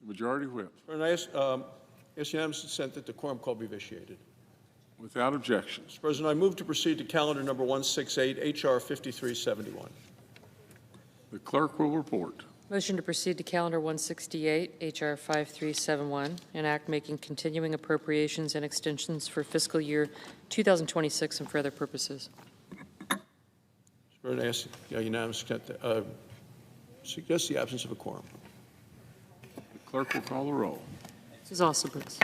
Majority Whip. And I ask unanimous consent that the quorum call be vitiated. Without objection. Mr. President, I move to proceed to calendar number 168, H.R. 5371. The clerk will report. Motion to proceed to calendar 168, H.R. 5371, an act making continuing appropriations and extensions for fiscal year 2026 and for other purposes. Mr. President, I ask unanimous consent suggest the absence of a quorum. The clerk will call the roll. Mrs. Alsobrooks.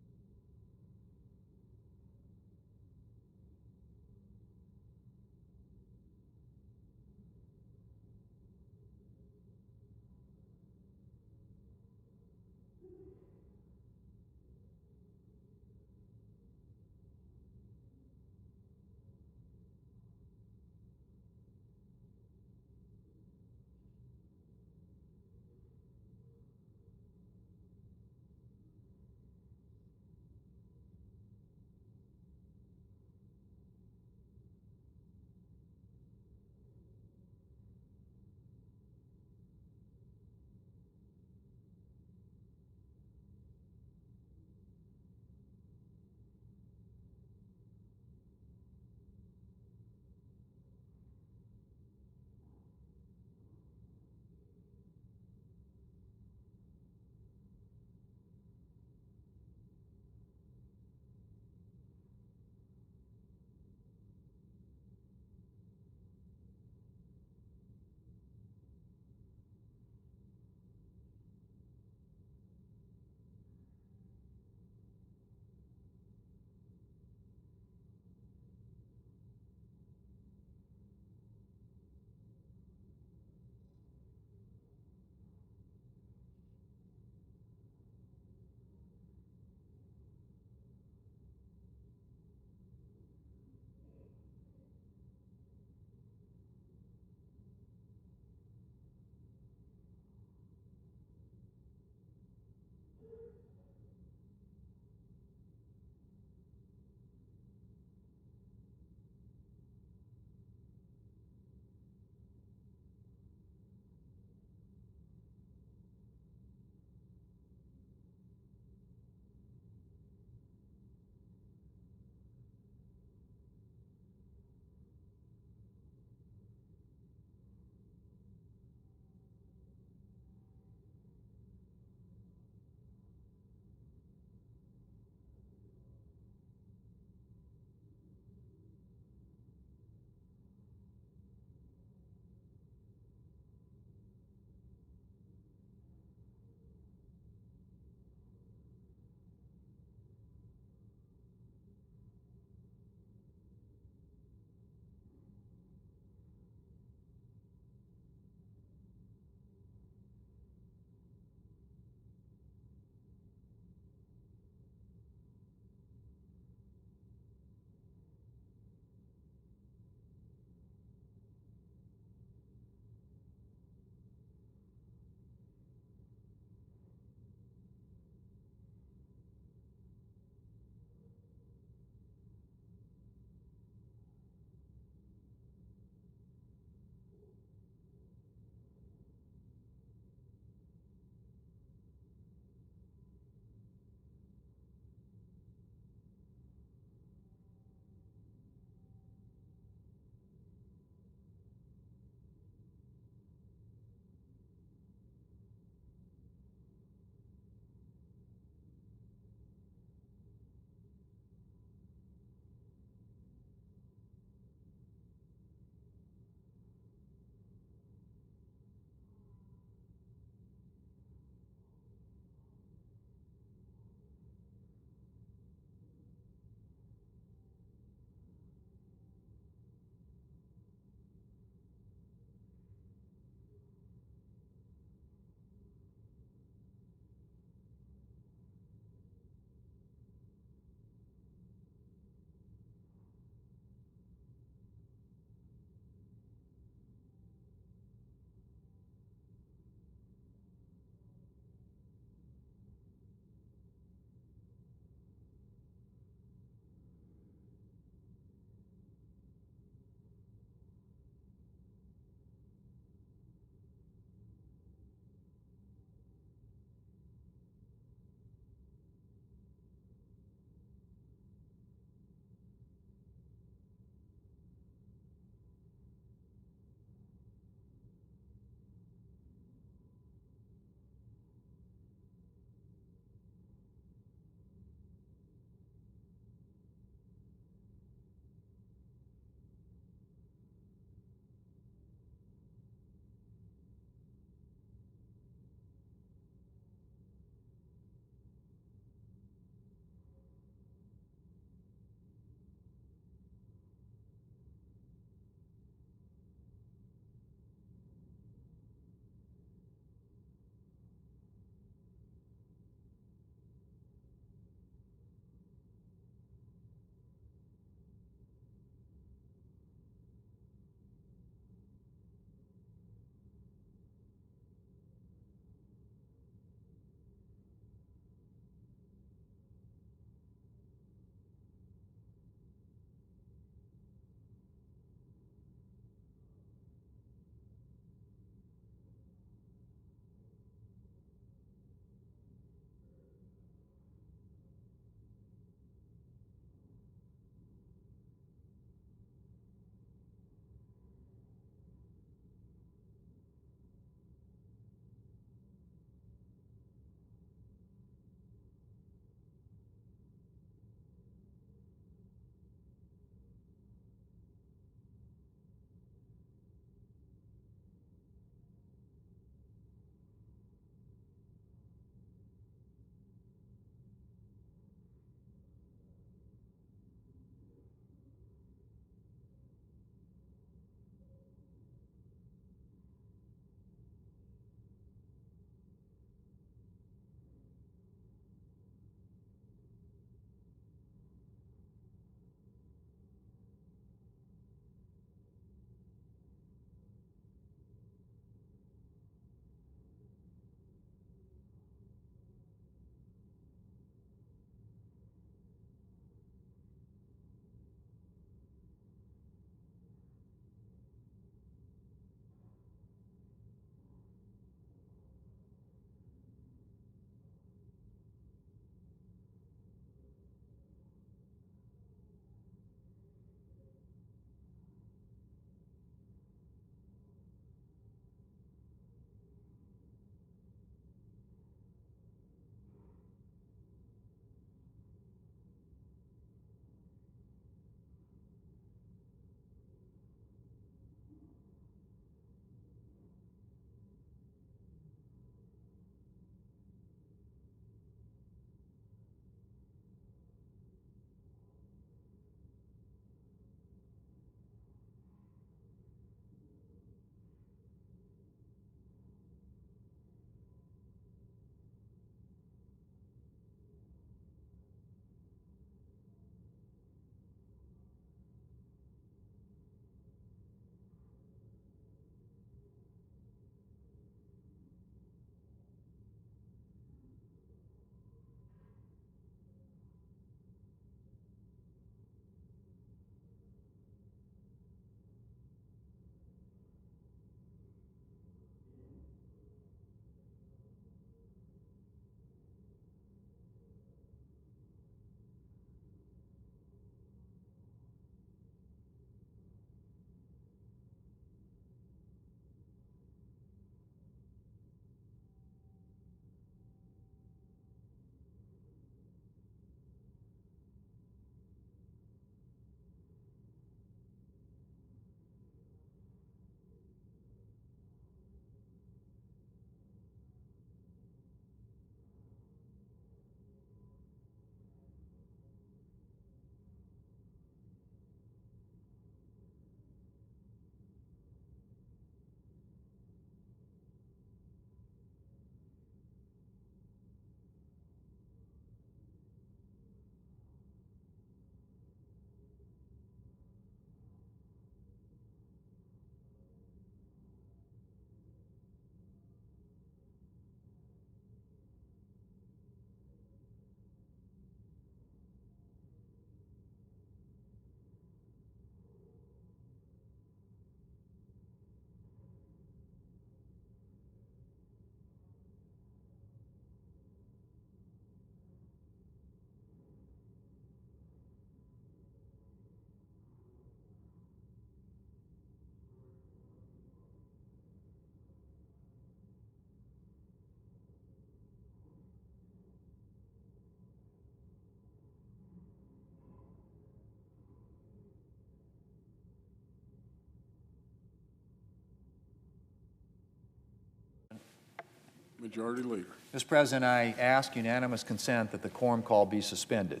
Majority Leader. Mr. President, I ask unanimous consent that the quorum call be suspended.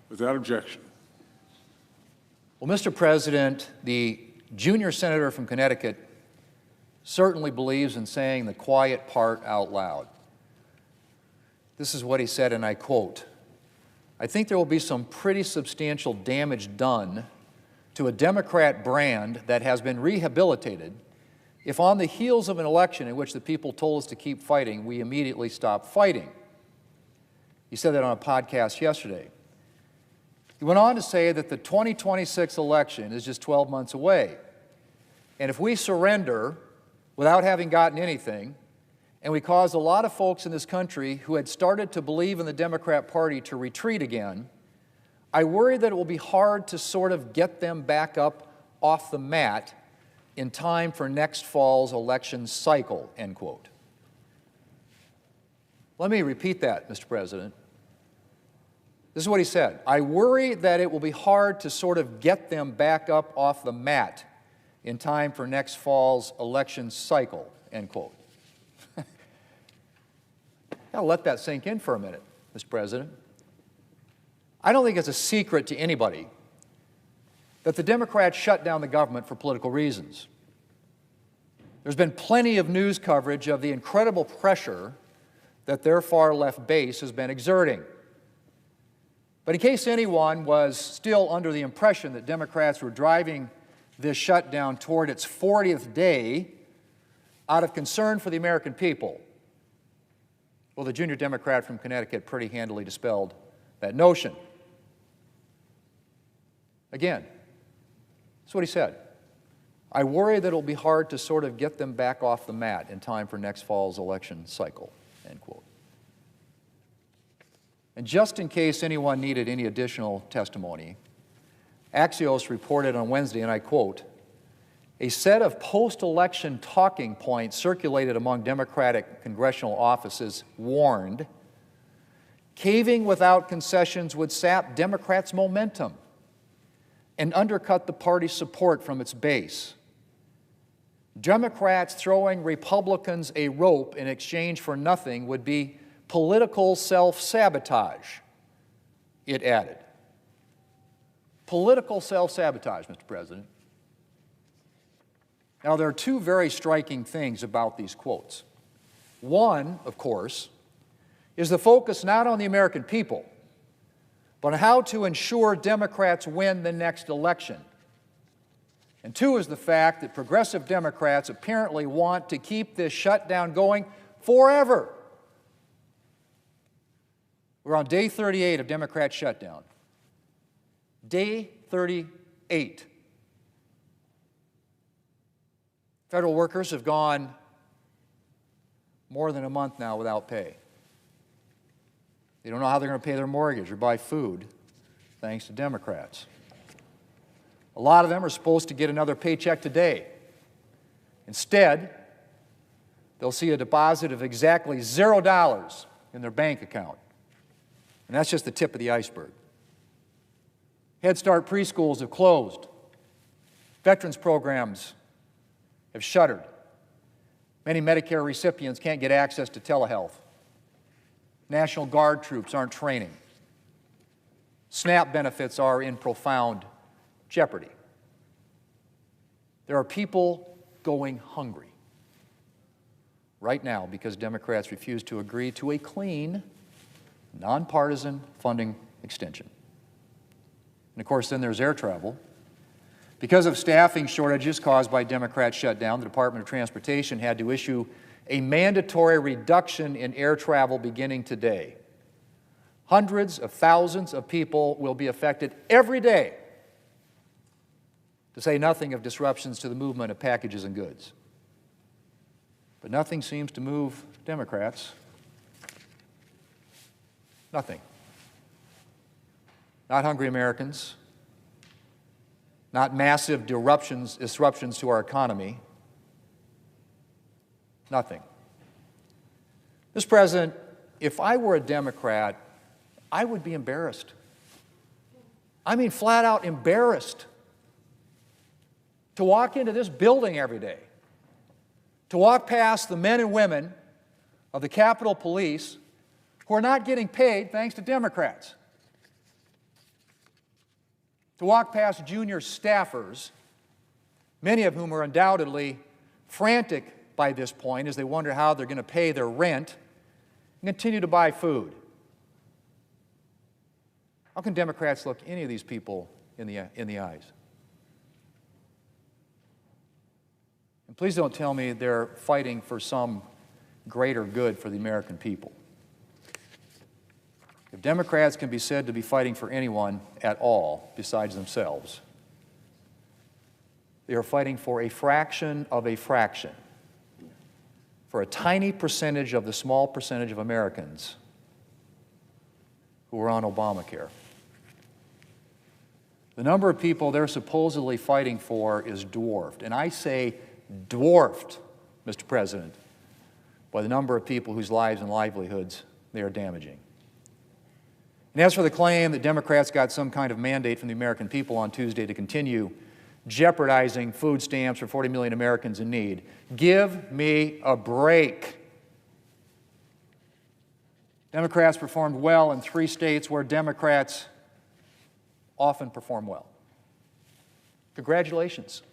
Without objection. Well, Mr. President, the junior senator from Connecticut certainly believes in saying the quiet part out loud. This is what he said, and I quote, "I think there will be some pretty substantial damage done to a Democrat brand that has been rehabilitated if on the heels of an election in which the people told us to keep fighting, we immediately stop fighting." He said that on a podcast yesterday. He went on to say that the 2026 election is just 12 months away. And if we surrender without having gotten anything, and we cause a lot of folks in this country who had started to believe in the Democrat Party to retreat again, I worry that it will be hard to sort of get them back up off the mat in time for next fall's election cycle, end quote. Let me repeat that, Mr. President. This is what he said. "I worry that it will be hard to sort of get them back up off the mat in time for next fall's election cycle," end quote. Gotta let that sink in for a minute, Mr. President. I don't think it's a secret to anybody that the Democrats shut down the government for political reasons. There's been plenty of news coverage of the incredible pressure that their far-left base has been exerting. But in case anyone was still under the impression that Democrats were driving this shutdown toward its 40th day out of concern for the American people, well, the junior Democrat from Connecticut pretty handily dispelled that notion. Again, that's what he said. "I worry that it'll be hard to sort of get them back off the mat in time for next fall's election cycle," end quote. And just in case anyone needed any additional testimony, Axios reported on Wednesday, and I quote, "A set of post-election talking points circulated among Democratic congressional offices warned caving without concessions would sap Democrats' momentum and undercut the party's support from its base. Democrats throwing Republicans a rope in exchange for nothing would be political self-sabotage," it added. Political self-sabotage, Mr. President. Now, there are two very striking things about these quotes. One, of course, is the focus not on the American people, but on how to ensure Democrats win the next election. And two is the fact that progressive Democrats apparently want to keep this shutdown going forever. We're on day 38 of Democrat shutdown. Day 38. Federal workers have gone more than a month now without pay. They don't know how they're going to pay their mortgage or buy food, thanks to Democrats. A lot of them are supposed to get another paycheck today. Instead, they'll see a deposit of exactly $0 in their bank account. And that's just the tip of the iceberg. Head Start preschools have closed. Veterans programs have shuttered. Many Medicare recipients can't get access to telehealth. National Guard troops aren't training. SNAP benefits are in profound jeopardy. There are people going hungry right now because Democrats refuse to agree to a clean, nonpartisan funding extension. And of course, then there's air travel. Because of staffing shortages caused by Democrat shutdown, the Department of Transportation had to issue a mandatory reduction in air travel beginning today. Hundreds of thousands of people will be affected every day, to say nothing of disruptions to the movement of packages and goods. But nothing seems to move Democrats. Nothing. Not hungry Americans, not massive disruptions to our economy, nothing. Mr. President, if I were a Democrat, I would be embarrassed. I mean, flat out embarrassed to walk into this building every day, to walk past the men and women of the Capitol Police who are not getting paid, thanks to Democrats, to walk past junior staffers, many of whom are undoubtedly frantic by this point as they wonder how they're going to pay their rent and continue to buy food. How can Democrats look any of these people in the eyes? And please don't tell me they're fighting for some greater good for the American people. If Democrats can be said to be fighting for anyone at all besides themselves, they are fighting for a fraction of a fraction, for a tiny percentage of the small percentage of Americans who are on Obamacare. The number of people they're supposedly fighting for is dwarfed, and I say dwarfed, Mr. President, by the number of people whose lives and livelihoods they are damaging. And as for the claim that Democrats got some kind of mandate from the American people on Tuesday to continue jeopardizing food stamps for 40 million Americans in need, give me a break. Democrats performed well in 3 states where Democrats often perform well. Congratulations.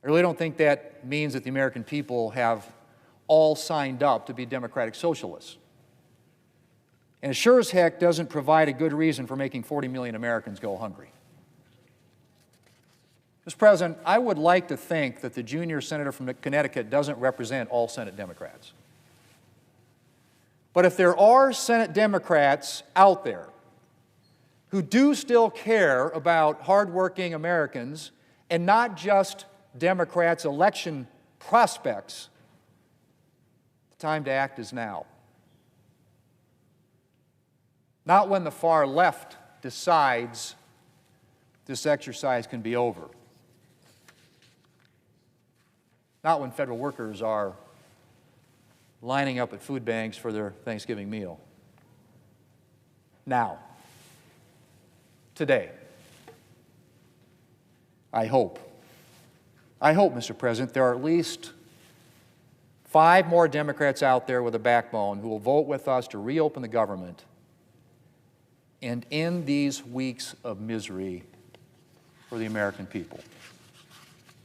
I really don't think that means that the American people have all signed up to be democratic socialists. And it sure as heck doesn't provide a good reason for making 40 million Americans go hungry. Mr. President, I would like to think that the junior senator from Connecticut doesn't represent all Senate Democrats. But if there are Senate Democrats out there who do still care about hardworking Americans and not just Democrats' election prospects, the time to act is now. Not when the far left decides this exercise can be over. Not when federal workers are lining up at food banks for their Thanksgiving meal. Now. Today. I hope, Mr. President, there are at least 5 more Democrats out there with a backbone who will vote with us to reopen the government and end these weeks of misery for the American people.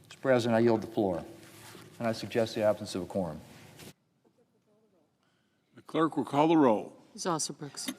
Mr. President, I yield the floor, and I suggest the absence of a quorum. The clerk will call the roll. Zosserbrooks.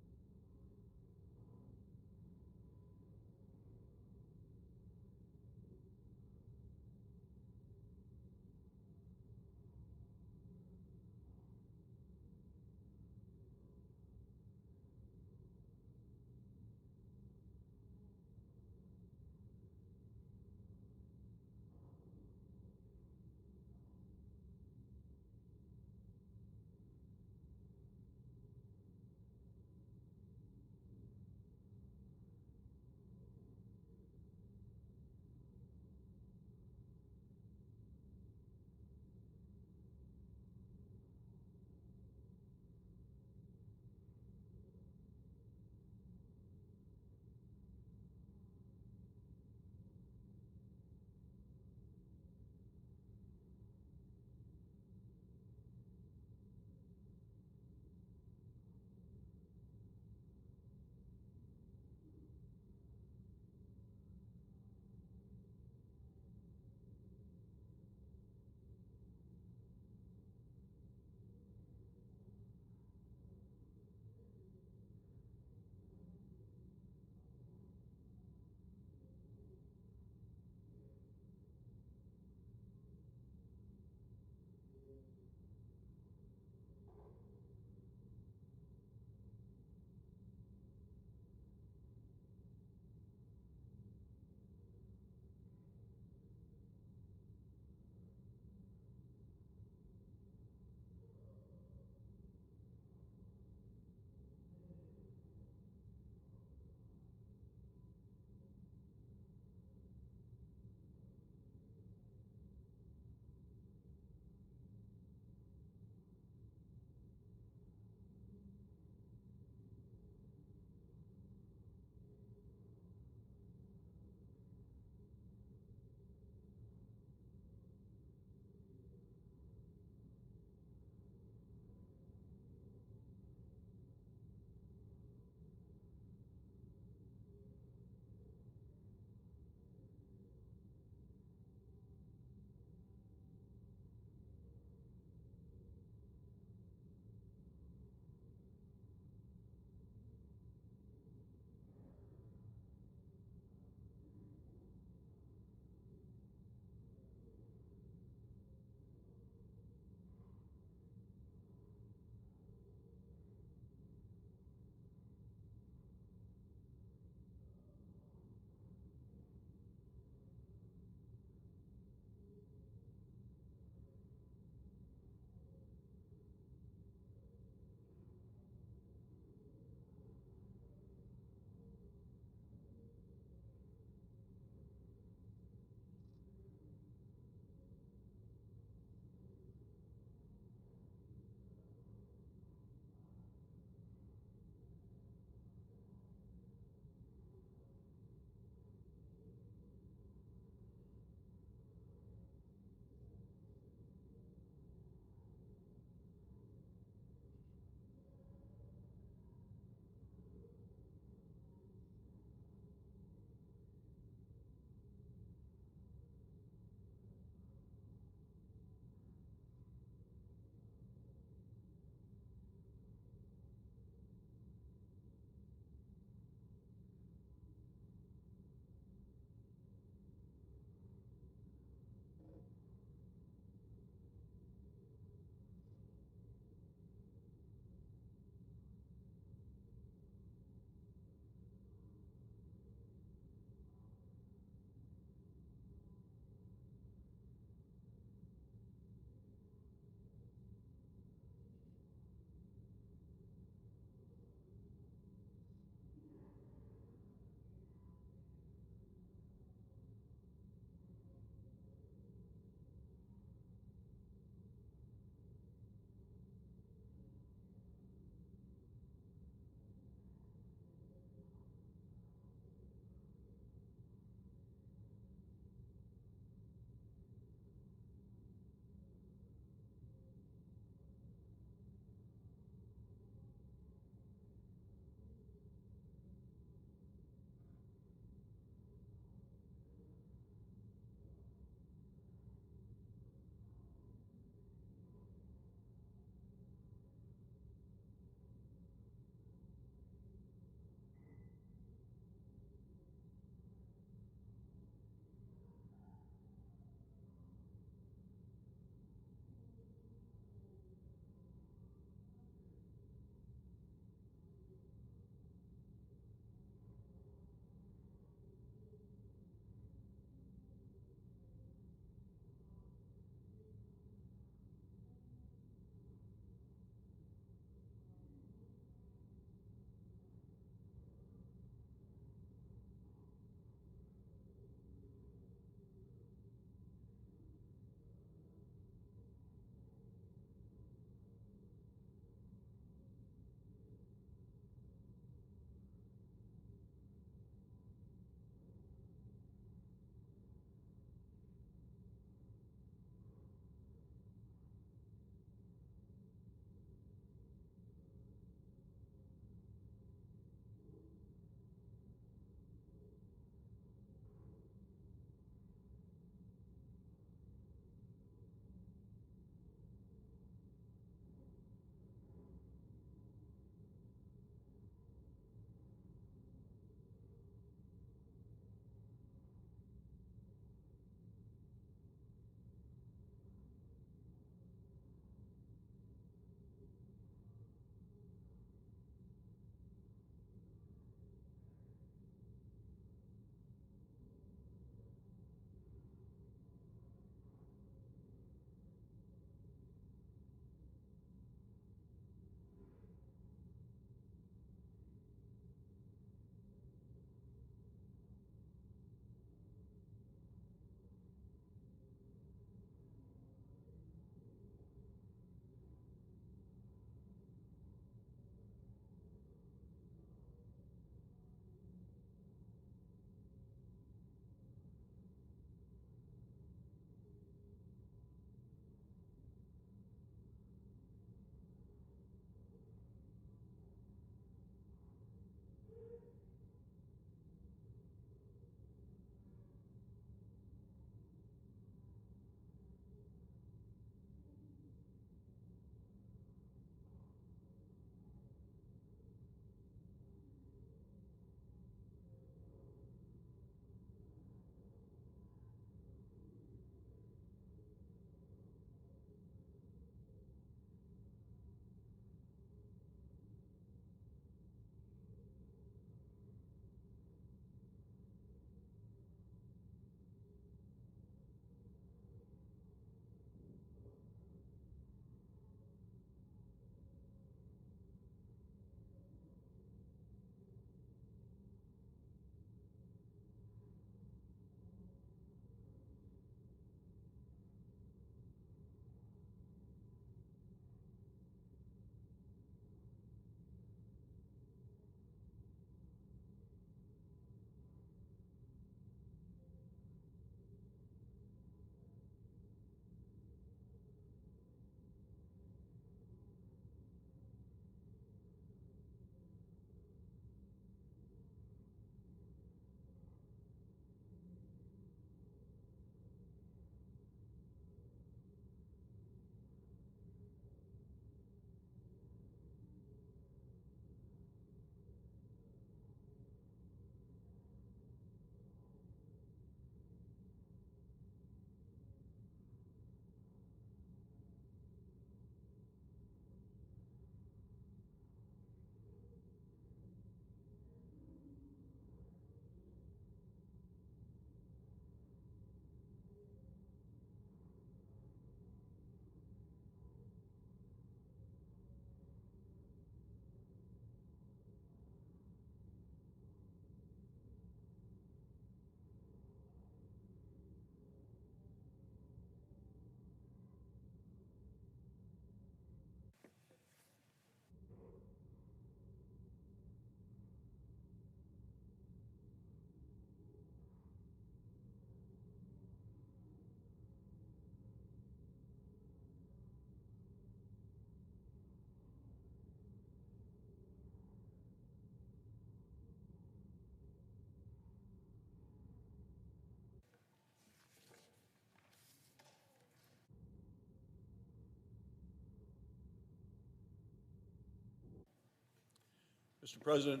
Mr. President,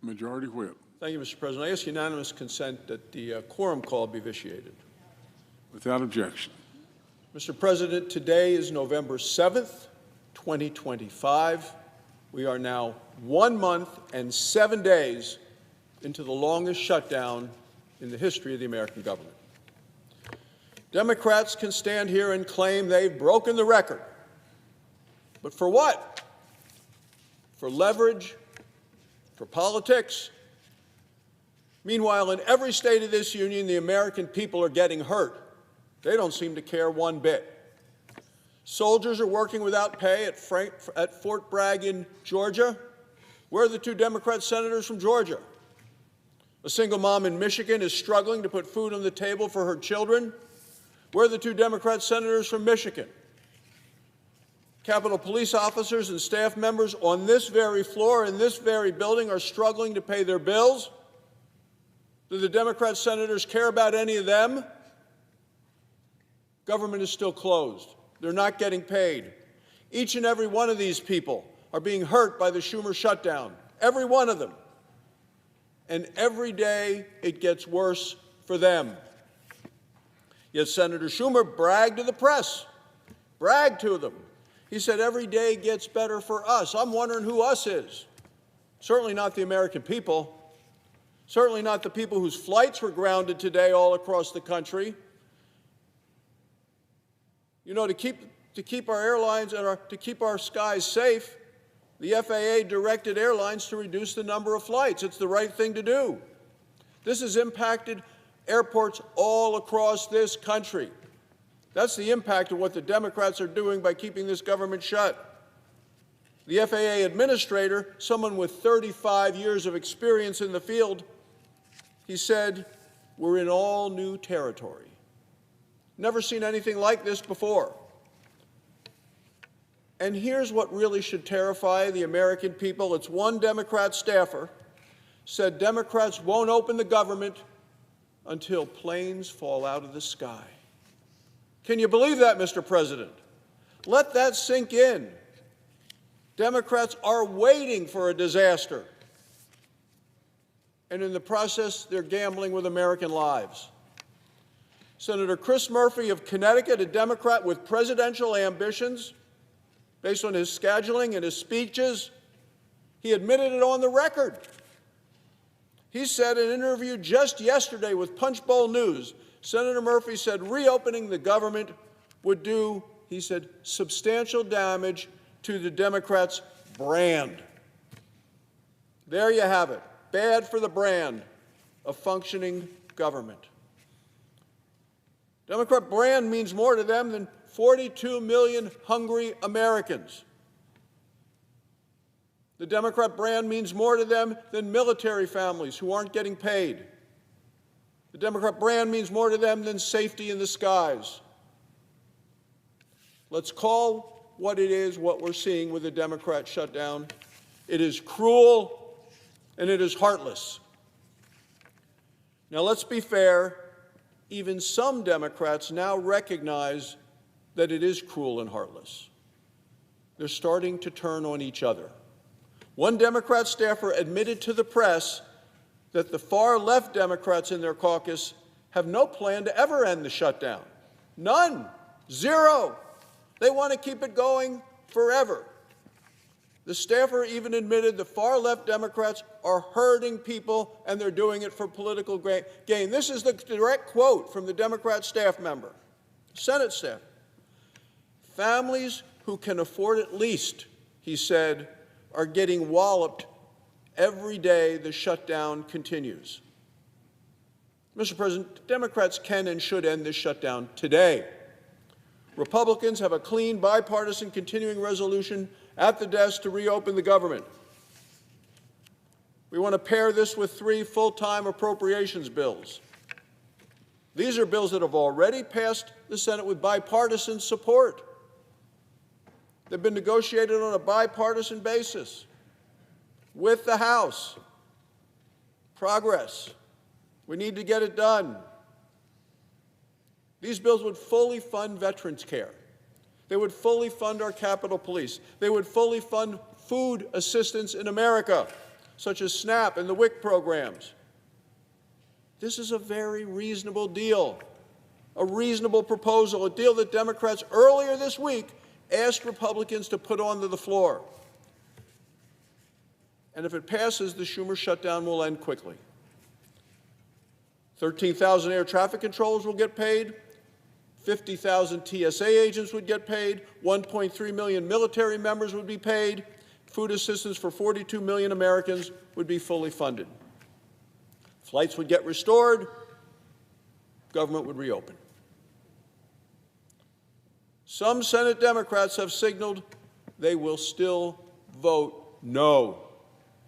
Majority Whip. thank you, Mr. President. I ask unanimous consent that the quorum call be vitiated. Without objection. Mr. President, today is November 7th, 2025. We are now 1 month and 7 days into the longest shutdown in the history of the American government. Democrats can stand here and claim they've broken the record. But for what? For leverage? For politics? Meanwhile, in every state of this union, the American people are getting hurt. They don't seem to care one bit. Soldiers are working without pay at Fort Bragg in Georgia. Where are the 2 Democrat senators from Georgia? A single mom in Michigan is struggling to put food on the table for her children. Where are the 2 Democrat senators from Michigan? Capitol Police officers and staff members on this very floor in this very building are struggling to pay their bills. Do the Democrat senators care about any of them? Government is still closed. They're not getting paid. Each and every one of these people are being hurt by the Schumer shutdown. Every one of them. And every day it gets worse for them. Yet Senator Schumer bragged to the press, bragged to them. He said every day gets better for us. I'm wondering who us is. Certainly not the American people. Certainly not the people whose flights were grounded today all across the country. You know, to keep our airlines and to keep our skies safe, the FAA directed airlines to reduce the number of flights. It's the right thing to do. This has impacted airports all across this country. That's the impact of what the Democrats are doing by keeping this government shut. The FAA administrator, someone with 35 years of experience in the field, he said, "We're in all new territory. Never seen anything like this before." And here's what really should terrify the American people. It's one Democrat staffer said Democrats won't open the government until planes fall out of the sky. Can you believe that, Mr. President? Let that sink in. Democrats are waiting for a disaster. And in the process, they're gambling with American lives. Senator Chris Murphy of Connecticut, a Democrat with presidential ambitions, based on his scheduling and his speeches, he admitted it on the record. He said in an interview just yesterday with Punchbowl News, Senator Murphy said reopening the government would do, he said, substantial damage to the Democrats' brand. There you have it. Bad for the brand of functioning government. Democrat brand means more to them than 42 million hungry Americans. The Democrat brand means more to them than military families who aren't getting paid. The Democrat brand means more to them than safety in the skies. Let's call what it is, what we're seeing with the Democrat shutdown. It is cruel and it is heartless. Now, let's be fair. Even some Democrats now recognize that it is cruel and heartless. They're starting to turn on each other. One Democrat staffer admitted to the press that the far-left Democrats in their caucus have no plan to ever end the shutdown. None. Zero. They want to keep it going forever. The staffer even admitted the far-left Democrats are hurting people and they're doing it for political gain. This is the direct quote from the Democrat staff member, Senate staff. Families who can afford it least, he said, are getting walloped every day the shutdown continues. Mr. President, Democrats can and should end this shutdown today. Republicans have a clean, bipartisan continuing resolution at the desk to reopen the government. We want to pair this with 3 full-time appropriations bills. These are bills that have already passed the Senate with bipartisan support. They've been negotiated on a bipartisan basis with the House. Progress. We need to get it done. These bills would fully fund veterans care. They would fully fund our Capitol Police. They would fully fund food assistance in America, such as SNAP and the WIC programs. This is a very reasonable deal, a reasonable proposal, a deal that Democrats earlier this week asked Republicans to put onto the floor. And if it passes, the Schumer shutdown will end quickly. 13,000 air traffic controllers will get paid. 50,000 TSA agents would get paid. 1.3 million military members would be paid. Food assistance for 42 million Americans would be fully funded. Flights would get restored. Government would reopen. Some Senate Democrats have signaled they will still vote no.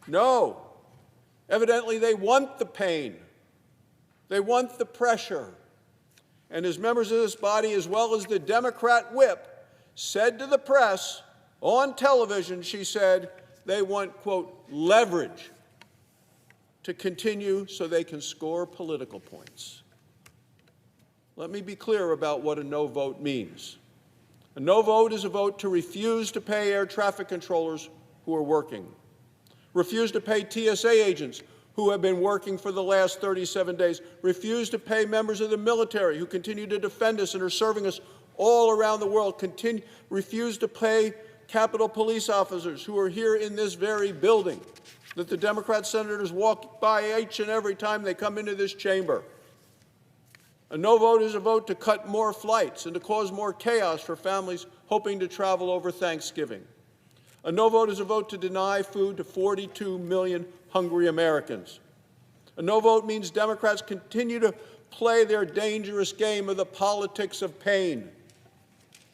No. Evidently, they want the pain. They want the pressure. And as members of this body, as well as the Democrat whip, said to the press on television, she said, they want, quote, leverage to continue so they can score political points. Let me be clear about what a no vote means. A no vote is a vote to refuse to pay air traffic controllers who are working, refuse to pay TSA agents who have been working for the last 37 days, refuse to pay members of the military who continue to defend us and are serving us all around the world, refuse to pay Capitol Police officers who are here in this very building that the Democrat senators walk by each and every time they come into this chamber. A no vote is a vote to cut more flights and to cause more chaos for families hoping to travel over Thanksgiving. A no vote is a vote to deny food to 42 million hungry Americans. A no vote means Democrats continue to play their dangerous game of the politics of pain.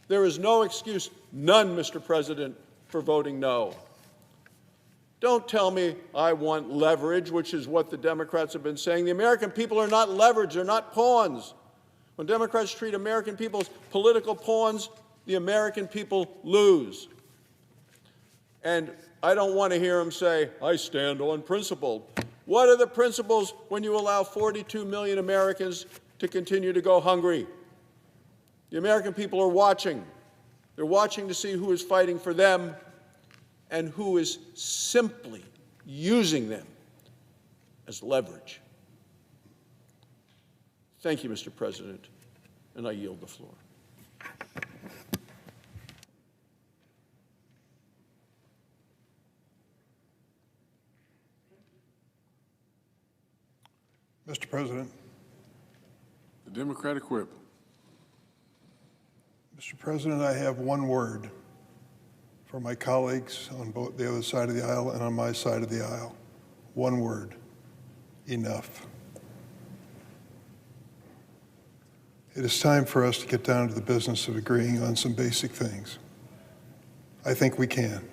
There is no excuse, none, Mr. President, for voting no. Don't tell me I want leverage, which is what the Democrats have been saying. The American people are not leverage, they're not pawns. When Democrats treat American people as political pawns, the American people lose. And I don't want to hear them say, I stand on principle. What are the principles when you allow 42 million Americans to continue to go hungry? The American people are watching. They're watching to see who is fighting for them and who is simply using them as leverage. Thank you, Mr. President, and I yield the floor. Mr. President. The Democratic whip. Mr. President, I have one word for my colleagues on both the other side of the aisle and on my side of the aisle. One word: enough. It is time for us to get down to the business of agreeing on some basic things. I think we can.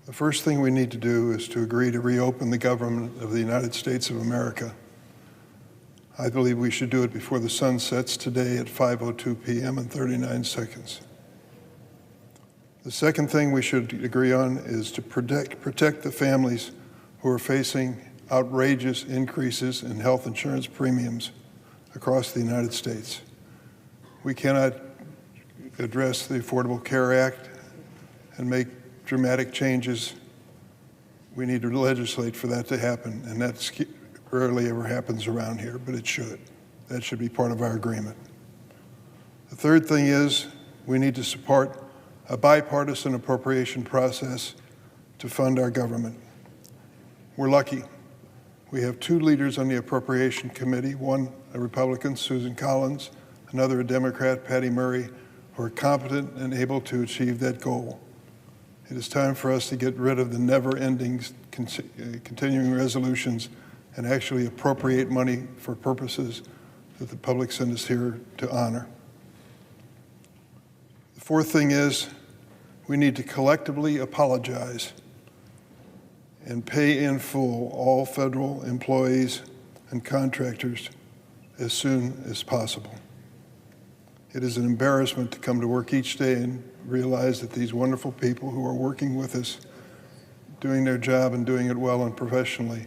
The first thing we need to do is to agree to reopen the government of the United States of America. I believe we should do it before the sun sets today at 5:02 p.m. and 39 seconds. The second thing we should agree on is to protect the families who are facing outrageous increases in health insurance premiums across the United States. We cannot address the Affordable Care Act and make dramatic changes. We need to legislate for that to happen, and that rarely ever happens around here, but it should. That should be part of our agreement. The third thing is we need to support a bipartisan appropriation process to fund our government. We're lucky. We have two leaders on the Appropriation Committee, one a Republican, Susan Collins, another a Democrat, Patty Murray, who are competent and able to achieve that goal. It is time for us to get rid of the never-ending continuing resolutions and actually appropriate money for purposes that the public sent us here to honor. The fourth thing is we need to collectively apologize and pay in full all federal employees and contractors as soon as possible. It is an embarrassment to come to work each day and realize that these wonderful people who are working with us, doing their job and doing it well and professionally,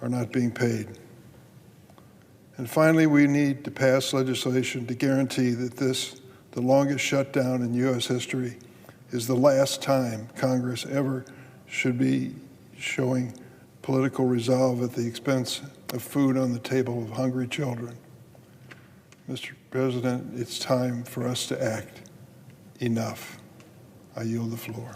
are not being paid. And finally, we need to pass legislation to guarantee that the longest shutdown in U.S. history, is the last time Congress ever should be showing political resolve at the expense of food on the table of hungry children. Mr. President, it's time for us to act. Enough. I yield the floor.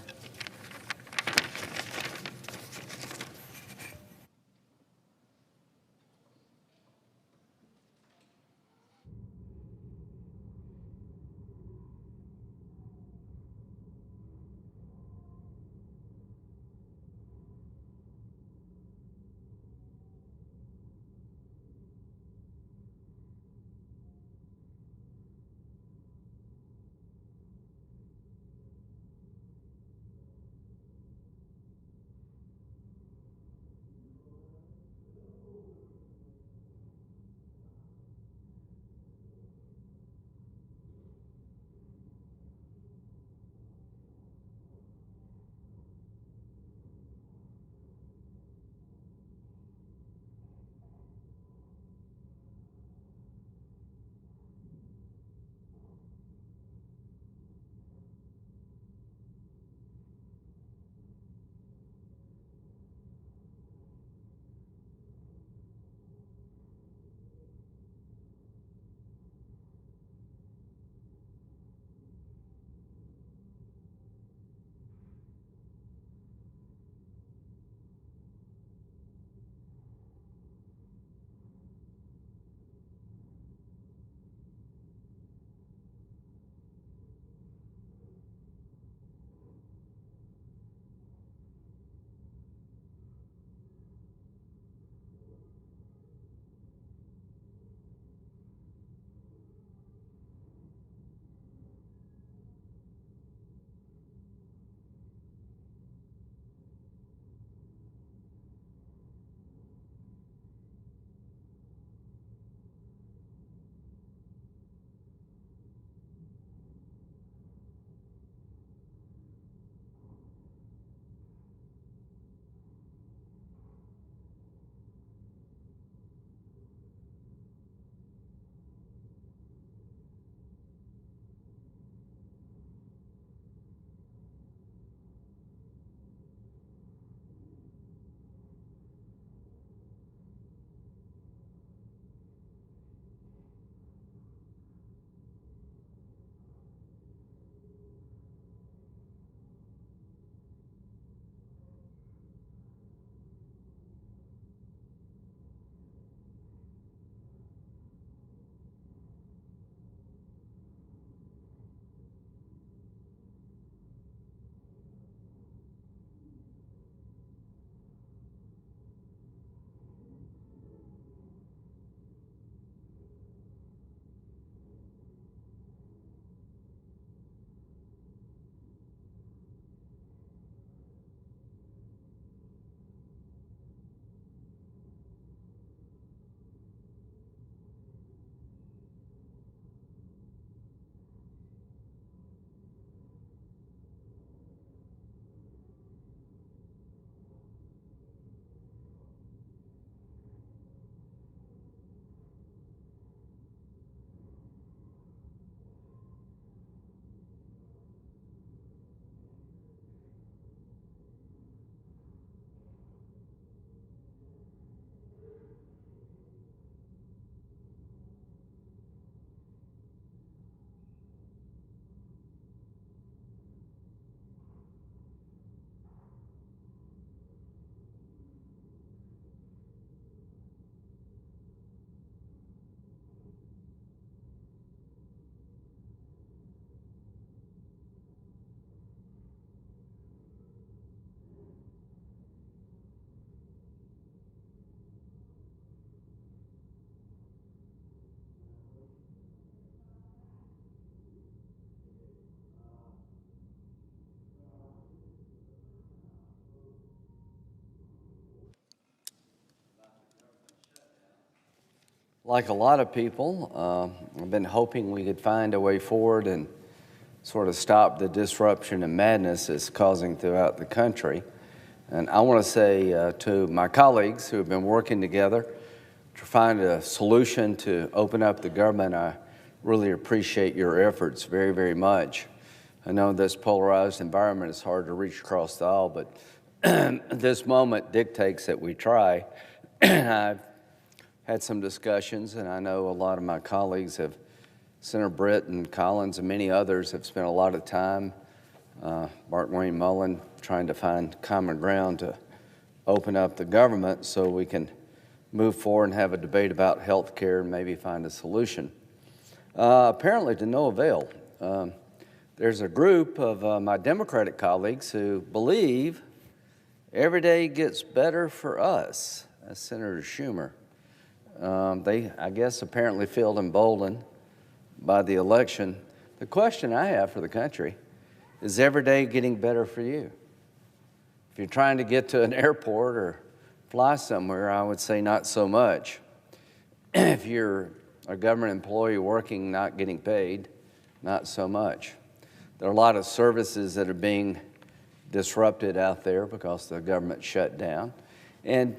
Like a lot of people, I've been hoping we could find a way forward and sort of stop the disruption and madness it's causing throughout the country. And I want to say to my colleagues who have been working together to find a solution to open up the government, I really appreciate your efforts very, very much. I know this polarized environment is hard to reach across the aisle, but this moment dictates that we try. I've had some discussions, and I know a lot of my colleagues have, Senator Britt and Collins and many others have spent a lot of time, Mark Wayne Mullen, trying to find common ground to open up the government so we can move forward and have a debate about health care and maybe find a solution. Apparently to no avail. There's a group of my Democratic colleagues who believe every day gets better for us. That's Senator Schumer. They, I guess, apparently feel emboldened by the election. The question I have for the country is every day getting better for you? If you're trying to get to an airport or fly somewhere, I would say not so much. If you're a government employee working, not getting paid, not so much. There are a lot of services that are being disrupted out there because the government shut down. And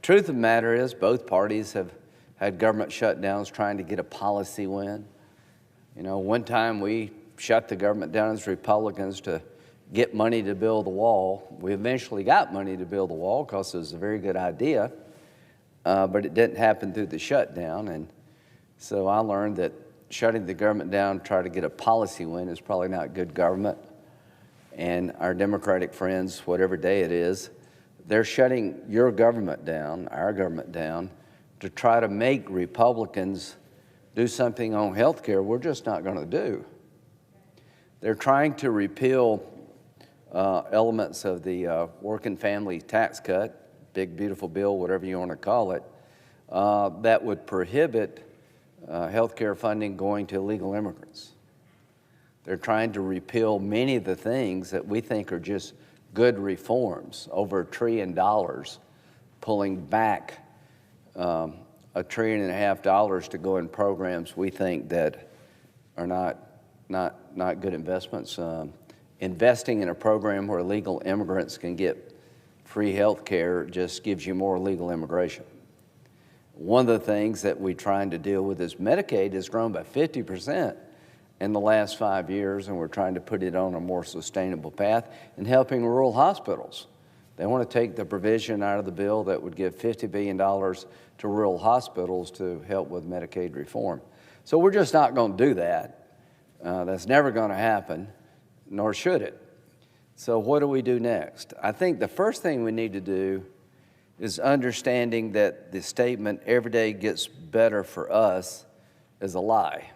truth of the matter is both parties have had government shutdowns trying to get a policy win. You know, one time we shut the government down as Republicans to get money to build the wall. We eventually got money to build the wall because it was a very good idea, but it didn't happen through the shutdown. And so I learned that shutting the government down to try to get a policy win is probably not good government. And our Democratic friends, whatever day it is, they're shutting your government down, our government down, to try to make Republicans do something on health care we're just not going to do. They're trying to repeal elements of the working family tax cut, big beautiful bill, whatever you want to call it, that would prohibit health care funding going to illegal immigrants. They're trying to repeal many of the things that we think are just good reforms, over $1 trillion, pulling back $1.5 trillion to go in programs we think that are not good investments. Investing in a program where illegal immigrants can get free health care just gives you more illegal immigration. One of the things that we're trying to deal with is Medicaid has grown by 50% in the last 5 years, and we're trying to put it on a more sustainable path and helping rural hospitals. They want to take the provision out of the bill that would give $50 billion to rural hospitals to help with Medicaid reform. So we're just not going to do that. That's never going to happen, nor should it. So what do we do next? I think the first thing we need to do is understanding that the statement, every day gets better for us, is a lie.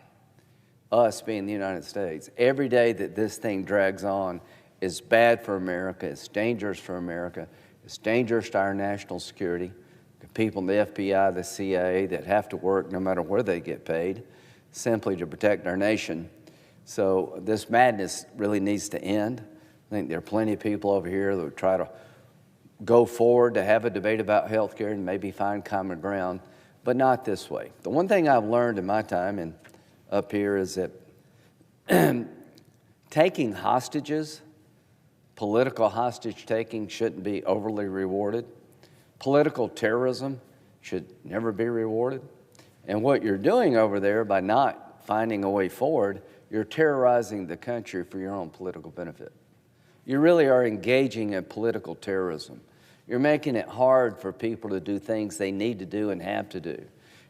Us being the United States. Every day that this thing drags on is bad for America, it's dangerous for America, it's dangerous to our national security, the people in the FBI, the CIA that have to work no matter where they get paid, simply to protect our nation. So this madness really needs to end. I think there are plenty of people over here that would try to go forward to have a debate about health care and maybe find common ground, but not this way. The one thing I've learned in my time up here is that taking hostages, political hostage taking, shouldn't be overly rewarded. Political terrorism should never be rewarded. And what you're doing over there by not finding a way forward, you're terrorizing the country for your own political benefit. You really are engaging in political terrorism. You're making it hard for people to do things they need to do and have to do.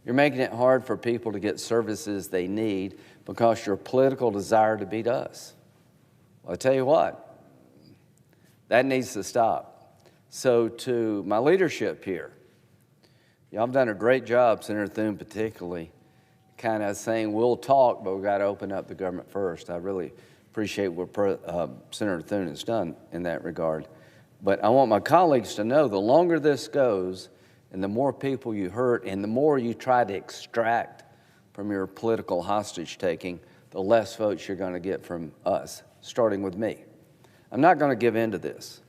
You're making it hard for people to get services they need because your political desire to beat us. Well, I tell you what, that needs to stop. So to my leadership here, y'all have done a great job, Senator Thune particularly, kind of saying we'll talk, but we've got to open up the government first. I really appreciate what Senator Thune has done in that regard. But I want my colleagues to know the longer this goes and the more people you hurt and the more you try to extract from your political hostage taking, the less votes you're going to get from us, starting with me. I'm not going to give in to this.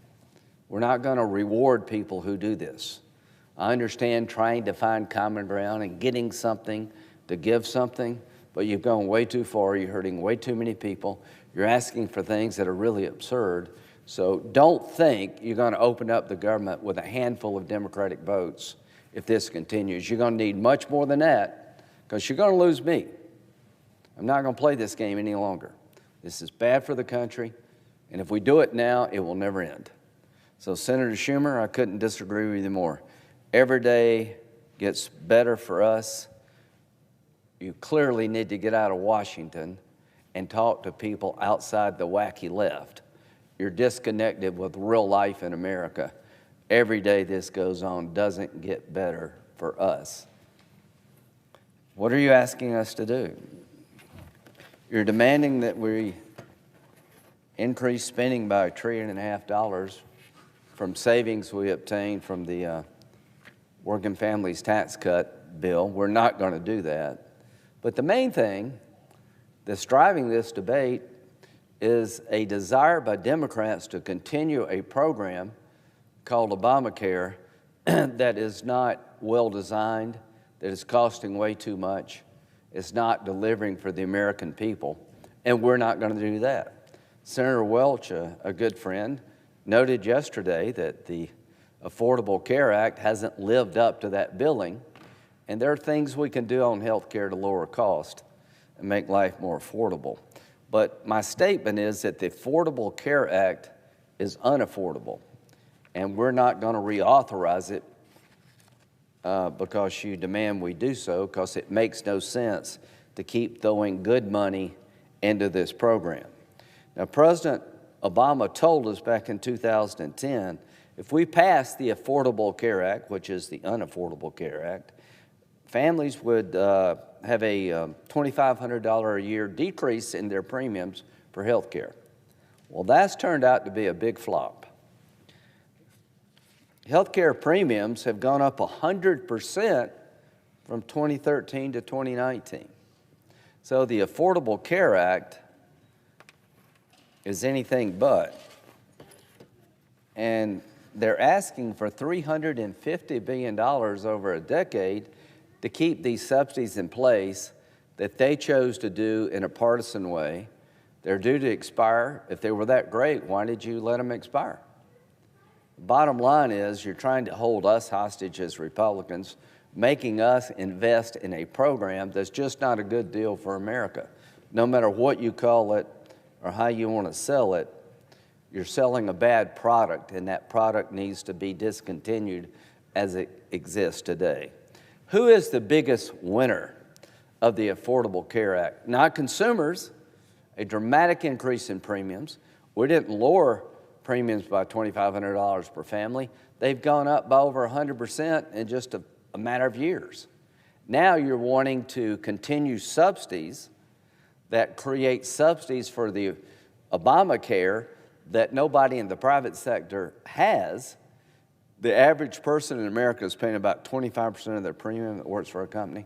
We're not going to reward people who do this. I understand trying to find common ground and getting something to give something, but you've gone way too far. You're hurting way too many people. You're asking for things that are really absurd. So don't think you're going to open up the government with a handful of Democratic votes if this continues. You're going to need much more than that because you're going to lose me. I'm not going to play this game any longer. This is bad for the country, and if we do it now, it will never end. So, Senator Schumer, I couldn't disagree with you more. Every day gets better for us. You clearly need to get out of Washington and talk to people outside the wacky left. You're disconnected with real life in America. Every day this goes on doesn't get better for us. What are you asking us to do? You're demanding that we increase spending by $1.5 trillion from savings we obtained from the Working Families Tax Cut bill. We're not going to do that. But the main thing that's driving this debate is a desire by Democrats to continue a program called Obamacare that is not well designed, that is costing way too much, it's not delivering for the American people, and we're not going to do that. Senator Welch, a good friend, noted yesterday that the Affordable Care Act hasn't lived up to that billing, and there are things we can do on health care to lower cost and make life more affordable. But my statement is that the Affordable Care Act is unaffordable, and we're not going to reauthorize it because you demand we do so, because it makes no sense to keep throwing good money into this program. Now, President Obama told us back in 2010, if we pass the Affordable Care Act, which is the Unaffordable Care Act, families would have a $2,500 a year decrease in their premiums for health care. Well, that's turned out to be a big flop. Health care premiums have gone up 100% from 2013 to 2019. So the Affordable Care Act is anything but. And they're asking for $350 billion over a decade to keep these subsidies in place that they chose to do in a partisan way. They're due to expire. If they were that great, why did you let them expire? Bottom line is you're trying to hold us hostage as Republicans, making us invest in a program that's just not a good deal for America. No matter what you call it or how you want to sell it, you're selling a bad product, and that product needs to be discontinued as it exists today. Who is the biggest winner of the Affordable Care Act? Not consumers, a dramatic increase in premiums. We didn't lower premiums by $2,500 per family. They've gone up by over 100% in just a matter of years. Now you're wanting to continue subsidies that create subsidies for the Obamacare that nobody in the private sector has. The average person in America is paying about 25% of their premium that works for a company.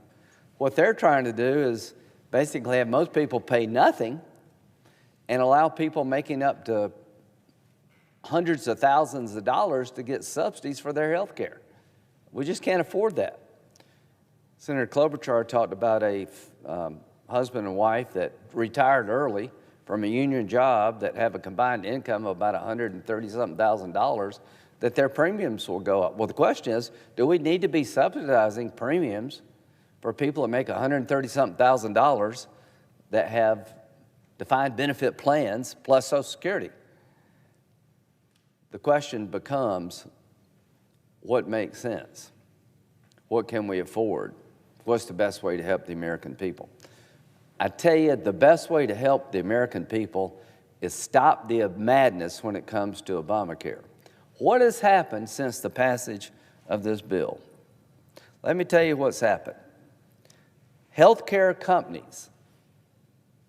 What they're trying to do is basically have most people pay nothing and allow people making up to hundreds of thousands of dollars to get subsidies for their health care. We just can't afford that. Senator Klobuchar talked about a husband and wife that retired early from a union job that have a combined income of about $130,000, that their premiums will go up. Well, the question is, do we need to be subsidizing premiums for people that make $130,000 that have defined benefit plans plus Social Security? The question becomes, what makes sense? What can we afford? What's the best way to help the American people? I tell you, the best way to help the American people is stop the madness when it comes to Obamacare. What has happened since the passage of this bill? Let me tell you what's happened. Healthcare companies,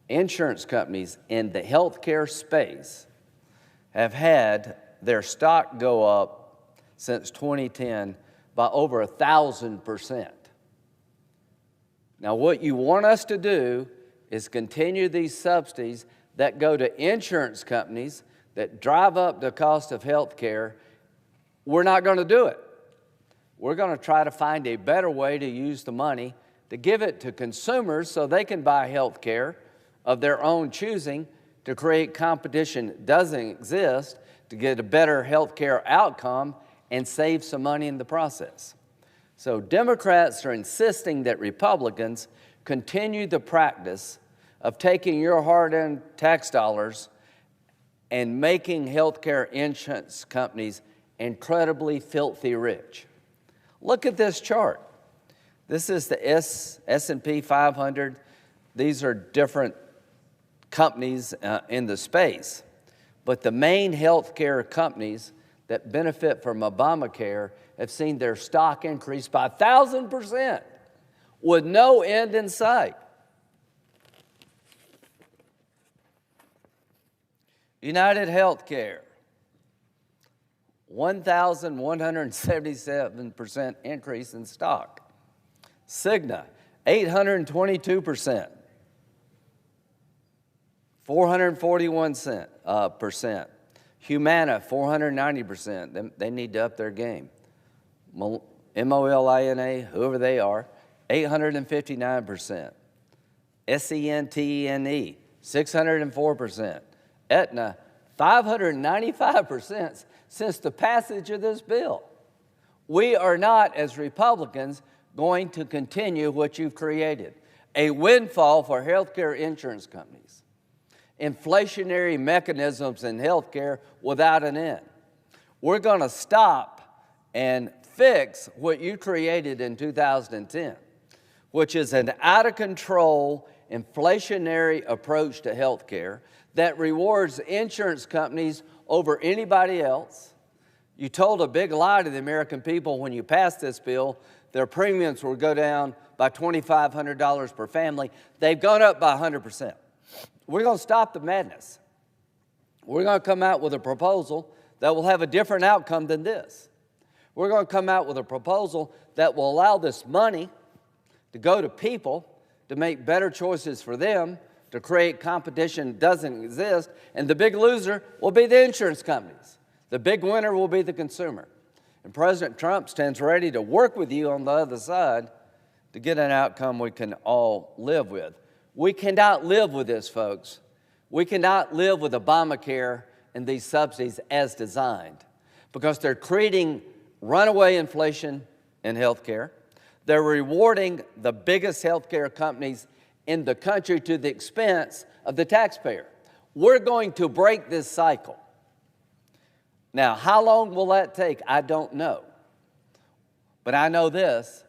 insurance companies in the healthcare space have had their stock go up since 2010 by over 1,000%. Now, what you want us to do is continue these subsidies that go to insurance companies that drive up the cost of health care. We're not going to do it. We're going to try to find a better way to use the money to give it to consumers so they can buy health care of their own choosing, to create competition that doesn't exist, to get a better health care outcome and save some money in the process. So Democrats are insisting that Republicans continue the practice of taking your hard-earned tax dollars and making healthcare insurance companies incredibly filthy rich. Look at this chart. This is the S&P 500. These are different companies in the space. But the main healthcare companies that benefit from Obamacare have seen their stock increase by 1,000% with no end in sight. United Healthcare, 1,177% increase in stock. Cigna, 822%, 441%. Humana, 490%. They need to up their game. MOLINA, whoever they are, 859%. SENTENE, 604%. Aetna, 595% since the passage of this bill. We are not, as Republicans, going to continue what you've created, a windfall for healthcare insurance companies, inflationary mechanisms in healthcare without an end. We're going to stop and fix what you created in 2010, which is an out-of-control inflationary approach to healthcare that rewards insurance companies over anybody else. You told a big lie to the American people when you passed this bill. Their premiums will go down by $2,500 per family. They've gone up by 100%. We're going to stop the madness. We're going to come out with a proposal that will have a different outcome than this. We're going to come out with a proposal that will allow this money to go to people to make better choices for them, to create competition that doesn't exist, and the big loser will be the insurance companies. The big winner will be the consumer. And President Trump stands ready to work with you on the other side to get an outcome we can all live with. We cannot live with this, folks. We cannot live with Obamacare and these subsidies as designed because they're creating runaway inflation in healthcare. They're rewarding the biggest healthcare companies in the country to the expense of the taxpayer. We're going to break this cycle. Now, how long will that take? I don't know. But I know this,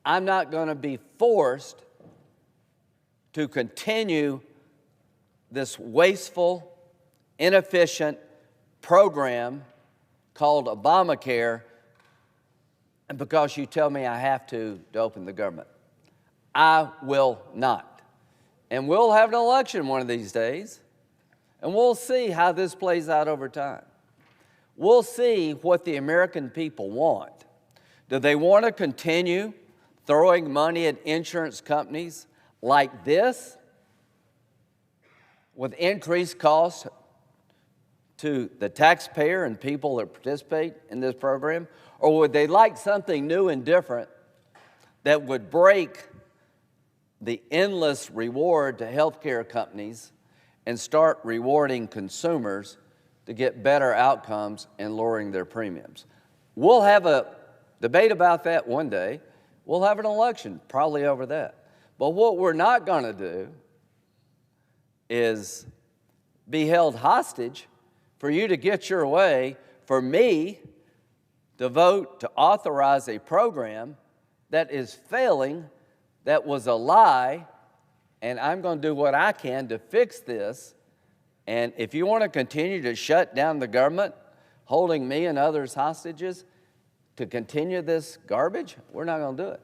I'm not going to be forced to continue this wasteful, inefficient program called Obamacare, and because you tell me I have to open the government. I will not. And we'll have an election one of these days, and we'll see how this plays out over time. We'll see what the American people want. Do they want to continue throwing money at insurance companies like this with increased costs to the taxpayer and people that participate in this program? Or would they like something new and different that would break the endless reward to healthcare companies and start rewarding consumers to get better outcomes and lowering their premiums? We'll have a debate about that one day. We'll have an election probably over that. But what we're not going to do is be held hostage for you to get your way, for me to vote to authorize a program that is failing, that was a lie, and I'm going to do what I can to fix this. And if you want to continue to shut down the government, holding me and others hostages to continue this garbage, we're not going to do it.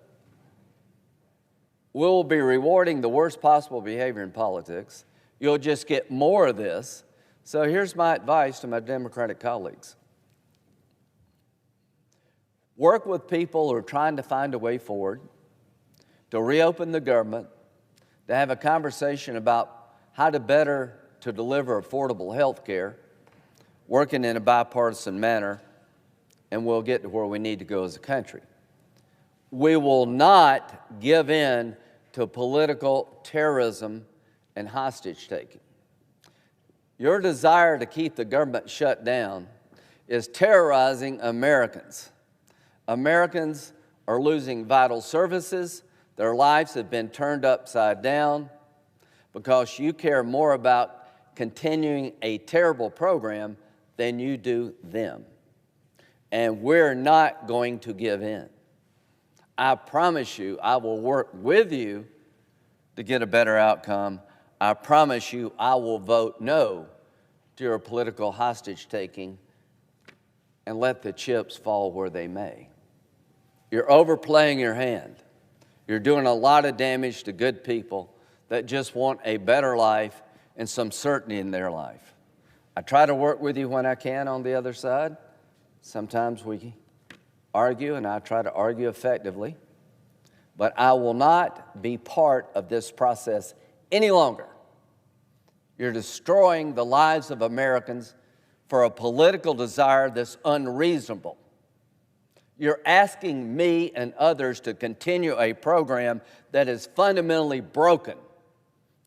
We'll be rewarding the worst possible behavior in politics. You'll just get more of this. So here's my advice to my Democratic colleagues. Work with people who are trying to find a way forward, to reopen the government, to have a conversation about how to better to deliver affordable health care, working in a bipartisan manner, and we'll get to where we need to go as a country. We will not give in to political terrorism and hostage-taking. Your desire to keep the government shut down is terrorizing Americans. Americans are losing vital services. Their lives have been turned upside down. because you care more about continuing a terrible program than you do them. And we're not going to give in. I promise you, I will work with you to get a better outcome. I promise you, I will vote no to your political hostage-taking and let the chips fall where they may. You're overplaying your hand. You're doing a lot of damage to good people that just want a better life and some certainty in their life. I try to work with you when I can on the other side. Sometimes we argue, and I try to argue effectively. But I will not be part of this process any longer. You're destroying the lives of Americans for a political desire that's unreasonable. You're asking me and others to continue a program that is fundamentally broken,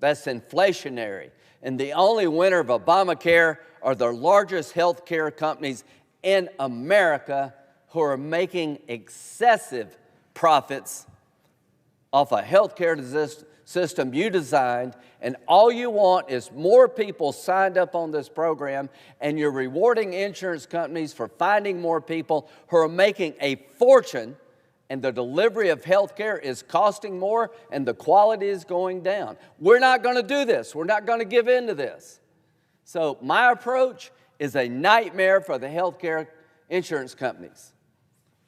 that's inflationary. And the only winner of Obamacare are the largest health care companies in America who are making excessive profits off a health care system you designed, and all you want is more people signed up on this program, and you're rewarding insurance companies for finding more people who are making a fortune, and the delivery of health care is costing more, and the quality is going down. We're not going to do this. We're not going to give in to this. So my approach is a nightmare for the health care insurance companies.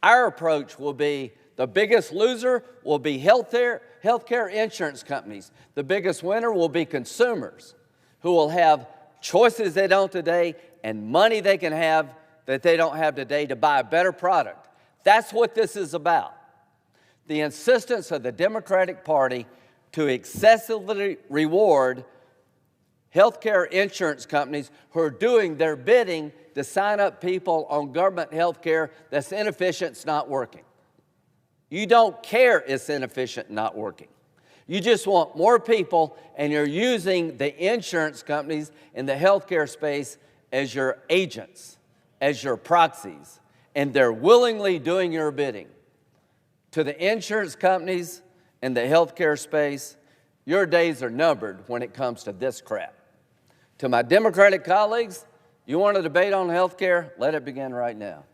Our approach will be the biggest loser will be healthcare insurance companies. The biggest winner will be consumers who will have choices they don't today and money they can have that they don't have today to buy a better product. That's what this is about. The insistence of the Democratic Party to excessively reward healthcare insurance companies who are doing their bidding to sign up people on government health care that's inefficient, it's not working. You don't care it's inefficient, not working. You just want more people, and you're using the insurance companies in the healthcare space as your agents, as your proxies, and they're willingly doing your bidding. To the insurance companies in the healthcare space, your days are numbered when it comes to this crap. To my Democratic colleagues, you want a debate on healthcare? Let it begin right now.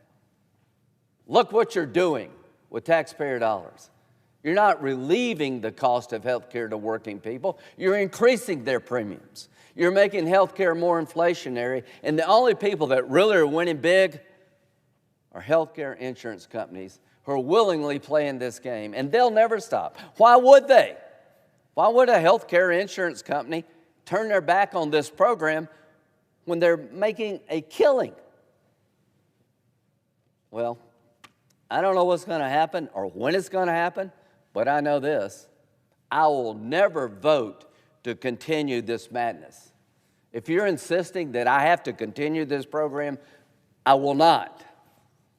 Look what you're doing with taxpayer dollars. You're not relieving the cost of health care to working people. You're increasing their premiums. You're making health care more inflationary, and the only people that really are winning big are health care insurance companies who are willingly playing this game, and they'll never stop. Why would they? Why would a health care insurance company turn their back on this program when they're making a killing? Well, I don't know what's going to happen or when it's going to happen, but I know this. I will never vote to continue this madness. If you're insisting that I have to continue this program, I will not.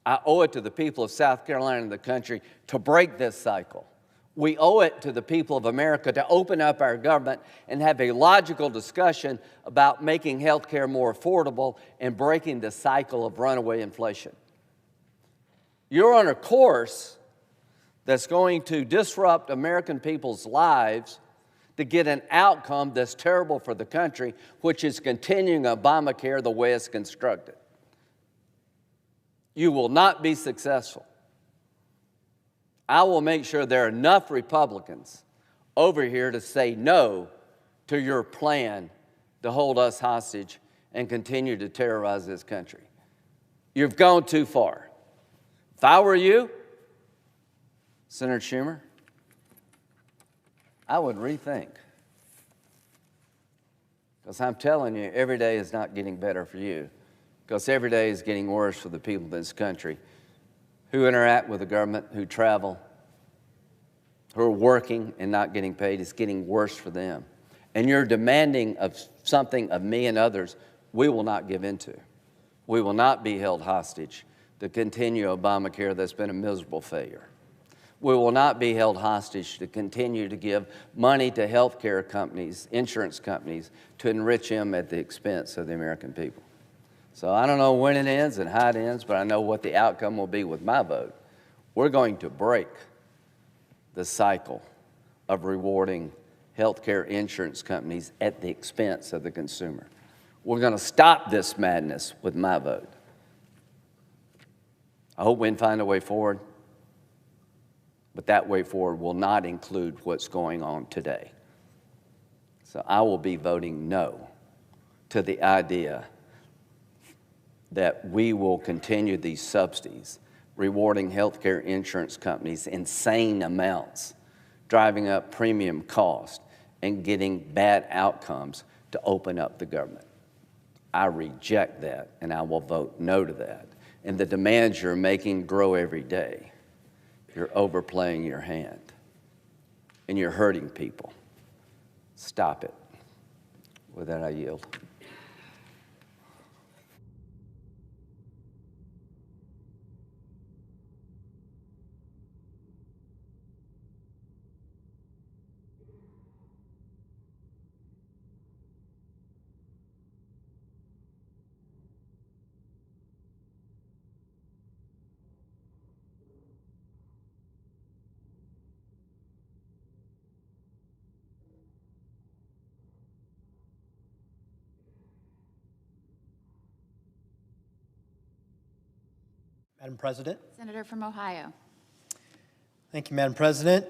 I owe it to the people of South Carolina and the country to break this cycle. We owe it to the people of America to open up our government and have a logical discussion about making health care more affordable and breaking the cycle of runaway inflation. You're on a course that's going to disrupt American people's lives to get an outcome that's terrible for the country, which is continuing Obamacare the way it's constructed. You will not be successful. I will make sure there are enough Republicans over here to say no to your plan to hold us hostage and continue to terrorize this country. You've gone too far. If I were you, Senator Schumer, I would rethink. Because I'm telling you, every day is not getting better for you. Because every day is getting worse for the people of this country who interact with the government, who travel, who are working and not getting paid. It's getting worse for them. And you're demanding of something of me and others we will not give into. We will not be held hostage to continue Obamacare that's been a miserable failure. We will not be held hostage to continue to give money to health care companies, insurance companies, to enrich them at the expense of the American people. So I don't know when it ends and how it ends, but I know what the outcome will be with my vote. We're going to break the cycle of rewarding healthcare insurance companies at the expense of the consumer. We're going to stop this madness with my vote. I hope we can find a way forward, but that way forward will not include what's going on today. So I will be voting no to the idea that we will continue these subsidies, rewarding healthcare insurance companies insane amounts, driving up premium cost, and getting bad outcomes to open up the government. I reject that, and I will vote no to that. And the demands you're making grow every day. You're overplaying your hand, and you're hurting people. Stop it. With that, I yield. Madam President. Senator from Ohio. Thank you, Madam President.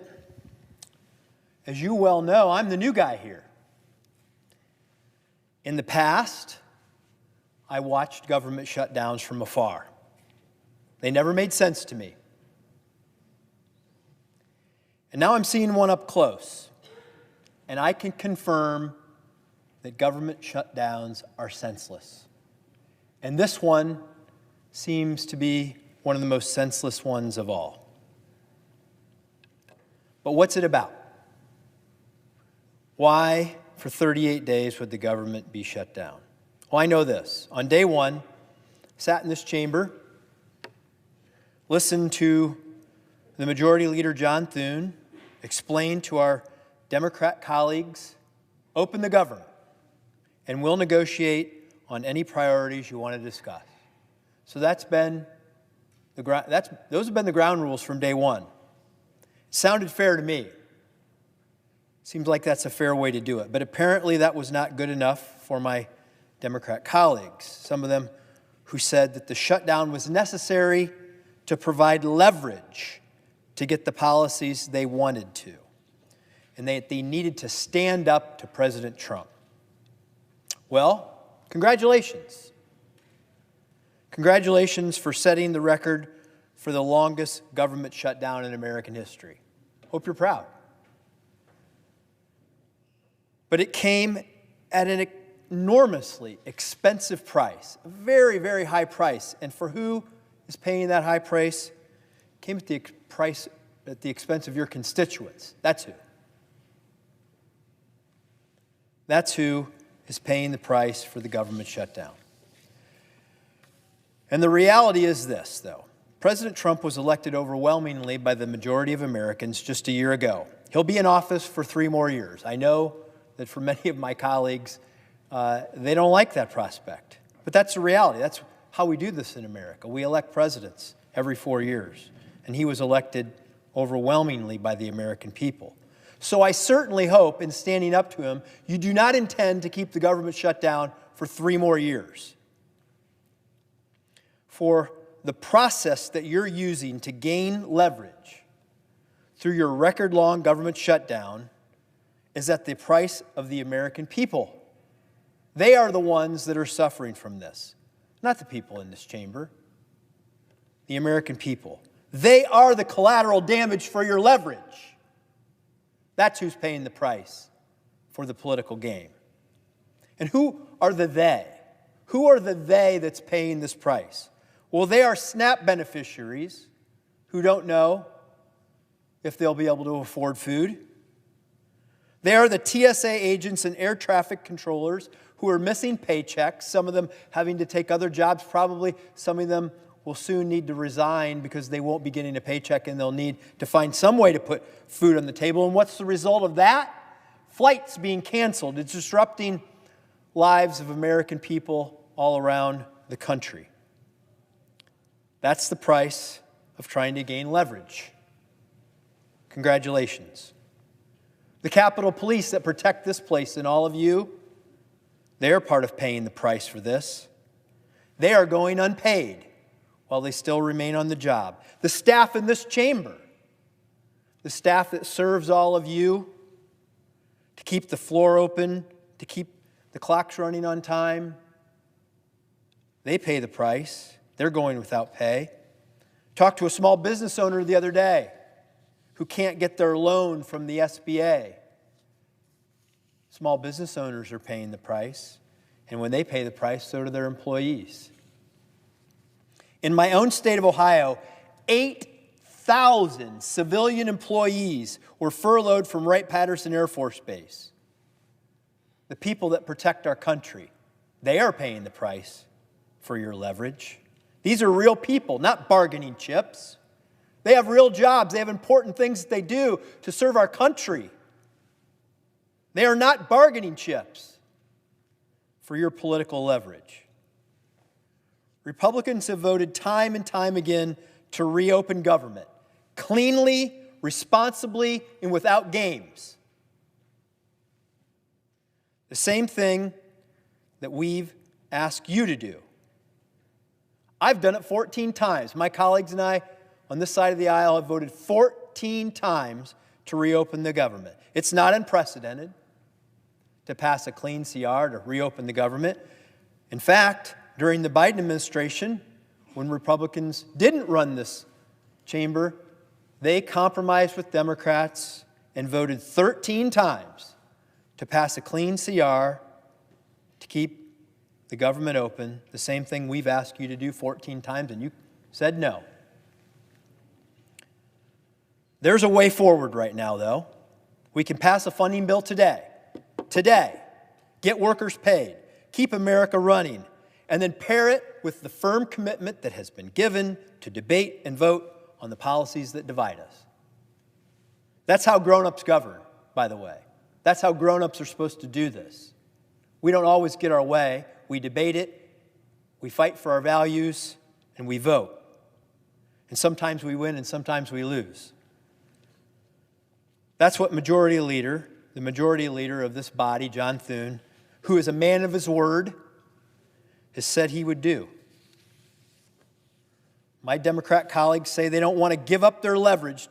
As you well know, I'm the new guy here. In the past, I watched government shutdowns from afar. They never made sense to me. And now I'm seeing one up close, and I can confirm that government shutdowns are senseless. And this one seems to be one of the most senseless ones of all. But what's it about? Why, for 38 days, would the government be shut down? Well, I know this. On day one, sat in this chamber, listened to the Majority Leader John Thune explain to our Democrat colleagues, open the government, and we'll negotiate on any priorities you want to discuss. So those have been the ground rules from day one. It sounded fair to me. Seems like that's a fair way to do it. But apparently that was not good enough for my Democrat colleagues, some of them who said that the shutdown was necessary to provide leverage to get the policies they wanted to, and they needed to stand up to President Trump. Well, congratulations. Congratulations for setting the record for the longest government shutdown in American history. Hope you're proud. But it came at an enormously expensive price, a very, very high price. And for who is paying that high price? It came at the expense of your constituents. That's who. That's who is paying the price for the government shutdown. And the reality is this, though. President Trump was elected overwhelmingly by the majority of Americans just a year ago. He'll be in office for 3 more years. I know that for many of my colleagues, they don't like that prospect. But that's the reality. That's how we do this in America. We elect presidents every 4 years. And he was elected overwhelmingly by the American people. So I certainly hope, in standing up to him, you do not intend to keep the government shut down for 3 more years. For the process that you're using to gain leverage through your record-long government shutdown is at the price of the American people. They are the ones that are suffering from this, not the people in this chamber, the American people. They are the collateral damage for your leverage. That's who's paying the price for the political game. And who are the they? Who are the they that's paying this price? Well, they are SNAP beneficiaries who don't know if they'll be able to afford food. They are the TSA agents and air traffic controllers who are missing paychecks, some of them having to take other jobs. Probably some of them will soon need to resign because they won't be getting a paycheck and they'll need to find some way to put food on the table. And what's the result of that? Flights being canceled. It's disrupting lives of American people all around the country. That's the price of trying to gain leverage. Congratulations. The Capitol Police that protect this place and all of you, they're part of paying the price for this. They are going unpaid while they still remain on the job. The staff in this chamber, the staff that serves all of you to keep the floor open, to keep the clocks running on time, they pay the price. They're going without pay. Talked to a small business owner the other day who can't get their loan from the SBA. Small business owners are paying the price, and when they pay the price, so do their employees. In my own state of Ohio, 8,000 civilian employees were furloughed from Wright-Patterson Air Force Base. The people that protect our country, they are paying the price for your leverage. These are real people, not bargaining chips. They have real jobs. They have important things that they do to serve our country. They are not bargaining chips for your political leverage. Republicans have voted time and time again to reopen government, cleanly, responsibly, and without games. The same thing that we've asked you to do. I've done it 14 times. My colleagues and I on this side of the aisle have voted 14 times to reopen the government. It's not unprecedented to pass a clean CR to reopen the government. In fact, during the Biden administration, when Republicans didn't run this chamber, they compromised with Democrats and voted 13 times to pass a clean CR to keep the government open, the same thing we've asked you to do 14 times, and you said no. There's a way forward right now, though. We can pass a funding bill today, get workers paid, keep America running, and then pair it with the firm commitment that has been given to debate and vote on the policies that divide us. That's how grown-ups govern, by the way. That's how grown-ups are supposed to do this. We don't always get our way. We debate it, we fight for our values, and we vote. And sometimes we win and sometimes we lose. That's what the majority leader of this body, John Thune, who is a man of his word, has said he would do. My Democrat colleagues say they don't want to give up their leverage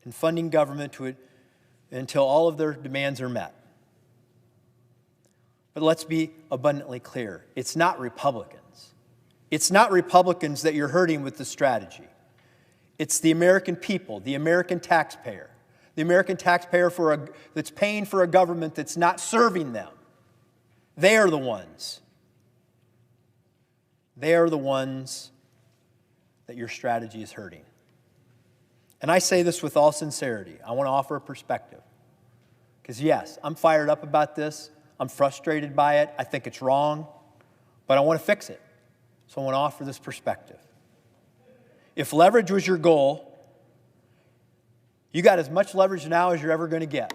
in funding government until all of their demands are met. But let's be abundantly clear. It's not Republicans. It's not Republicans that you're hurting with the strategy. It's the American people, the American taxpayer. The American taxpayer that's paying for a government that's not serving them. They are the ones. They are the ones that your strategy is hurting. And I say this with all sincerity. I want to offer a perspective. Because yes, I'm fired up about this. I'm frustrated by it. I think it's wrong. But I want to fix it. So I want to offer this perspective. If leverage was your goal, you got as much leverage now as you're ever going to get.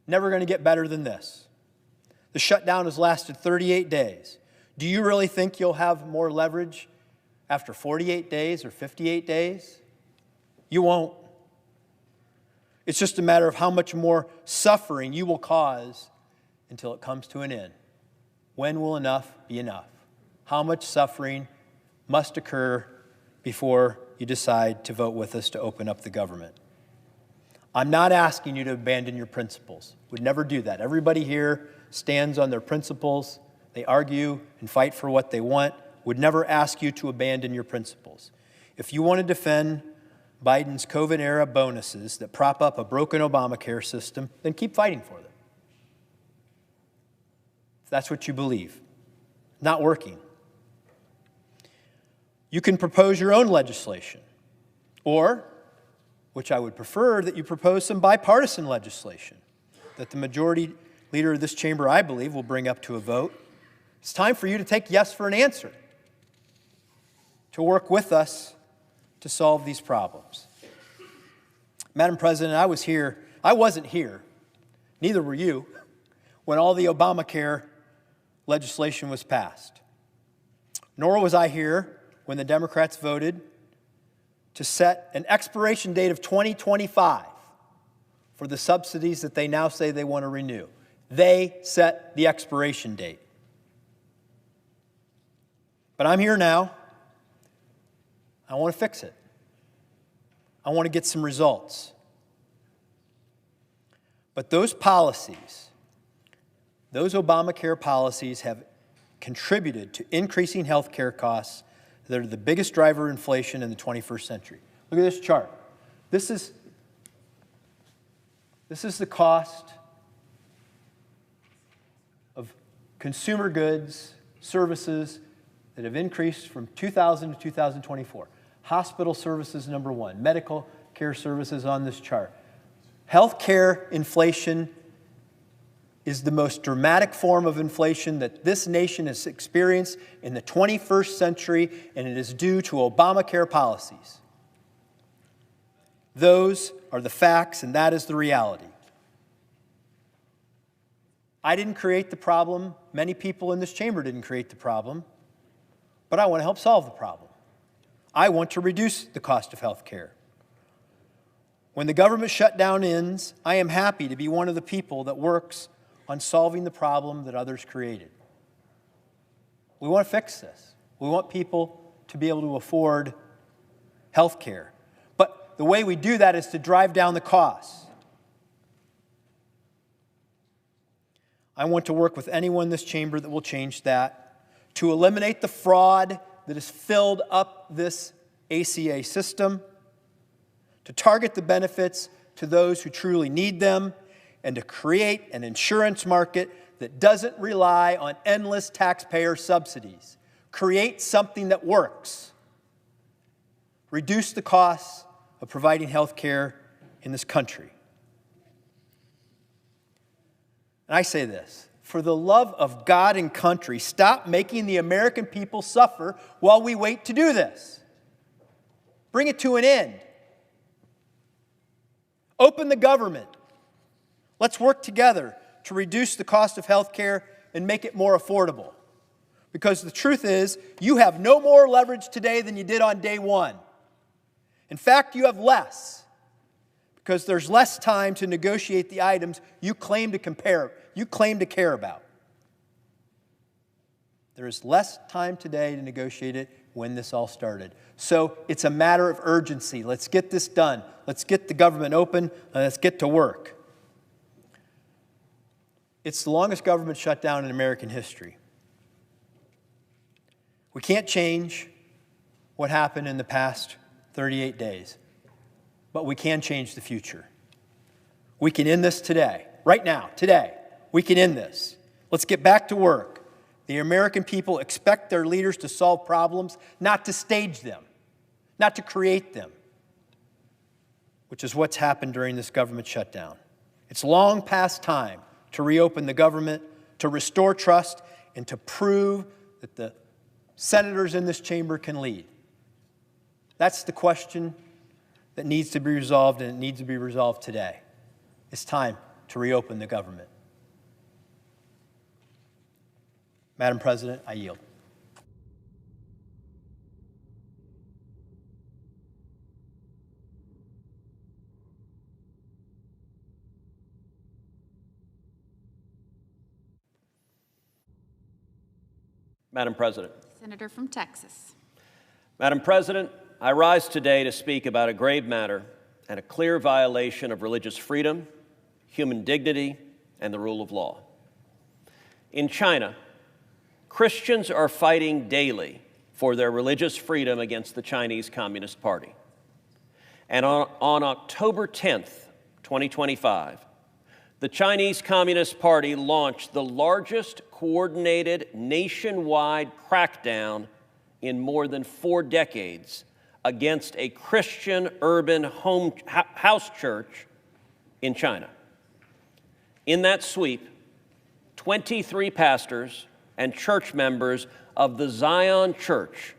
Never going to get better than this. The shutdown has lasted 38 days. Do you really think you'll have more leverage after 48 days or 58 days? You won't. It's just a matter of how much more suffering you will cause until it comes to an end. When will enough be enough? How much suffering must occur before you decide to vote with us to open up the government? I'm not asking you to abandon your principles. Would never do that. Everybody here stands on their principles. They argue and fight for what they want. Would never ask you to abandon your principles. If you want to defend Biden's COVID-era bonuses that prop up a broken Obamacare system, then keep fighting for them. If that's what you believe. Not working. You can propose your own legislation, or, which I would prefer, that you propose some bipartisan legislation that the majority leader of this chamber, I believe, will bring up to a vote. It's time for you to take yes for an answer, to work with us to solve these problems. Madam President, I wasn't here, neither were you, when all the Obamacare legislation was passed. Nor was I here when the Democrats voted to set an expiration date of 2025 for the subsidies that they now say they want to renew. They set the expiration date. But I'm here now. I want to fix it. I want to get some results. But those policies, those Obamacare policies have contributed to increasing health care costs that are the biggest driver of inflation in the 21st century. Look at this chart. This is the cost of consumer goods, services that have increased from 2000 to 2024. Hospital services, number one. Medical care services on this chart. Health care inflation is the most dramatic form of inflation that this nation has experienced in the 21st century, and it is due to Obamacare policies. Those are the facts, and that is the reality. I didn't create the problem. Many people in this chamber didn't create the problem, but I want to help solve the problem. I want to reduce the cost of health care. When the government shutdown ends, I am happy to be one of the people that works on solving the problem that others created. We want to fix this. We want people to be able to afford health care. But the way we do that is to drive down the costs. I want to work with anyone in this chamber that will change that, to eliminate the fraud that has filled up this ACA system, to target the benefits to those who truly need them, and to create an insurance market that doesn't rely on endless taxpayer subsidies. Create something that works. Reduce the costs of providing health care in this country. And I say this, for the love of God and country, stop making the American people suffer while we wait to do this. Bring it to an end. Open the government. Let's work together to reduce the cost of health care and make it more affordable. Because the truth is, you have no more leverage today than you did on day one. In fact, you have less, because there's less time to negotiate the items you claim to care about. There is less time today to negotiate it when this all started. So it's a matter of urgency. Let's get this done. Let's get the government open, and let's get to work. It's the longest government shutdown in American history. We can't change what happened in the past 38 days, but we can change the future. We can end this today, right now, today. We can end this. Let's get back to work. The American people expect their leaders to solve problems, not to stage them, not to create them, which is what's happened during this government shutdown. It's long past time to reopen the government, to restore trust, and to prove that the senators in this chamber can lead. That's the question that needs to be resolved, and it needs to be resolved today. It's time to reopen the government. Madam President, I yield. Madam President. Senator from Texas. Madam President, I rise today to speak about a grave matter and a clear violation of religious freedom, human dignity, and the rule of law. In China, Christians are fighting daily for their religious freedom against the Chinese Communist Party. And on October 10th, 2025, the Chinese Communist Party launched the largest coordinated nationwide crackdown in more than 4 decades against a Christian urban house church in China. In that sweep, 23 pastors and church members of the Zion Church,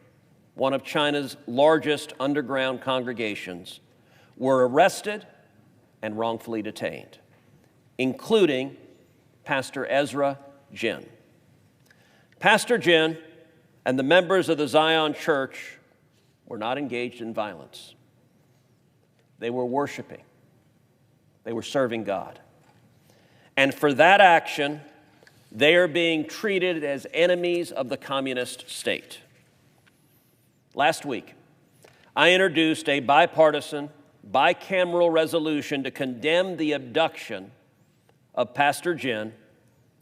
one of China's largest underground congregations, were arrested and wrongfully detained, including Pastor Ezra Jin. Pastor Jin and the members of the Zion Church were not engaged in violence. They were worshiping. They were serving God. And for that action, they are being treated as enemies of the communist state. Last week, I introduced a bipartisan, bicameral resolution to condemn the abduction of Pastor Jin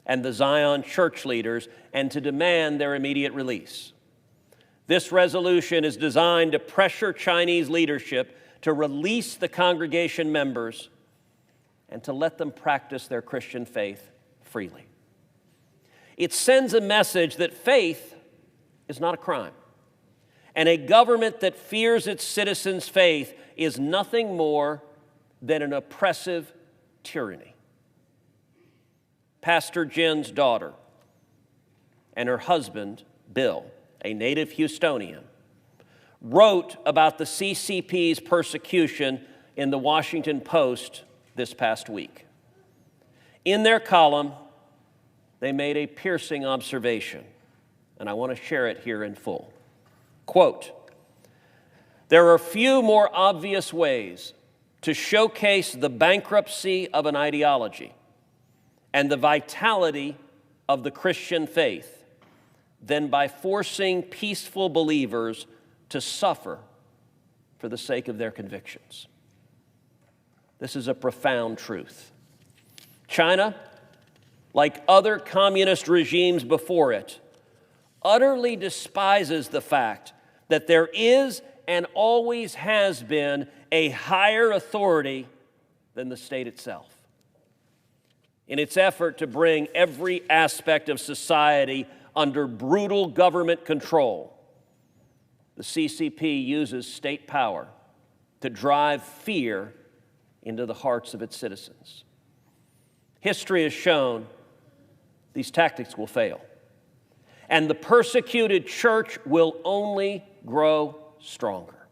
and the Zion church leaders and to demand their immediate release. This resolution is designed to pressure Chinese leadership to release the congregation members and to let them practice their Christian faith freely. It sends a message that faith is not a crime, and a government that fears its citizens' faith is nothing more than an oppressive tyranny. Pastor Jin's daughter and her husband, Bill, a native Houstonian, wrote about the CCP's persecution in the Washington Post this past week. In their column, they made a piercing observation, and I want to share it here in full. Quote, "There are few more obvious ways to showcase the bankruptcy of an ideology and the vitality of the Christian faith than by forcing peaceful believers to suffer for the sake of their convictions." This is a profound truth. China, like other communist regimes before it, utterly despises the fact that there is and always has been a higher authority than the state itself. In its effort to bring every aspect of society under brutal government control, the CCP uses state power to drive fear into the hearts of its citizens. History has shown these tactics will fail, and the persecuted church will only grow stronger.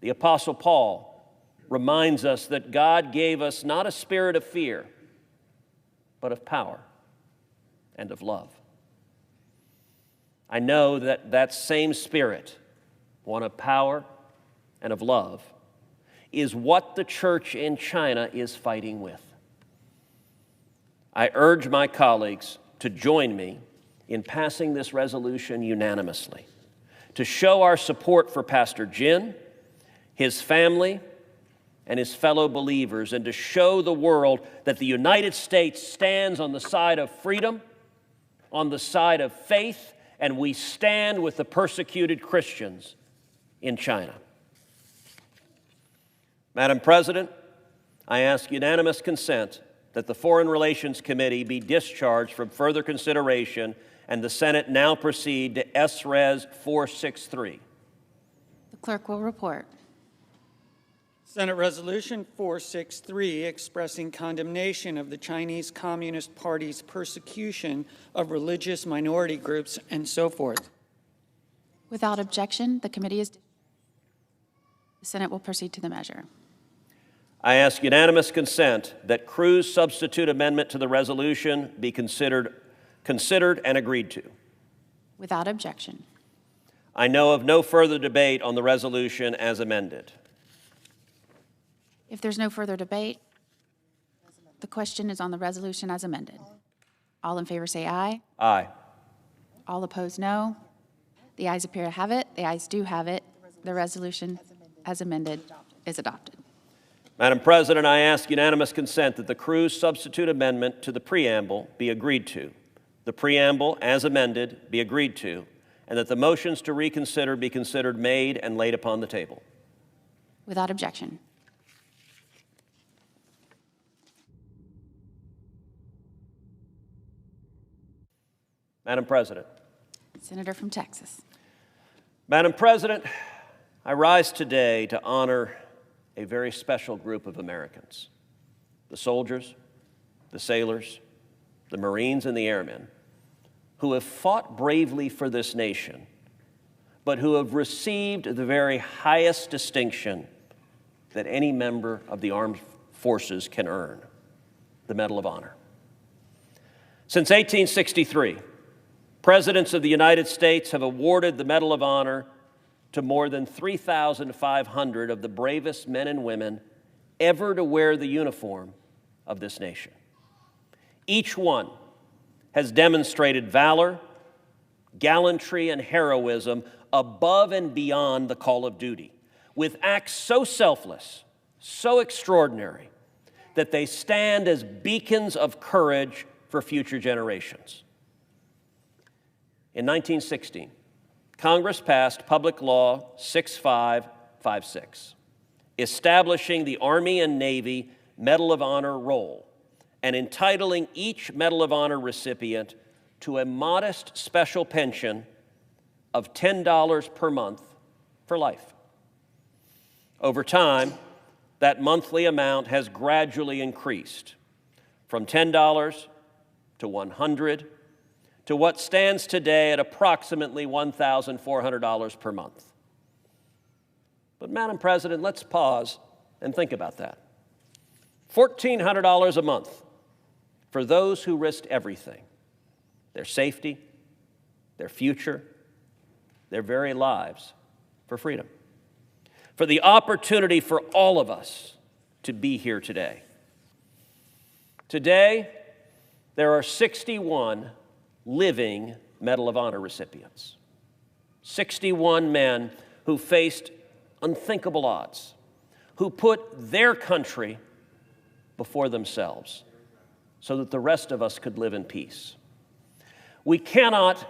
The Apostle Paul reminds us that God gave us not a spirit of fear, but of power and of love. I know that that same spirit, one of power and of love, is what the church in China is fighting with. I urge my colleagues to join me in passing this resolution unanimously, to show our support for Pastor Jin, his family, and his fellow believers, and to show the world that the United States stands on the side of freedom, on the side of faith, and we stand with the persecuted Christians in China. Madam President, I ask unanimous consent that the Foreign Relations Committee be discharged from further consideration and the Senate now proceed to S-Res 463. The clerk will report. Senate Resolution 463 expressing condemnation of the Chinese Communist Party's persecution of religious minority groups and so forth. Without objection, the committee is. The Senate will proceed to the measure. I ask unanimous consent that Cruz's substitute amendment to the resolution be considered and agreed to. Without objection. I know of no further debate on the resolution as amended. If there's no further debate, the question is on the resolution as amended. All in favor say aye. Aye. All opposed, no. The ayes appear to have it. The ayes do have it. The resolution as amended is adopted. Madam President, I ask unanimous consent that the Cruz substitute amendment to the preamble be agreed to, the preamble as amended be agreed to, and that the motions to reconsider be considered made and laid upon the table. Without objection. Madam President. Senator from Texas. Madam President, I rise today to honor a very special group of Americans, the soldiers, the sailors, the Marines, and the airmen, who have fought bravely for this nation, but who have received the very highest distinction that any member of the armed forces can earn, the Medal of Honor. Since 1863, presidents of the United States have awarded the Medal of Honor to more than 3,500 of the bravest men and women ever to wear the uniform of this nation. Each one has demonstrated valor, gallantry, and heroism above and beyond the call of duty, with acts so selfless, so extraordinary, that they stand as beacons of courage for future generations. In 1916, Congress passed Public Law 6556, establishing the Army and Navy Medal of Honor roll and entitling each Medal of Honor recipient to a modest special pension of $10 per month for life. Over time, that monthly amount has gradually increased from $10 to $100 to what stands today at approximately $1,400 per month. But Madam President, let's pause and think about that. $1,400 a month for those who risked everything: their safety, their future, their very lives for freedom. For the opportunity for all of us to be here today. Today, there are 61 living Medal of Honor recipients. 61 men who faced unthinkable odds, who put their country before themselves so that the rest of us could live in peace. We cannot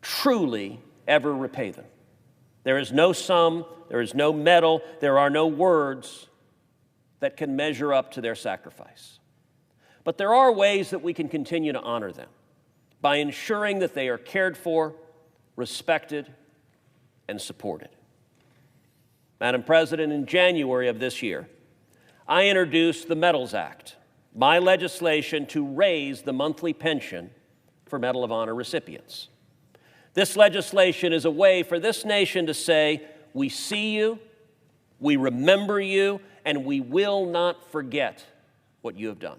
truly ever repay them. There is no sum, there is no medal, there are no words that can measure up to their sacrifice. But there are ways that we can continue to honor them by ensuring that they are cared for, respected, and supported. Madam President, in January of this year, I introduced the Medals Act, my legislation to raise the monthly pension for Medal of Honor recipients. This legislation is a way for this nation to say, we see you, we remember you, and we will not forget what you have done.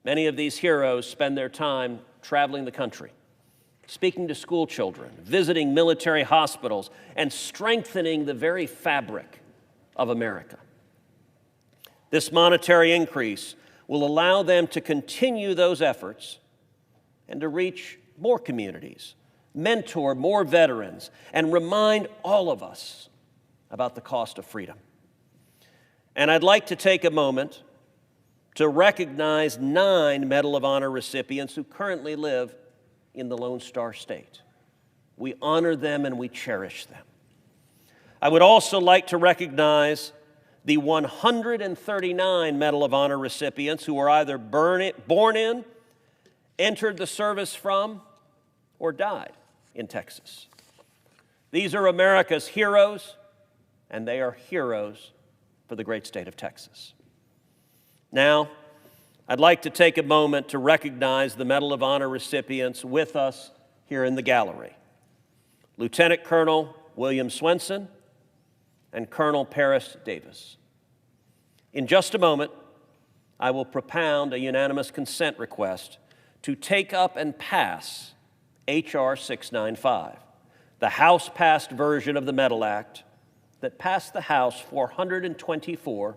Many of these heroes spend their time traveling the country, speaking to school children, visiting military hospitals, and strengthening the very fabric of America. This monetary increase will allow them to continue those efforts and to reach more communities, mentor more veterans, and remind all of us about the cost of freedom. And I'd like to take a moment to recognize 9 Medal of Honor recipients who currently live in the Lone Star State. We honor them and we cherish them. I would also like to recognize the 139 Medal of Honor recipients who were either born in, entered the service from, or died in Texas. These are America's heroes, and they are heroes for the great state of Texas. Now, I'd like to take a moment to recognize the Medal of Honor recipients with us here in the gallery: Lieutenant Colonel William Swenson and Colonel Paris Davis. In just a moment, I will propound a unanimous consent request to take up and pass H.R. 695, the House-passed version of the Medal Act that passed the House 424-0.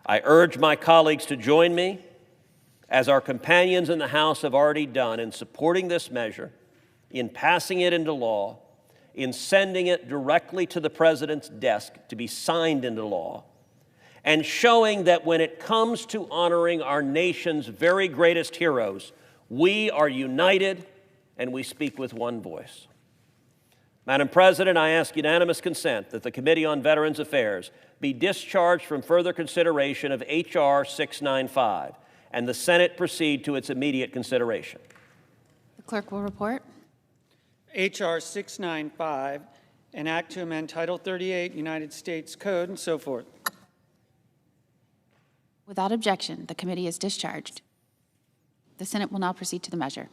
I urge my colleagues to join me, as our companions in the House have already done, in supporting this measure, in passing it into law, in sending it directly to the President's desk to be signed into law, and showing that when it comes to honoring our nation's very greatest heroes, we are united and we speak with one voice. Madam President, I ask unanimous consent that the Committee on Veterans Affairs be discharged from further consideration of H.R. 695 and the Senate proceed to its immediate consideration. The clerk will report. H.R. 695, an act to amend Title 38 United States Code and so forth. Without objection, the committee is discharged. The Senate will now proceed to the measure.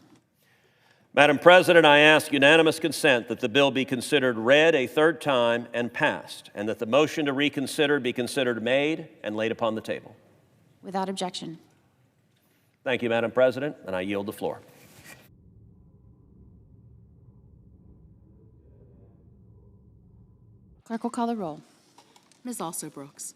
Madam President, I ask unanimous consent that the bill be considered read a third time and passed, and that the motion to reconsider be considered made and laid upon the table. Without objection. Thank you, Madam President, and I yield the floor. Clerk will call the roll. Ms. Also Brooks.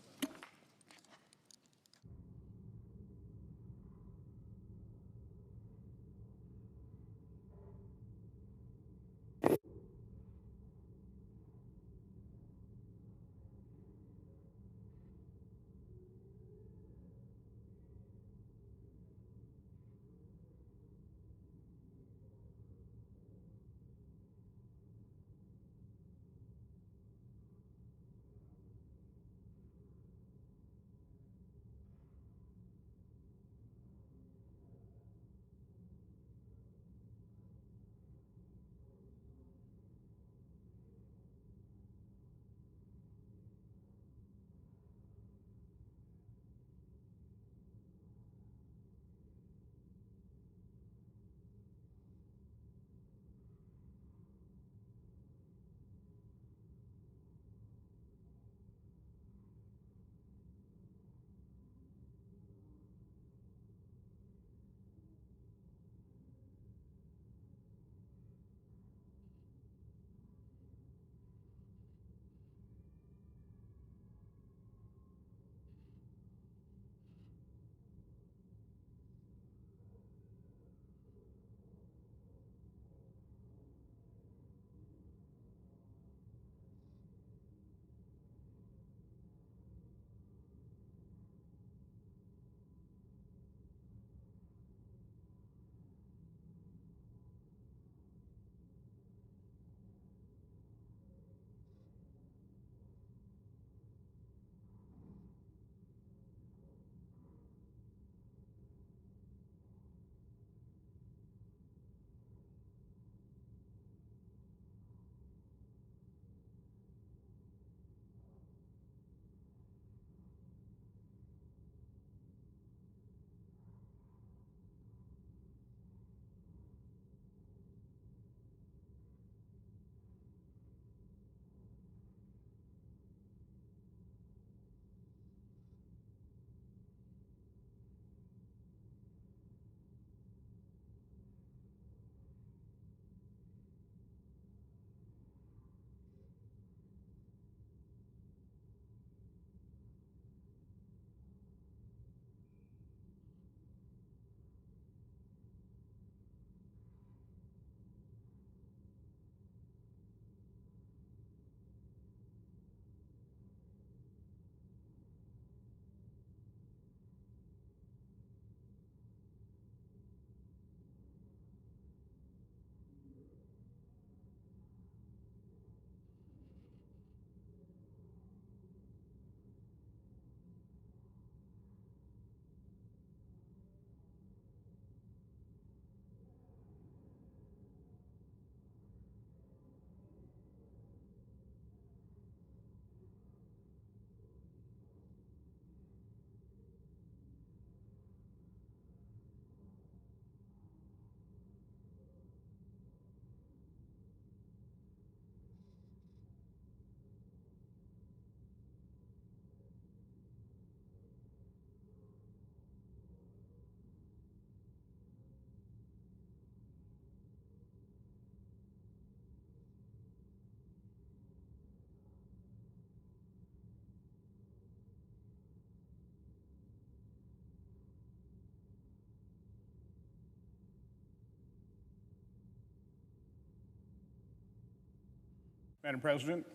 Madam President,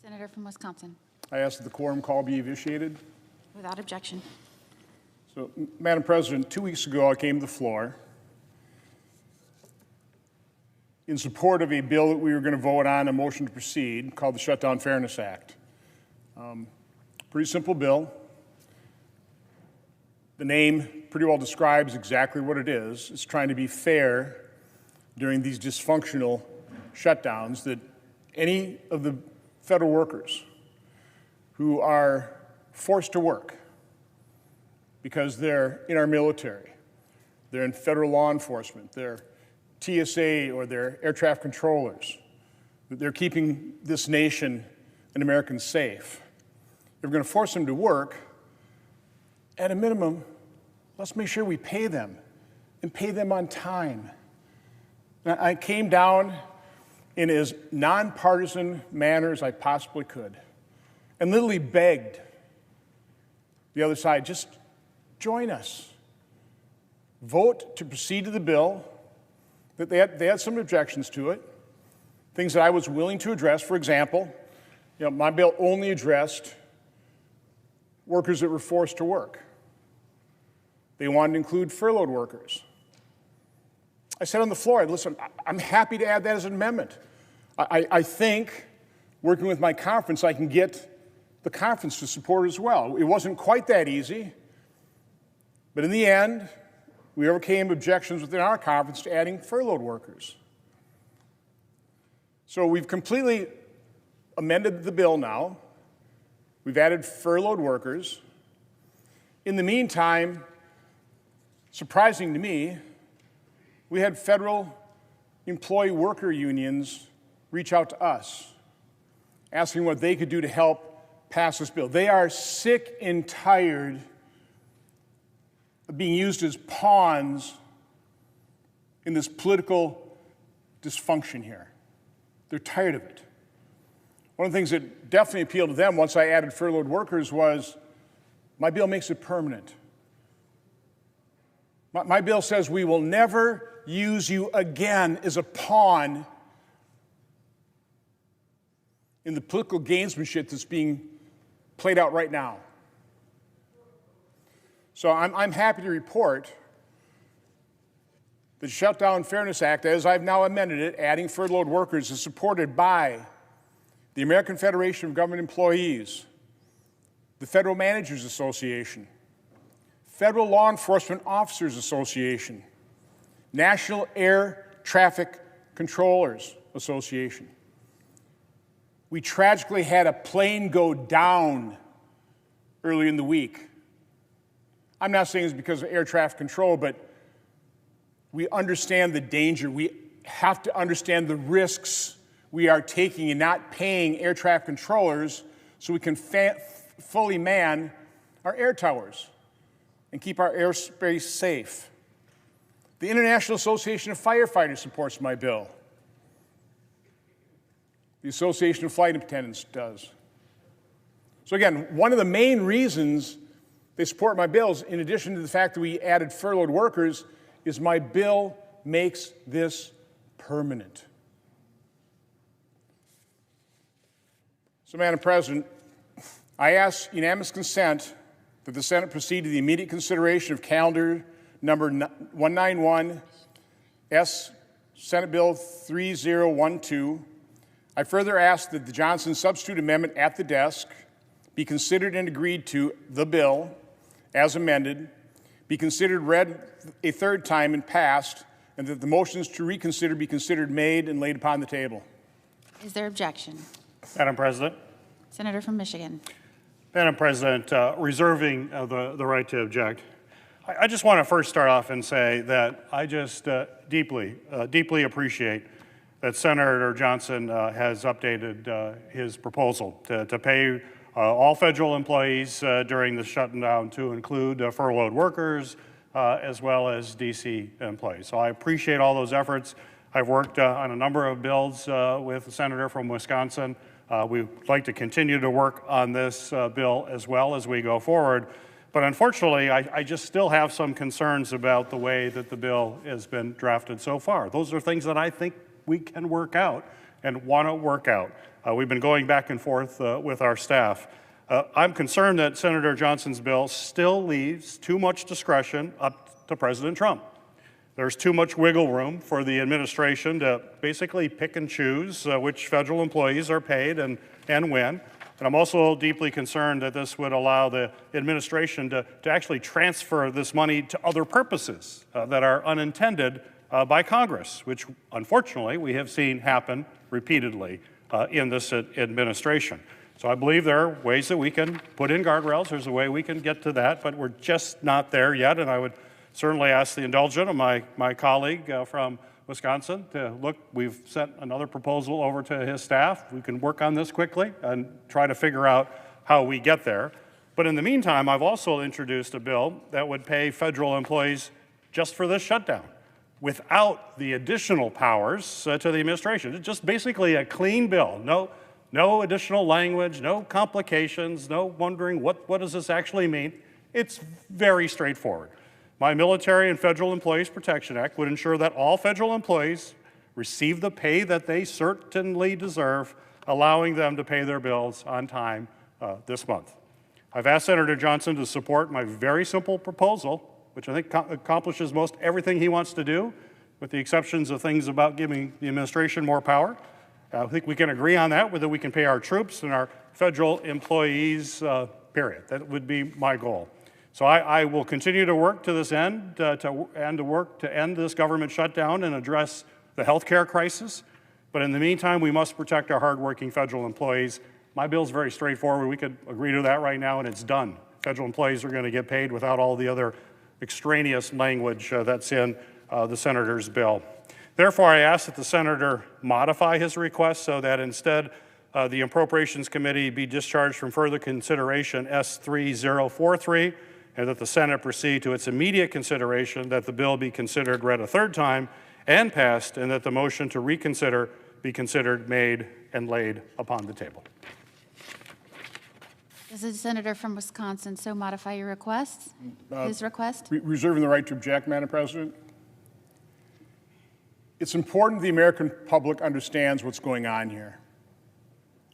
Senator from Wisconsin. I ask that the quorum call be initiated. Without objection. So, Madam President, 2 weeks ago I came to the floor in support of a bill that we were going to vote on, a motion to proceed, called the Shutdown Fairness Act. Pretty simple bill. The name pretty well describes exactly what it is. It's trying to be fair during these dysfunctional shutdowns, that any of the federal workers who are forced to work because they're in our military, they're in federal law enforcement, they're TSA or they're air traffic controllers, that they're keeping this nation and Americans safe. If we're going to force them to work, at a minimum, let's make sure we pay them and pay them on time. Now, I came down in as nonpartisan manner as I possibly could. and literally begged the other side, just join us. Vote to proceed to the bill. That they had some objections to it, things that I was willing to address. For example, my bill only addressed workers that were forced to work. They wanted to include furloughed workers. I said on the floor, listen, I'm happy to add that as an amendment. I think, working with my conference, I can get the conference to support it as well. It wasn't quite that easy, but in the end, we overcame objections within our conference to adding furloughed workers. So we've completely amended the bill now. We've added furloughed workers. In the meantime, surprising to me, we had federal employee worker unions reach out to us, asking what they could do to help pass this bill. They are sick and tired of being used as pawns in this political dysfunction here. They're tired of it. One of the things that definitely appealed to them once I added furloughed workers was my bill makes it permanent. My bill says we will never use you again as a pawn in the political gamesmanship that's being played out right now. So I'm happy to report the Shutdown Fairness Act, as I've now amended it, adding furloughed workers, is supported by the American Federation of Government Employees, the Federal Managers Association, Federal Law Enforcement Officers Association, National Air Traffic Controllers Association. We tragically had a plane go down early in the week. I'm not saying it's because of air traffic control, but we understand the danger. We have to understand the risks we are taking in not paying air traffic controllers so we can fully man our air towers and keep our airspace safe. The International Association of Firefighters supports my bill. The Association of Flight Attendants does. So again, one of the main reasons they support my bills, in addition to the fact that we added furloughed workers, is my bill makes this permanent. So, Madam President, I ask unanimous consent that the Senate proceed to the immediate consideration of calendar number 191, Senate Bill 3012. I further ask that the Johnson substitute amendment at the desk be considered and agreed to the bill as amended, be considered read a third time and passed, and that the motions to reconsider be considered made and laid upon the table. Is there objection? Madam President. Senator from Michigan. Madam President, reserving the right to object, I just want to first start off and say that I just deeply appreciate that Senator Johnson has updated his proposal to pay all federal employees during the shutdown to include furloughed workers as well as DC employees. So I appreciate all those efforts. I've worked on a number of bills with the senator from Wisconsin. We'd like to continue to work on this bill as well as we go forward. But unfortunately, I just still have some concerns about the way that the bill has been drafted so far. Those are things that I think we can work out and want to work out. We've been going back and forth with our staff. I'm concerned that Senator Johnson's bill still leaves too much discretion up to President Trump. There's too much wiggle room for the administration to basically pick and choose which federal employees are paid and when. And I'm also deeply concerned that this would allow the administration to actually transfer this money to other purposes that are unintended by Congress, which unfortunately we have seen happen repeatedly in this administration. So I believe there are ways that we can put in guardrails. There's a way we can get to that, but we're just not there yet. And I would certainly ask the indulgence of my colleague from Wisconsin to look. We've sent another proposal over to his staff. We can work on this quickly and try to figure out how we get there. But in the meantime, I've also introduced a bill that would pay federal employees just for this shutdown without the additional powers to the administration. It's just basically a clean bill. No additional language, no complications, no wondering what does this actually mean. It's very straightforward. My Military and Federal Employees Protection Act would ensure that all federal employees receive the pay that they certainly deserve, allowing them to pay their bills on time this month. I've asked Senator Johnson to support my very simple proposal, which I think accomplishes most everything he wants to do, with the exceptions of things about giving the administration more power. I think we can agree on that, whether we can pay our troops and our federal employees, period. That would be my goal. So I will continue to work to this end, to work to end this government shutdown and address the health care crisis. But in the meantime, we must protect our hardworking federal employees. My bill is very straightforward. We could agree to that right now, and it's done. Federal employees are going to get paid without all the other extraneous language that's in the senator's bill. Therefore, I ask that the senator modify his request so that instead the Appropriations Committee be discharged from further consideration S3043, and that the Senate proceed to its immediate consideration, that the bill be considered read a third time and passed, and that the motion to reconsider be considered, made, and laid upon the table. Does the senator from Wisconsin so modify your request, his request? Reserving the right to object, Madam President. It's important the American public understands what's going on here.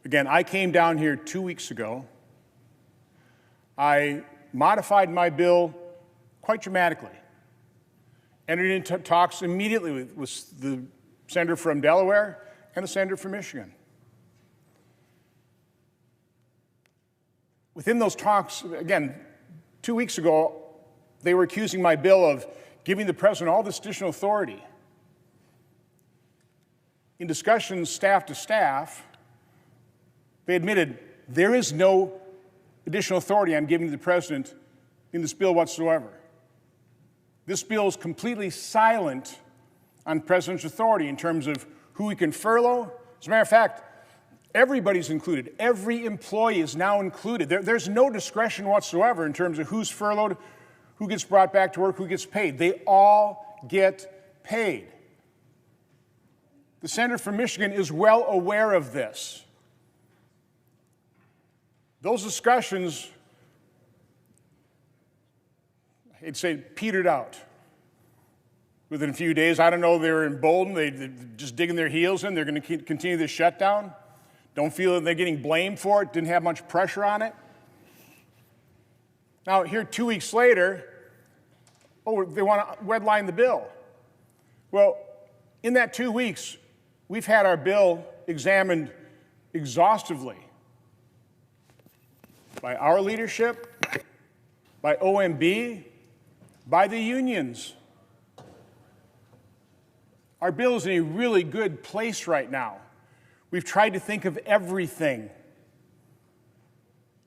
Again, I came down here 2 weeks ago. I modified my bill quite dramatically. Entered into talks immediately with the senator from Delaware and the senator from Michigan. Within those talks, again, 2 weeks ago, they were accusing my bill of giving the president all this additional authority. In discussions staff to staff, they admitted there is no additional authority I'm giving to the president in this bill whatsoever. This bill is completely silent on president's authority in terms of who he can furlough. As a matter of fact, everybody's included. Every employee is now included. There's no discretion whatsoever in terms of who's furloughed, who gets brought back to work, who gets paid. They all get paid. The senator from Michigan is well aware of this. Those discussions, I'd say, petered out within a few days. I don't know, they were emboldened. They're just digging their heels in. They're going to continue this shutdown. Don't feel that they're getting blamed for it. Didn't have much pressure on it. Now, here 2 weeks later, they want to redline the bill. Well, in that 2 weeks, we've had our bill examined exhaustively by our leadership, by OMB, by the unions. Our bill is in a really good place right now. We've tried to think of everything.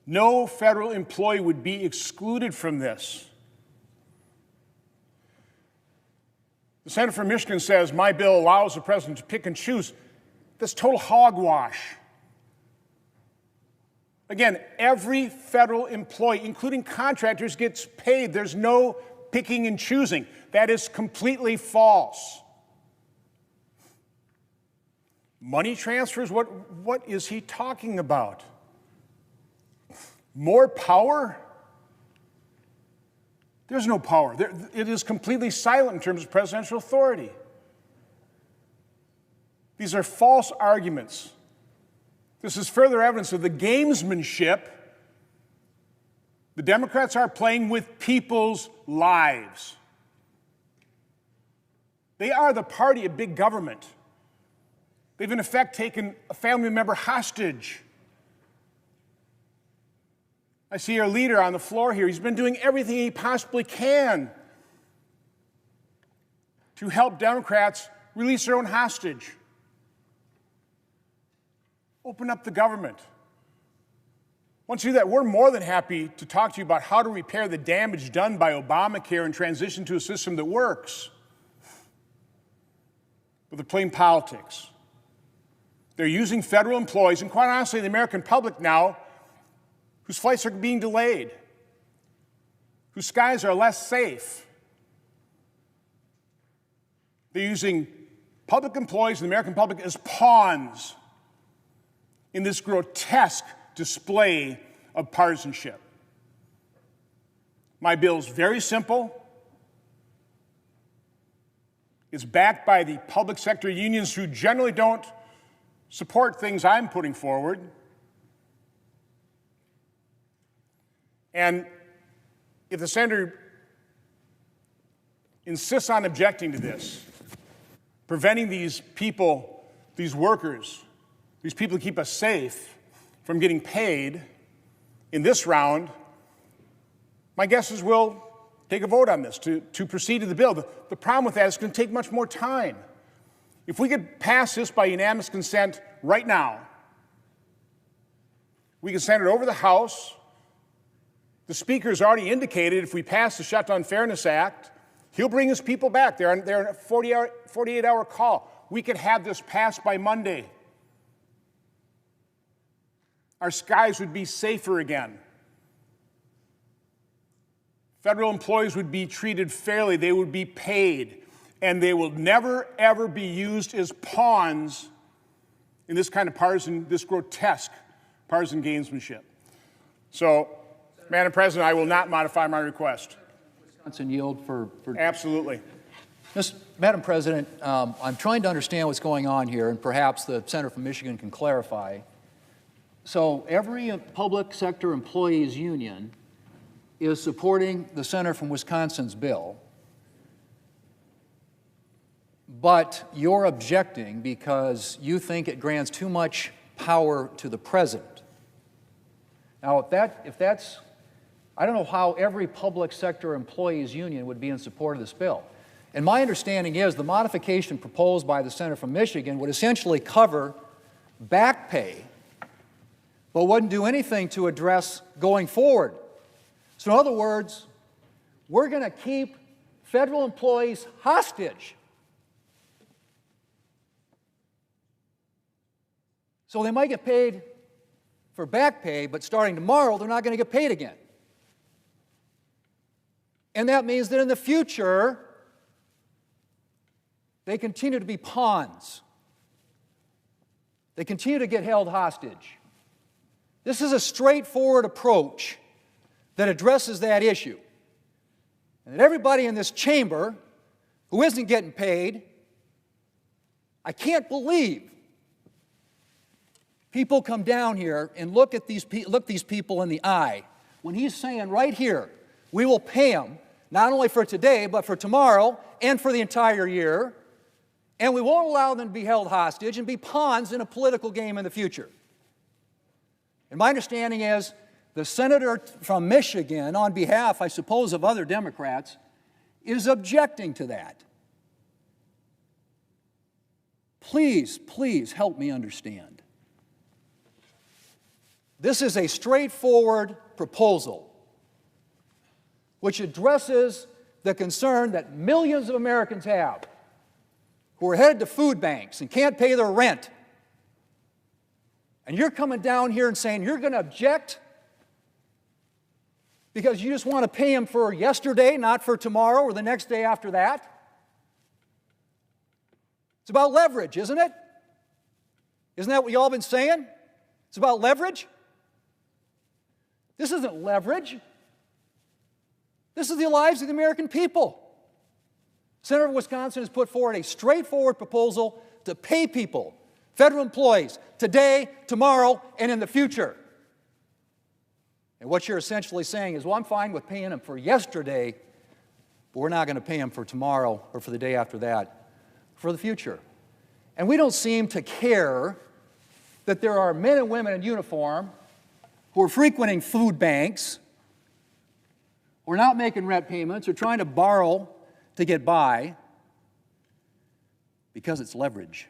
No federal employee would be excluded from this. The senator from Michigan says my bill allows the president to pick and choose. That's total hogwash. Again, every federal employee, including contractors, gets paid. There's no picking and choosing. That is completely false. Money transfers, what is he talking about? More power? There's no power. It is completely silent in terms of presidential authority. These are false arguments. This is further evidence of the gamesmanship the Democrats are playing with people's lives. They are the party of big government. They've, in effect, taken a family member hostage. I see our leader on the floor here. He's been doing everything he possibly can to help Democrats release their own hostage. Open up the government. Once you do that, we're more than happy to talk to you about how to repair the damage done by Obamacare and transition to a system that works. But they're playing politics. They're using federal employees, and quite honestly, the American public now, whose flights are being delayed, whose skies are less safe. They're using public employees and the American public as pawns in this grotesque display of partisanship. My bill is very simple. It's backed by the public sector unions who generally don't support things I'm putting forward. And if the senator insists on objecting to this, preventing these people, these workers, these people who keep us safe from getting paid in this round, my guess is we'll take a vote on this to proceed to the bill. The problem with that is it's going to take much more time. If we could pass this by unanimous consent right now, we can send it over the House. The Speaker has already indicated if we pass the Shutdown Fairness Act, he'll bring his people back. They're on a 48-hour call. We could have this passed by Monday. Our skies would be safer again. Federal employees would be treated fairly. They would be paid. And they will never, ever be used as pawns in this kind of partisan, this grotesque partisan gamesmanship. So, Madam President, I will not modify my request. Wisconsin yield for Absolutely. Madam President, I'm trying to understand what's going on here, and perhaps the senator from Michigan can clarify. So every public sector employees union is supporting the senator from Wisconsin's bill, but you're objecting because you think it grants too much power to the president. Now, if that's, I don't know how every public sector employees union would be in support of this bill. And my understanding is the modification proposed by the senator from Michigan would essentially cover back pay, but wouldn't do anything to address going forward. So in other words, we're going to keep federal employees hostage. So they might get paid for back pay, but starting tomorrow, they're not going to get paid again. And that means that in the future, they continue to be pawns. They continue to get held hostage. This is a straightforward approach that addresses that issue. And that everybody in this chamber who isn't getting paid, I can't believe people come down here and look these people in the eye when he's saying right here, we will pay them not only for today, but for tomorrow and for the entire year, and we won't allow them to be held hostage and be pawns in a political game in the future. And my understanding is the senator from Michigan, on behalf, I suppose, of other Democrats, is objecting to that. Please, please help me understand. This is a straightforward proposal which addresses the concern that millions of Americans have who are headed to food banks and can't pay their rent. And you're coming down here and saying you're going to object because you just want to pay them for yesterday, not for tomorrow or the next day after that? It's about leverage, isn't it? Isn't that what y'all been saying? It's about leverage? This isn't leverage. This is the lives of the American people. Senator of Wisconsin has put forward a straightforward proposal to pay people, federal employees, today, tomorrow, and in the future. And what you're essentially saying is, well, I'm fine with paying them for yesterday, but we're not going to pay them for tomorrow or for the day after that, for the future. And we don't seem to care that there are men and women in uniform who are frequenting food banks, who are not making rent payments, or trying to borrow to get by because it's leverage.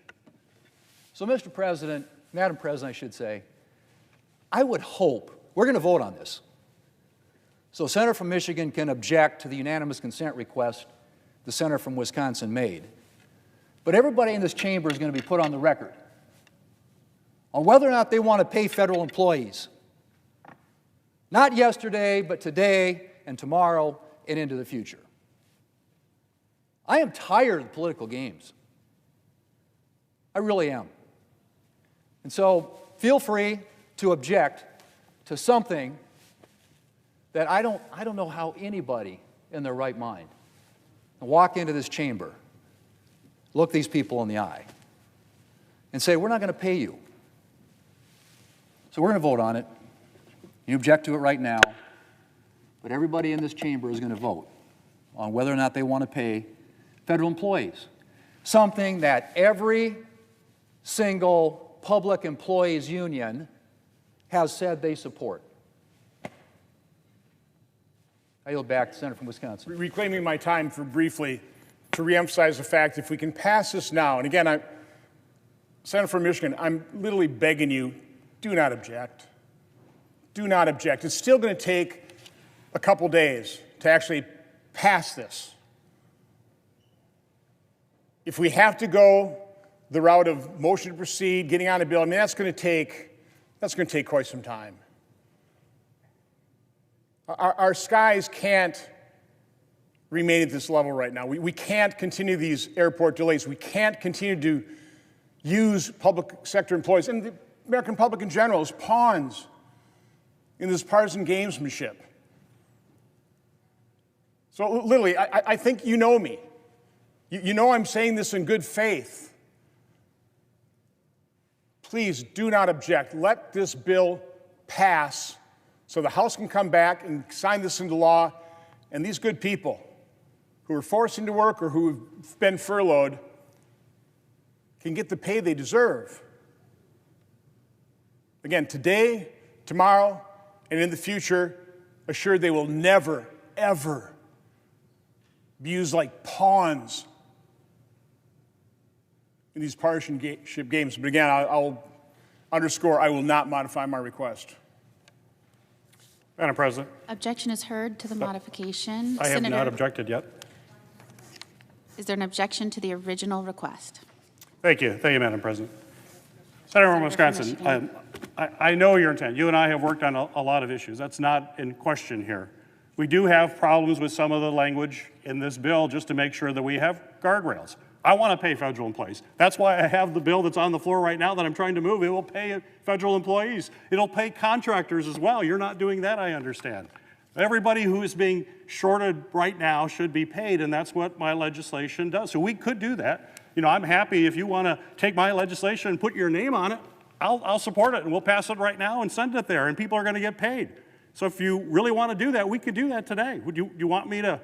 So, Mr. President, Madam President, I should say, I would hope, we're going to vote on this, so Senator from Michigan can object to the unanimous consent request the senator from Wisconsin made. But everybody in this chamber is going to be put on the record on whether or not they want to pay federal employees. Not yesterday, but today and tomorrow and into the future. I am tired of the political games. I really am. And so feel free to object to something that I don't know how anybody in their right mind can walk into this chamber, look these people in the eye, and say, we're not going to pay you. So we're going to vote on it. You object to it right now, but everybody in this chamber is going to vote on whether or not they want to pay federal employees, something that every single public employees union has said they support. I yield back to the Senator from Wisconsin. Reclaiming my time for briefly to reemphasize the fact, if we can pass this now, and again, Senator from Michigan, I'm literally begging you, do not object. Do not object. It's still going to take a couple days to actually pass this. If we have to go the route of motion to proceed, getting on a bill, I mean, that's going to take quite some time. Our skies can't remain at this level right now. We can't continue these airport delays. We can't continue to use public sector employees and the American public in general as pawns in this partisan gamesmanship. So literally, I think you know me. You know I'm saying this in good faith. Please do not object. Let this bill pass so the House can come back and sign this into law, and these good people who are forced into work or who have been furloughed can get the pay they deserve. Again, today, tomorrow, and in the future, assured they will never, ever be used like pawns in these partisanship games. But again, I'll underscore, I will not modify my request. Madam President. Objection is heard to the modification. I have Senator, not objected yet. is there an objection to the original request? Thank you, Madam President. Senator from Wisconsin, I know your intent. You and I have worked on a lot of issues. That's not in question here. We do have problems with some of the language in this bill just to make sure that we have guardrails. I want to pay federal employees. That's why I have the bill that's on the floor right now that I'm trying to move. It will pay federal employees. It'll pay contractors as well. You're not doing that, I understand. Everybody who is being shorted right now should be paid, and that's what my legislation does. So we could do that. You know, I'm happy if you want to take my legislation and put your name on it, I'll support it, and we'll pass it right now and send it there, and people are going to get paid. So if you really want to do that, we could do that today. Would you want me to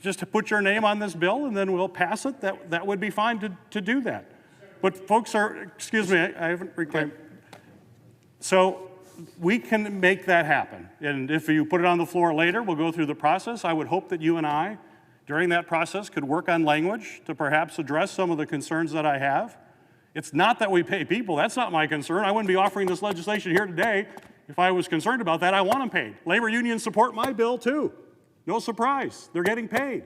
just to put your name on this bill and then we'll pass it? That would be fine to do that. But folks are, excuse me, I haven't reclaimed. So we can make that happen. And if you put it on the floor later, we'll go through the process. I would hope that you and I, during that process, could work on language to perhaps address some of the concerns that I have. It's not that we pay people. That's not my concern. I wouldn't be offering this legislation here today if I was concerned about that. I want them paid. Labor unions support my bill too. No surprise, they're getting paid.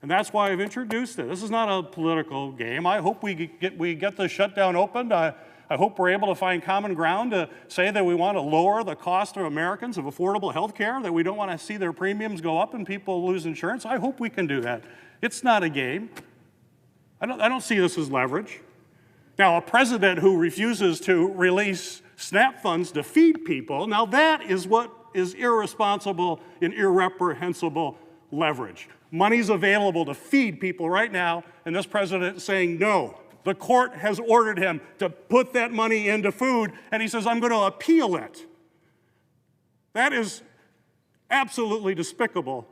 And that's why I've introduced it. This is not a political game. I hope we get the shutdown opened. I hope we're able to find common ground to say that we want to lower the cost of Americans of affordable health care, that we don't want to see their premiums go up and people lose insurance. I hope we can do that. It's not a game. I don't see this as leverage. Now, a president who refuses to release SNAP funds to feed people, now that is what is irresponsible and irreprehensible leverage. Money's available to feed people right now, and this president is saying no. The court has ordered him to put that money into food, and he says, I'm going to appeal it. That is absolutely despicable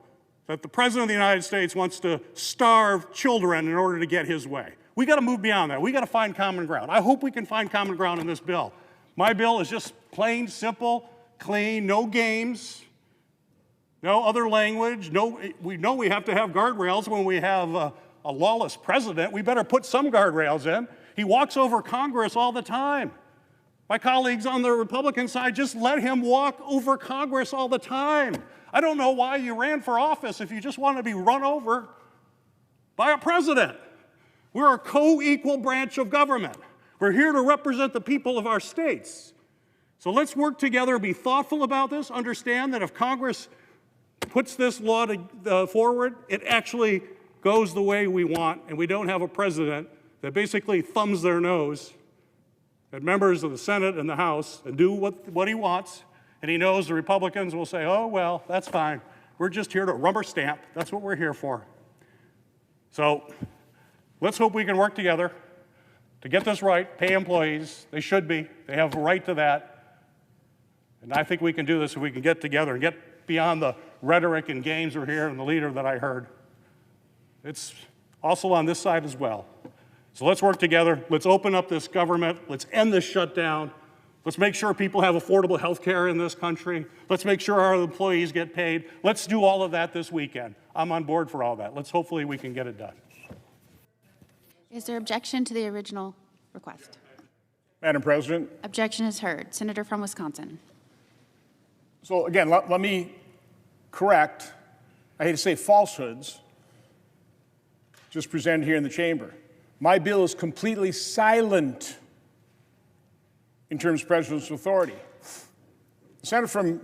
that the President of the United States wants to starve children in order to get his way. We got to move beyond that. We got to find common ground. I hope we can find common ground in this bill. My bill is just plain, simple, clean, no games, no other language. We know we have to have guardrails when we have a lawless president. We better put some guardrails in. He walks over Congress all the time. My colleagues on the Republican side just let him walk over Congress all the time. I don't know why you ran for office if you just want to be run over by a president. We're a co-equal branch of government. We're here to represent the people of our states. So let's work together, be thoughtful about this, understand that if Congress puts this law forward, it actually goes the way we want, and we don't have a president that basically thumbs their nose at members of the Senate and the House and do what he wants, and he knows the Republicans will say, oh, well, that's fine. We're just here to rubber stamp. That's what we're here for. So let's hope we can work together to get this right, pay employees. They should be. They have a right to that. And I think we can do this if we can get together and get beyond the rhetoric and games we're here and the leader that I heard. It's also on this side as well. So let's work together. Let's open up this government. Let's end this shutdown. Let's make sure people have affordable health care in this country. Let's make sure our employees get paid. Let's do all of that this weekend. I'm on board for all that. Hopefully we can get it done. Is there objection to the original request? Madam President. Objection is heard. Senator from Wisconsin. So again, let me correct, I hate to say falsehoods, just presented here in the chamber. My bill is completely silent in terms of presidential authority. The senator from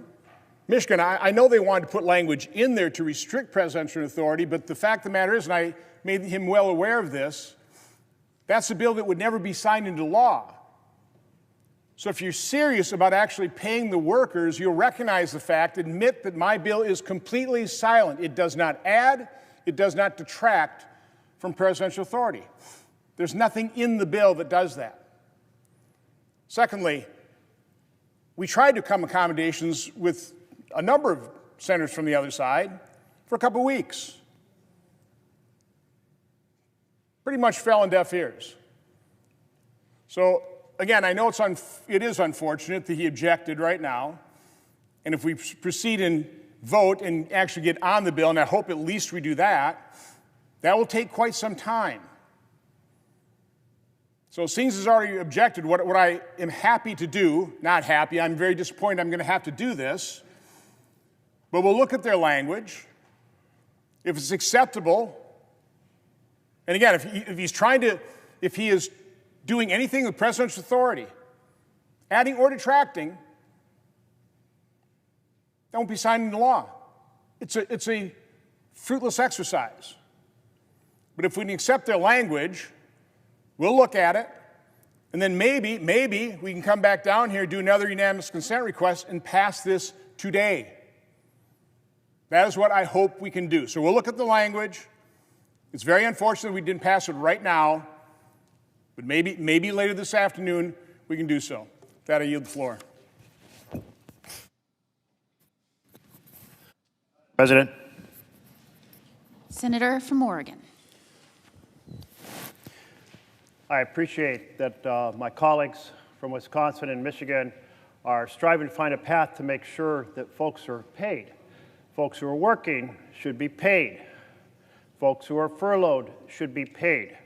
Michigan, I know they wanted to put language in there to restrict presidential authority, but the fact of the matter is, and I made him well aware of this, that's a bill that would never be signed into law. So if you're serious about actually paying the workers, you'll recognize the fact, admit that my bill is completely silent. It does not add, it does not detract from presidential authority. There's nothing in the bill that does that. Secondly, we tried to come accommodations with a number of senators from the other side for a couple of weeks. Pretty much fell on deaf ears. So again, I know it is unfortunate that he objected right now, and if we proceed and vote and actually get on the bill, and I hope at least we do that, that will take quite some time. So Sings has already objected. What I am happy to do, not happy, I'm very disappointed I'm going to have to do this, but we'll look at their language. If it's acceptable, and again, if he is doing anything with presidential authority, adding or detracting, that won't be signed into law. It's a fruitless exercise. But if we can accept their language, we'll look at it, and then maybe we can come back down here, do another unanimous consent request, and pass this today. That is what I hope we can do. So we'll look at the language. It's very unfortunate we didn't pass it right now, but maybe later this afternoon we can do so. With that, I yield the floor. President. Senator from Oregon. I appreciate that my colleagues from Wisconsin and Michigan are striving to find a path to make sure that folks are paid. Folks who are working should be paid. Folks who are furloughed should be paid.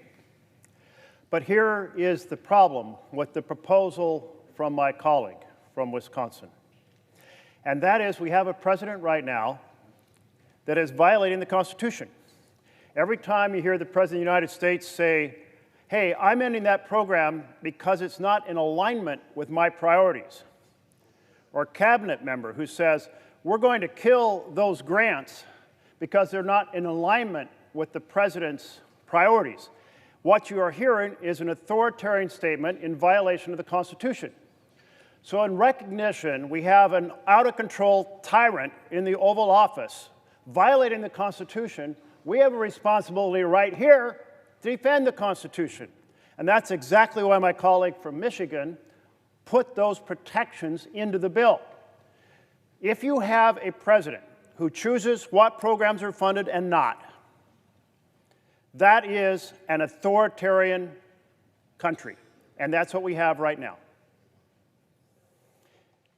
But here is the problem with the proposal from my colleague from Wisconsin. And that is, we have a president right now that is violating the Constitution. Every time you hear the President of the United States say, hey, I'm ending that program because it's not in alignment with my priorities, or a cabinet member who says, we're going to kill those grants because they're not in alignment with the president's priorities. What you are hearing is an authoritarian statement in violation of the Constitution. So in recognition, we have an out-of-control tyrant in the Oval Office violating the Constitution. We have a responsibility right here to defend the Constitution. And that's exactly why my colleague from Michigan put those protections into the bill. If you have a president who chooses what programs are funded and not, that is an authoritarian country, and that's what we have right now.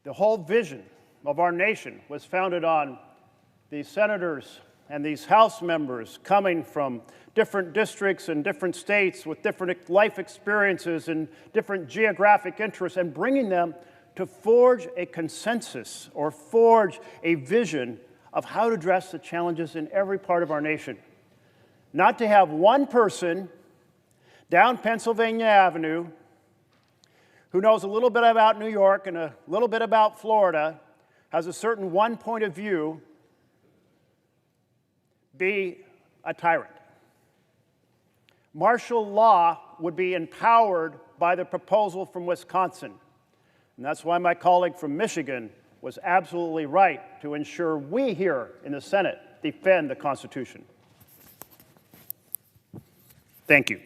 The whole vision of our nation was founded on these senators and these House members coming from different districts and different states with different life experiences and different geographic interests, and bringing them to forge a consensus or forge a vision of how to address the challenges in every part of our nation. Not to have one person down Pennsylvania Avenue who knows a little bit about New York and a little bit about Florida, has a certain one point of view, be a tyrant. Martial law would be empowered by the proposal from Wisconsin. And that's why my colleague from Michigan was absolutely right to ensure we here in the Senate defend the Constitution. Thank you.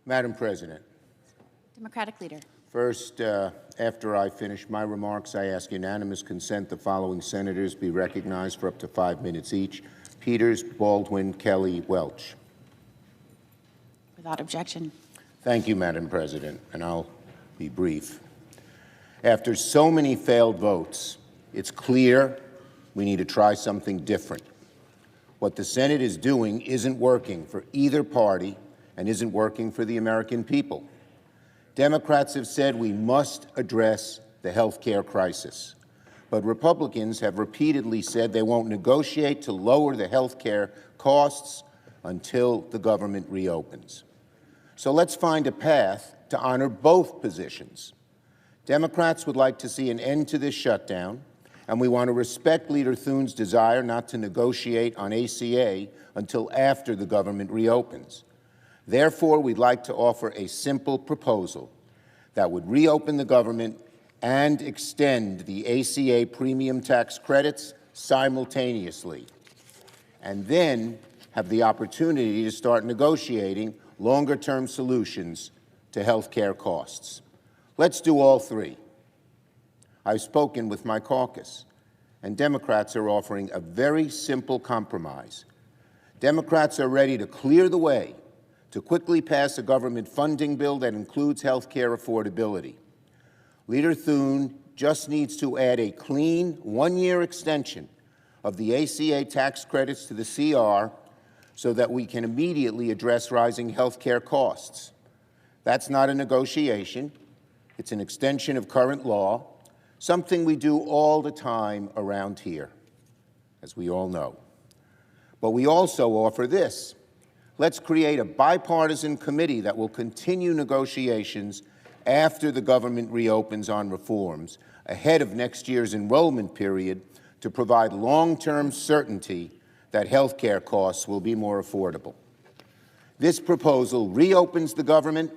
Madam President, Democratic Leader. first, after I finish my remarks, I ask unanimous consent the following senators be recognized for up to 5 minutes each: Peters, Baldwin, Kelly, Welch. Without objection. Thank you, Madam President, and I'll be brief. After so many failed votes, it's clear we need to try something different. What the Senate is doing isn't working for either party and isn't working for the American people. Democrats have said we must address the health care crisis, but Republicans have repeatedly said they won't negotiate to lower the health care costs until the government reopens. So let's find a path to honor both positions. Democrats would like to see an end to this shutdown, and we want to respect Leader Thune's desire not to negotiate on ACA until after the government reopens. Therefore, we'd like to offer a simple proposal that would reopen the government and extend the ACA premium tax credits simultaneously, and then have the opportunity to start negotiating longer-term solutions to health care costs. Let's do all three. I've spoken with my caucus, and Democrats are offering a very simple compromise. Democrats are ready to clear the way to quickly pass a government funding bill that includes health care affordability. Leader Thune just needs to add a clean one-year extension of the ACA tax credits to the CR so that we can immediately address rising health care costs. That's not a negotiation. It's an extension of current law, something we do all the time around here, as we all know. But we also offer this. Let's create a bipartisan committee that will continue negotiations after the government reopens on reforms, ahead of next year's enrollment period, to provide long-term certainty that health care costs will be more affordable. This proposal reopens the government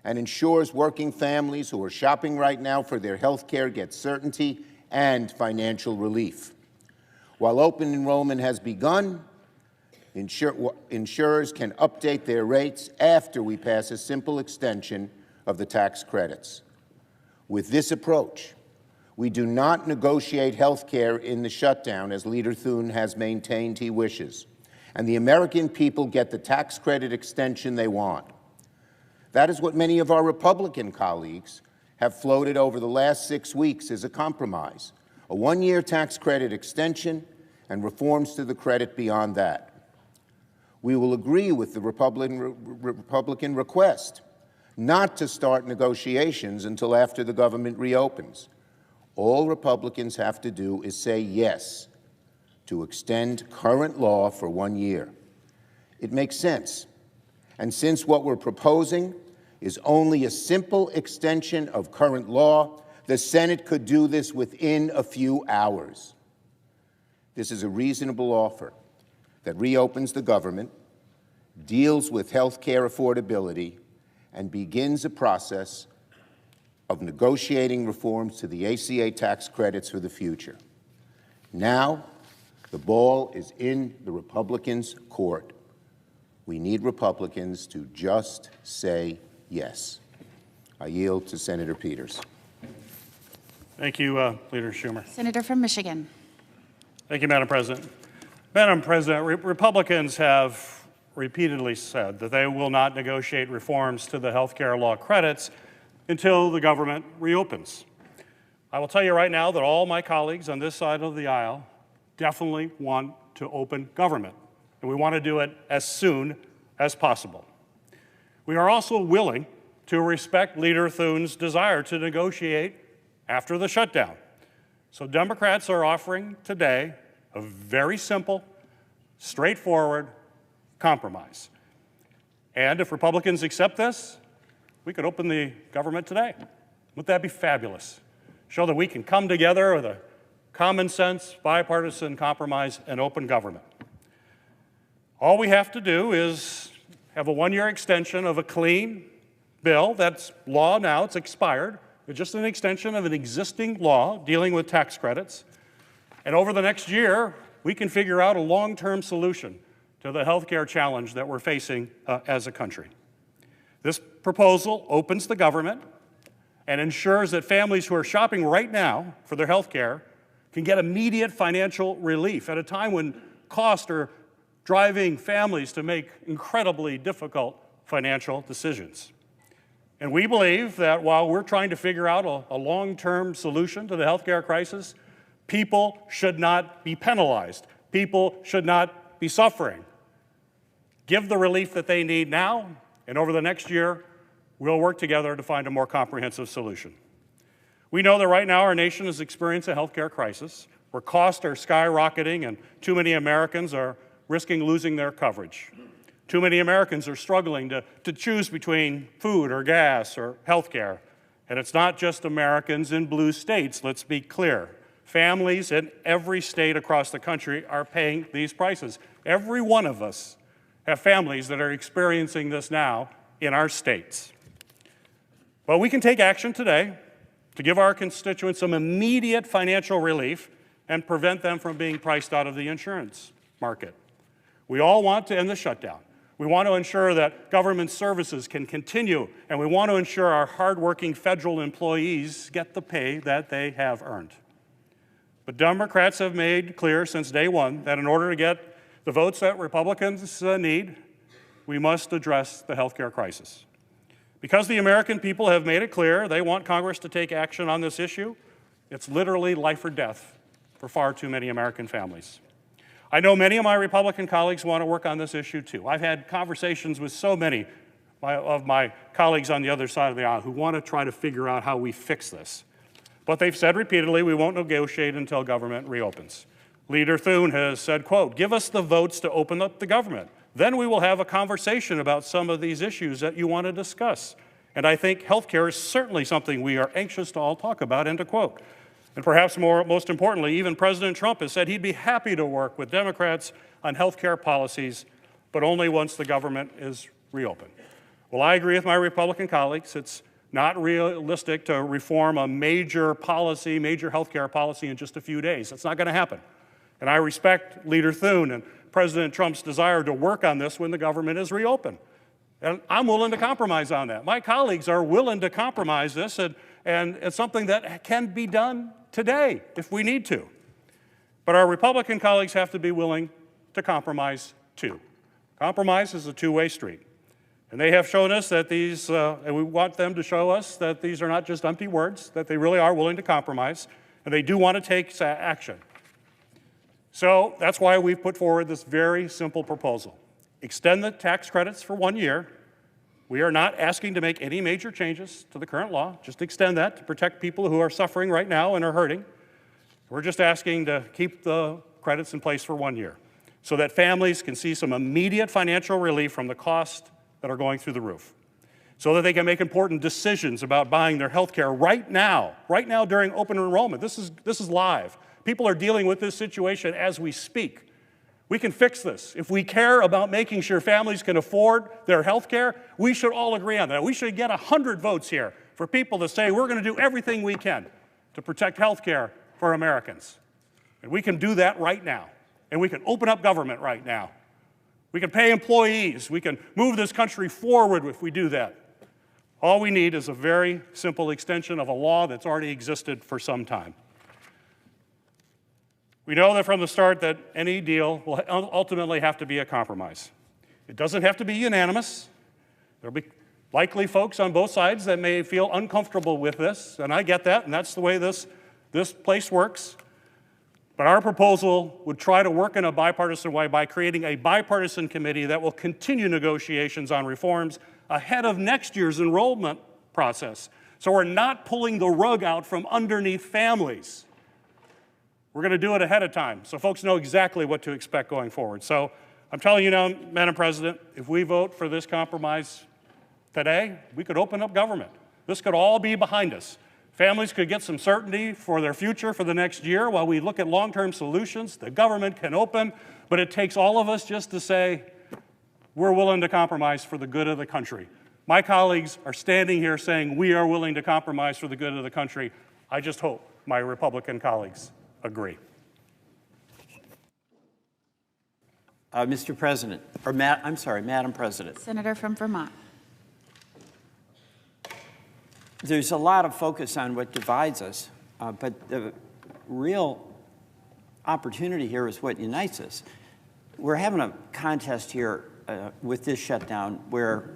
and ensures working families who are shopping right now for their health care get certainty and financial relief. While open enrollment has begun, insurers can update their rates after we pass a simple extension of the tax credits. With this approach, we do not negotiate health care in the shutdown, as Leader Thune has maintained he wishes, and the American people get the tax credit extension they want. That is what many of our Republican colleagues have floated over the last 6 weeks as a compromise: a one-year tax credit extension and reforms to the credit beyond that. We will agree with the Republican request not to start negotiations until after the government reopens. All Republicans have to do is say yes to extend current law for 1 year. It makes sense. And since what we're proposing is only a simple extension of current law, the Senate could do this within a few hours. This is a reasonable offer that reopens the government, deals with health care affordability, and begins a process of negotiating reforms to the ACA tax credits for the future. Now, the ball is in the Republicans' court. We need Republicans to just say yes. I yield to Senator Peters. Thank you, Leader Schumer. Senator from Michigan. Thank you, Madam President. Madam President, Republicans have repeatedly said that they will not negotiate reforms to the health care law credits until the government reopens. I will tell you right now that all my colleagues on this side of the aisle definitely want to open government, and we want to do it as soon as possible. We are also willing to respect Leader Thune's desire to negotiate after the shutdown. So Democrats are offering today a very simple, straightforward compromise. And if Republicans accept this, we could open the government today. Wouldn't that be fabulous? Show that we can come together with a common sense, bipartisan compromise and open government. All we have to do is have a one-year extension of a clean bill that's law now, it's expired. It's just an extension of an existing law dealing with tax credits. And over the next year, we can figure out a long-term solution to the health care challenge that we're facing as a country. This proposal opens the government and ensures that families who are shopping right now for their health care can get immediate financial relief at a time when costs are driving families to make incredibly difficult financial decisions. And we believe that while we're trying to figure out a long-term solution to the healthcare crisis, people should not be penalized. People should not be suffering. Give the relief that they need now, and over the next year, we'll work together to find a more comprehensive solution. We know that right now our nation is experiencing a healthcare crisis where costs are skyrocketing and too many Americans are risking losing their coverage. Too many Americans are struggling to choose between food or gas or health care. And it's not just Americans in blue states, let's be clear. Families in every state across the country are paying these prices. Every one of us have families that are experiencing this now in our states. But we can take action today to give our constituents some immediate financial relief and prevent them from being priced out of the insurance market. We all want to end the shutdown. We want to ensure that government services can continue, and we want to ensure our hardworking federal employees get the pay that they have earned. But Democrats have made clear since day one that in order to get the votes that Republicans need, we must address the healthcare crisis. Because the American people have made it clear they want Congress to take action on this issue, it's literally life or death for far too many American families. I know many of my Republican colleagues want to work on this issue too. I've had conversations with so many of my colleagues on the other side of the aisle who want to try to figure out how we fix this. But they've said repeatedly we won't negotiate until government reopens. Leader Thune has said, quote, "Give us the votes to open up the government. Then we will have a conversation about some of these issues that you want to discuss." And I think health care is certainly something we are anxious to all talk about, end of quote. And perhaps most importantly, even President Trump has said he'd be happy to work with Democrats on health care policies, but only once the government is reopened. Well, I agree with my Republican colleagues. It's not realistic to reform a major health care policy in just a few days. That's not going to happen. And I respect Leader Thune and President Trump's desire to work on this when the government is reopened. And I'm willing to compromise on that. My colleagues are willing to compromise this, and it's something that can be done today if we need to. But our Republican colleagues have to be willing to compromise too. Compromise is a two-way street. And they have shown us that and we want them to show us that these are not just empty words, that they really are willing to compromise, and they do want to take action. So that's why we've put forward this very simple proposal. Extend the tax credits for 1 year. We are not asking to make any major changes to the current law, just extend that to protect people who are suffering right now and are hurting. We're just asking to keep the credits in place for 1 year so that families can see some immediate financial relief from the costs that are going through the roof, so that they can make important decisions about buying their health care right now during open enrollment. This is live. People are dealing with this situation as we speak. We can fix this. If we care about making sure families can afford their health care, we should all agree on that. We should get 100 votes here for people to say we're going to do everything we can to protect health care for Americans. And we can do that right now. And we can open up government right now. We can pay employees. We can move this country forward if we do that. All we need is a very simple extension of a law that's already existed for some time. We know that from the start that any deal will ultimately have to be a compromise. It doesn't have to be unanimous. There'll be likely folks on both sides that may feel uncomfortable with this, and I get that, and that's the way this place works. But our proposal would try to work in a bipartisan way by creating a bipartisan committee that will continue negotiations on reforms ahead of next year's enrollment process. So we're not pulling the rug out from underneath families. We're going to do it ahead of time so folks know exactly what to expect going forward. So I'm telling you now, Madam President, if we vote for this compromise today, we could open up government. This could all be behind us. Families could get some certainty for their future for the next year while we look at long-term solutions. The government can open, but it takes all of us just to say, we're willing to compromise for the good of the country. My colleagues are standing here saying we are willing to compromise for the good of the country. I just hope my Republican colleagues agree. Mr. President, or Madam President. Senator from Vermont. there's a lot of focus on what divides us, but the real opportunity here is what unites us. We're having a contest here with this shutdown where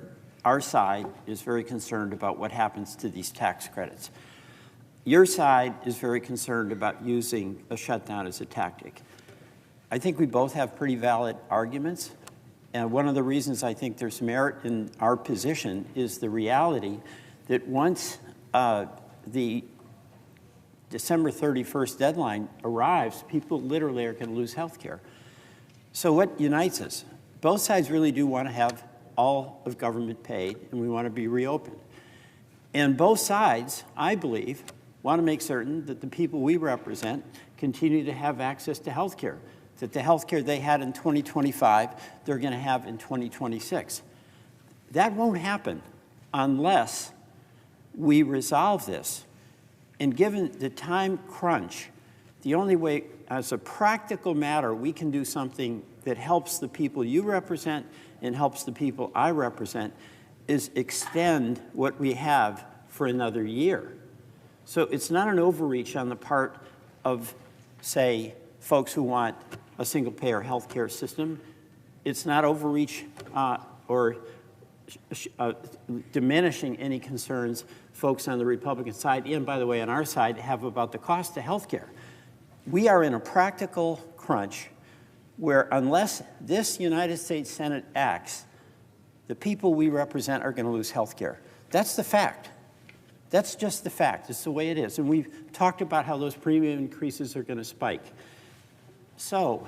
our side is very concerned about what happens to these tax credits. Your side is very concerned about using a shutdown as a tactic. I think we both have pretty valid arguments, and one of the reasons I think there's merit in our position is the reality that once the December 31st deadline arrives, people literally are going to lose health care. So what unites us? Both sides really do want to have all of government paid, and we want to be reopened. And both sides, I believe, want to make certain that the people we represent continue to have access to health care, that the health care they had in 2025, they're going to have in 2026. That won't happen unless we resolve this. And given the time crunch, the only way, as a practical matter, we can do something that helps the people you represent and helps the people I represent is extend what we have for another year. So it's not an overreach on the part of, say, folks who want a single-payer health care system. It's not overreach or diminishing any concerns folks on the Republican side, and by the way, on our side, have about the cost of health care. We are in a practical crunch where unless this United States Senate acts, the people we represent are going to lose health care. That's the fact. That's just the fact. It's the way it is. And we've talked about how those premium increases are going to spike. So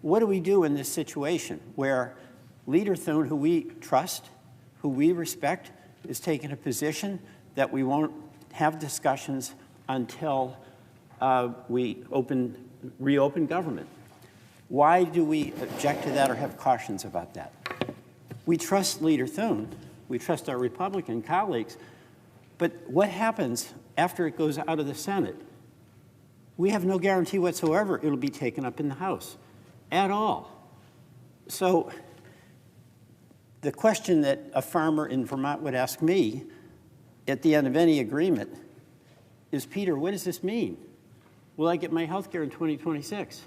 what do we do in this situation where Leader Thune, who we trust, who we respect, is taking a position that we won't have discussions until we reopen government? Why do we object to that or have cautions about that? We trust Leader Thune. We trust our Republican colleagues. But what happens after it goes out of the Senate? We have no guarantee whatsoever it'll be taken up in the House at all. So the question that a farmer in Vermont would ask me at the end of any agreement is, Peter, what does this mean? Will I get my health care in 2026?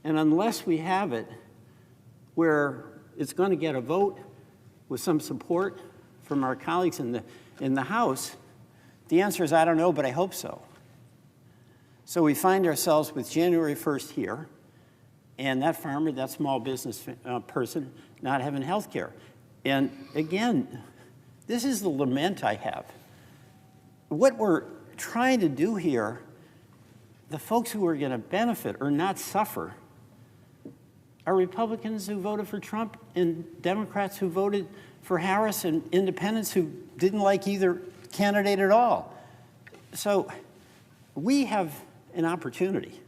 And unless we have it where it's going to get a vote with some support from our colleagues in the House, the answer is I don't know, but I hope so. So we find ourselves with January 1st here, and that farmer, that small business person, not having health care. And again, this is the lament I have. What we're trying to do here, the folks who are going to benefit or not suffer are Republicans who voted for Trump and Democrats who voted for Harris and independents who didn't like either candidate at all. So we have an opportunity.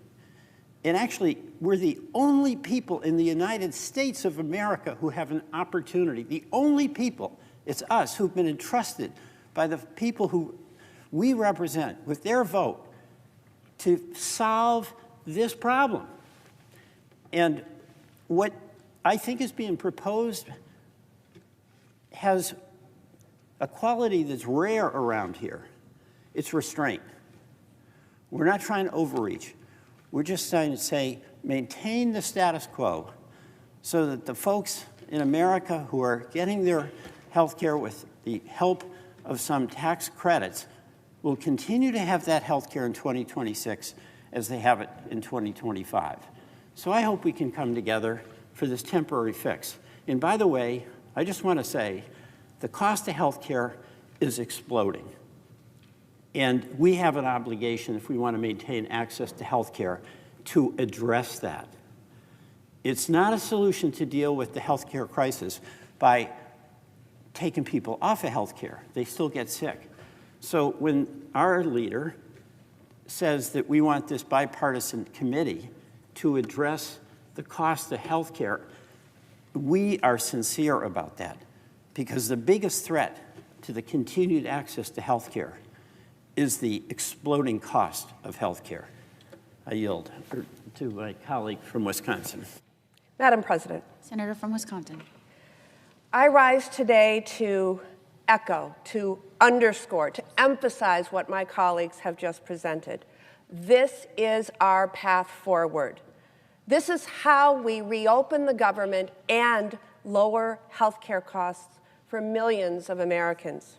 And actually, we're the only people in the United States of America who have an opportunity. The only people, it's us, who've been entrusted by the people who we represent with their vote to solve this problem. And what I think is being proposed has a quality that's rare around here. It's restraint. We're not trying to overreach. We're just trying to say, maintain the status quo so that the folks in America who are getting their health care with the help of some tax credits will continue to have that health care in 2026 as they have it in 2025. So I hope we can come together for this temporary fix. And by the way, I just want to say the cost of health care is exploding. And we have an obligation, if we want to maintain access to health care, to address that. It's not a solution to deal with the health care crisis by taking people off of health care. They still get sick. So when our leader says that we want this bipartisan committee to address the cost of health care, we are sincere about that, because the biggest threat to the continued access to health care is the exploding cost of health care. I yield to my colleague from Wisconsin. Madam President, Senator from Wisconsin. I rise today to echo, to underscore, to emphasize what my colleagues have just presented. This is our path forward. This is how we reopen the government and lower health care costs for millions of Americans.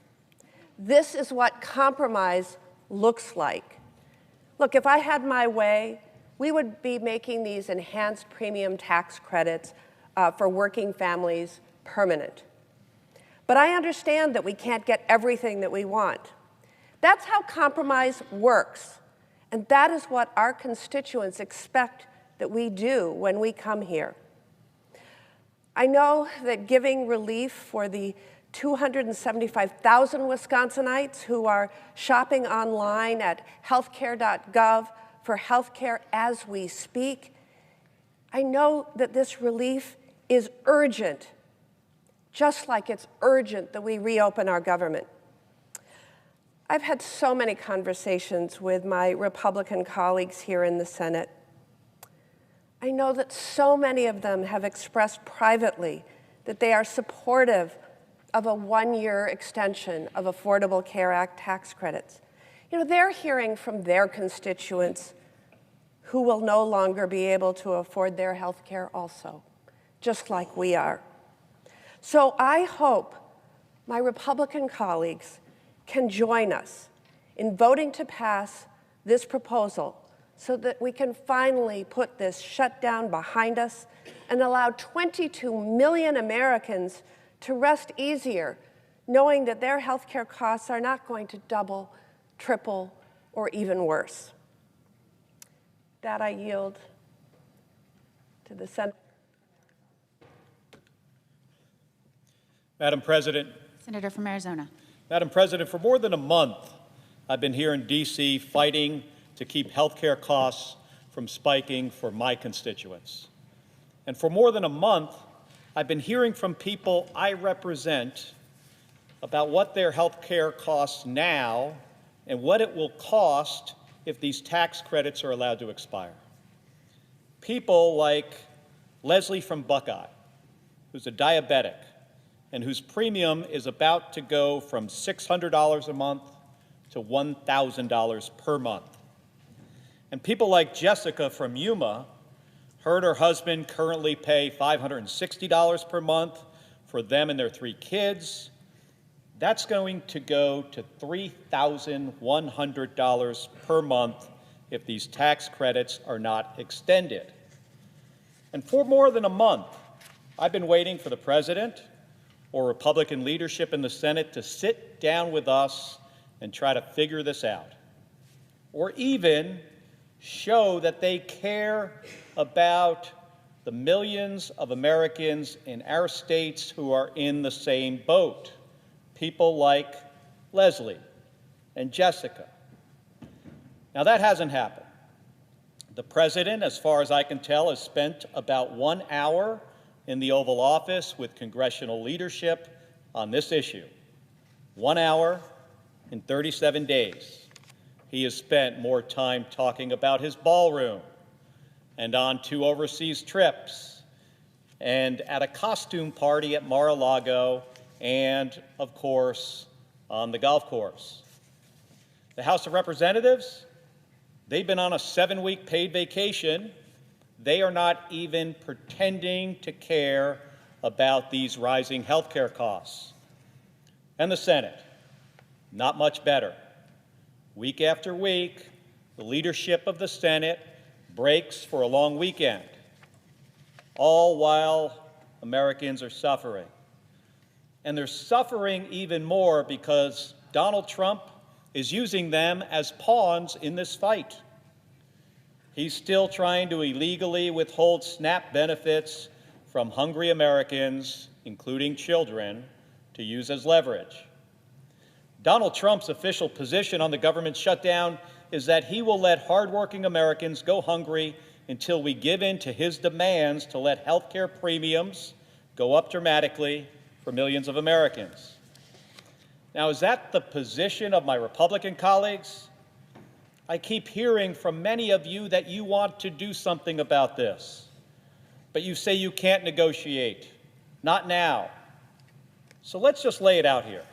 This is what compromise looks like. Look, if I had my way, we would be making these enhanced premium tax credits for working families permanent. But I understand that we can't get everything that we want. That's how compromise works. And that is what our constituents expect that we do when we come here. I know that giving relief for the 275,000 Wisconsinites who are shopping online at healthcare.gov for healthcare as we speak, I know that this relief is urgent, just like it's urgent that we reopen our government. I've had so many conversations with my Republican colleagues here in the Senate. I know that so many of them have expressed privately that they are supportive of a one-year extension of Affordable Care Act tax credits. You know, they're hearing from their constituents who will no longer be able to afford their health care also, just like we are. So I hope my Republican colleagues can join us in voting to pass this proposal so that we can finally put this shutdown behind us and allow 22 million Americans to rest easier, knowing that their health care costs are not going to double, triple, or even worse. That I yield to the Senate. Madam President. Senator from Arizona. Madam President, for more than a month, I've been here in D.C. fighting to keep health care costs from spiking for my constituents. And for more than a month, I've been hearing from people I represent about what their health care costs now and what it will cost if these tax credits are allowed to expire. People like Leslie from Buckeye, who's a diabetic and whose premium is about to go from $600 a month to $1,000 per month. And people like Jessica from Yuma, her and her husband currently pay $560 per month for them and their 3 kids. That's going to go to $3,100 per month if these tax credits are not extended. And for more than a month, I've been waiting for the President or Republican leadership in the Senate to sit down with us and try to figure this out, or even show that they care about the millions of Americans in our states who are in the same boat, people like Leslie and Jessica. Now, that hasn't happened. The President, as far as I can tell, has spent about 1 hour in the Oval Office with congressional leadership on this issue. 1 hour in 37 days. He has spent more time talking about his ballroom and on 2 overseas trips and at a costume party at Mar-a-Lago and, of course, on the golf course. The House of Representatives, they've been on a 7-week paid vacation. They are not even pretending to care about these rising health care costs. And the Senate, not much better. Week after week, the leadership of the Senate breaks for a long weekend, all while Americans are suffering. And they're suffering even more because Donald Trump is using them as pawns in this fight. He's still trying to illegally withhold SNAP benefits from hungry Americans, including children, to use as leverage. Donald Trump's official position on the government shutdown is that he will let hardworking Americans go hungry until we give in to his demands to let health care premiums go up dramatically for millions of Americans. Now, is that the position of my Republican colleagues? I keep hearing from many of you that you want to do something about this, but you say you can't negotiate. Not now. So let's just lay it out here.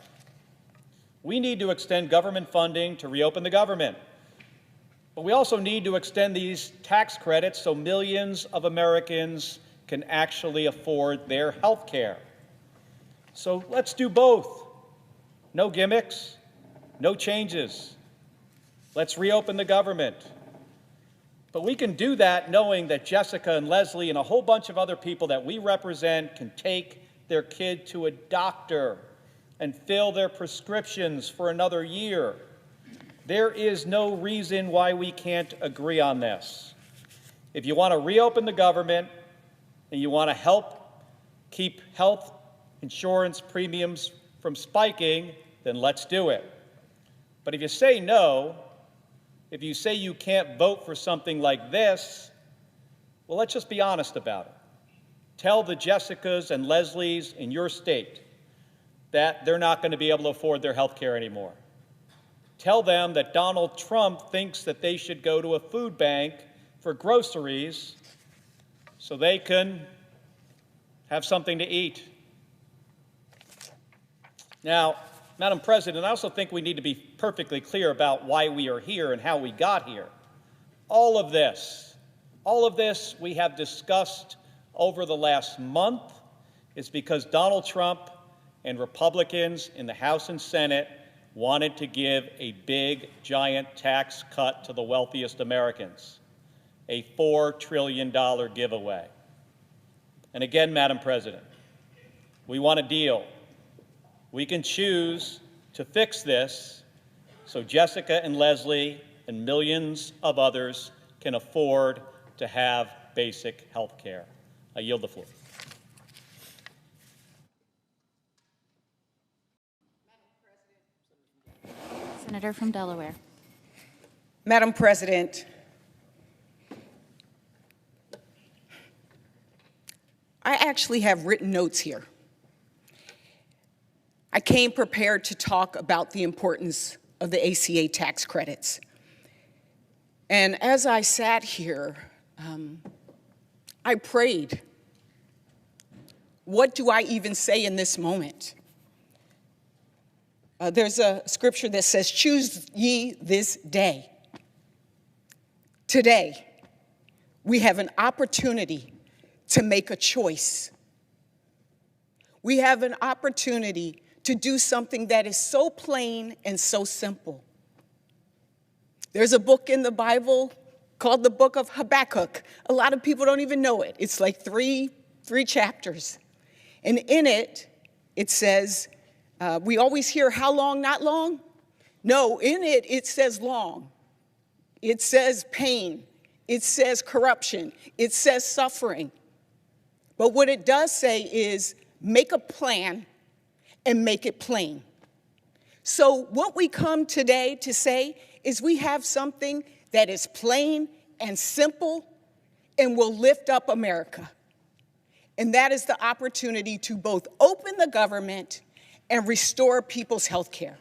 We need to extend government funding to reopen the government. But we also need to extend these tax credits so millions of Americans can actually afford their health care. So let's do both. No gimmicks, no changes. Let's reopen the government. But we can do that knowing that Jessica and Leslie and a whole bunch of other people that we represent can take their kid to a doctor and fill their prescriptions for another year. There is no reason why we can't agree on this. If you want to reopen the government and you want to help keep health insurance premiums from spiking, then let's do it. But if you say no, if you say you can't vote for something like this, well, let's just be honest about it. Tell the Jessicas and Leslies in your state that they're not going to be able to afford their health care anymore. Tell them that Donald Trump thinks that they should go to a food bank for groceries so they can have something to eat. Now, Madam President, I also think we need to be perfectly clear about why we are here and how we got here. All of this we have discussed over the last month is because Donald Trump and Republicans in the House and Senate wanted to give a big, giant tax cut to the wealthiest Americans, a $4 trillion giveaway. And again, Madam President, we want a deal. We can choose to fix this so Jessica and Leslie and millions of others can afford to have basic health care. I yield the floor. Senator from Delaware. Madam President, I actually have written notes here. I came prepared to talk about the importance of the ACA tax credits. And as I sat here, I prayed, what do I even say in this moment? There's a scripture that says, choose ye this day. Today, we have an opportunity to make a choice. We have an opportunity to do something that is so plain and so simple. There's a book in the Bible called the book of Habakkuk. A lot of people don't even know it. It's like three chapters. And in it, it says, we always hear how long, not long. No, in it, it says long. It says pain. It says corruption. It says suffering. But what it does say is make a plan and make it plain. So what we come today to say is we have something that is plain and simple and will lift up America. And that is the opportunity to both open the government and restore people's health care.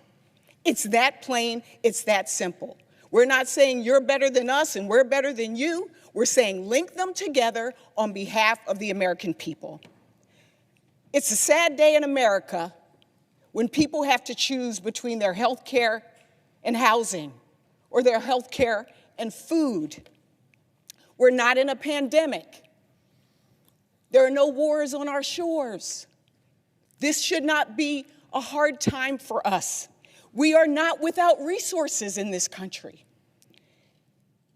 It's that plain, it's that simple. We're not saying you're better than us and we're better than you. We're saying link them together on behalf of the American people. It's a sad day in America when people have to choose between their health care and housing, or their health care and food. We're not in a pandemic. There are no wars on our shores. This should not be a hard time for us. We are not without resources in this country.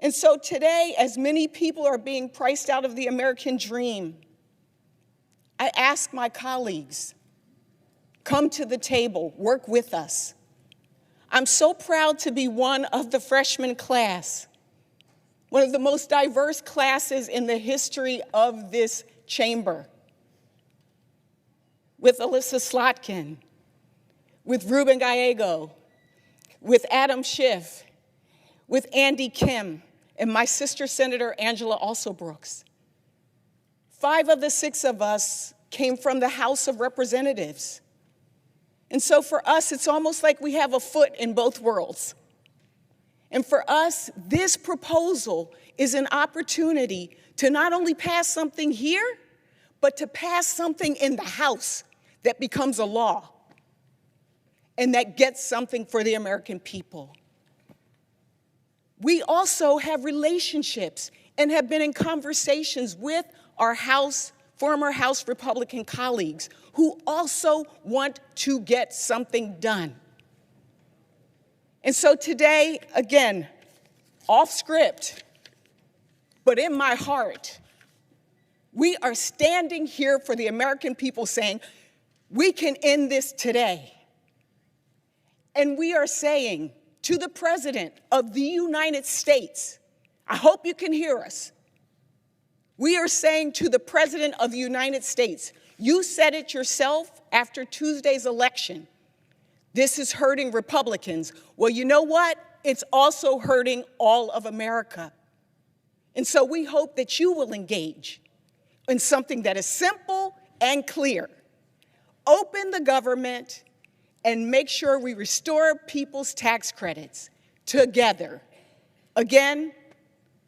And so today, as many people are being priced out of the American dream, I ask my colleagues, come to the table, work with us. I'm so proud to be one of the freshman class, one of the most diverse classes in the history of this chamber, with Alyssa Slotkin, with Ruben Gallego, with Adam Schiff, with Andy Kim, and my sister, Senator Angela Also Brooks. 5 of the 6 of us came from the House of Representatives. And so for us, it's almost like we have a foot in both worlds. And for us, this proposal is an opportunity to not only pass something here, but to pass something in the House that becomes a law. and that gets something for the American people. We also have relationships and have been in conversations with our former House Republican colleagues who also want to get something done. And so today, again, off script, but in my heart, we are standing here for the American people saying, we can end this today. And we are saying to the President of the United States, I hope you can hear us. We are saying to the President of the United States, you said it yourself after Tuesday's election, this is hurting Republicans. Well, you know what? It's also hurting all of America. And so we hope that you will engage in something that is simple and clear. Open the government and make sure we restore people's tax credits together. Again,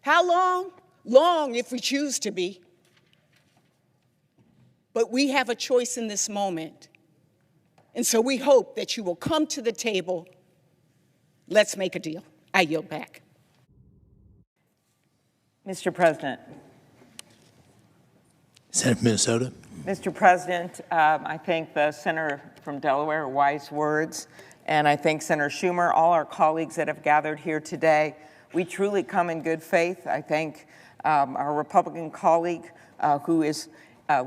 how long? Long if we choose to be. But we have a choice in this moment. And so we hope that you will come to the table. Let's make a deal. I yield back. Mr. President. Senator from Minnesota. Mr. President, I thank the senator from Delaware, wise words, and I thank Senator Schumer, all our colleagues that have gathered here today. We truly come in good faith. I thank our Republican colleague who is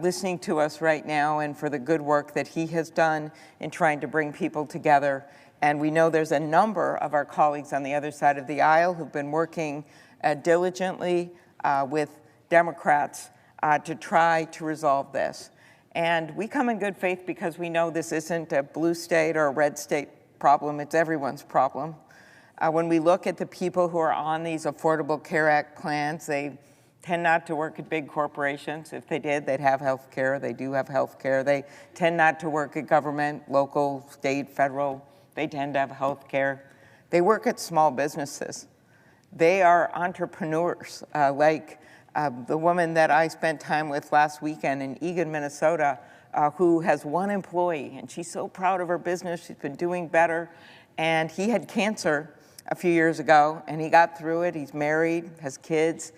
listening to us right now and for the good work that he has done in trying to bring people together. And we know there's a number of our colleagues on the other side of the aisle who've been working diligently with Democrats to try to resolve this. And we come in good faith because we know this isn't a blue state or a red state problem, it's everyone's problem. When we look at the people who are on these Affordable Care Act plans, they tend not to work at big corporations. If they did, they'd have health care. They do have health care. They tend not to work at government, local, state, federal. They tend to have health care. They work at small businesses. They are entrepreneurs, like the woman that I spent time with last weekend in Eagan, Minnesota, who has one employee, and she's so proud of her business. She's been doing better. And he had cancer a few years ago, and he got through it. He's married, has kids,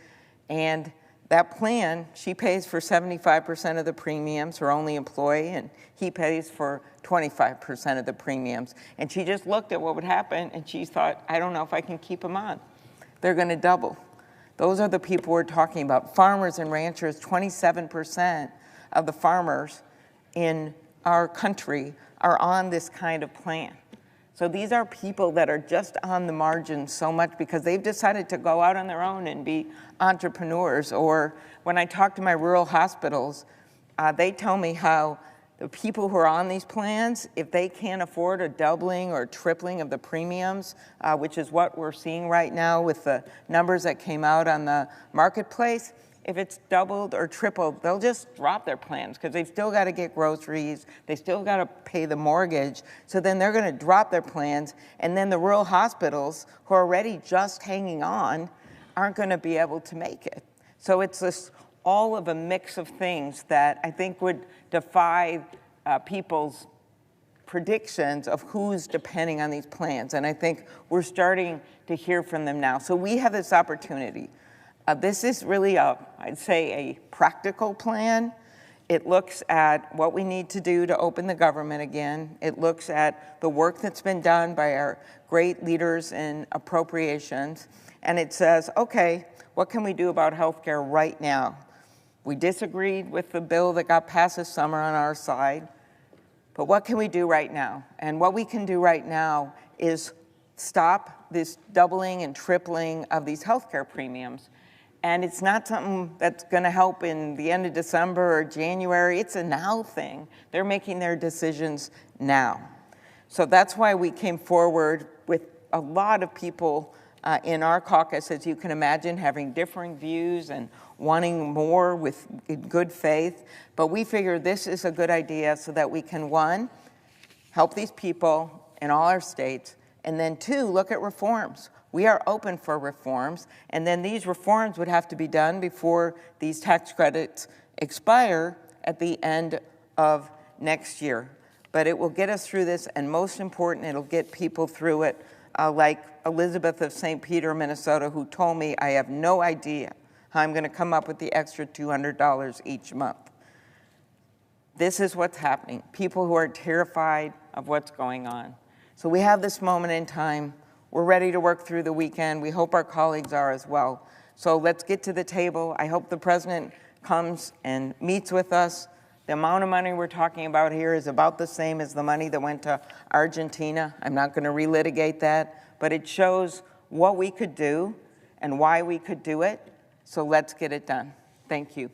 and that plan, she pays for 75% of the premiums, her only employee, and he pays for 25% of the premiums. And she just looked at what would happen, and she thought, I don't know if I can keep them on. They're going to double. Those are the people we're talking about. Farmers and ranchers, 27% of the farmers in our country are on this kind of plan. So these are people that are just on the margin so much because they've decided to go out on their own and be entrepreneurs. Or when I talk to my rural hospitals, they tell me how the people who are on these plans, if they can't afford a doubling or tripling of the premiums, which is what we're seeing right now with the numbers that came out on the marketplace, if it's doubled or tripled, they'll just drop their plans because they've still got to get groceries, they still got to pay the mortgage, so then they're going to drop their plans, and then the rural hospitals, who are already just hanging on, aren't going to be able to make it. So it's this all of a mix of things that I think would defy people's predictions of who's depending on these plans, and I think we're starting to hear from them now. So we have this opportunity. This is really, I'd say, a practical plan. It looks at what we need to do to open the government again. It looks at the work that's been done by our great leaders in appropriations. And it says, okay, what can we do about health care right now? We disagreed with the bill that got passed this summer on our side, but what can we do right now? And what we can do right now is stop this doubling and tripling of these health care premiums. And it's not something that's going to help in the end of December or January. It's a now thing. They're making their decisions now. So that's why we came forward with a lot of people in our caucus, as you can imagine, having differing views and wanting more with good faith. But we figure this is a good idea so that we can, one, help these people in all our states, and then two, look at reforms. We are open for reforms, and then these reforms would have to be done before these tax credits expire at the end of next year. but it will get us through this, and most important, it'll get people through it, like Elizabeth of St. Peter, Minnesota, who told me, I have no idea how I'm going to come up with the extra $200 each month. This is what's happening. People who are terrified of what's going on. So we have this moment in time. We're ready to work through the weekend. We hope our colleagues are as well. So let's get to the table. I hope the president comes and meets with us. The amount of money we're talking about here is about the same as the money that went to Argentina. I'm not going to relitigate that, but it shows what we could do and why we could do it. So let's get it done. Thank you.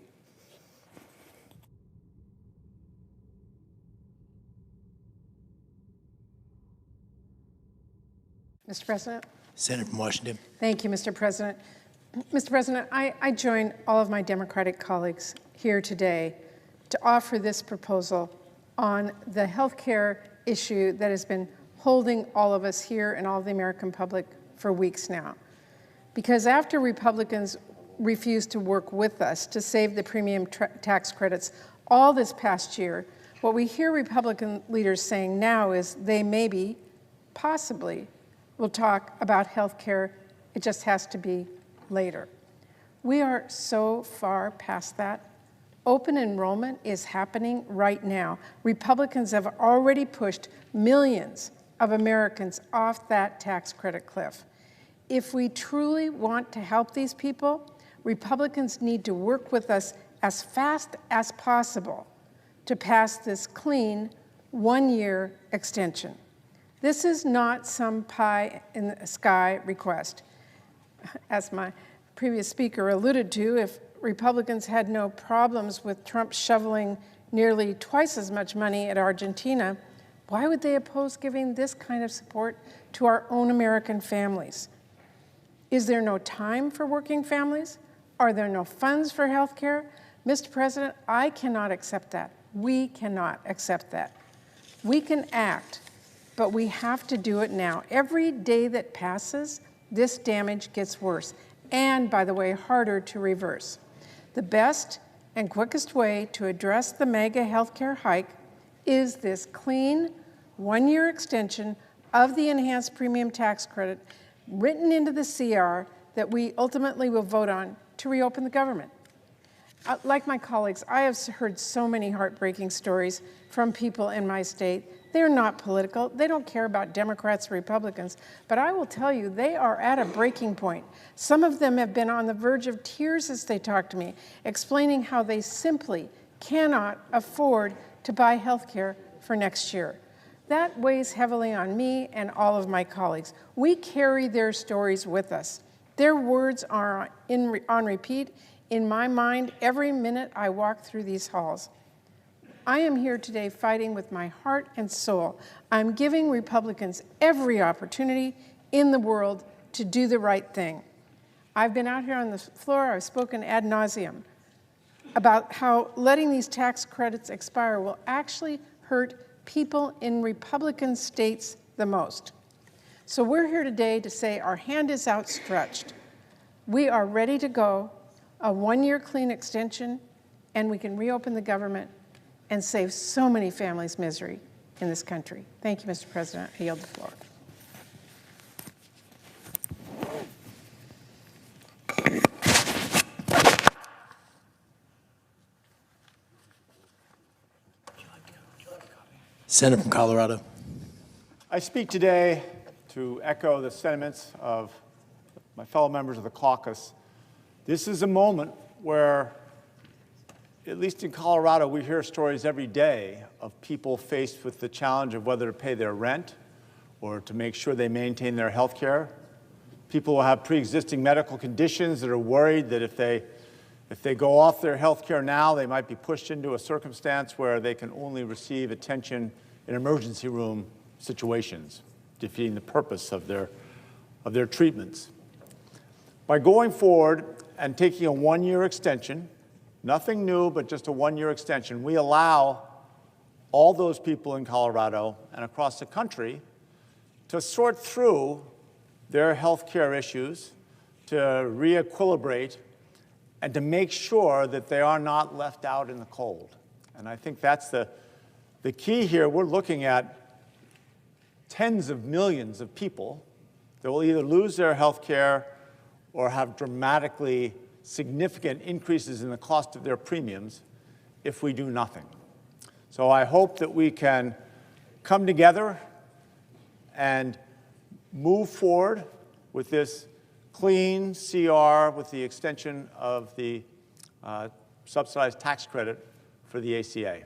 Mr. President. Senator from Washington. Thank you, Mr. President. Mr. President, I join all of my Democratic colleagues here today to offer this proposal on the health care issue that has been holding all of us here and all of the American public for weeks now. Because after Republicans refused to work with us to save the premium tax credits all this past year, what we hear Republican leaders saying now is they maybe, possibly, will talk about health care. It just has to be later. We are so far past that. Open enrollment is happening right now. Republicans have already pushed millions of Americans off that tax credit cliff. If we truly want to help these people, Republicans need to work with us as fast as possible to pass this clean one-year extension. This is not some pie-in-the-sky request. As my previous speaker alluded to, if Republicans had no problems with Trump shoveling nearly twice as much money at Argentina, why would they oppose giving this kind of support to our own American families? Is there no time for working families? Are there no funds for health care? Mr. President, I cannot accept that. We cannot accept that. We can act, but we have to do it now. Every day that passes, this damage gets worse, and, by the way, harder to reverse. The best and quickest way to address the mega healthcare hike is this clean one-year extension of the enhanced premium tax credit written into the CR that we ultimately will vote on to reopen the government. Like my colleagues, I have heard so many heartbreaking stories from people in my state. They're not political. They don't care about Democrats or Republicans. But I will tell you, they are at a breaking point. Some of them have been on the verge of tears as they talk to me, explaining how they simply cannot afford to buy health care for next year. That weighs heavily on me and all of my colleagues. We carry their stories with us. Their words are on repeat in my mind every minute I walk through these halls. I am here today fighting with my heart and soul. I'm giving Republicans every opportunity in the world to do the right thing. I've been out here on the floor, I've spoken ad nauseum about how letting these tax credits expire will actually hurt people in Republican states the most. So we're here today to say our hand is outstretched. We are ready to go, a one-year clean extension, and we can reopen the government and save so many families misery in this country. Thank you, Mr. President. I yield the floor. Senator from Colorado. I speak today to echo the sentiments of my fellow members of the caucus. This is a moment where, at least in Colorado, we hear stories every day of people faced with the challenge of whether to pay their rent or to make sure they maintain their health care. People who have pre-existing medical conditions that are worried that if they go off their health care now, they might be pushed into a circumstance where they can only receive attention in emergency room situations, defeating the purpose of their treatments. By going forward and taking a one-year extension, nothing new, but just a one-year extension, we allow all those people in Colorado and across the country to sort through their health care issues, to re-equilibrate, and to make sure that they are not left out in the cold. And I think that's the The key here, we're looking at tens of millions of people that will either lose their health care or have dramatically significant increases in the cost of their premiums if we do nothing. So I hope that we can come together and move forward with this clean CR with the extension of the subsidized tax credit for the ACA.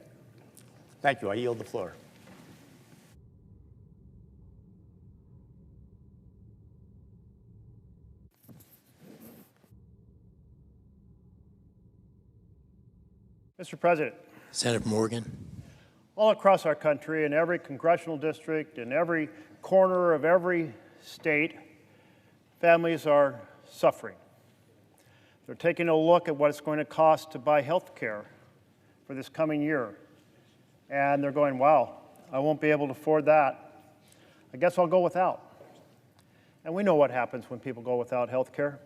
Thank you. I yield the floor. Mr. President. Senator Morgan. All across our country, in every congressional district, in every corner of every state, families are suffering. They're taking a look at what it's going to cost to buy health care for this coming year. And they're going, wow, I won't be able to afford that. I guess I'll go without. And we know what happens when people go without health care.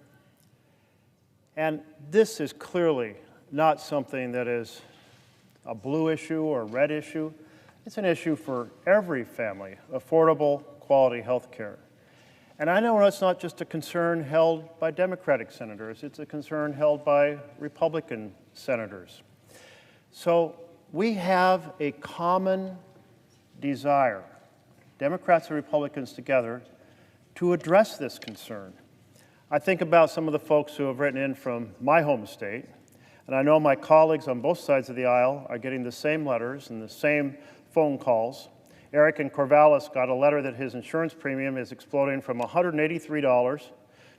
And this is clearly not something that is a blue issue or a red issue. It's an issue for every family, affordable, quality health care. And I know it's not just a concern held by Democratic senators, it's a concern held by Republican senators. So we have a common desire, Democrats and Republicans together, to address this concern. I think about some of the folks who have written in from my home state, and I know my colleagues on both sides of the aisle are getting the same letters and the same phone calls. Eric in Corvallis got a letter that his insurance premium is exploding from $183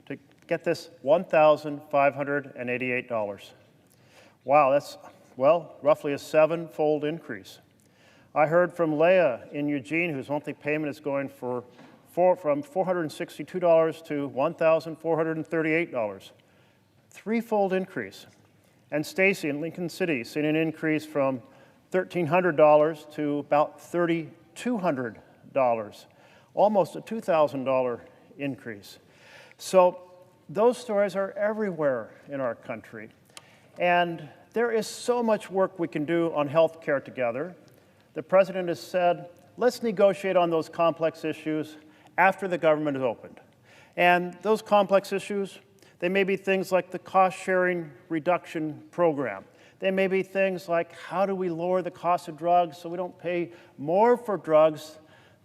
to, get this, $1,588. Wow, that's, well, roughly a 7-fold increase. I heard from Leah in Eugene, whose monthly payment is going from $462 to $1,438. 3-fold increase. And Stacy in Lincoln City seeing an increase from $1,300 to about $3,200, almost a $2,000 increase. So those stories are everywhere in our country. And there is so much work we can do on health care together. The President has said, let's negotiate on those complex issues after the government is opened. And those complex issues, they may be things like the cost-sharing reduction program. They may be things like how do we lower the cost of drugs so we don't pay more for drugs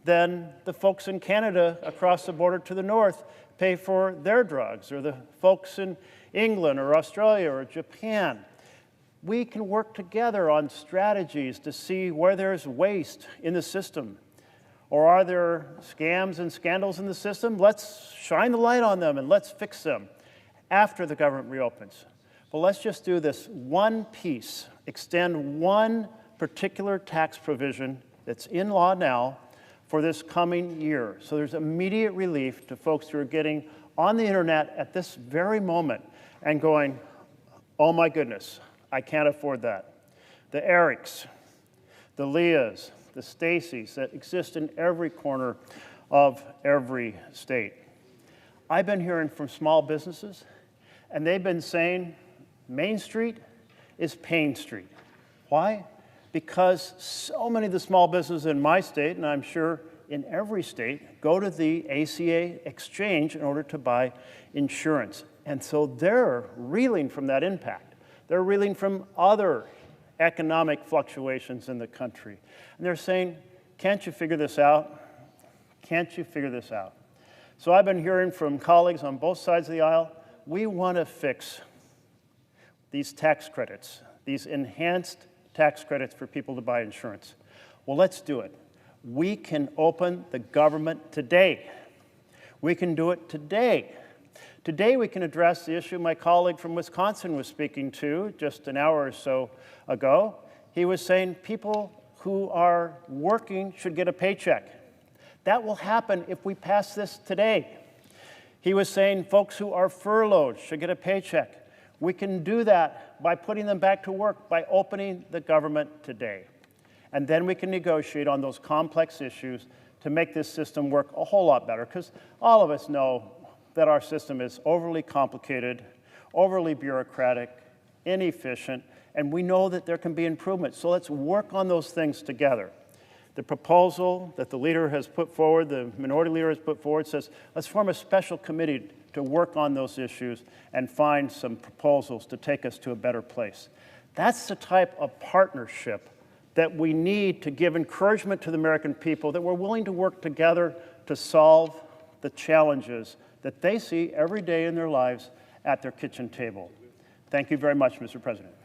than the folks in Canada across the border to the north pay for their drugs, or the folks in England or Australia or Japan. We can work together on strategies to see where there's waste in the system. Or are there scams and scandals in the system? Let's shine the light on them and let's fix them after the government reopens. But let's just do this one piece, extend one particular tax provision that's in law now for this coming year. So there's immediate relief to folks who are getting on the internet at this very moment and going, oh my goodness, I can't afford that. The Erics, the Leahs, the Stacys that exist in every corner of every state. I've been hearing from small businesses, and they've been saying Main Street is Pain Street. Why? Because so many of the small businesses in my state, and I'm sure in every state, go to the ACA exchange in order to buy insurance. And so they're reeling from that impact. They're reeling from other economic fluctuations in the country. And they're saying, can't you figure this out? Can't you figure this out? So I've been hearing from colleagues on both sides of the aisle, we want to fix these tax credits, these enhanced tax credits for people to buy insurance. Well, let's do it. We can open the government today. We can do it today. Today we can address the issue my colleague from Wisconsin was speaking to just an hour or so ago. He was saying people who are working should get a paycheck. That will happen if we pass this today. He was saying folks who are furloughed should get a paycheck. We can do that by putting them back to work, by opening the government today. And then we can negotiate on those complex issues to make this system work a whole lot better, because all of us know that our system is overly complicated, overly bureaucratic, inefficient, and we know that there can be improvements. So let's work on those things together. The proposal that the leader has put forward, the minority leader has put forward, says let's form a special committee to work on those issues and find some proposals to take us to a better place. That's the type of partnership that we need to give encouragement to the American people, that we're willing to work together to solve the challenges that they see every day in their lives at their kitchen table. Thank you very much, Mr. President.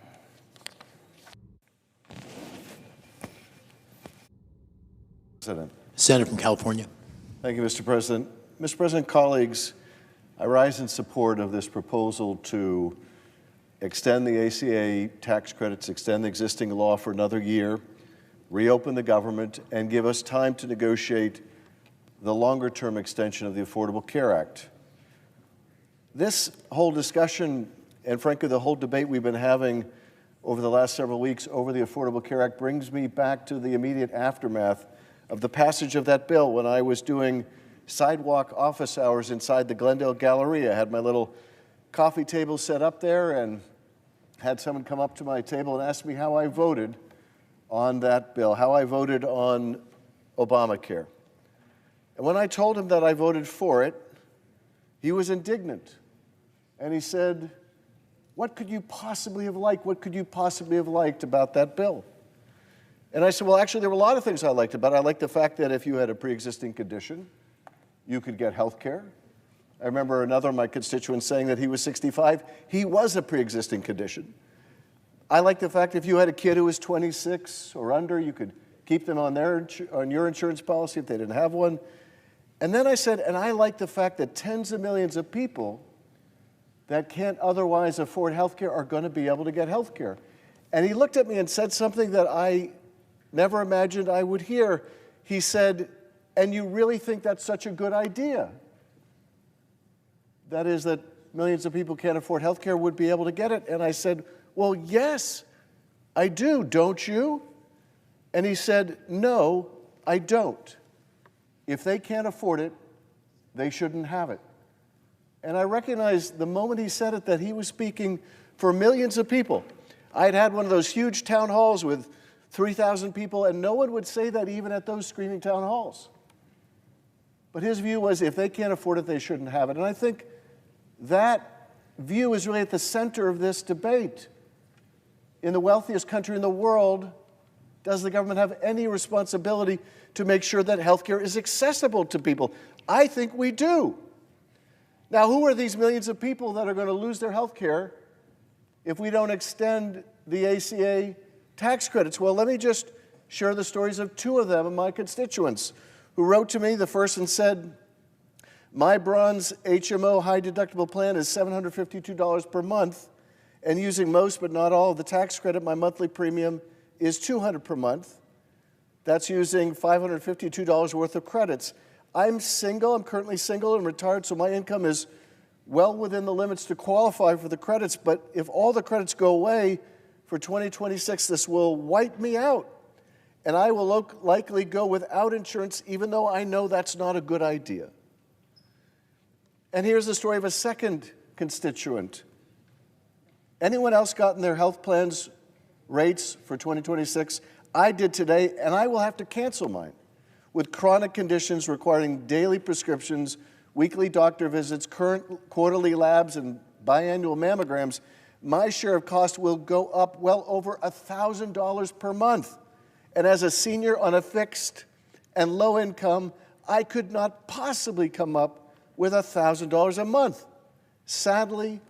Senator from California. Thank you, Mr. President. Mr. President, colleagues, I rise in support of this proposal to extend the ACA tax credits, extend the existing law for another year, reopen the government, and give us time to negotiate the longer-term extension of the Affordable Care Act. This whole discussion, and frankly the whole debate we've been having over the last several weeks over the Affordable Care Act, brings me back to the immediate aftermath of the passage of that bill when I was doing sidewalk office hours inside the Glendale Galleria. I had my little coffee table set up there and had someone come up to my table and ask me how I voted on that bill, how I voted on Obamacare. And when I told him that I voted for it, he was indignant. And he said, "What could you possibly have liked? What could you possibly have liked about that bill?" And I said, well, actually, there were a lot of things I liked about it. I liked the fact that if you had a pre-existing condition, you could get health care. I remember another of my constituents saying that he was 65. He was a pre-existing condition. I liked the fact that if you had a kid who was 26 or under, you could keep them on your insurance policy if they didn't have one. And then I said, and I like the fact that tens of millions of people that can't otherwise afford health care are going to be able to get health care. And he looked at me and said something that I never imagined I would hear. He said, and you really think that's such a good idea? That is, that millions of people can't afford health care would be able to get it. And I said, well, yes, I do, don't you? And he said, no, I don't. If they can't afford it, they shouldn't have it. And I recognized the moment he said it that he was speaking for millions of people. I'd had one of those huge town halls with 3,000 people, and no one would say that even at those screaming town halls. But his view was if they can't afford it, they shouldn't have it. And I think that view is really at the center of this debate. In the wealthiest country in the world, does the government have any responsibility to make sure that health care is accessible to people? I think we do. Now, who are these millions of people that are going to lose their health care if we don't extend the ACA tax credits? Well, let me just share the stories of two of them, of my constituents, who wrote to me. The first one said, my bronze HMO high deductible plan is $752 per month, and using most but not all of the tax credit, my monthly premium is $200 per month. That's using $552 worth of credits. I'm single, I'm currently single and retired, so my income is well within the limits to qualify for the credits, but if all the credits go away for 2026, this will wipe me out. And I will likely go without insurance, even though I know that's not a good idea. And here's the story of a second constituent. Anyone else gotten their health plans rates for 2026? I did today, and I will have to cancel mine. With chronic conditions requiring daily prescriptions, weekly doctor visits, current quarterly labs, and biannual mammograms, my share of cost will go up well over $1,000 per month. And as a senior on a fixed and low income, I could not possibly come up with $1,000 a month. Sadly,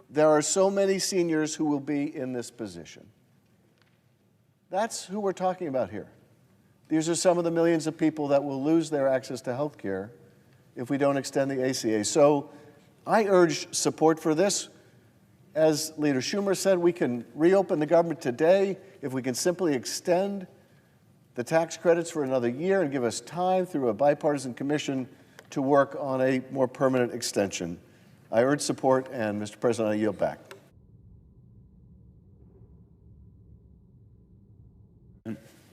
there are so many seniors who will be in this position. That's who we're talking about here. These are some of the millions of people that will lose their access to health care if we don't extend the ACA. So I urge support for this. As Leader Schumer said, we can reopen the government today if we can simply extend the tax credits for another year and give us time through a bipartisan commission to work on a more permanent extension. I urge support, and Mr. President, I yield back.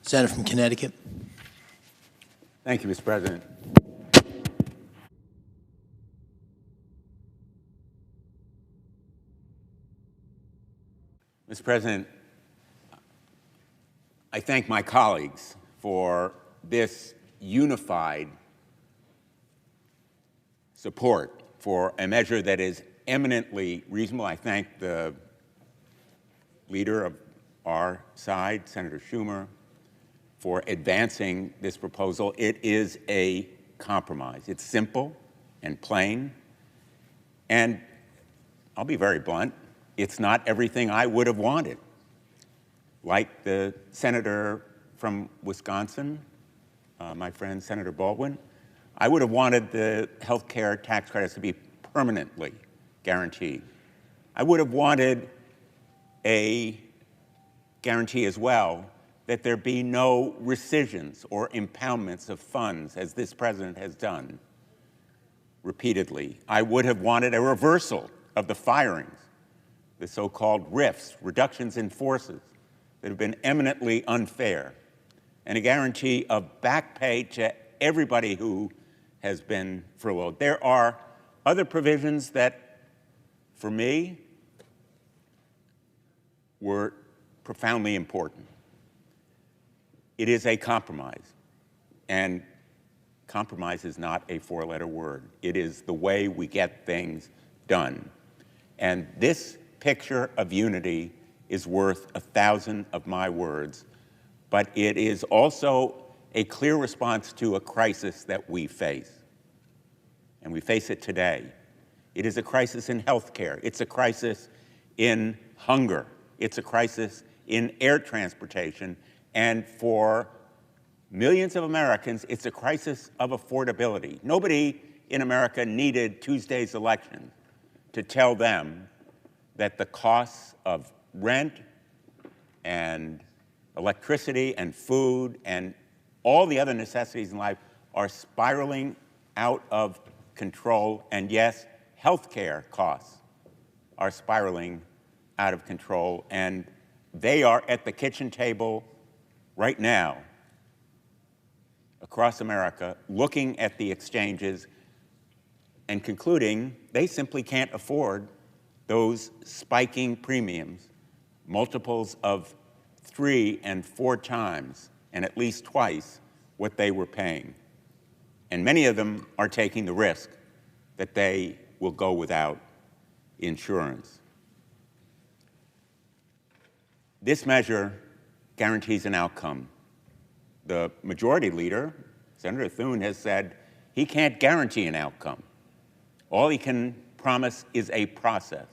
Senator from Connecticut. Thank you, Mr. President. Mr. President, I thank my colleagues for this unified support for a measure that is eminently reasonable. I thank the leader of our side, Senator Schumer, for advancing this proposal. It is a compromise. It's simple and plain, and I'll be very blunt, it's not everything I would have wanted. Like the senator from Wisconsin, my friend Senator Baldwin, I would have wanted the health care tax credits to be permanently guaranteed. I would have wanted a guarantee as well that there be no rescissions or impoundments of funds, as this president has done repeatedly. I would have wanted a reversal of the firings, the so-called RIFs, reductions in forces, that have been eminently unfair, and a guarantee of back pay to everybody who has been furloughed. There are other provisions that, for me, were profoundly important. It is a compromise, and compromise is not a four-letter word. It is the way we get things done. And this picture of unity is worth 1,000 of my words, but it is also a clear response to a crisis that we face. And we face it today. It is a crisis in healthcare. It's a crisis in hunger. It's a crisis in air transportation. And for millions of Americans, it's a crisis of affordability. Nobody in America needed Tuesday's election to tell them that the costs of rent and electricity and food and all the other necessities in life are spiraling out of control. And yes, healthcare costs are spiraling out of control. And they are at the kitchen table right now across America, looking at the exchanges and concluding they simply can't afford those spiking premiums, multiples of 3 and 4 times, and at least twice what they were paying. And many of them are taking the risk that they will go without insurance. This measure guarantees an outcome. The majority leader, Senator Thune, has said he can't guarantee an outcome. All he can promise is a process.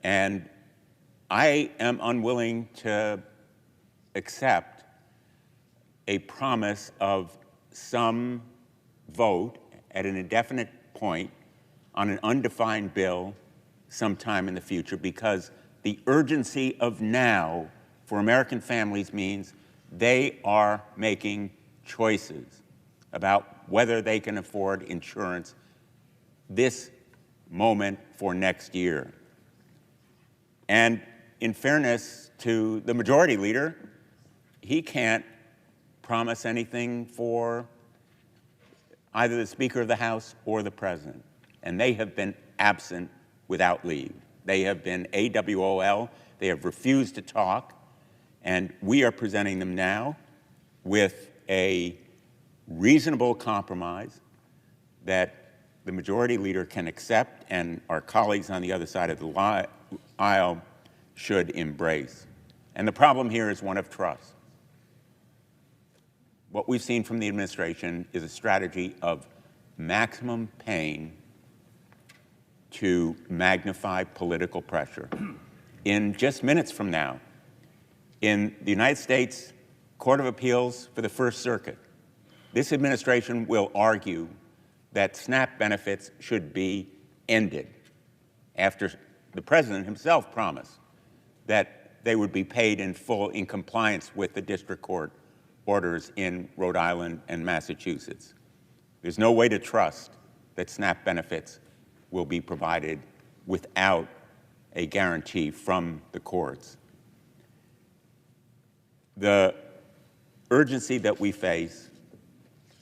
And I am unwilling to accept a promise of some vote at an indefinite point on an undefined bill sometime in the future, because the urgency of now for American families means they are making choices about whether they can afford insurance this moment for next year. And in fairness to the majority leader, he can't promise anything for either the Speaker of the House or the President. And they have been absent without leave. They have been AWOL. They have refused to talk. And we are presenting them now with a reasonable compromise that the majority leader can accept and our colleagues on the other side of the aisle should embrace. And the problem here is one of trust. What we've seen from the administration is a strategy of maximum pain to magnify political pressure. In just minutes from now, in the United States Court of Appeals for the First Circuit, this administration will argue that SNAP benefits should be ended after the president himself promised that they would be paid in full in compliance with the district court orders in Rhode Island and Massachusetts. There's no way to trust that SNAP benefits will be provided without a guarantee from the courts. The urgency that we face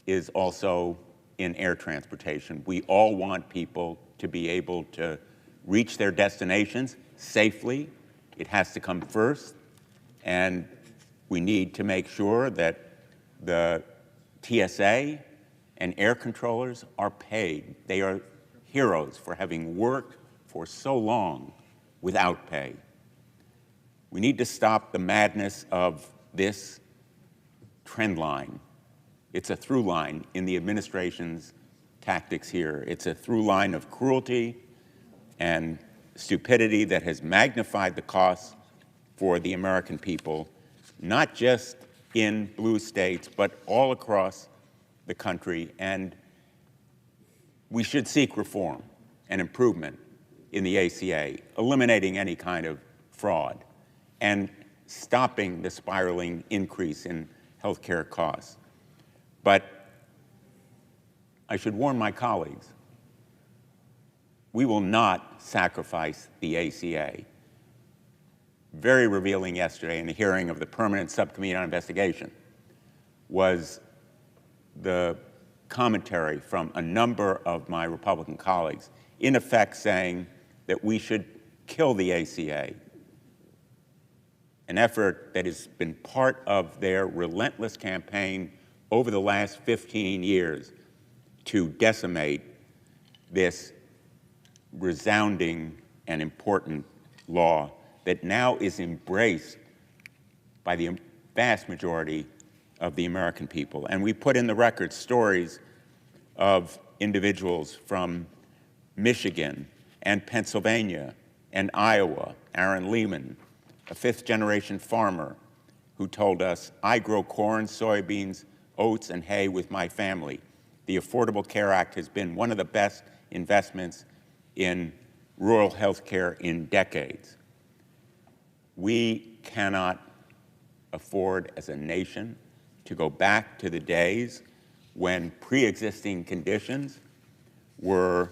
is also in air transportation. We all want people to be able to reach their destinations safely. It has to come first, and we need to make sure that the TSA and air controllers are paid. They are heroes for having worked for so long without pay. We need to stop the madness of this trend line. It's a through line in the administration's tactics here. It's a through line of cruelty and stupidity that has magnified the costs for the American people, not just in blue states, but all across the country. And we should seek reform and improvement in the ACA, eliminating any kind of fraud and stopping the spiraling increase in health care costs. But I should warn my colleagues, we will not sacrifice the ACA. Very revealing yesterday in the hearing of the Permanent Subcommittee on Investigation was the commentary from a number of my Republican colleagues, in effect saying that we should kill the ACA, an effort that has been part of their relentless campaign over the last 15 years to decimate this resounding and important law that now is embraced by the vast majority of the American people. And we put in the record stories of individuals from Michigan and Pennsylvania and Iowa, Aaron Lehman, a fifth-generation farmer who told us, I grow corn, soybeans, oats, and hay with my family. The Affordable Care Act has been one of the best investments in rural health care in decades. We cannot afford as a nation to go back to the days when pre-existing conditions were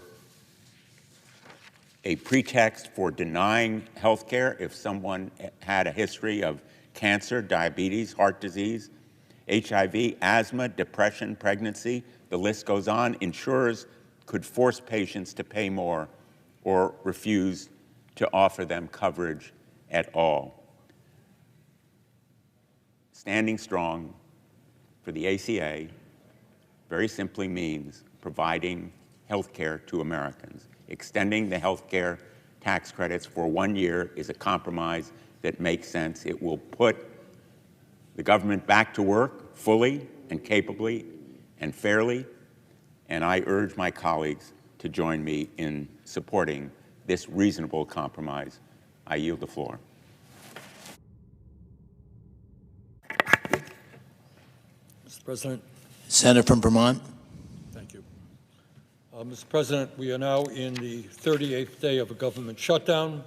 a pretext for denying health care if someone had a history of cancer, diabetes, heart disease, HIV, asthma, depression, pregnancy, the list goes on. Insurers could force patients to pay more or refuse to offer them coverage at all. Standing strong for the ACA very simply means providing health care to Americans. Extending the health care tax credits for 1 year is a compromise that makes sense. It will put the government back to work fully and capably and fairly, and I urge my colleagues to join me in supporting this reasonable compromise. I yield the floor. Mr. President. Senator from Vermont. Thank you. Mr. President, we are now in the 38th day of a government shutdown.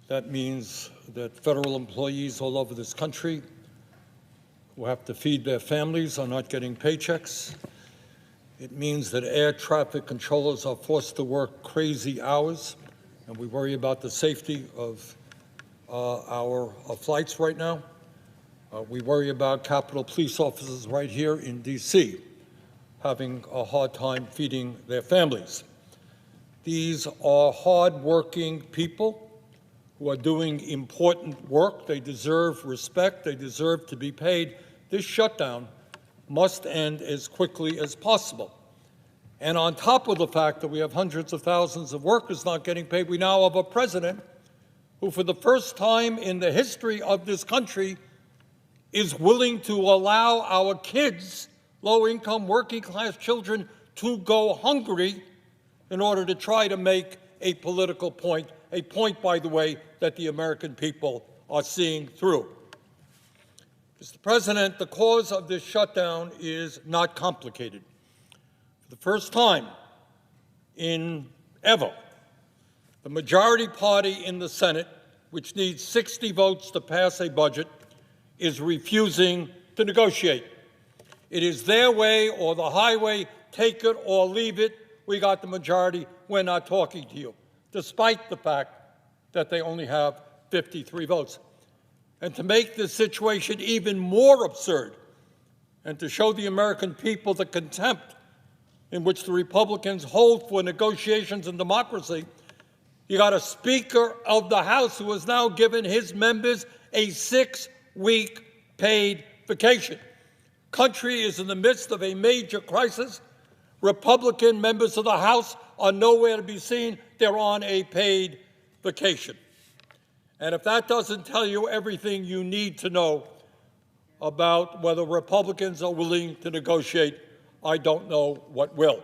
That means that federal employees all over this country who have to feed their families are not getting paychecks. It means that air traffic controllers are forced to work crazy hours, and we worry about the safety of our flights right now. We worry about Capitol Police officers right here in D.C. having a hard time feeding their families. These are hard-working people who are doing important work. They deserve respect. They deserve to be paid. This shutdown must end as quickly as possible. And on top of the fact that we have hundreds of thousands of workers not getting paid, we now have a president who, for the first time in the history of this country, is willing to allow our kids, low-income, working-class children, to go hungry in order to try to make a political point, a point, by the way, that the American people are seeing through. Mr. President, the cause of this shutdown is not complicated. For the first time in ever, the majority party in the Senate, which needs 60 votes to pass a budget, is refusing to negotiate. It is their way or the highway, take it or leave it. We got the majority, we're not talking to you, despite the fact that they only have 53 votes. And to make this situation even more absurd, and to show the American people the contempt in which the Republicans hold for negotiations and democracy, you got a Speaker of the House who has now given his members a 6-week paid vacation. country is in the midst of a major crisis. Republican members of the House are nowhere to be seen. They're on a paid vacation. And if that doesn't tell you everything you need to know about whether Republicans are willing to negotiate, I don't know what will.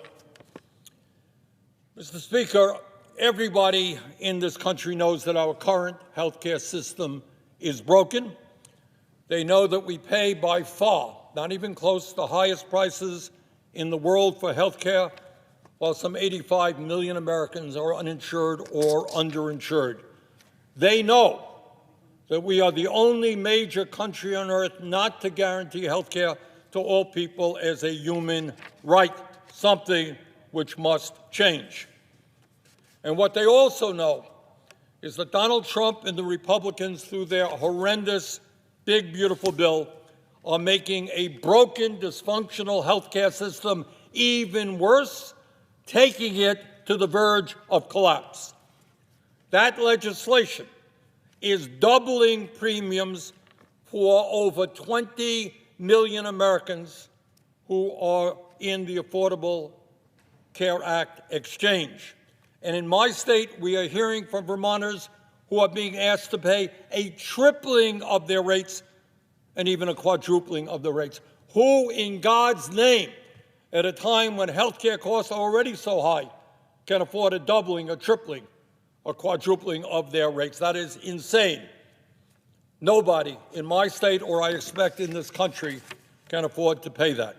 Mr. Speaker, everybody in this country knows that our current health care system is broken. They know that we pay by far, not even close to the highest prices in the world for health care, while some 85 million Americans are uninsured or underinsured. They know that we are the only major country on earth not to guarantee health care to all people as a human right, something which must change. And what they also know is that Donald Trump and the Republicans, through their horrendous big, beautiful bill, are making a broken, dysfunctional health care system even worse, taking it to the verge of collapse. That legislation is doubling premiums for over 20 million Americans who are in the Affordable Care Act exchange. And in my state, we are hearing from Vermonters who are being asked to pay a tripling of their rates and even a quadrupling of the rates. Who, in God's name, at a time when health care costs are already so high, can afford a doubling, a tripling, or quadrupling of their rates? That is insane. Nobody in my state, or I expect in this country, can afford to pay that.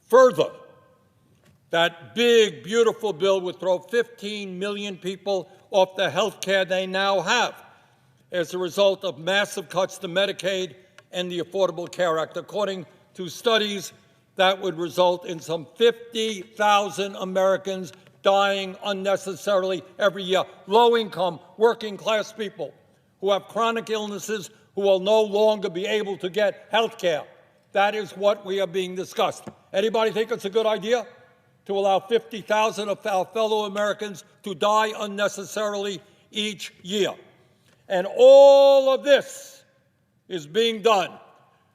Further, that big, beautiful bill would throw 15 million people off the health care they now have as a result of massive cuts to Medicaid and the Affordable Care Act. According to studies, that would result in some 50,000 Americans dying unnecessarily every year. Low-income, working-class people who have chronic illnesses who will no longer be able to get health care. That is what we are being discussed. Anybody think it's a good idea to allow 50,000 of our fellow Americans to die unnecessarily each year? And all of this is being done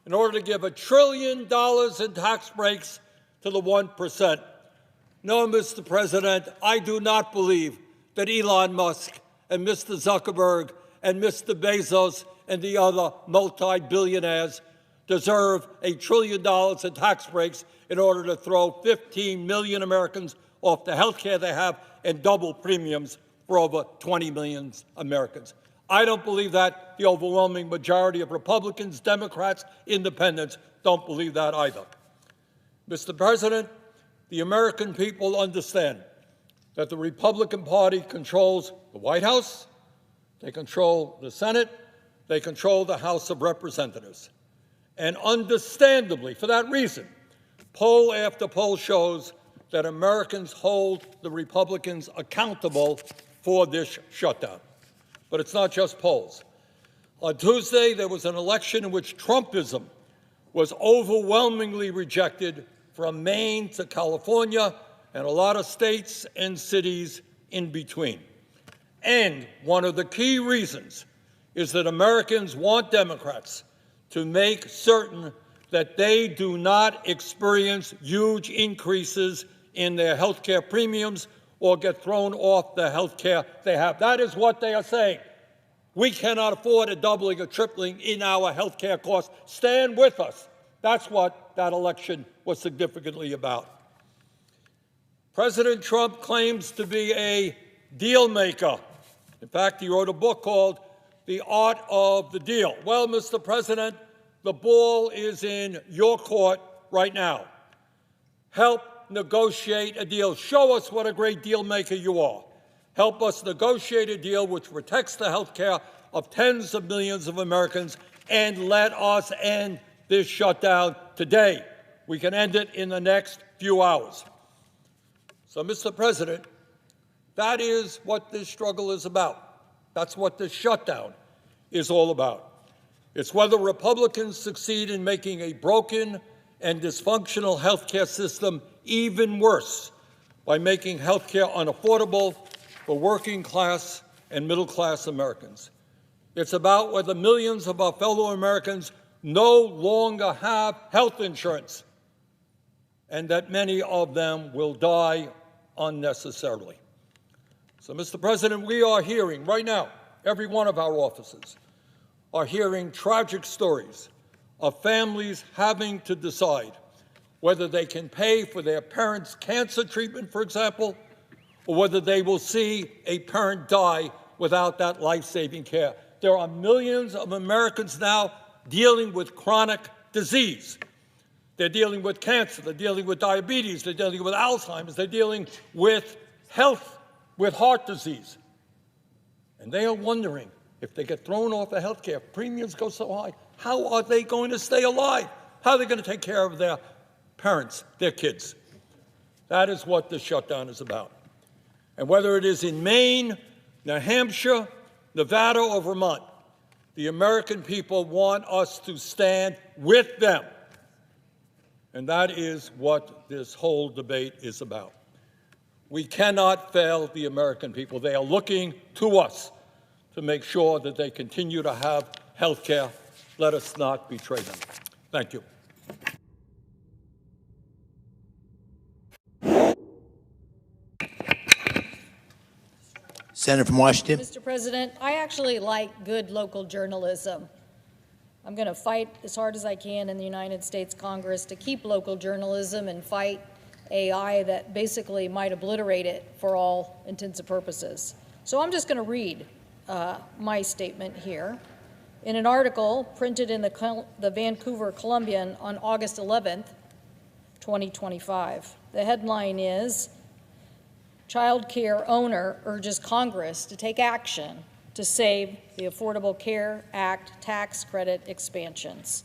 in order to give $1 trillion in tax breaks to the 1%. No, Mr. President, I do not believe that Elon Musk and Mr. Zuckerberg and Mr. Bezos and the other multi-billionaires deserve $1 trillion in tax breaks in order to throw 15 million Americans off the health care they have and double premiums for over 20 million Americans. I don't believe that. The overwhelming majority of Republicans, Democrats, Independents don't believe that either. Mr. President, the American people understand that the Republican Party controls the White House, they control the Senate, they control the House of Representatives. And understandably, for that reason, poll after poll shows that Americans hold the Republicans accountable for this shutdown. But it's not just polls. On Tuesday, there was an election in which Trumpism was overwhelmingly rejected from Maine to California and a lot of states and cities in between. And one of the key reasons is that Americans want Democrats to make certain that they do not experience huge increases in their health care premiums or get thrown off the health care they have. That is what they are saying. We cannot afford a doubling or tripling in our health care costs. Stand with us. That's what that election was significantly about. President Trump claims to be a deal maker. In fact, he wrote a book called The Art of the Deal. Well, Mr. President, the ball is in your court right now. Help negotiate a deal. Show us what a great deal maker you are. Help us negotiate a deal which protects the health care of tens of millions of Americans, and let us end this shutdown today. We can end it in the next few hours. So, Mr. President, that is what this struggle is about. That's what this shutdown is all about. It's whether Republicans succeed in making a broken and dysfunctional health care system even worse by making health care unaffordable for working class and middle class Americans. It's about whether millions of our fellow Americans no longer have health insurance, and that many of them will die unnecessarily. So, Mr. President, we are hearing right now, every one of our offices are hearing tragic stories of families having to decide whether they can pay for their parents' cancer treatment, for example, or whether they will see a parent die without that life-saving care. There are millions of Americans now dealing with chronic disease. They're dealing with cancer, they're dealing with diabetes, they're dealing with Alzheimer's, they're dealing with health, with heart disease. And they are wondering, if they get thrown off of health care, premiums go so high, how are they going to stay alive? How are they going to take care of their parents, their kids? That is what this shutdown is about. And whether it is in Maine, New Hampshire, Nevada, or Vermont, the American people want us to stand with them. And that is what this whole debate is about. We cannot fail the American people. They are looking to us to make sure that they continue to have health care. Let us not betray them. Thank you. Senator from Washington. Mr. President, I actually like good local journalism. I'm going to fight as hard as I can in the United States Congress to keep local journalism and fight AI that basically might obliterate it for all intents and purposes. So I'm just going to read my statement here. In an article printed in the Vancouver Columbian on August 11th, 2025, the headline is, Child care owner urges Congress to take action to save the Affordable Care Act tax credit expansions.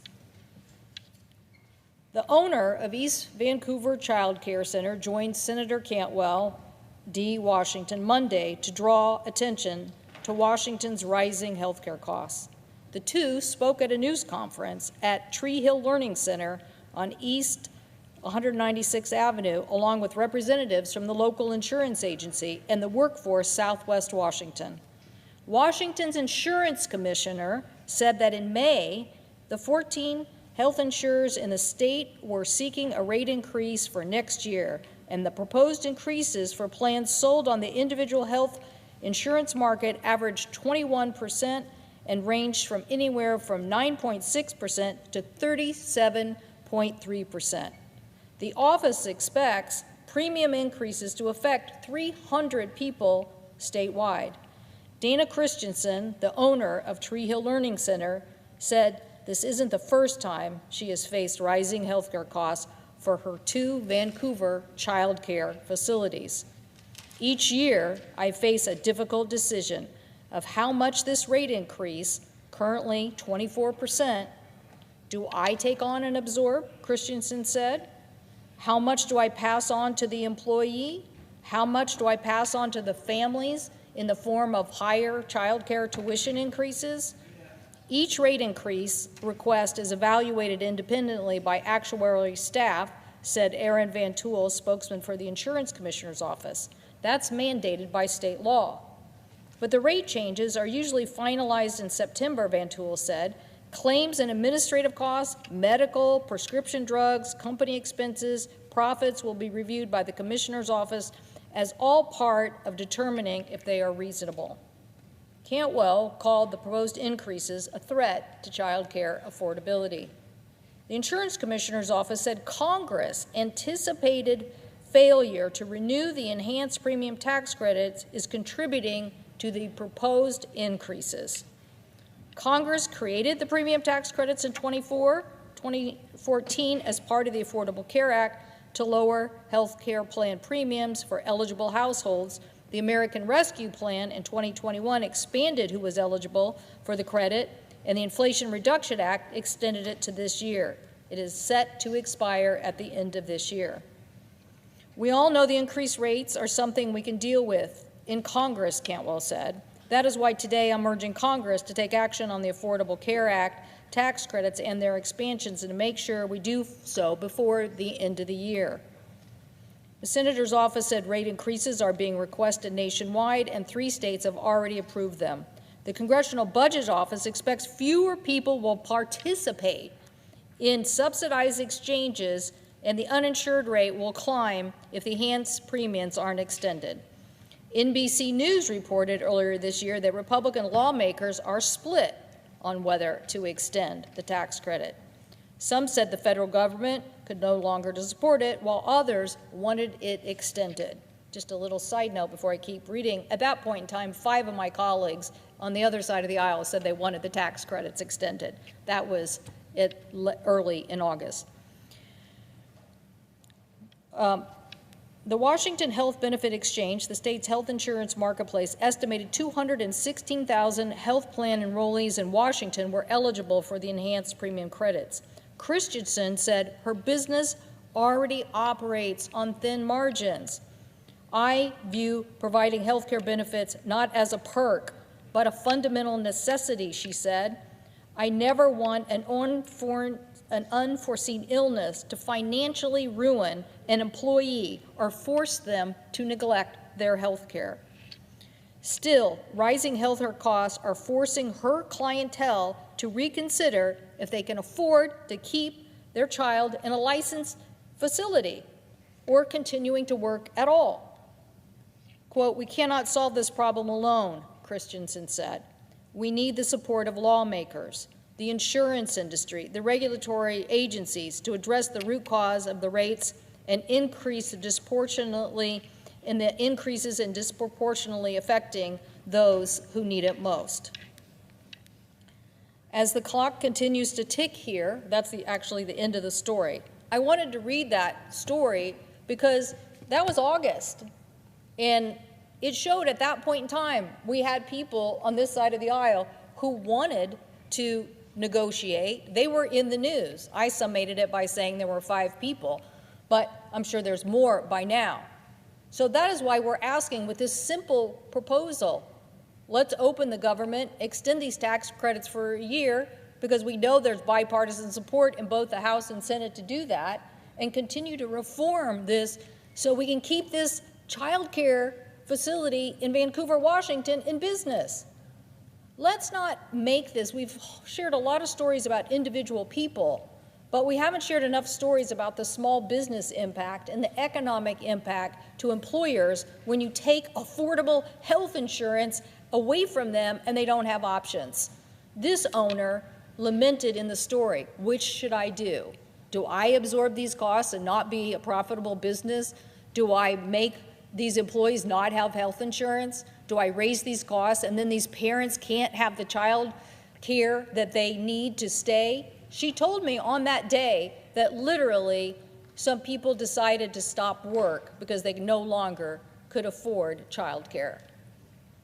The owner of East Vancouver Child Care Center joined Senator Cantwell, D. Washington, Monday to draw attention to Washington's rising health care costs. The two spoke at a news conference at Tree Hill Learning Center on East 196th Avenue, along with representatives from the local insurance agency and the workforce Southwest Washington. Washington's insurance commissioner said that in May, the 14 health insurers in the state were seeking a rate increase for next year, and the proposed increases for plans sold on the individual health insurance market averaged 21% and ranged from anywhere from 9.6% to 37.3%. The office expects premium increases to affect 300 people statewide. Dana Christensen, the owner of Tree Hill Learning Center, said this isn't the first time she has faced rising healthcare costs for her two Vancouver child care facilities. Each year, I face a difficult decision of how much this rate increase, currently 24%, do I take on and absorb, Christensen said. How much do I pass on to the employee? How much do I pass on to the families in the form of higher child care tuition increases? Each rate increase request is evaluated independently by actuarial staff, said Aaron Van Tool, spokesman for the Insurance Commissioner's Office. That's mandated by state law. But the rate changes are usually finalized in September, Van Tool said. Claims and administrative costs, medical, prescription drugs, company expenses, profits will be reviewed by the Commissioner's Office as all part of determining if they are reasonable. Cantwell called the proposed increases a threat to child care affordability. The Insurance Commissioner's Office said Congress anticipated failure to renew the enhanced premium tax credits is contributing to the proposed increases. Congress created the premium tax credits in 2014 as part of the Affordable Care Act to lower health care plan premiums for eligible households. The American Rescue Plan in 2021 expanded who was eligible for the credit, and the Inflation Reduction Act extended it to this year. It is set to expire at the end of this year. We all know the increased rates are something we can deal with in Congress, Cantwell said. That is why today I'm urging Congress to take action on the Affordable Care Act tax credits and their expansions and to make sure we do so before the end of the year. The Senator's office said rate increases are being requested nationwide and 3 states have already approved them. The Congressional Budget Office expects fewer people will participate in subsidized exchanges, and the uninsured rate will climb if the enhanced premiums aren't extended. NBC News reported earlier this year that Republican lawmakers are split on whether to extend the tax credit. Some said the federal government could no longer support it, while others wanted it extended. Just a little side note before I keep reading. At that point in time, 5 of my colleagues on the other side of the aisle said they wanted the tax credits extended. That was early in August. The Washington Health Benefit Exchange, the state's health insurance marketplace, estimated 216,000 health plan enrollees in Washington were eligible for the enhanced premium credits. Christensen said her business already operates on thin margins. I view providing health care benefits not as a perk, but a fundamental necessity, she said. I never want an unforeseen illness to financially ruin an employee or force them to neglect their health care. Still, rising health care costs are forcing her clientele to reconsider if they can afford to keep their child in a licensed facility or continuing to work at all. Quote, "We cannot solve this problem alone," Christensen said. "We need the support of lawmakers, the insurance industry, the regulatory agencies to address the root cause of the rates and increases in disproportionately affecting those who need it most." As the clock continues to tick here, that's actually the end of the story. I wanted to read that story because that was August, and it showed at that point in time we had people on this side of the aisle who wanted to negotiate. They were in the news. I summated it by saying there were 5 people, but I'm sure there's more by now. So that is why we're asking with this simple proposal, let's open the government, extend these tax credits for a year, because we know there's bipartisan support in both the House and Senate to do that, and continue to reform this so we can keep this child care facility in Vancouver, Washington in business. Let's not make this, we've shared a lot of stories about individual people, but we haven't shared enough stories about the small business impact and the economic impact to employers when you take affordable health insurance away from them and they don't have options. This owner lamented in the story, which should I do? Do I absorb these costs and not be a profitable business? Do I make these employees not have health insurance? Do I raise these costs and then these parents can't have the child care that they need to stay? She told me on that day that literally some people decided to stop work because they no longer could afford child care.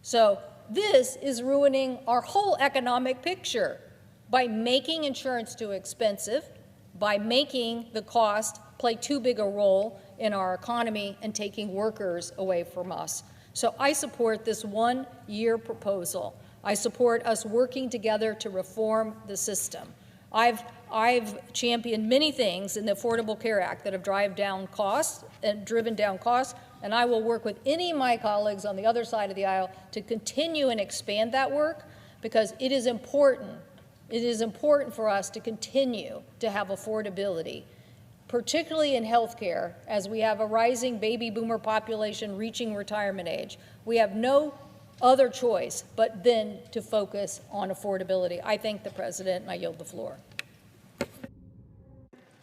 So this is ruining our whole economic picture by making insurance too expensive, by making the cost play too big a role in our economy and taking workers away from us. So I support this one-year proposal. I support us working together to reform the system. I've championed many things in the Affordable Care Act that have driven down costs, and I will work with any of my colleagues on the other side of the aisle to continue and expand that work, because it is important. It is important for us to continue to have affordability, particularly in health care, as we have a rising baby boomer population reaching retirement age. We have no other choice but then to focus on affordability. I thank the President, and I yield the floor.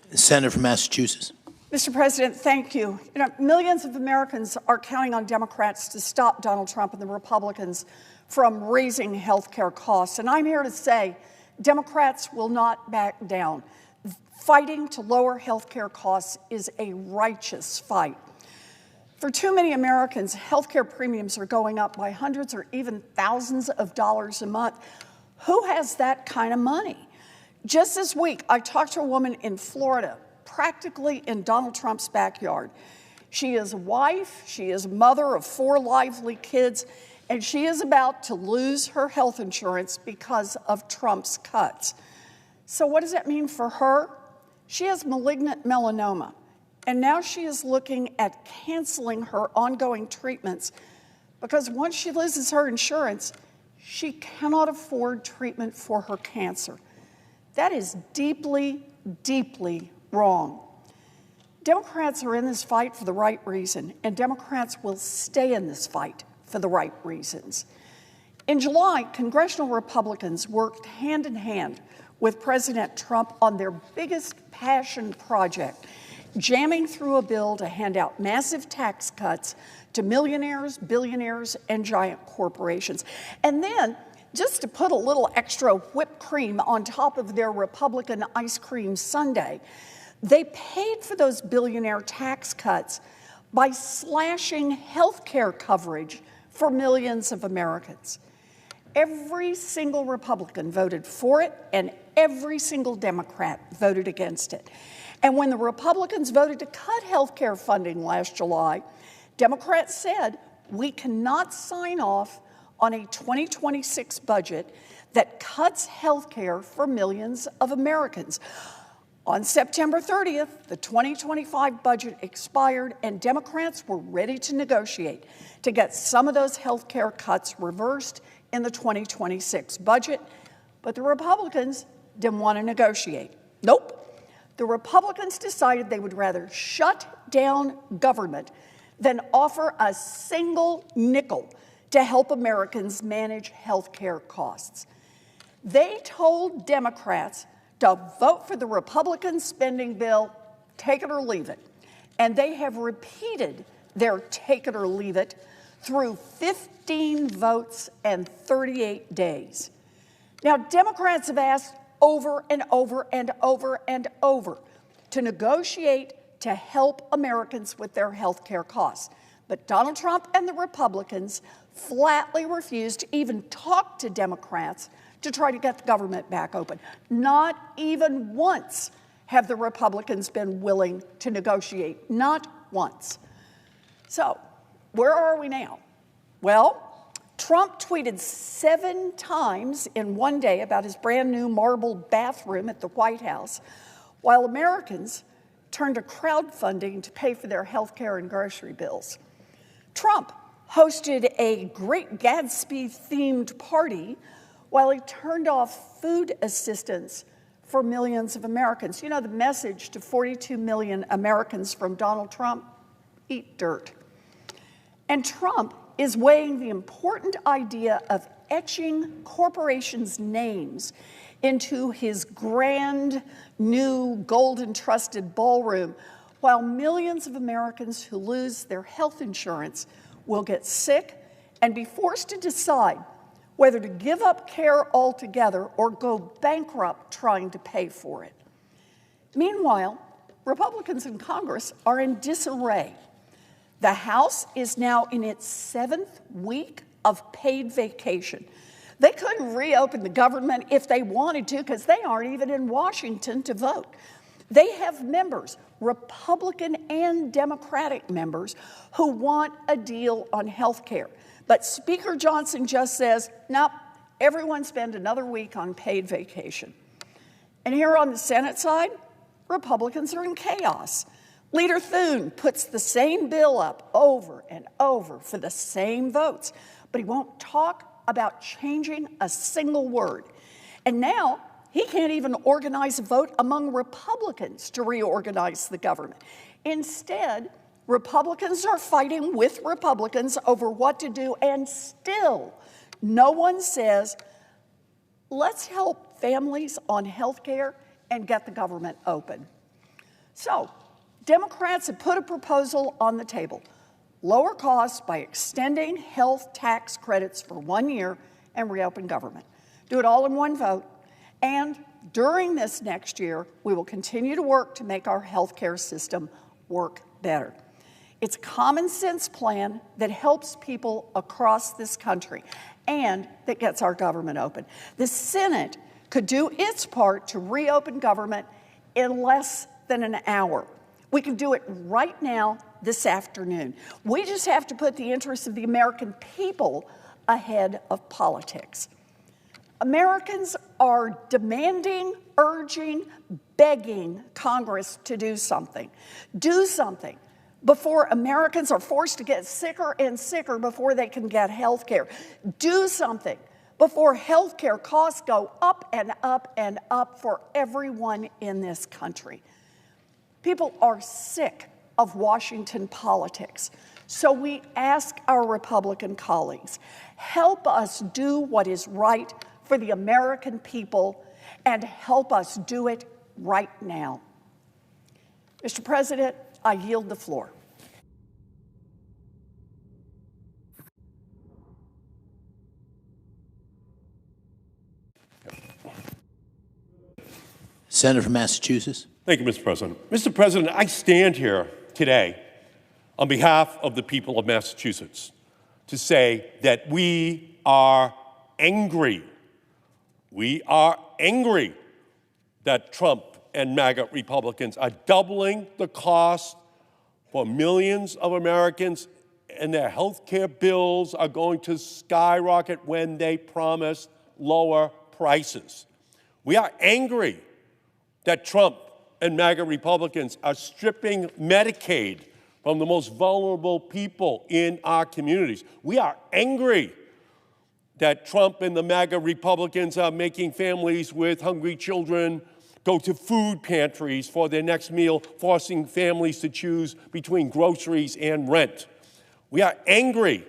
The Senator from Massachusetts. Mr. President, thank you. Millions of Americans are counting on Democrats to stop Donald Trump and the Republicans from raising health care costs. And I'm here to say Democrats will not back down. Fighting to lower health care costs is a righteous fight. For too many Americans, health care premiums are going up by hundreds or even thousands of dollars a month. Who has that kind of money? Just this week, I talked to a woman in Florida, practically in Donald Trump's backyard. She is a wife, she is a mother of 4 lively kids, and she is about to lose her health insurance because of Trump's cuts. So what does that mean for her? She has malignant melanoma, and now she is looking at canceling her ongoing treatments because once she loses her insurance, she cannot afford treatment for her cancer. That is deeply, deeply wrong. Democrats are in this fight for the right reason, and Democrats will stay in this fight for the right reasons. In July, congressional Republicans worked hand in hand with President Trump on their biggest passion project, jamming through a bill to hand out massive tax cuts to millionaires, billionaires, and giant corporations. And then, just to put a little extra whipped cream on top of their Republican ice cream sundae, they paid for those billionaire tax cuts by slashing health care coverage for millions of Americans. Every single Republican voted for it, and every single Democrat voted against it. And when the Republicans voted to cut health care funding last July, Democrats said, we cannot sign off on a 2026 budget that cuts health care for millions of Americans. On September 30th, the 2025 budget expired, and Democrats were ready to negotiate to get some of those health care cuts reversed in the 2026 budget, but the Republicans didn't want to negotiate. Nope. The Republicans decided they would rather shut down government than offer a single nickel to help Americans manage health care costs. They told Democrats to vote for the Republican spending bill, take it or leave it. And they have repeated their take it or leave it through 15 votes and 38 days. Now, Democrats have asked over and over and over and over to negotiate to help Americans with their health care costs. But Donald Trump and the Republicans flatly refused to even talk to Democrats to try to get the government back open. Not even once have the Republicans been willing to negotiate, not once. So, where are we now? Well, Trump tweeted 7 times in one day about his brand new marble bathroom at the White House, while Americans turned to crowdfunding to pay for their health care and grocery bills. Trump hosted a Great Gatsby-themed party while he turned off food assistance for millions of Americans. You know the message to 42 million Americans from Donald Trump? Eat dirt. And Trump is weighing the important idea of etching corporations' names into his grand new gold-encrusted ballroom, while millions of Americans who lose their health insurance will get sick and be forced to decide whether to give up care altogether or go bankrupt trying to pay for it. Meanwhile, Republicans in Congress are in disarray. The House is now in its 7th week of paid vacation. They couldn't reopen the government if they wanted to because they aren't even in Washington to vote. They have members, Republican and Democratic members, who want a deal on health care. But Speaker Johnson just says, nope, everyone spend another week on paid vacation. And here on the Senate side, Republicans are in chaos. Leader Thune puts the same bill up over and over for the same votes, but he won't talk about changing a single word. And now he can't even organize a vote among Republicans to reorganize the government. Instead, Republicans are fighting with Republicans over what to do, and still no one says, let's help families on health care and get the government open. So, Democrats have put a proposal on the table. Lower costs by extending health tax credits for 1 year and reopen government. Do it all in one vote. And during this next year, we will continue to work to make our health care system work better. It's a common sense plan that helps people across this country and that gets our government open. The Senate could do its part to reopen government in less than an hour. We can do it right now, this afternoon. We just have to put the interests of the American people ahead of politics. Americans are demanding, urging, begging Congress to do something. Do something before Americans are forced to get sicker and sicker before they can get health care. Do something before health care costs go up and up and up for everyone in this country. People are sick of Washington politics. So we ask our Republican colleagues, help us do what is right for the American people and help us do it right now. Mr. President, I yield the floor. Senator from Massachusetts. Thank you, Mr. President. Mr. President, I stand here today on behalf of the people of Massachusetts to say that we are angry. We are angry that Trump and MAGA Republicans are doubling the cost for millions of Americans, and their health care bills are going to skyrocket when they promised lower prices. We are angry that Trump and MAGA Republicans are stripping Medicaid from the most vulnerable people in our communities. We are angry that Trump and the MAGA Republicans are making families with hungry children go to food pantries for their next meal, forcing families to choose between groceries and rent. We are angry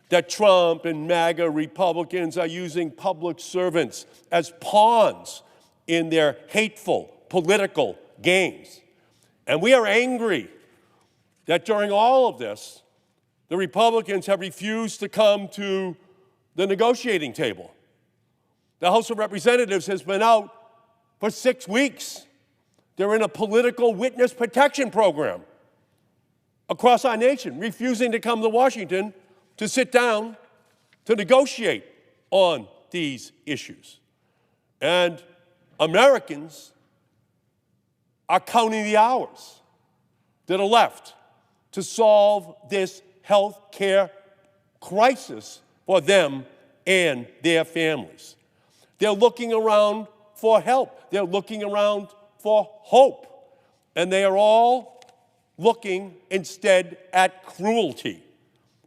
that Trump and MAGA Republicans are using public servants as pawns in their hateful political games. And we are angry that during all of this, the Republicans have refused to come to the negotiating table. The House of Representatives has been out for 6 weeks. They're in a political witness protection program across our nation, refusing to come to Washington to sit down to negotiate on these issues. And Americans are counting the hours that are left to solve this health care crisis for them and their families. They're looking around for help. They're looking around for hope. And they are all looking instead at cruelty,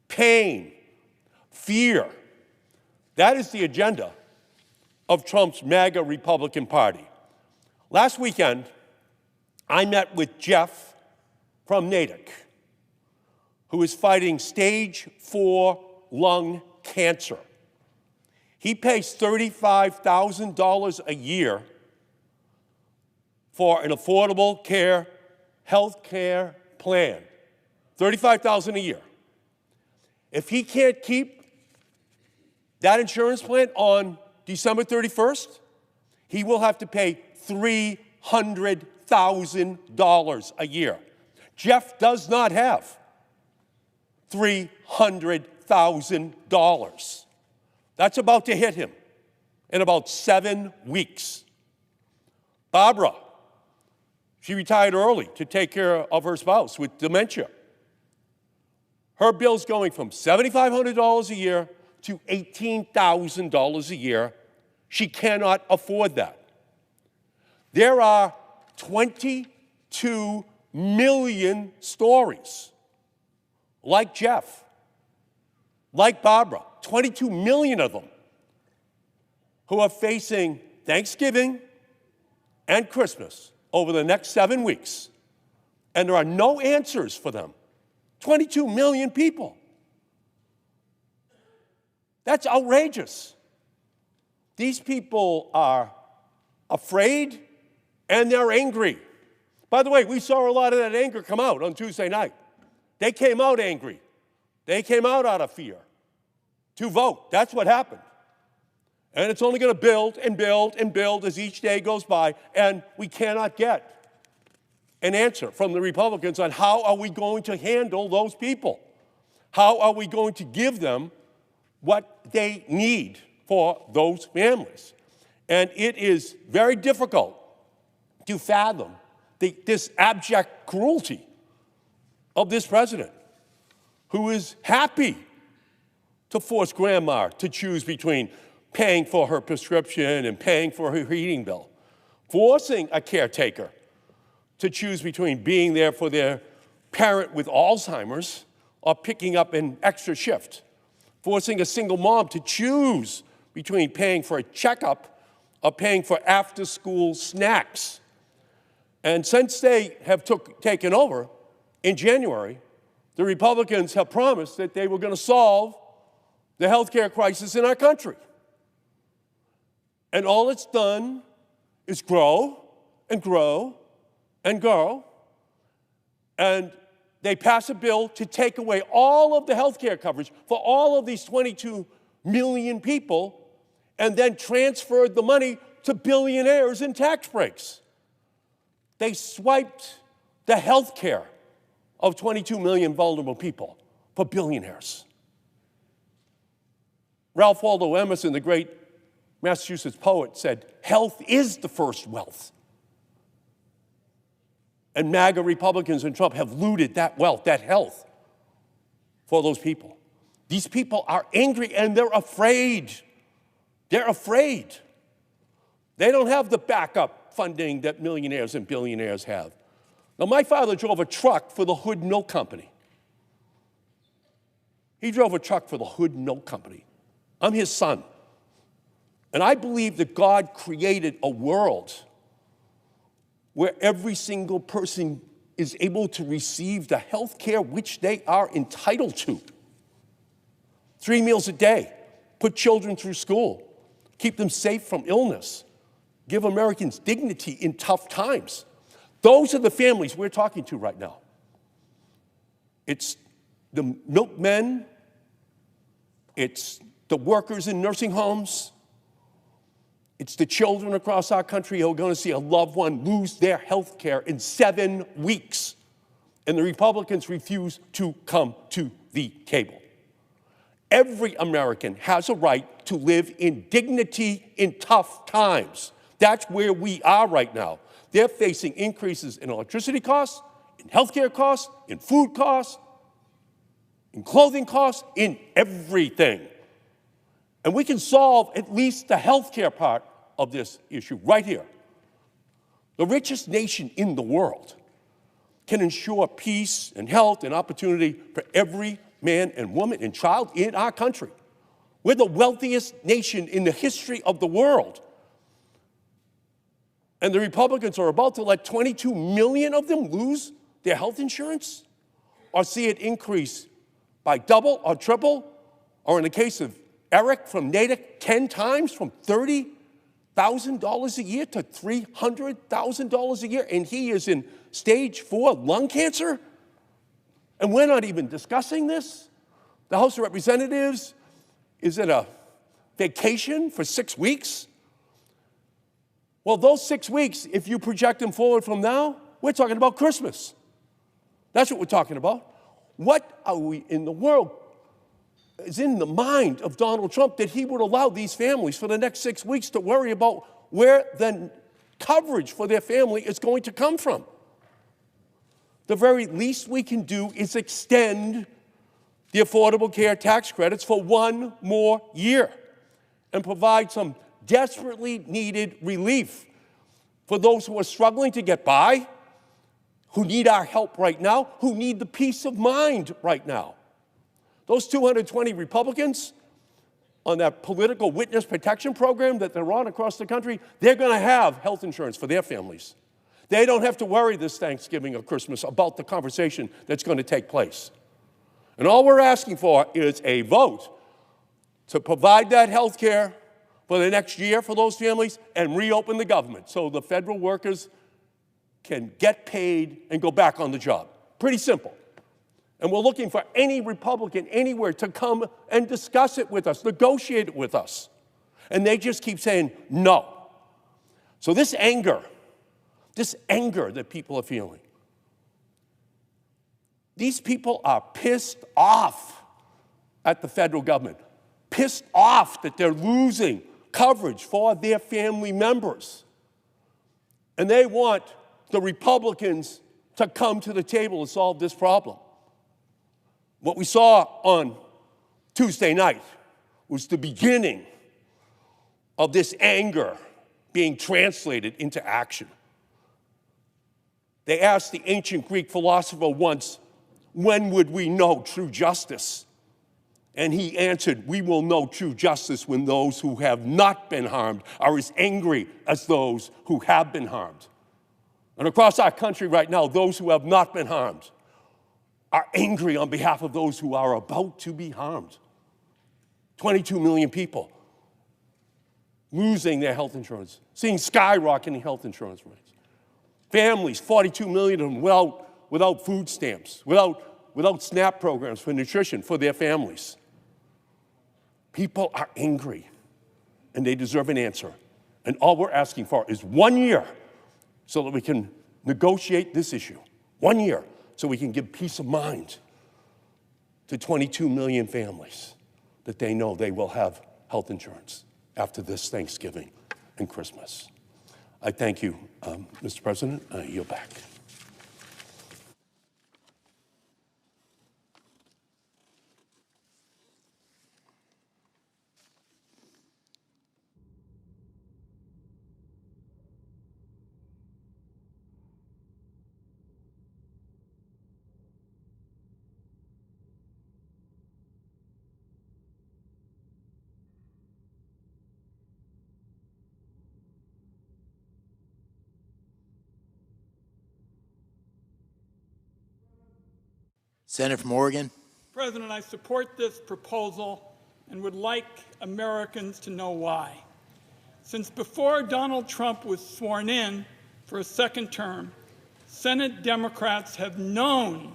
pain, fear. That is the agenda of Trump's MAGA Republican Party. Last weekend, I met with Jeff from Natick, who is fighting stage 4 lung cancer. He pays $35,000 a year for an affordable care, health care plan. $35,000 a year. If he can't keep that insurance plan on December 31st, he will have to pay $300,000 a year. Jeff does not have $300,000. That's about to hit him in about 7 weeks. Barbara, she retired early to take care of her spouse with dementia. Her bill's going from $7,500 a year to $18,000 a year. She cannot afford that. There are 22 million stories like Jeff, like Barbara, 22 million of them, who are facing Thanksgiving and Christmas over the next 7 weeks, and there are no answers for them. 22 million people. That's outrageous. These people are afraid and they're angry. By the way, we saw a lot of that anger come out on Tuesday night. They came out angry. They came out of fear to vote. That's what happened. And it's only going to build and build and build as each day goes by, and we cannot get an answer from the Republicans on how are we going to handle those people? How are we going to give them what they need for those families? And it is very difficult to fathom this abject cruelty of this president, who is happy to force grandma to choose between paying for her prescription and paying for her heating bill, forcing a caretaker to choose between being there for their parent with Alzheimer's or picking up an extra shift, forcing a single mom to choose between paying for a checkup or paying for after-school snacks. And since they have taken over in January, the Republicans have promised that they were going to solve the health care crisis in our country. And all it's done is grow and grow and grow. And they pass a bill to take away all of the health care coverage for all of these 22 million people and then transferred the money to billionaires in tax breaks. They swiped the health care of 22 million vulnerable people for billionaires. Ralph Waldo Emerson, the great Massachusetts poet, said, "Health is the first wealth." And MAGA Republicans and Trump have looted that wealth, that health, for those people. These people are angry and they're afraid. They're afraid. They don't have the backup funding that millionaires and billionaires have. Now, my father drove a truck for the Hood Milk Company. He drove a truck for the Hood Milk Company. I'm his son. And I believe that God created a world where every single person is able to receive the health care which they are entitled to. 3 meals a day, put children through school, keep them safe from illness, give Americans dignity in tough times. Those are the families we're talking to right now. It's the milkmen, it's the workers in nursing homes, it's the children across our country who are going to see a loved one lose their health care in 7 weeks. And the Republicans refuse to come to the table. Every American has a right to live in dignity in tough times. That's where we are right now. They're facing increases in electricity costs, in healthcare costs, in food costs, in clothing costs, in everything. And we can solve at least the healthcare part of this issue right here. The richest nation in the world can ensure peace and health and opportunity for every man and woman and child in our country. We're the wealthiest nation in the history of the world. And the Republicans are about to let 22 million of them lose their health insurance or see it increase by double or triple, or in the case of Eric from Natick, 10 times, from $30,000 a year to $300,000 a year, and he is in stage 4 lung cancer? And we're not even discussing this? The House of Representatives is at a vacation for 6 weeks? Well, those 6 weeks, if you project them forward from now, we're talking about Christmas. That's what we're talking about. What are we in the world is in the mind of Donald Trump that he would allow these families for the next 6 weeks to worry about where the coverage for their family is going to come from? The very least we can do is extend the Affordable Care tax credits for 1 more year and provide some desperately needed relief for those who are struggling to get by, who need our help right now, who need the peace of mind right now. Those 220 Republicans on that political witness protection program that they're on across the country, they're going to have health insurance for their families. They don't have to worry this Thanksgiving or Christmas about the conversation that's going to take place. And all we're asking for is a vote to provide that health care for the next year for those families and reopen the government so the federal workers can get paid and go back on the job. Pretty simple. And we're looking for any Republican anywhere to come and discuss it with us, negotiate it with us. And they just keep saying no. So this anger that people are feeling, these people are pissed off at the federal government, pissed off that they're losing coverage for their family members. And they want the Republicans to come to the table and solve this problem. What we saw on Tuesday night was the beginning of this anger being translated into action. They asked the ancient Greek philosopher once, when would we know true justice? And he answered, we will know true justice when those who have not been harmed are as angry as those who have been harmed. And across our country right now, those who have not been harmed are angry on behalf of those who are about to be harmed. 22 million people losing their health insurance, seeing skyrocketing health insurance rates. Families, 42 million of them without food stamps, without SNAP programs for nutrition for their families. People are angry, and they deserve an answer. And all we're asking for is 1 year so that we can negotiate this issue. 1 year so we can give peace of mind to 22 million families that they know they will have health insurance after this Thanksgiving and Christmas. I thank you, Mr. President. I yield back. Senator from Oregon. President, I support this proposal and would like Americans to know why. Since before Donald Trump was sworn in for a second term, Senate Democrats have known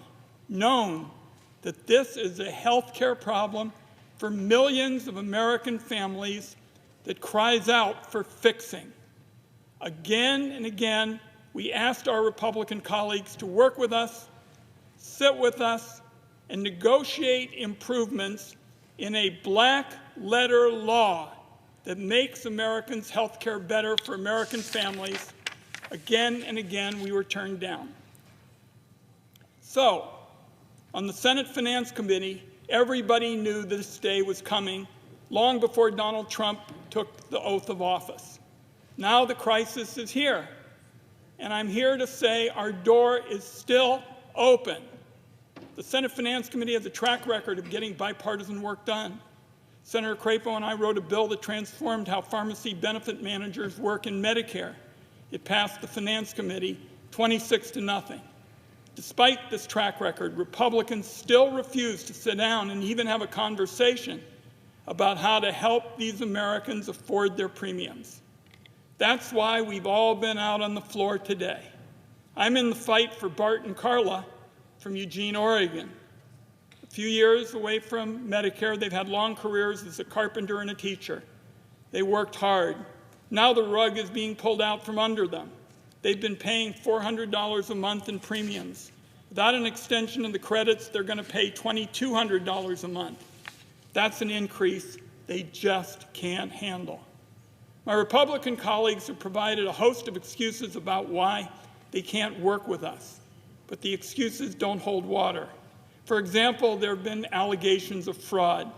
that this is a health care problem for millions of American families that cries out for fixing. Again and again, we asked our Republican colleagues to work with us, sit with us, and negotiate improvements in a black-letter law that makes Americans' health care better for American families. Again and again, we were turned down. So, on the Senate Finance Committee, everybody knew this day was coming long before Donald Trump took the oath of office. Now the crisis is here, and I'm here to say our door is still open. The Senate Finance Committee has a track record of getting bipartisan work done. Senator Crapo and I wrote a bill that transformed how pharmacy benefit managers work in Medicare. It passed the Finance Committee 26-0. Despite this track record, Republicans still refuse to sit down and even have a conversation about how to help these Americans afford their premiums. That's why we've all been out on the floor today. I'm in the fight for Bart and Carla from Eugene, Oregon. A few years away from Medicare, they've had long careers as a carpenter and a teacher. They worked hard. Now the rug is being pulled out from under them. They've been paying $400 a month in premiums. Without an extension of the credits, they're going to pay $2,200 a month. That's an increase they just can't handle. My Republican colleagues have provided a host of excuses about why they can't work with us, but the excuses don't hold water. For example, there have been allegations of fraud,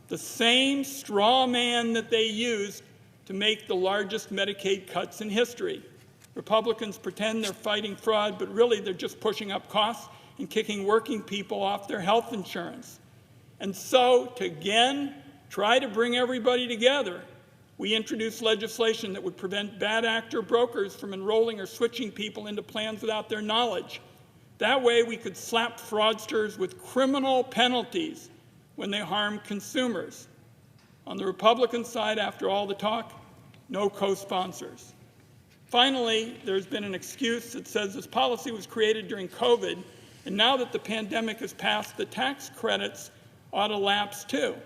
the same straw man that they used to make the largest Medicaid cuts in history. Republicans pretend they're fighting fraud, but really they're just pushing up costs and kicking working people off their health insurance. And so, to again try to bring everybody together, we introduced legislation that would prevent bad actor brokers from enrolling or switching people into plans without their knowledge. That way we could slap fraudsters with criminal penalties when they harm consumers. On the Republican side, after all the talk, no co-sponsors. Finally, there's been an excuse that says this policy was created during COVID, and now that the pandemic has passed, the tax credits ought to lapse too.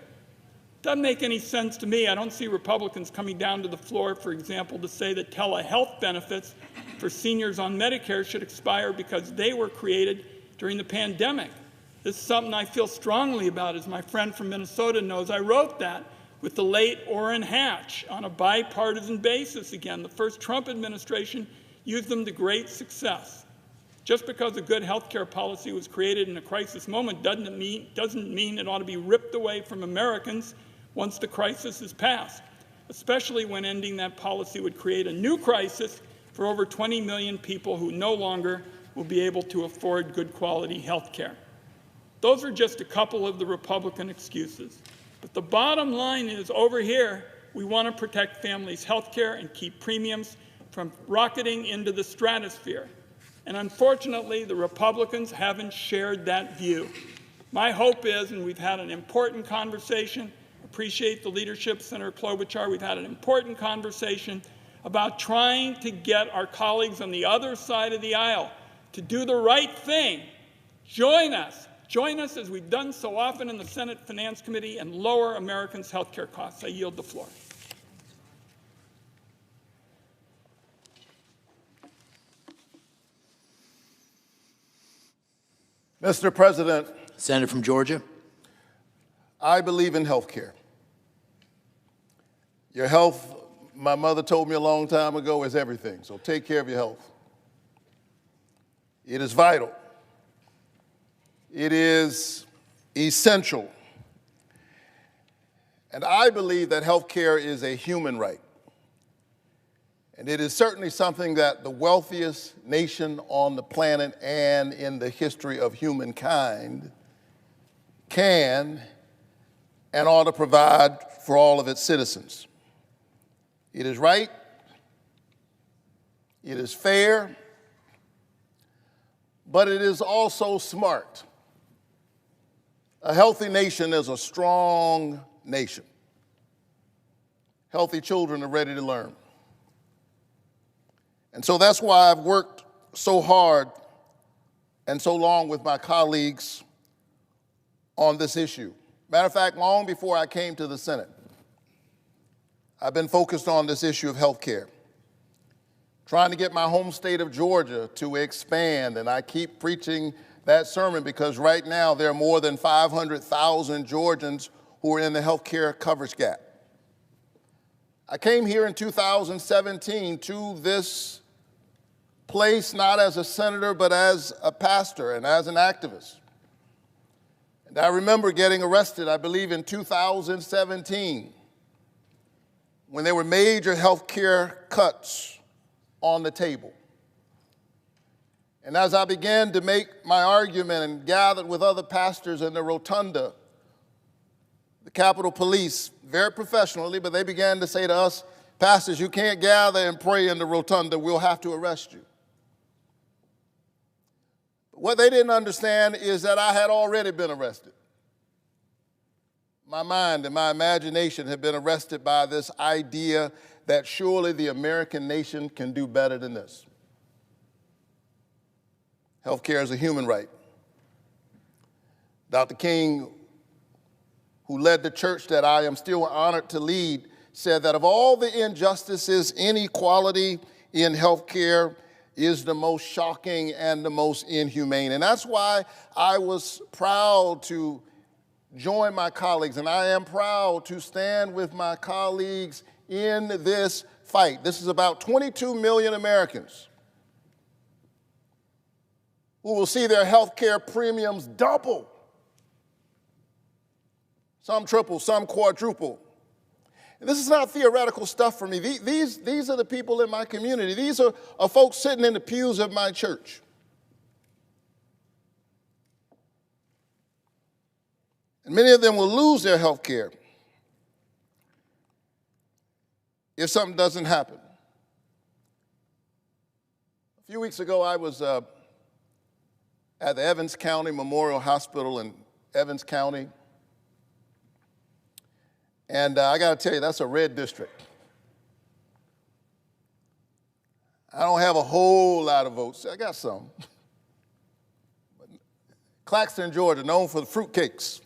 Doesn't make any sense to me. I don't see Republicans coming down to the floor, for example, to say that telehealth benefits for seniors on Medicare should expire because they were created during the pandemic. This is something I feel strongly about. As my friend from Minnesota knows, I wrote that with the late Orrin Hatch on a bipartisan basis again. The first Trump administration used them to great success. Just because a good health care policy was created in a crisis moment doesn't mean it ought to be ripped away from Americans once the crisis is passed, especially when ending that policy would create a new crisis for over 20 million people who no longer will be able to afford good quality health care. Those are just a couple of the Republican excuses. But the bottom line is, over here, we want to protect families' health care and keep premiums from rocketing into the stratosphere. And unfortunately, the Republicans haven't shared that view. My hope is, and we've had an important conversation, appreciate the leadership, Senator Klobuchar, we've had an important conversation about trying to get our colleagues on the other side of the aisle to do the right thing. Join us as we've done so often in the Senate Finance Committee, and lower Americans' health care costs. I yield the floor. Mr. President, Senator from Georgia. I believe in health care. Your health, my mother told me a long time ago, is everything, so take care of your health. It is vital. It is essential. And I believe that health care is a human right. And it is certainly something that the wealthiest nation on the planet and in the history of humankind can and ought to provide for all of its citizens. It is right, it is fair, but it is also smart. A healthy nation is a strong nation. Healthy children are ready to learn. And so that's why I've worked so hard and so long with my colleagues on this issue. Matter of fact, long before I came to the Senate, I've been focused on this issue of health care, trying to get my home state of Georgia to expand, and I keep preaching that sermon because right now there are more than 500,000 Georgians who are in the health care coverage gap. I came here in 2017 to this place not as a senator, but as a pastor and as an activist. And I remember getting arrested, I believe in 2017, when there were major health care cuts on the table. And as I began to make my argument and gathered with other pastors in the rotunda, the Capitol Police, very professionally, but they began to say to us, pastors, you can't gather and pray in the rotunda, we'll have to arrest you. What they didn't understand is that I had already been arrested. My mind and my imagination had been arrested by this idea that surely the American nation can do better than this. Healthcare is a human right. Dr. King, who led the church that I am still honored to lead, said that of all the injustices, inequality in healthcare is the most shocking and the most inhumane. And that's why I was proud to join my colleagues, and I am proud to stand with my colleagues in this fight. This is about 22 million Americans who will see their health care premiums double, some triple, some quadruple. And this is not theoretical stuff for me. These are the people in my community. These are folks sitting in the pews of my church. And many of them will lose their health care if something doesn't happen. A few weeks ago, I was at the Evans County Memorial Hospital in Evans County. And I got to tell you, that's a red district. I don't have a whole lot of votes. I got some. Claxton, Georgia, known for the fruitcakes.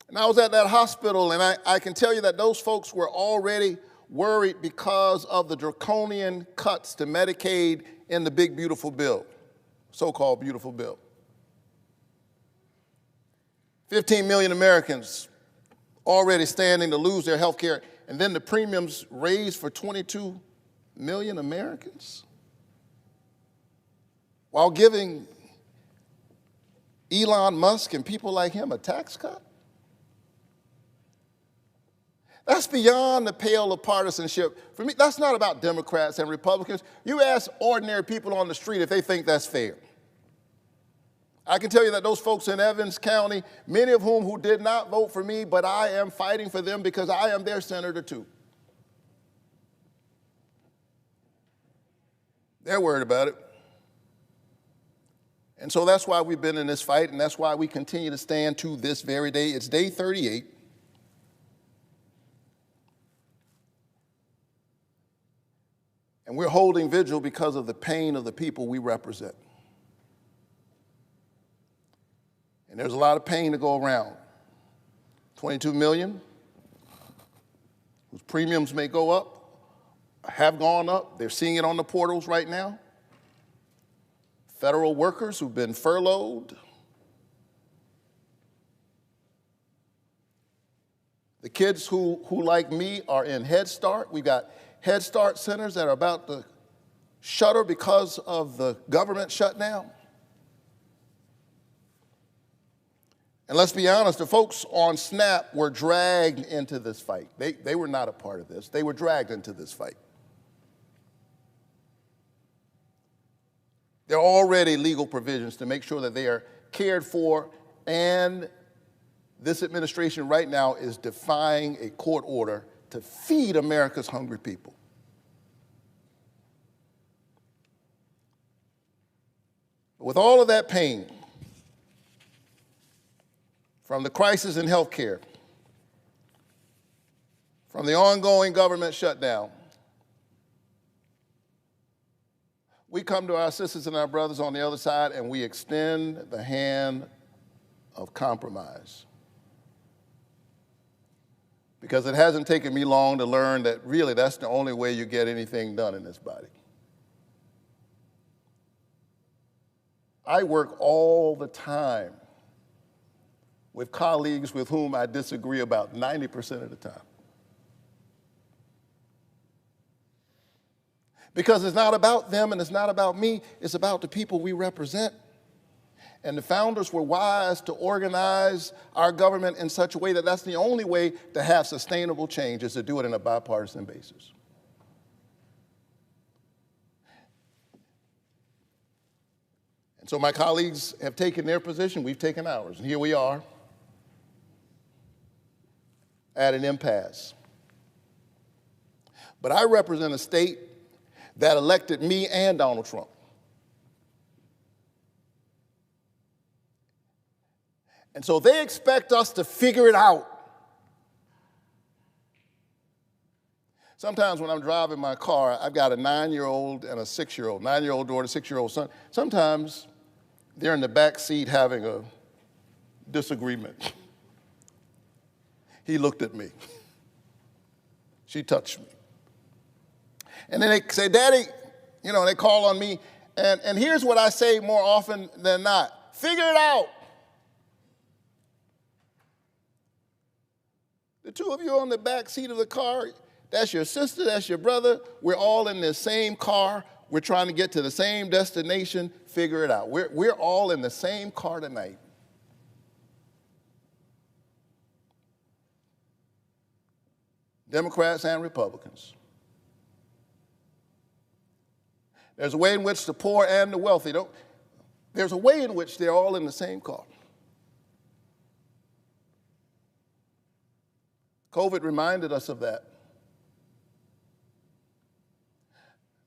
And I was at that hospital, and I can tell you that those folks were already worried because of the draconian cuts to Medicaid in the big, beautiful bill, so-called beautiful bill. 15 million Americans already standing to lose their health care, and then the premiums raised for 22 million Americans while giving Elon Musk and people like him a tax cut? That's beyond the pale of partisanship. For me, that's not about Democrats and Republicans. You ask ordinary people on the street if they think that's fair. I can tell you that those folks in Evans County, many of whom who did not vote for me, but I am fighting for them because I am their senator too. They're worried about it. And so that's why we've been in this fight, and that's why we continue to stand to this very day. It's day 38. And we're holding vigil because of the pain of the people we represent. And there's a lot of pain to go around. 22 million, whose premiums may go up, have gone up. They're seeing it on the portals right now. Federal workers who've been furloughed. The kids who like me, are in Head Start. We've got Head Start centers that are about to shutter because of the government shutdown. And let's be honest, the folks on SNAP were dragged into this fight. They were not a part of this. They were dragged into this fight. There are already legal provisions to make sure that they are cared for, and this administration right now is defying a court order to feed America's hungry people. With all of that pain, from the crisis in health care, from the ongoing government shutdown, we come to our sisters and our brothers on the other side and we extend the hand of compromise. Because it hasn't taken me long to learn that really that's the only way you get anything done in this body. I work all the time with colleagues with whom I disagree about 90% of the time. Because it's not about them and it's not about me, it's about the people we represent. And the founders were wise to organize our government in such a way that that's the only way to have sustainable change, is to do it on a bipartisan basis. And so my colleagues have taken their position, we've taken ours, and here we are at an impasse. But I represent a state that elected me and Donald Trump. And so they expect us to figure it out. Sometimes when I'm driving my car, I've got a 9-year-old and a 6-year-old, 9-year-old daughter, 6-year-old son. Sometimes they're in the back seat having a disagreement. He looked at me. She touched me. And then they say, Daddy, you know, they call on me. And here's what I say more often than not: figure it out. The two of you on the back seat of the car, that's your sister, that's your brother. We're all in the same car. We're trying to get to the same destination. Figure it out. We're all in the same car tonight. Democrats and Republicans. There's a way in which the poor and the wealthy don't. There's a way in which they're all in the same car. COVID reminded us of that.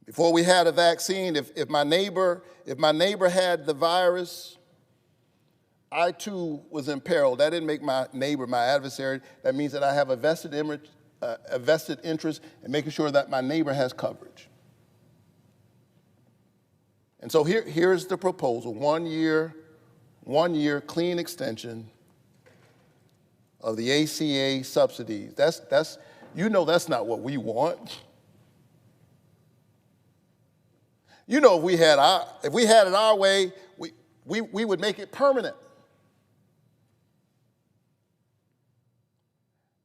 Before we had a vaccine, if my neighbor had the virus, I too was in peril. That didn't make my neighbor my adversary. That means that I have a vested interest in making sure that my neighbor has coverage. And so here's the proposal: 1 year clean extension of the ACA subsidies. That's you know that's not what we want. You know, if we had it our way, we would make it permanent.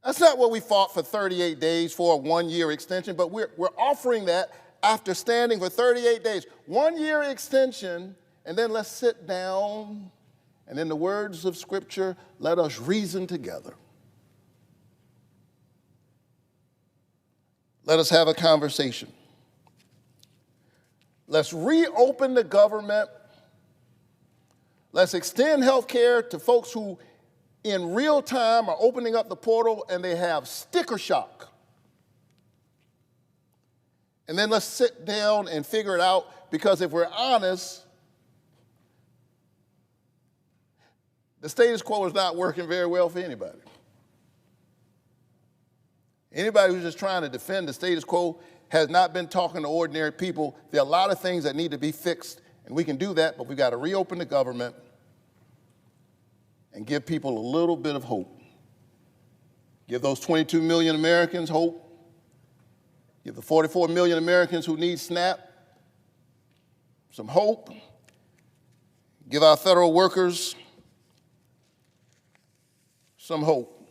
That's not what we fought for 38 days for, a 1-year extension, but we're offering that after standing for 38 days. 1 year extension, and then let's sit down, and in the words of Scripture, let us reason together. Let us have a conversation. Let's reopen the government. Let's extend health care to folks who in real time are opening up the portal and they have sticker shock. And then let's sit down and figure it out, because if we're honest, the status quo is not working very well for anybody. Anybody who's just trying to defend the status quo has not been talking to ordinary people. There are a lot of things that need to be fixed, and we can do that, but we've got to reopen the government and give people a little bit of hope. Give those 22 million Americans hope. Give the 44 million Americans who need SNAP some hope. Give our federal workers some hope.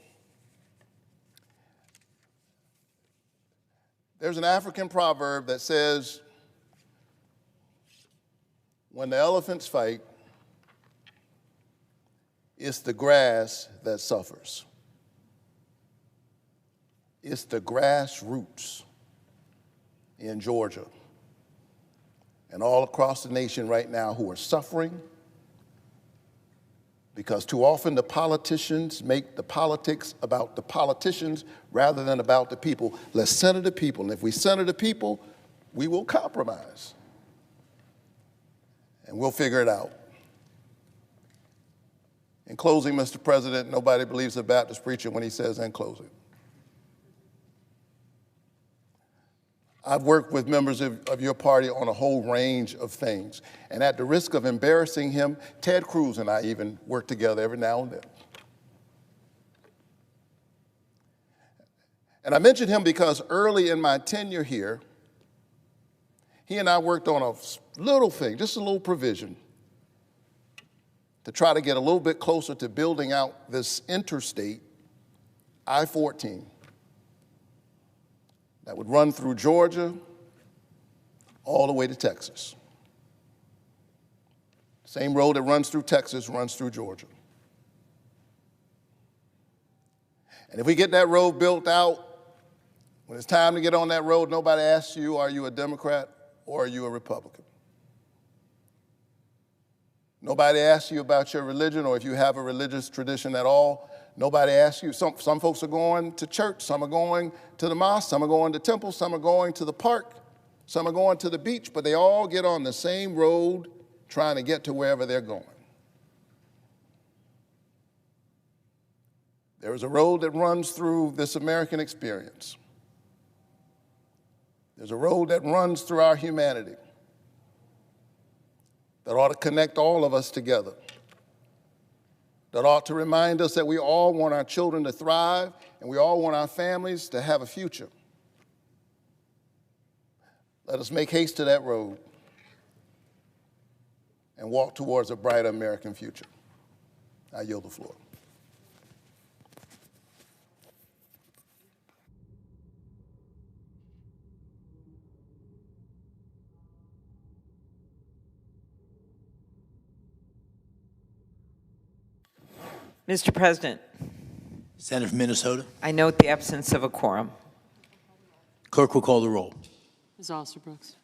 There's an African proverb that says, when the elephants fight, it's the grass that suffers. It's the grassroots in Georgia and all across the nation right now who are suffering, because too often the politicians make the politics about the politicians rather than about the people. Let's center the people, and if we center the people, we will compromise, and we'll figure it out. In closing, Mr. President, nobody believes a Baptist preacher when he says in closing. I've worked with members of your party on a whole range of things. And at the risk of embarrassing him, Ted Cruz and I even work together every now and then. And I mention him because early in my tenure here, he and I worked on a little thing, just a little provision, to try to get a little bit closer to building out this interstate, I-14, that would run through Georgia all the way to Texas. Same road that runs through Texas runs through Georgia. And if we get that road built out, when it's time to get on that road, nobody asks you, are you a Democrat or are you a Republican? Nobody asks you about your religion or if you have a religious tradition at all. Nobody asks you. Some folks are going to church, some are going to the mosque, some are going to temples, some are going to the park, some are going to the beach, but they all get on the same road trying to get to wherever they're going. There is a road that runs through this American experience. There's a road that runs through our humanity that ought to connect all of us together, that ought to remind us that we all want our children to thrive and we all want our families to have a future. Let us make haste to that road and walk towards a brighter American future. I yield the floor. Mr. President. Senator from Minnesota. I note the absence of a quorum. Clerk will call the roll. Ms. Alsterbrooks.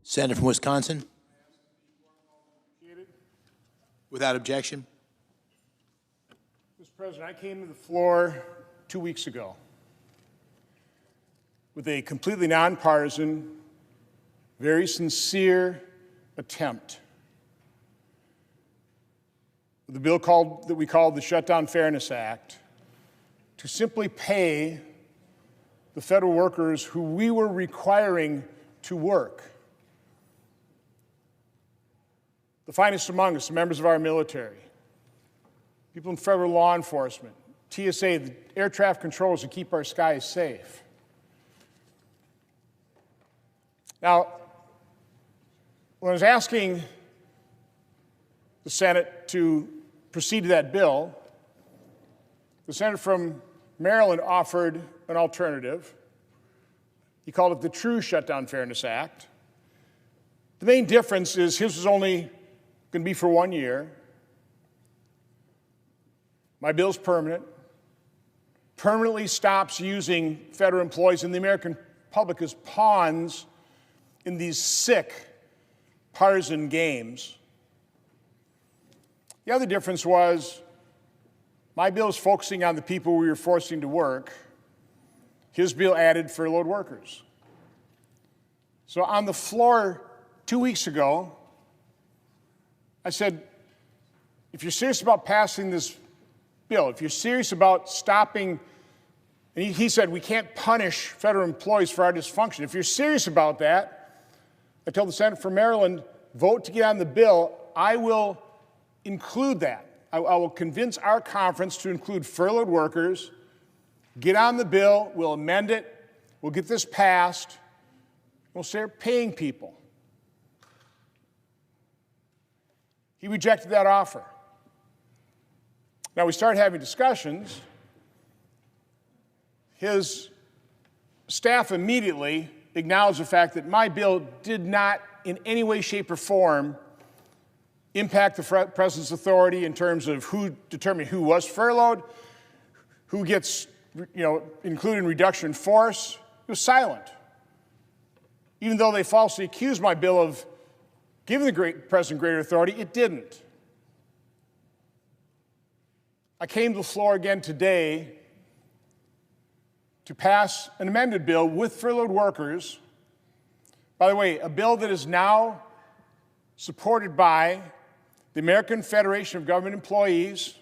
Senator from Wisconsin. Without objection. Mr. President, I came to the floor 2 weeks ago with a completely nonpartisan, very sincere attempt with a bill that we called the Shutdown Fairness Act to simply pay the federal workers who we were requiring to work. The finest among us, the members of our military, people in federal law enforcement, TSA, the air traffic controllers that keep our skies safe. Now, when I was asking the Senate to proceed to that bill, the senator from Maryland offered an alternative. He called it the True Shutdown Fairness Act. The main difference is his was only going to be for 1 year. My bill's permanent. Permanently stops using federal employees and the American public as pawns in these sick partisan games. The other difference was my bill is focusing on the people we were forcing to work. His bill added furloughed workers. So on the floor 2 weeks ago, I said, if you're serious about passing this bill, if you're serious about stopping, and he said we can't punish federal employees for our dysfunction. If you're serious about that, I told the senator from Maryland, vote to get on the bill. I will include that. I will convince our conference to include furloughed workers, get on the bill, we'll amend it, we'll get this passed, we'll start paying people. He rejected that offer. Now we started having discussions. His staff immediately acknowledged the fact that my bill did not in any way, shape, or form impact the president's authority in terms of who determined who was furloughed, who gets included in reduction in force. It was silent. Even though they falsely accused my bill of giving the president greater authority, it didn't. I came to the floor again today to pass an amended bill with furloughed workers. By the way, a bill that is now supported by the American Federation of Government Employees.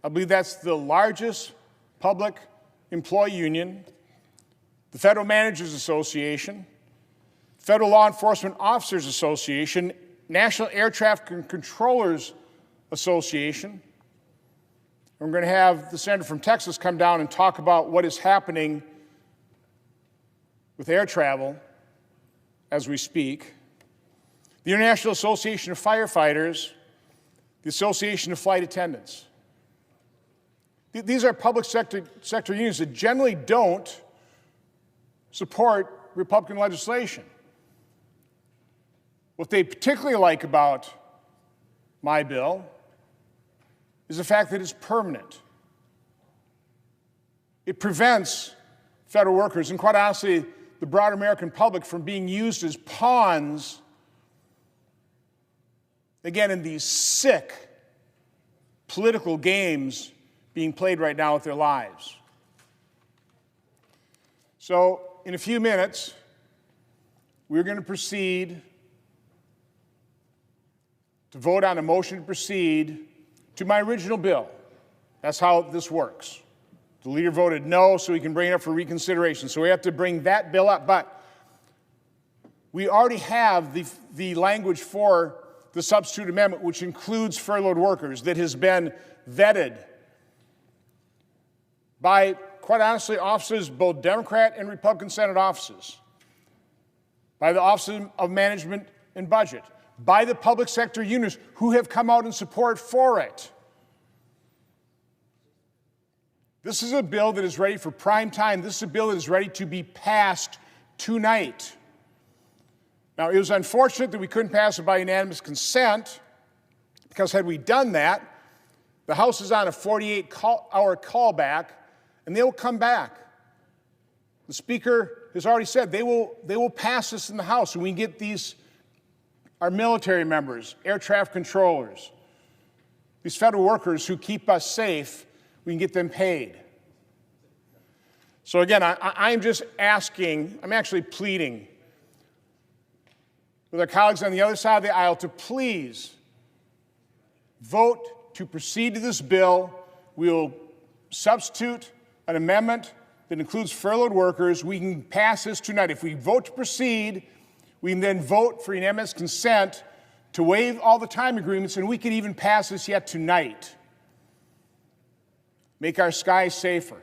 I believe that's the largest public employee union, the Federal Managers Association, Federal Law Enforcement Officers Association, National Air Traffic Controllers Association. And we're going to have the senator from Texas come down and talk about what is happening with air travel as we speak. The International Association of Firefighters, the Association of Flight Attendants. These are public sector unions that generally don't support Republican legislation. What they particularly like about my bill is the fact that it's permanent. It prevents federal workers, and quite honestly, the broader American public, from being used as pawns, again, in these sick political games being played right now with their lives. So, in a few minutes, we're going to proceed to vote on a motion to proceed to my original bill. That's how this works. The leader voted no, so he can bring it up for reconsideration. So we have to bring that bill up. But we already have the language for the substitute amendment, which includes furloughed workers, that has been vetted by, quite honestly, offices, both Democrat and Republican Senate offices, by the Office of Management and Budget, by the public sector unions who have come out in support for it. This is a bill that is ready for prime time. This is a bill that is ready to be passed tonight. Now, it was unfortunate that we couldn't pass it by unanimous consent, because had we done that, the House is on a 48-hour callback, and they will come back. The Speaker has already said they will pass this in the House, and we can get our military members, air traffic controllers, these federal workers who keep us safe, we can get them paid. So again, I'm just asking, I'm actually pleading with our colleagues on the other side of the aisle to please vote to proceed to this bill. We'll substitute an amendment that includes furloughed workers. We can pass this tonight. If we vote to proceed, we can then vote for unanimous consent to waive all the time agreements, and we could even pass this yet tonight. Make our skies safer.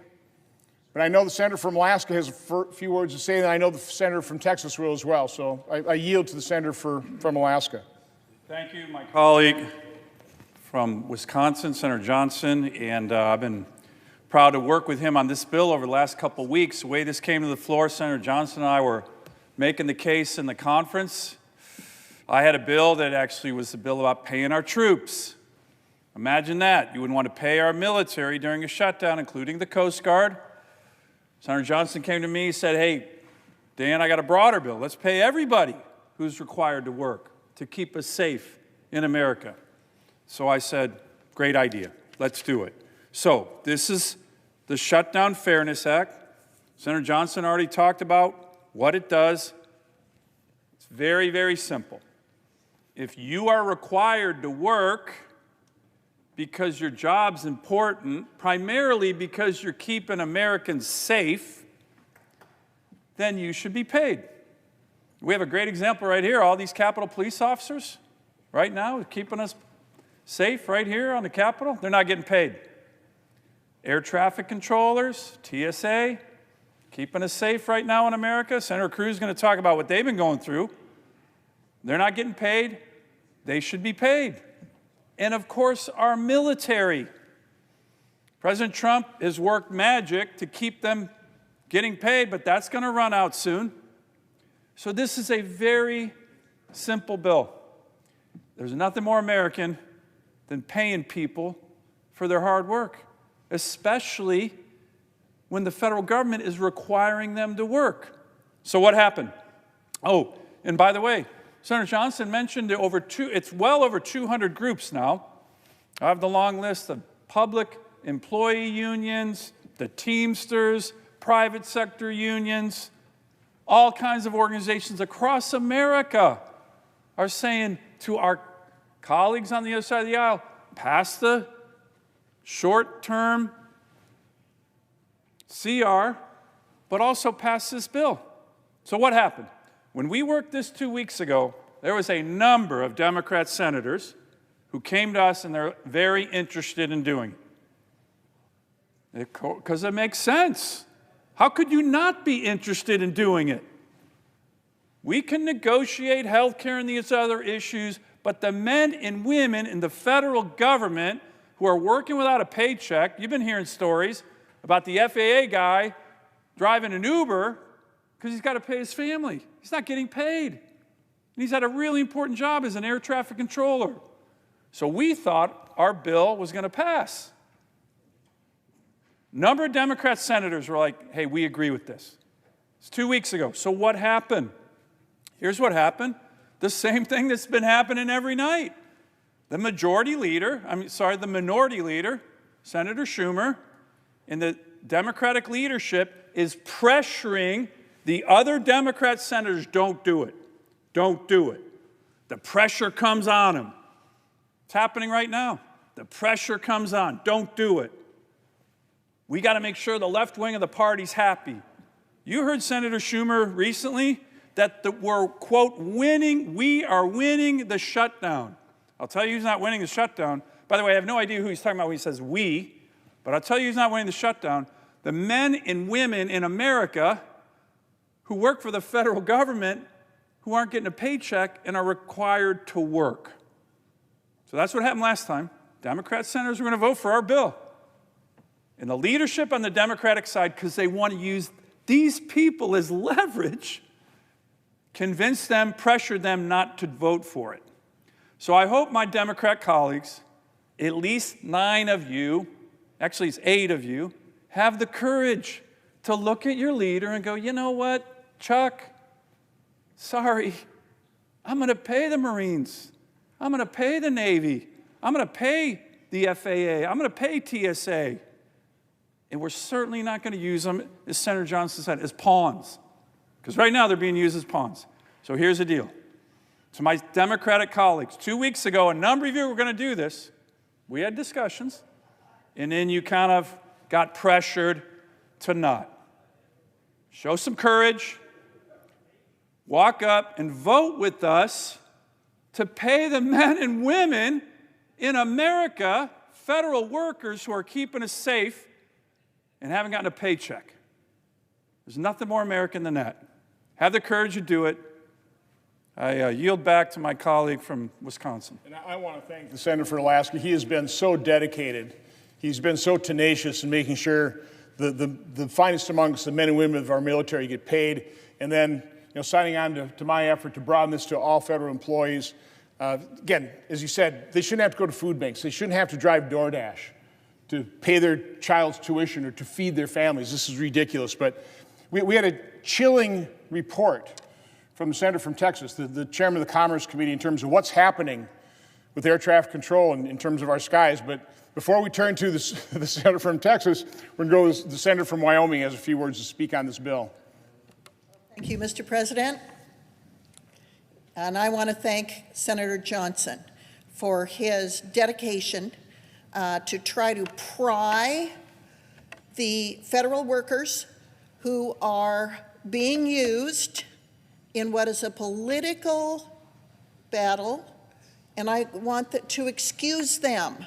But I know the senator from Alaska has a few words to say, and I know the senator from Texas will as well. So I yield to the senator from Alaska. Thank you, my colleague from Wisconsin, Senator Johnson, and I've been proud to work with him on this bill over the last couple of weeks. The way this came to the floor, Senator Johnson and I were making the case in the conference. I had a bill that actually was a bill about paying our troops. Imagine that. You wouldn't want to pay our military during a shutdown, including the Coast Guard. Senator Johnson came to me and said, hey, Dan, I got a broader bill. Let's pay everybody who's required to work to keep us safe in America. So I said, great idea. Let's do it. So this is the Shutdown Fairness Act. Senator Johnson already talked about what it does. It's very, very simple. If you are required to work because your job's important, primarily because you're keeping Americans safe, then you should be paid. We have a great example right here. All these Capitol police officers right now keeping us safe right here on the Capitol, they're not getting paid. Air traffic controllers, TSA, keeping us safe right now in America. Senator Cruz is going to talk about what they've been going through. They're not getting paid. They should be paid. And of course, our military. President Trump has worked magic to keep them getting paid, but that's going to run out soon. So this is a very simple bill. There's nothing more American than paying people for their hard work, especially when the federal government is requiring them to work. So what happened? Oh, and by the way, Senator Johnson mentioned it's well over 200 groups now. I have the long list of public employee unions, the Teamsters, private sector unions, all kinds of organizations across America are saying to our colleagues on the other side of the aisle, pass the short-term CR, but also pass this bill. So what happened? When we worked this 2 weeks ago, there was a number of Democrat senators who came to us and they're very interested in doing it. Because it makes sense. How could you not be interested in doing it? We can negotiate health care and these other issues, but the men and women in the federal government who are working without a paycheck, you've been hearing stories about the FAA guy driving an Uber because he's got to pay his family. He's not getting paid. And he's had a really important job as an air traffic controller. So we thought our bill was going to pass. A number of Democrat senators were like, hey, we agree with this. It's 2 weeks ago. So what happened? Here's what happened. The same thing that's been happening every night. The minority leader, Senator Schumer, and the Democratic leadership is pressuring the other Democrat senators, don't do it. Don't do it. The pressure comes on them. It's happening right now. The pressure comes on. Don't do it. We got to make sure the left wing of the party's happy. You heard Senator Schumer recently that we're, quote, winning. We are winning the shutdown. I'll tell you who's not winning the shutdown. By the way, I have no idea who he's talking about when he says we, but I'll tell you who's not winning the shutdown. The men and women in America who work for the federal government who aren't getting a paycheck and are required to work. So that's what happened last time. Democrat senators were going to vote for our bill. And the leadership on the Democratic side, because they want to use these people as leverage, convince them, pressure them not to vote for it. So I hope my Democrat colleagues, at least 9 of you, actually it's 8 of you, have the courage to look at your leader and go, you know what? Chuck, sorry, I'm going to pay the Marines. I'm going to pay the Navy. I'm going to pay the FAA. I'm going to pay TSA. And we're certainly not going to use them, as Senator Johnson said, as pawns. Because right now they're being used as pawns. So here's the deal. To my Democratic colleagues, 2 weeks ago, a number of you were going to do this. We had discussions. And then you kind of got pressured to not. Show some courage. Walk up and vote with us to pay the men and women in America, federal workers who are keeping us safe and haven't gotten a paycheck. There's nothing more American than that. Have the courage to do it. I yield back to my colleague from Wisconsin. And I want to thank the Senator from Alaska. He has been so dedicated. He's been so tenacious in making sure the finest amongst the men and women of our military get paid, and then signing on to my effort to broaden this to all federal employees. Again, as you said, they shouldn't have to go to food banks. They shouldn't have to drive DoorDash to pay their child's tuition or to feed their families. This is ridiculous. But we had a chilling report from the senator from Texas, the chairman of the Commerce Committee, in terms of what's happening with air traffic control in terms of our skies. But before we turn to the senator from Texas, we're going to go to the senator from Wyoming has a few words to speak on this bill. Thank you, Mr. President. And I want to thank Senator Johnson for his dedication to try to pry the federal workers who are being used in what is a political battle, and I want to excuse them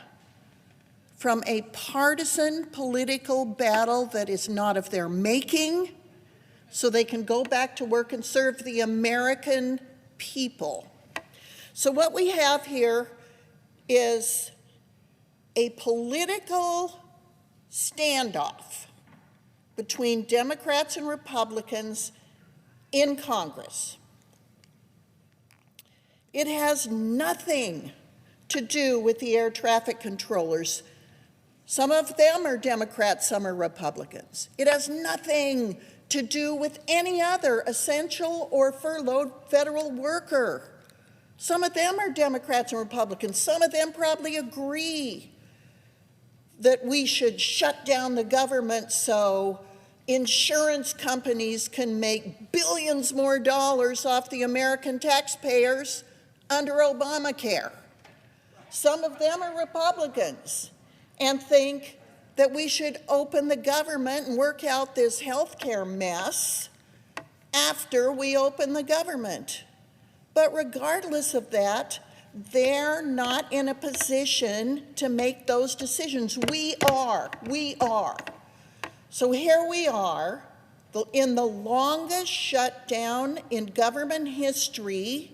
from a partisan political battle that is not of their making, so they can go back to work and serve the American people. So what we have here is a political standoff between Democrats and Republicans in Congress. It has nothing to do with the air traffic controllers. Some of them are Democrats, some are Republicans. It has nothing to do with any other essential or furloughed federal worker. Some of them are Democrats and Republicans. Some of them probably agree that we should shut down the government so insurance companies can make billions more dollars off the American taxpayers under Obamacare. Some of them are Republicans and think that we should open the government and work out this healthcare mess after we open the government. But regardless of that, they're not in a position to make those decisions. We are. So here we are in the longest shutdown in government history.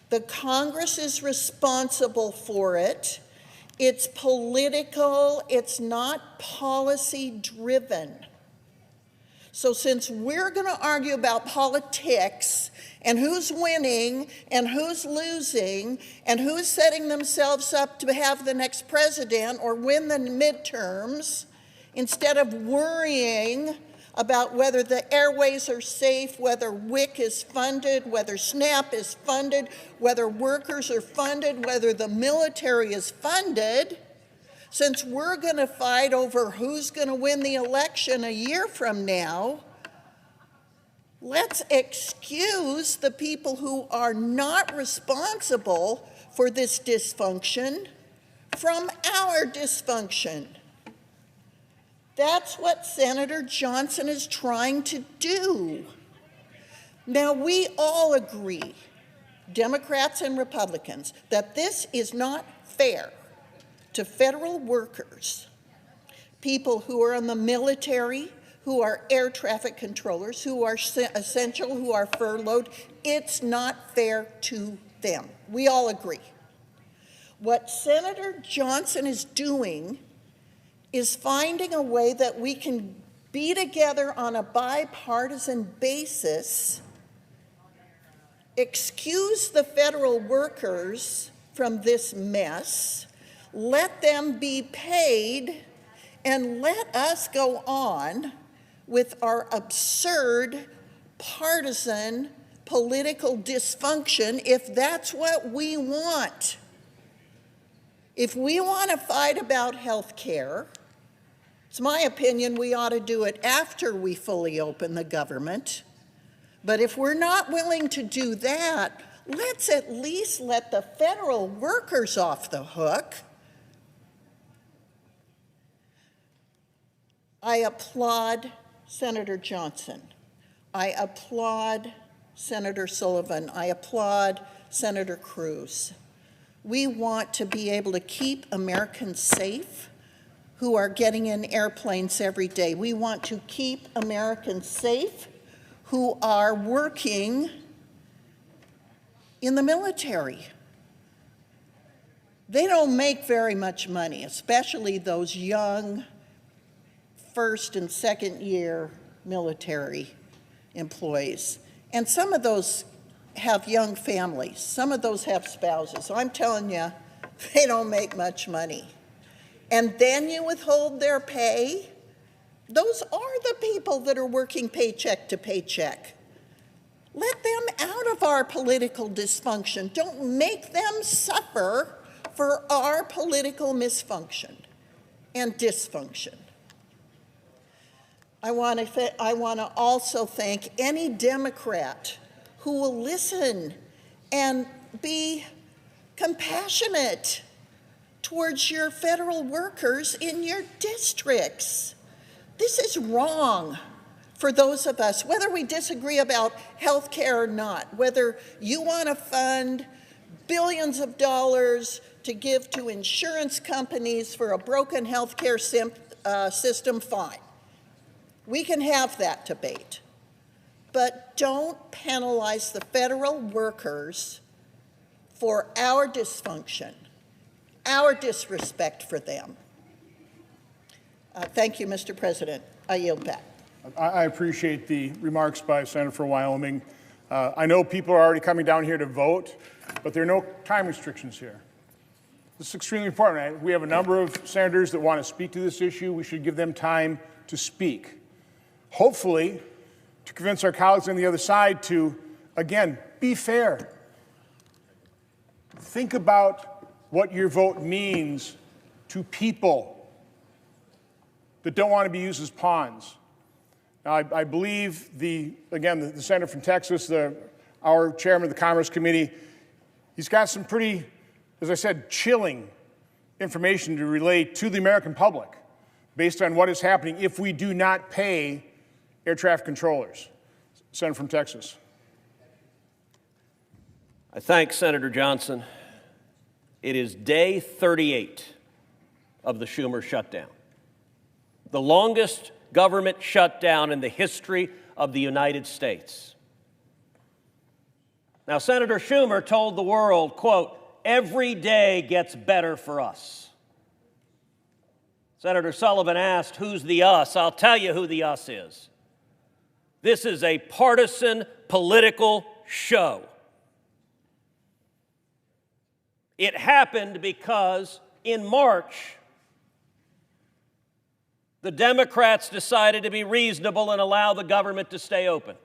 The Congress is responsible for it. It's political, it's not policy driven. So since we're going to argue about politics and who's winning and who's losing and who's setting themselves up to have the next president or win the midterms, instead of worrying about whether the airways are safe, whether WIC is funded, whether SNAP is funded, whether workers are funded, whether the military is funded, since we're going to fight over who's going to win the election a year from now, let's excuse the people who are not responsible for this dysfunction from our dysfunction. That's what Senator Johnson is trying to do. Now, we all agree, Democrats and Republicans, that this is not fair to federal workers, people who are in the military, who are air traffic controllers, who are essential, who are furloughed. It's not fair to them. We all agree. What Senator Johnson is doing is finding a way that we can be together on a bipartisan basis, excuse the federal workers from this mess, let them be paid, and let us go on with our absurd partisan political dysfunction if that's what we want. If we want to fight about health care, it's my opinion we ought to do it after we fully open the government. But if we're not willing to do that, let's at least let the federal workers off the hook. I applaud Senator Johnson. I applaud Senator Sullivan. I applaud Senator Cruz. We want to be able to keep Americans safe who are getting in airplanes every day. We want to keep Americans safe who are working in the military. They don't make very much money, especially those young first and second year military employees. And some of those have young families. Some of those have spouses. So I'm telling you, they don't make much money. And then you withhold their pay. Those are the people that are working paycheck to paycheck. Let them out of our political dysfunction. Don't make them suffer for our political misfunction and dysfunction. I want to also thank any Democrat who will listen and be compassionate towards your federal workers in your districts. This is wrong for those of us, whether we disagree about health care or not, whether you want to fund billions of dollars to give to insurance companies for a broken health care system, fine. We can have that debate. But don't penalize the federal workers for our dysfunction, our disrespect for them. Thank you, Mr. President. I yield back. I appreciate the remarks by Senator from Wyoming. I know people are already coming down here to vote, but there are no time restrictions here. This is extremely important. We have a number of senators that want to speak to this issue. We should give them time to speak. Hopefully, to convince our colleagues on the other side to, again, be fair. Think about what your vote means to people that don't want to be used as pawns. Now, I believe the senator from Texas, our chairman of the Commerce Committee, he's got some pretty, as I said, chilling information to relate to the American public based on what is happening if we do not pay air traffic controllers. Senator from Texas. I thank Senator Johnson. It is day 38 of the Schumer shutdown, the longest government shutdown in the history of the United States. Now, Senator Schumer told the world, quote, "Every day gets better for us." Senator Sullivan asked, "Who's the us?" I'll tell you who the us is. This is a partisan political show. It happened because in March, the Democrats decided to be reasonable and allow the government to stay open.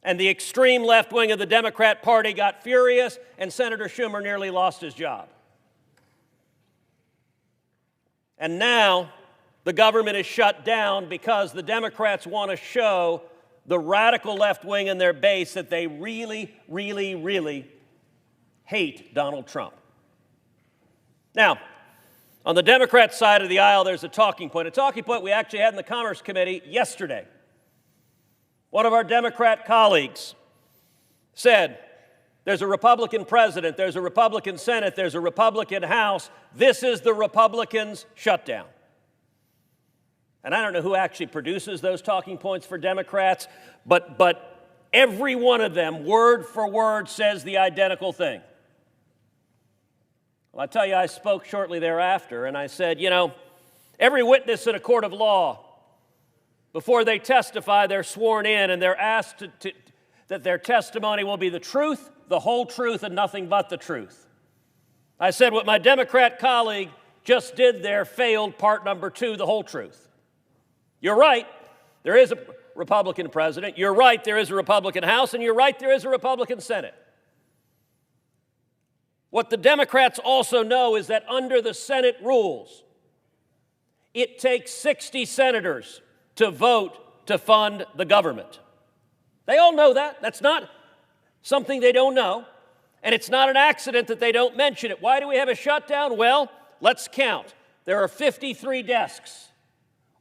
And the extreme left wing of the Democrat Party got furious, and Senator Schumer nearly lost his job. And now, the government is shut down because the Democrats want to show the radical left wing in their base that they really, really, really hate Donald Trump. Now, on the Democrat side of the aisle, there's a talking point we actually had in the Commerce Committee yesterday. One of our Democrat colleagues said, there's a Republican president, there's a Republican Senate, there's a Republican House. This is the Republicans' shutdown. And I don't know who actually produces those talking points for Democrats, but every one of them, word for word, says the identical thing. Well, I tell you, I spoke shortly thereafter, and I said, every witness in a court of law, before they testify, they're sworn in, and they're asked that their testimony will be the truth, the whole truth, and nothing but the truth. I said, what my Democrat colleague just did there failed part number 2, the whole truth. You're right, there is Republican president. You're right, there is a Republican House, and you're right, there is a Republican Senate. What the Democrats also know is that under the Senate rules, it takes 60 senators to vote to fund the government. They all know that. That's not something they don't know. And it's not an accident that they don't mention it. Why do we have a shutdown? Well, let's count. There are 53 desks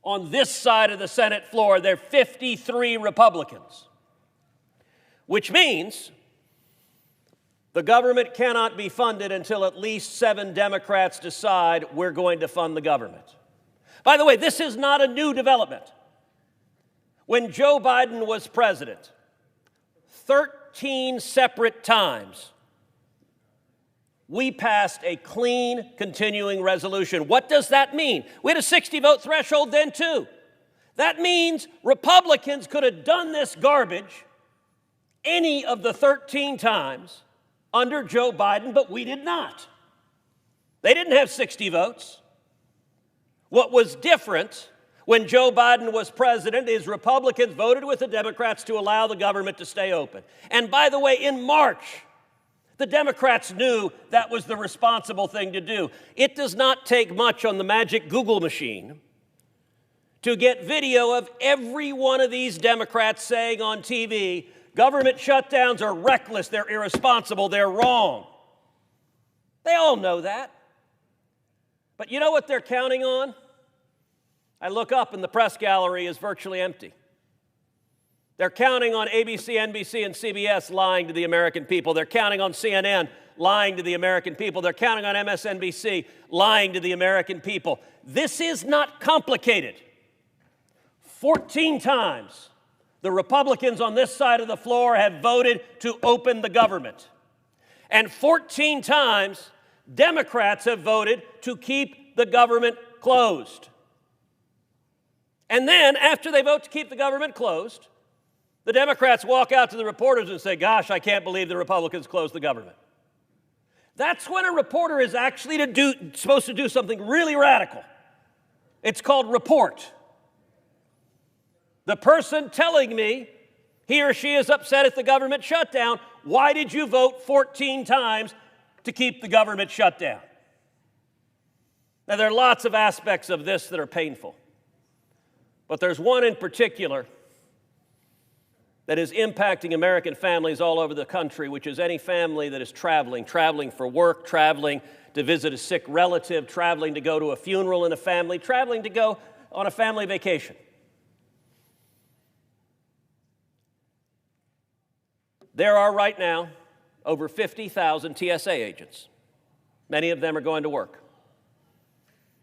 on this side of the Senate floor. There are 53 Republicans, which means the government cannot be funded until at least 7 Democrats decide we're going to fund the government. By the way, this is not a new development. When Joe Biden was president, 13 separate times, we passed a clean continuing resolution. What does that mean? We had a 60-vote threshold then, too. That means Republicans could have done this garbage any of the 13 times under Joe Biden, but we did not. They didn't have 60 votes. What was different when Joe Biden was president is Republicans voted with the Democrats to allow the government to stay open. And by the way, in March, the Democrats knew that was the responsible thing to do. It does not take much on the magic Google machine to get video of every one of these Democrats saying on TV, government shutdowns are reckless, they're irresponsible, they're wrong. They all know that. But you know what they're counting on? I look up and the press gallery is virtually empty. They're counting on ABC, NBC, and CBS lying to the American people. They're counting on CNN lying to the American people. They're counting on MSNBC lying to the American people. This is not complicated. 14 times the Republicans on this side of the floor have voted to open the government. And 14 times Democrats have voted to keep the government closed. And then, after they vote to keep the government closed, the Democrats walk out to the reporters and say, gosh, I can't believe the Republicans closed the government. That's when a reporter is actually supposed to do something really radical. It's called report. The person telling me he or she is upset at the government shutdown, why did you vote 14 times to keep the government shut down? Now, there are lots of aspects of this that are painful, but there's one in particular that is impacting American families all over the country, which is any family that is traveling for work, traveling to visit a sick relative, traveling to go to a funeral in a family, traveling to go on a family vacation. There are right now over 50,000 TSA agents. Many of them are going to work.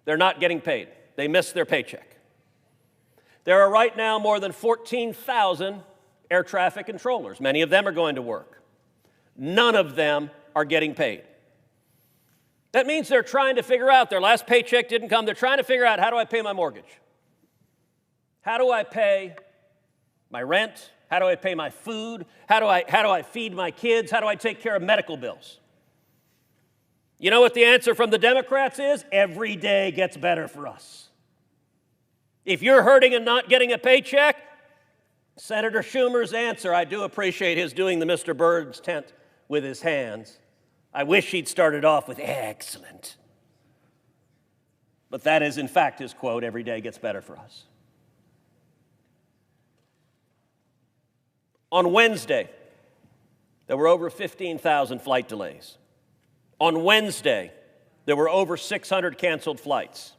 They're not getting paid. They miss their paycheck. There are right now more than 14,000 air traffic controllers. Many of them are going to work. None of them are getting paid. That means they're trying to figure out, their last paycheck didn't come, they're trying to figure out, how do I pay my mortgage? How do I pay my rent? How do I pay my food? How do I feed my kids? How do I take care of medical bills? You know what the answer from the Democrats is? Every day gets better for us. If you're hurting and not getting a paycheck, Senator Schumer's answer, I do appreciate his doing the Mr. Burns tent with his hands. I wish he'd started off with excellent. But that is, in fact, his quote, every day gets better for us. On Wednesday, there were over 15,000 flight delays. On Wednesday, there were over 600 canceled flights.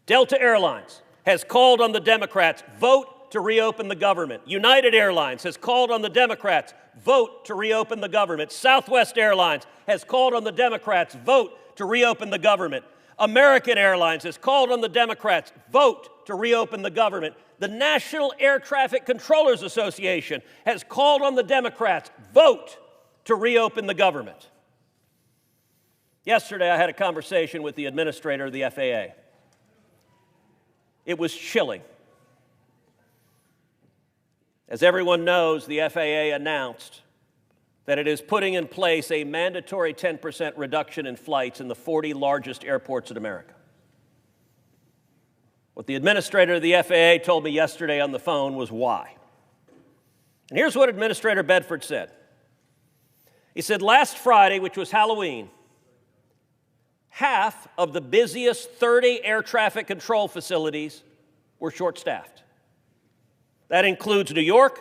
Delta Airlines has called on the Democrats, vote to reopen the government. United Airlines has called on the Democrats, vote to reopen the government. Southwest Airlines has called on the Democrats, vote to reopen the government. American Airlines has called on the Democrats, vote to reopen the government. The National Air Traffic Controllers Association has called on the Democrats, vote to reopen the government. Yesterday, I had a conversation with the administrator of the FAA. It was chilling. As everyone knows, the FAA announced that it is putting in place a mandatory 10% reduction in flights in the 40 largest airports in America. What the administrator of the FAA told me yesterday on the phone was why. And here's what Administrator Bedford said. He said, last Friday, which was Halloween, half of the busiest 30 air traffic control facilities were short-staffed. That includes New York,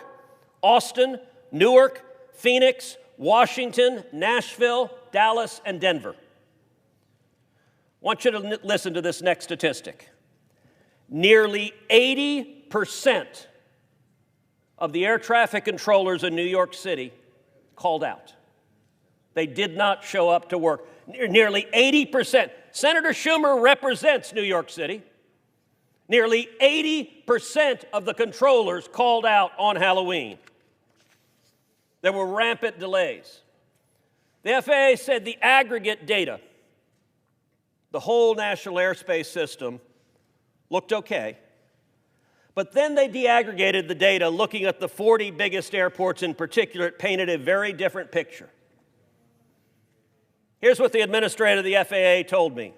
Austin, Newark, Phoenix, Washington, Nashville, Dallas, and Denver. I want you to listen to this next statistic. Nearly 80% of the air traffic controllers in New York City called out. They did not show up to work. Nearly 80%. Senator Schumer represents New York City. Nearly 80% of the controllers called out on Halloween. There were rampant delays. The FAA said the aggregate data, the whole national airspace system, looked okay. But then they deaggregated the data, looking at the 40 biggest airports in particular. It painted a very different picture. Here's what the administrator of the FAA told me.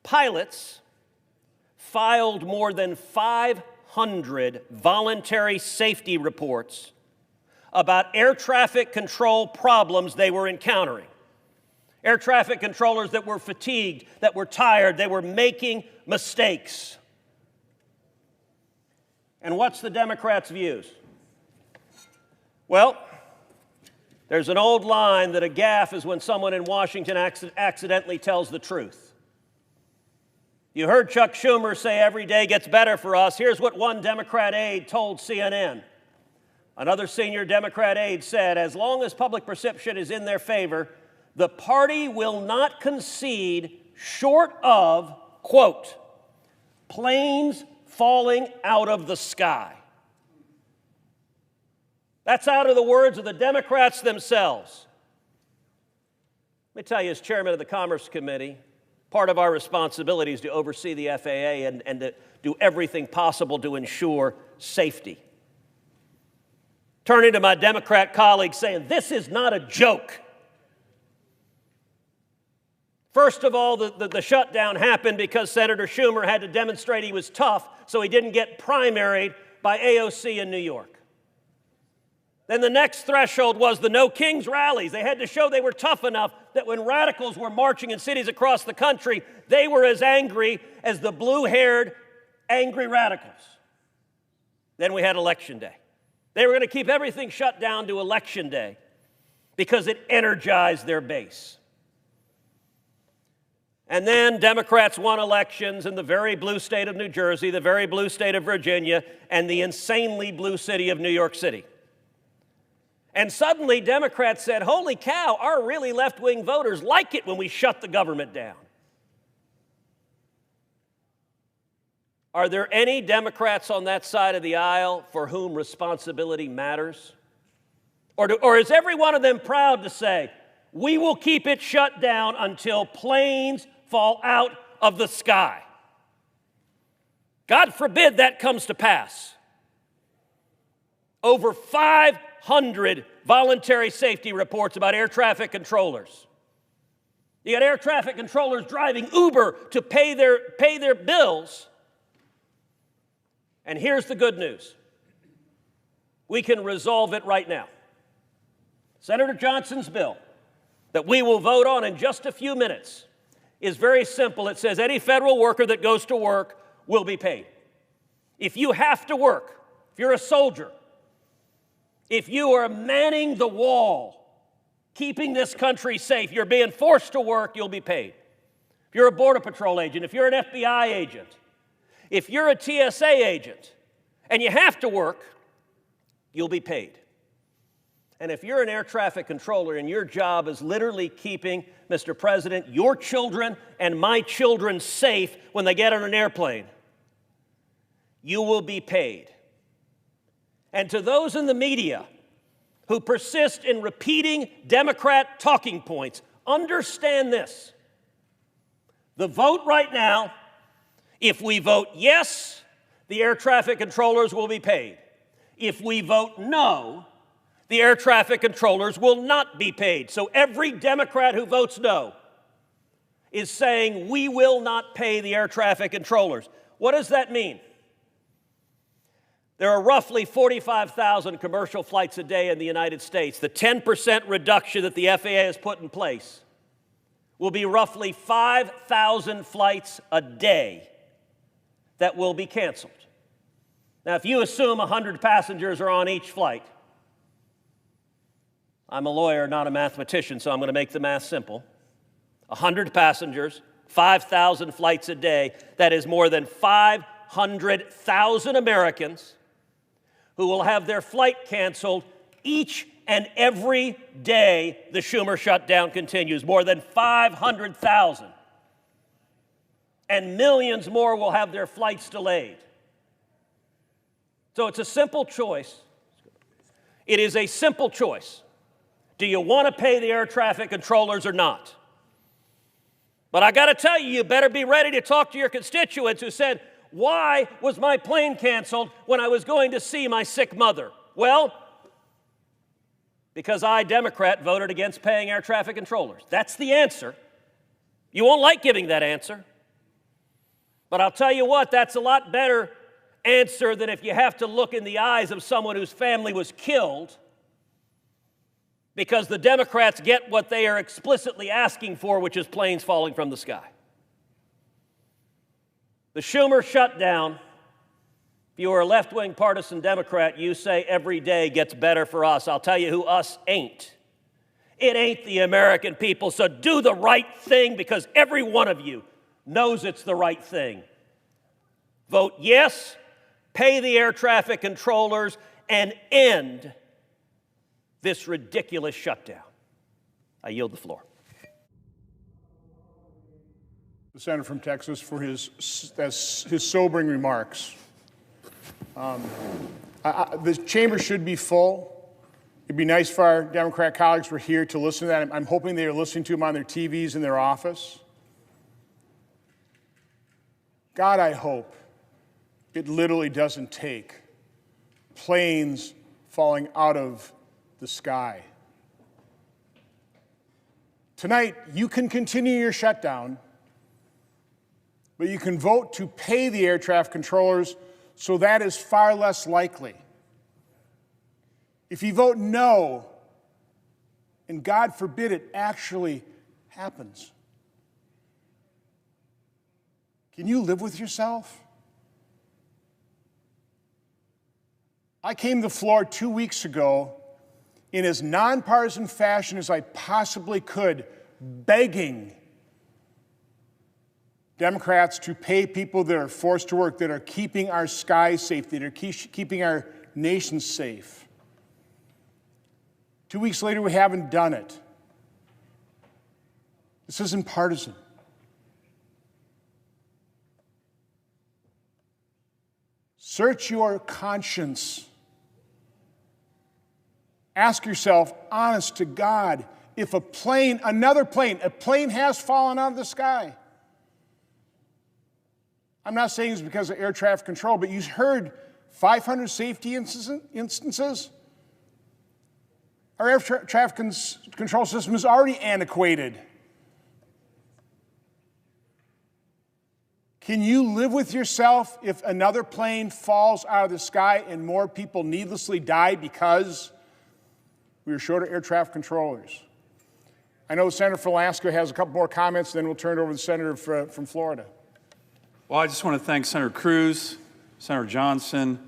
Pilots filed more than 500 voluntary safety reports about air traffic control problems they were encountering. Air traffic controllers that were fatigued, that were tired, they were making mistakes. And what's the Democrats' views? Well, there's an old line that a gaffe is when someone in Washington accidentally tells the truth. You heard Chuck Schumer say every day gets better for us. Here's what one Democrat aide told CNN. Another senior Democrat aide said, as long as public perception is in their favor, the party will not concede short of, quote, planes falling out of the sky. That's out of the words of the Democrats themselves. Let me tell you, as chairman of the Commerce Committee, part of our responsibility is to oversee the FAA and to do everything possible to ensure safety. Turning to my Democrat colleagues saying, this is not a joke. First of all, the shutdown happened because Senator Schumer had to demonstrate he was tough, so he didn't get primaried by AOC in New York. Then the next threshold was the No Kings rallies. They had to show they were tough enough that when radicals were marching in cities across the country, they were as angry as the blue-haired angry radicals. Then we had Election Day. They were going to keep everything shut down to Election Day because it energized their base. And then Democrats won elections in the very blue state of New Jersey, the very blue state of Virginia, and the insanely blue city of New York City. And suddenly Democrats said, holy cow, our really left-wing voters like it when we shut the government down. Are there any Democrats on that side of the aisle for whom responsibility matters? Or is every one of them proud to say, we will keep it shut down until planes fall out of the sky? God forbid that comes to pass. Over 500 voluntary safety reports about air traffic controllers. You got air traffic controllers driving Uber to pay their bills. And here's the good news. We can resolve it right now. Senator Johnson's bill that we will vote on in just a few minutes is very simple. It says any federal worker that goes to work will be paid. If you have to work, if you're a soldier, if you are manning the wall, keeping this country safe, you're being forced to work, you'll be paid. If you're a Border Patrol agent, if you're an FBI agent, if you're a TSA agent, and you have to work, you'll be paid. And if you're an air traffic controller and your job is literally keeping, Mr. President, your children and my children safe when they get on an airplane, you will be paid. And to those in the media who persist in repeating Democrat talking points, understand this. The vote right now, if we vote yes, the air traffic controllers will be paid. If we vote no, the air traffic controllers will not be paid. So every Democrat who votes no is saying we will not pay the air traffic controllers. What does that mean? There are roughly 45,000 commercial flights a day in the United States. The 10% reduction that the FAA has put in place will be roughly 5,000 flights a day that will be canceled. Now, if you assume 100 passengers are on each flight, I'm a lawyer, not a mathematician, so I'm going to make the math simple. 100 passengers, 5,000 flights a day, that is more than 500,000 Americans who will have their flight canceled each and every day the Schumer shutdown continues. More than 500,000. And millions more will have their flights delayed. So it's a simple choice. It is a simple choice. Do you want to pay the air traffic controllers or not? But I got to tell you, you better be ready to talk to your constituents who said, why was my plane canceled when I was going to see my sick mother? Well, because I, Democrat, voted against paying air traffic controllers. That's the answer. You won't like giving that answer. But I'll tell you what, that's a lot better answer than if you have to look in the eyes of someone whose family was killed because the Democrats get what they are explicitly asking for, which is planes falling from the sky. The Schumer shutdown, if you are a left-wing partisan Democrat, you say every day gets better for us. I'll tell you who us ain't. It ain't the American people, so do the right thing because every one of you knows it's the right thing. Vote yes, pay the air traffic controllers, and end this ridiculous shutdown. I yield the floor. The senator from Texas for his sobering remarks. The chamber should be full. It'd be nice if our Democrat colleagues were here to listen to that. I'm hoping they are listening to him on their TVs in their office. God, I hope it literally doesn't take planes falling out of the sky. Tonight, you can continue your shutdown, but you can vote to pay the air traffic controllers, so that is far less likely. If you vote no, and God forbid it actually happens, can you live with yourself? I came to the floor 2 weeks ago in as nonpartisan fashion as I possibly could, begging Democrats to pay people that are forced to work, that are keeping our skies safe, that are keeping our nation safe. 2 weeks later, we haven't done it. This isn't partisan. Search your conscience. Ask yourself, honest to God, if a plane has fallen out of the sky. I'm not saying it's because of air traffic control, but you heard 500 safety instances. Our air traffic control system is already antiquated. Can you live with yourself if another plane falls out of the sky and more people needlessly die because we were short of air traffic controllers? I know Senator from Alaska has a couple more comments, then we'll turn it over to the Senator from Florida. Well, I just want to thank Senator Cruz, Senator Johnson,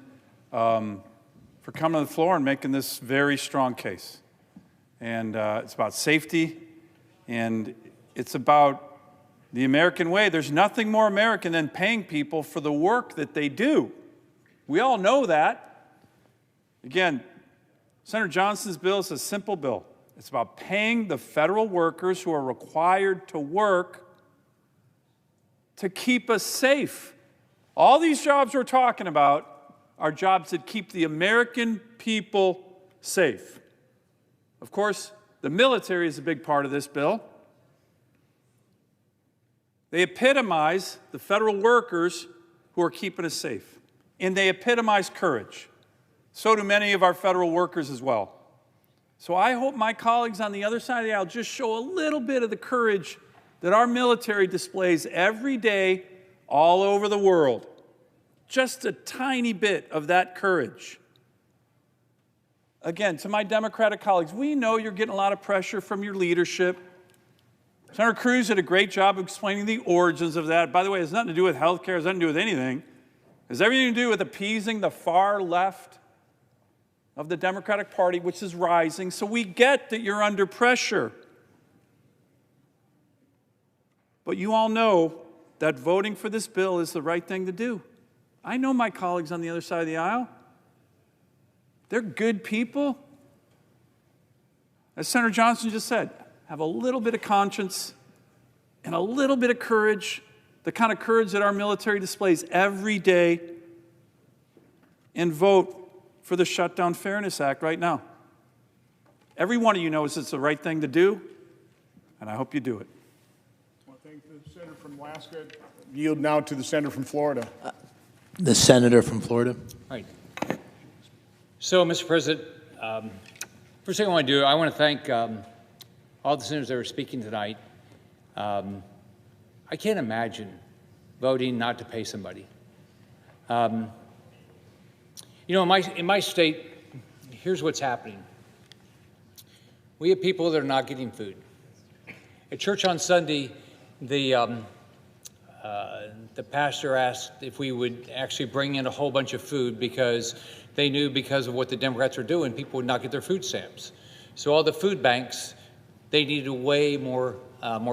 for coming to the floor and making this very strong case. And it's about safety, and it's about the American way. There's nothing more American than paying people for the work that they do. We all know that. Again, Senator Johnson's bill is a simple bill. It's about paying the federal workers who are required to work to keep us safe. All these jobs we're talking about are jobs that keep the American people safe. Of course, the military is a big part of this bill. They epitomize the federal workers who are keeping us safe, and they epitomize courage. So do many of our federal workers as well. So I hope my colleagues on the other side of the aisle just show a little bit of the courage that our military displays every day all over the world. just a tiny bit of that courage. Again, to my Democratic colleagues, we know you're getting a lot of pressure from your leadership. Senator Cruz did a great job of explaining the origins of that. By the way, it has nothing to do with health care, it has nothing to do with anything. It has everything to do with appeasing the far left of the Democratic Party, which is rising. So we get that you're under pressure. But you all know that voting for this bill is the right thing to do. I know my colleagues on the other side of the aisle. They're good people. As Senator Johnson just said, have a little bit of conscience and a little bit of courage, the kind of courage that our military displays every day, and vote for the Shutdown Fairness Act right now. Every one of you knows it's the right thing to do, and I hope you do it. I want to thank the senator from Alaska. Yield now to the senator from Florida. The senator from Florida. All right. So, Mr. President, first thing I want to do, I want to thank all the senators that are speaking tonight. I can't imagine voting not to pay somebody. You know, in my state, here's what's happening. We have people that are not getting food. At church on Sunday, the pastor asked if we would actually bring in a whole bunch of food because they knew because of what the Democrats are doing, people would not get their food stamps. So all the food banks, they needed way more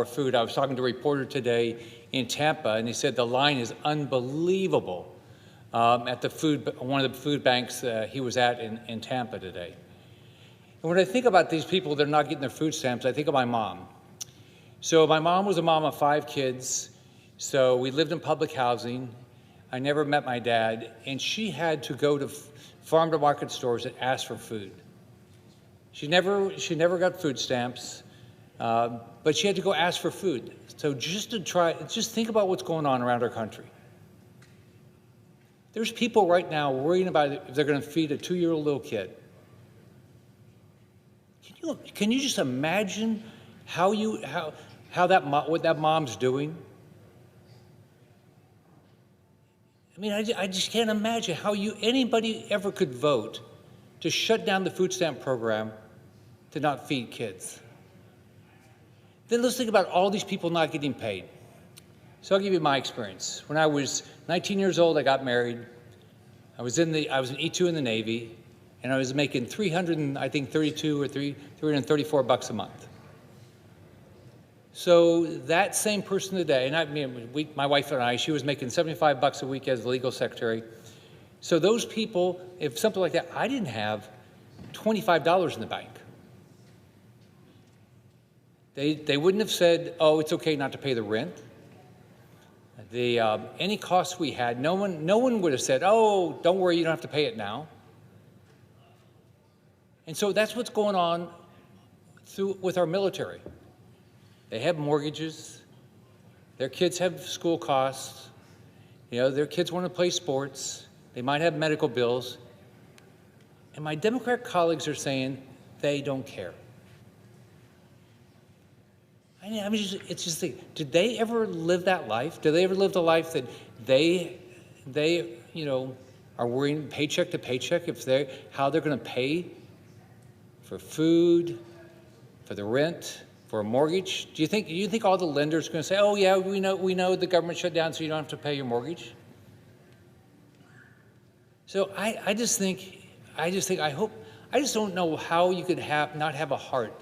food. I was talking to a reporter today in Tampa, and he said the line is unbelievable at one of the food banks he was at in Tampa today. And when I think about these people that are not getting their food stamps, I think of my mom. So my mom was a mom of 5 kids. So we lived in public housing. I never met my dad, and she had to go to farm-to-market stores and ask for food. She never got food stamps, but she had to go ask for food. So just think about what's going on around our country. There's people right now worrying about if they're going to feed a 2-year-old little kid. Can you just imagine what that mom's doing? I mean, I just can't imagine how anybody ever could vote to shut down the food stamp program to not feed kids. Then let's think about all these people not getting paid. So I'll give you my experience. When I was 19 years old, I got married. I was an E2 in the Navy, and I was making $332 or $334 a month. So that same person today, and my wife and I, she was making $75 a week as a legal secretary. So those people, if something like that, I didn't have $25 in the bank. They wouldn't have said, oh, it's okay not to pay the rent. Any costs we had, no one would have said, oh, don't worry, you don't have to pay it now. And so that's what's going on with our military. They have mortgages. Their kids have school costs. Their kids want to play sports. They might have medical bills. And my Democrat colleagues are saying they don't care. It's just did they ever live that life? Did they ever live the life that they are worrying paycheck to paycheck how they're going to pay for food, for the rent, for a mortgage? Do you think all the lenders are going to say, "Oh yeah, we know the government shut down, so you don't have to pay your mortgage"? So I just don't know how you could not have a heart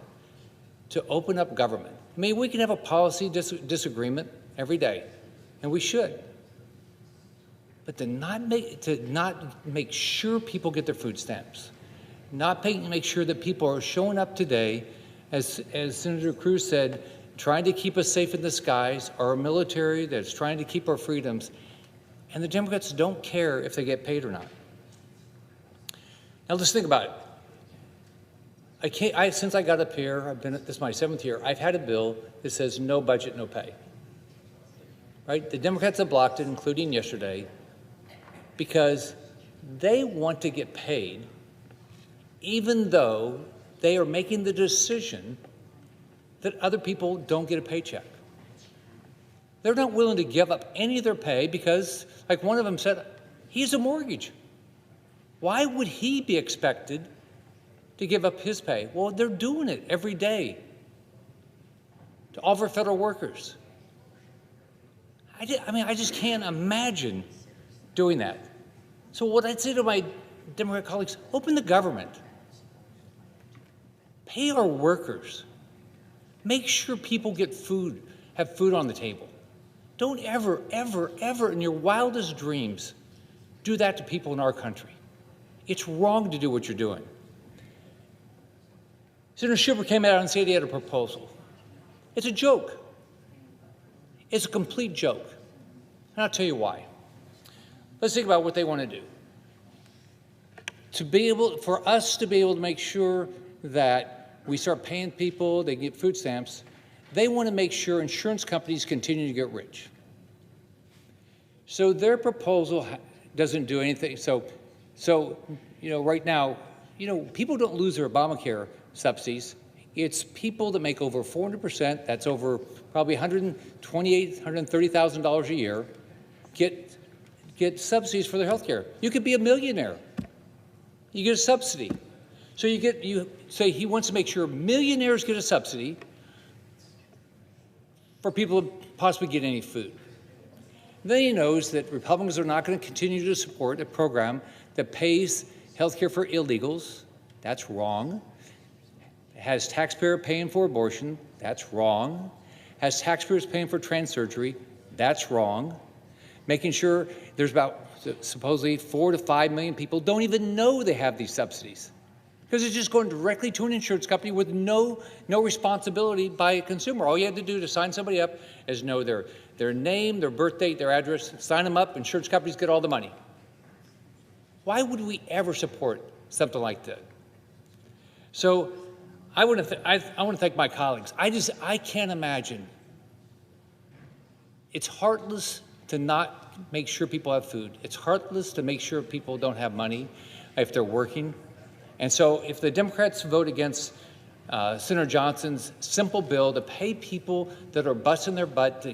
to open up government. I mean, we can have a policy disagreement every day, and we should. But to not make sure people get their food stamps, not make sure that people are showing up today, as Senator Cruz said, trying to keep us safe in the skies, our military that's trying to keep our freedoms, and the Democrats don't care if they get paid or not. Now let's think about it. Since I got up here, this is my 7th year, I've had a bill that says no budget, no pay. Right? The Democrats have blocked it, including yesterday, because they want to get paid even though they are making the decision that other people don't get a paycheck. They're not willing to give up any of their pay because, like one of them said, He has a mortgage. Why would he be expected to give up his pay? Well, they're doing it every day to all of our federal workers. I just can't imagine doing that. So what I'd say to my Democrat colleagues, open the government. Pay our workers. Make sure people get food, have food on the table. Don't ever, ever, ever in your wildest dreams do that to people in our country. It's wrong to do what you're doing. Senator Schumer came out and said he had a proposal. It's a joke. It's a complete joke. And I'll tell you why. Let's think about what they want to do. For us to be able to make sure that we start paying people, they get food stamps, they want to make sure insurance companies continue to get rich. So their proposal doesn't do anything. So right now, people don't lose their Obamacare subsidies. It's people that make over 400%, that's over probably $128,000, $130,000 a year, get subsidies for their health care. You could be a millionaire. You get a subsidy. So say he wants to make sure millionaires get a subsidy for people to possibly get any food. Then he knows that Republicans are not going to continue to support a program that pays health care for illegals. That's wrong. Has taxpayer paying for abortion. That's wrong. Has taxpayers paying for trans surgery. That's wrong. Making sure there's about supposedly 4 to 5 million people don't even know they have these subsidies because it's just going directly to an insurance company with no responsibility by a consumer. All you had to do to sign somebody up is know their name, their birth date, their address, sign them up, insurance companies get all the money. Why would we ever support something like that? So I want to thank my colleagues. I can't imagine. It's heartless to not make sure people have food. It's heartless to make sure people don't have money if they're working. And so if the Democrats vote against Senator Johnson's simple bill to pay people that are busting their butt to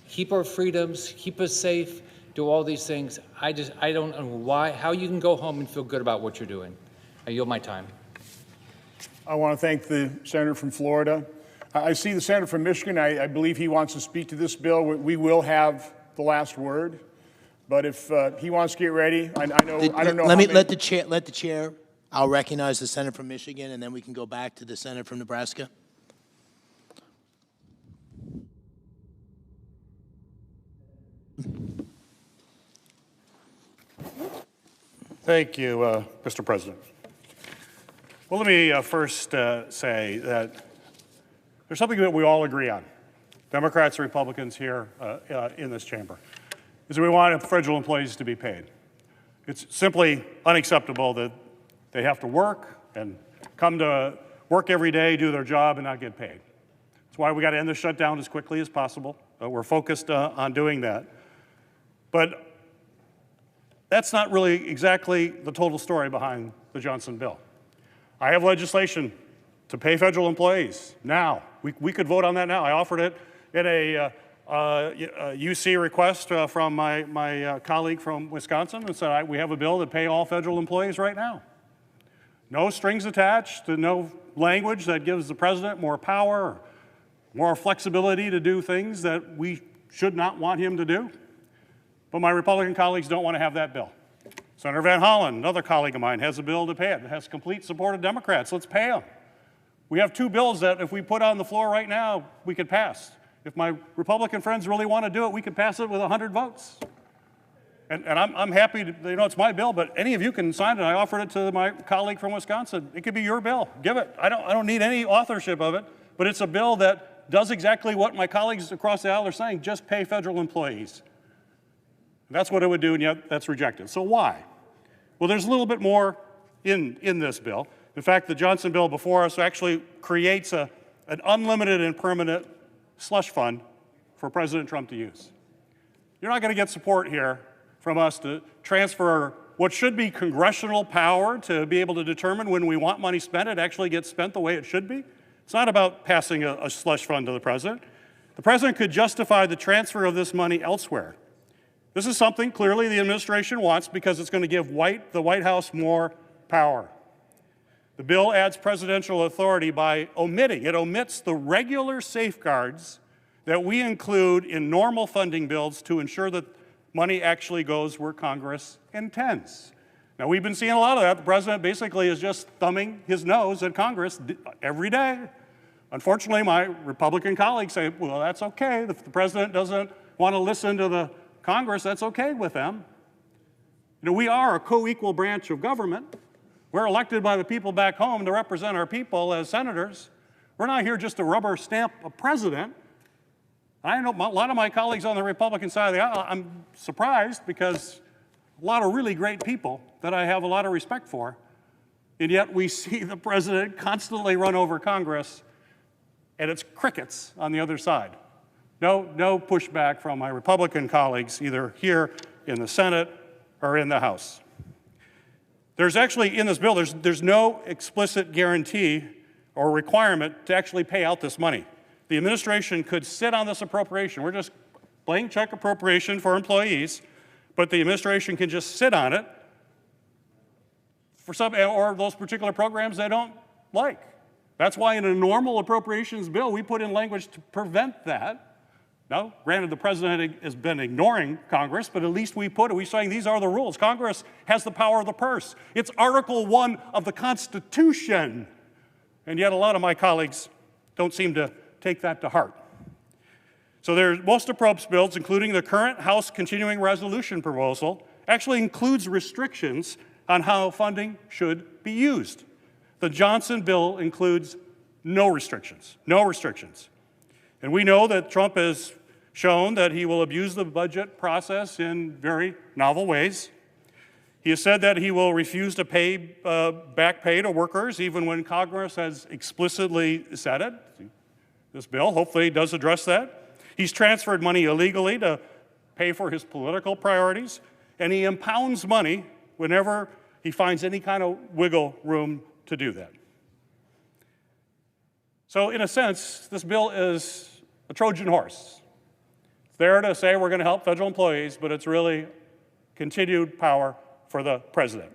keep our freedoms, keep us safe, do all these things, I don't know how you can go home and feel good about what you're doing. I yield my time. I want to thank the senator from Florida. I see the senator from Michigan. I believe he wants to speak to this bill. We will have the last word. But if he wants to get ready, I don't know. Let the chair. I'll recognize the senator from Michigan, and then we can go back to the senator from Nebraska. Thank you, Mr. President. Well, let me first say that there's something that we all agree on, Democrats and Republicans here in this chamber, is that we want federal employees to be paid. It's simply unacceptable that they have to work and come to work every day, do their job, and not get paid. That's why we got to end the shutdown as quickly as possible. We're focused on doing that. But that's not really exactly the total story behind the Johnson bill. I have legislation to pay federal employees now. We could vote on that now. I offered it in a UC request from my colleague from Wisconsin and said we have a bill to pay all federal employees right now. No strings attached, no language that gives the president more power, more flexibility to do things that we should not want him to do. But my Republican colleagues don't want to have that bill. Senator Van Hollen, another colleague of mine, has a bill to pay it. It has complete support of Democrats. Let's pay them. We have 2 bills that if we put on the floor right now, we could pass. If my Republican friends really want to do it, we could pass it with 100 votes. And I'm happy to, it's my bill, but any of you can sign it. I offered it to my colleague from Wisconsin. It could be your bill. Give it. I don't need any authorship of it, but it's a bill that does exactly what my colleagues across the aisle are saying, just pay federal employees. That's what it would do, and yet that's rejected. So why? Well, there's a little bit more in this bill. In fact, the Johnson bill before us actually creates an unlimited and permanent slush fund for President Trump to use. You're not going to get support here from us to transfer what should be congressional power to be able to determine when we want money spent, it actually gets spent the way it should be. It's not about passing a slush fund to the president. The president could justify the transfer of this money elsewhere. This is something clearly the administration wants because it's going to give the White House more power. The bill adds presidential authority by it omits the regular safeguards that we include in normal funding bills to ensure that money actually goes where Congress intends. Now, we've been seeing a lot of that. The president basically is just thumbing his nose at Congress every day. Unfortunately, my Republican colleagues say, well, that's okay. If the president doesn't want to listen to the Congress, that's okay with them. You know, we are a co-equal branch of government. We're elected by the people back home to represent our people as senators. We're not here just to rubber stamp a president. I know a lot of my colleagues on the Republican side of the aisle, I'm surprised because a lot of really great people that I have a lot of respect for, and yet we see the president constantly run over Congress, and it's crickets on the other side. No pushback from my Republican colleagues, either here in the Senate or in the House. There's actually, in this bill, there's no explicit guarantee or requirement to actually pay out this money. The administration could sit on this appropriation. We're just blank check appropriation for employees, but the administration can just sit on it for some, or those particular programs they don't like. That's why in a normal appropriations bill, we put in language to prevent that. Now, granted, the president has been ignoring Congress, but at least we put it. We're saying these are the rules. Congress has the power of the purse. It's Article 1 of the Constitution. And yet a lot of my colleagues don't seem to take that to heart. So most appropriations bills, including the current House continuing resolution proposal, actually includes restrictions on how funding should be used. The Johnson bill includes no restrictions. And we know that Trump has shown that he will abuse the budget process in very novel ways. He has said that he will refuse to pay back pay to workers even when Congress has explicitly said it. This bill hopefully does address that. He's transferred money illegally to pay for his political priorities, and he impounds money whenever he finds any kind of wiggle room to do that. So in a sense, this bill is a Trojan horse. It's there to say we're going to help federal employees, but it's really continued power for the president.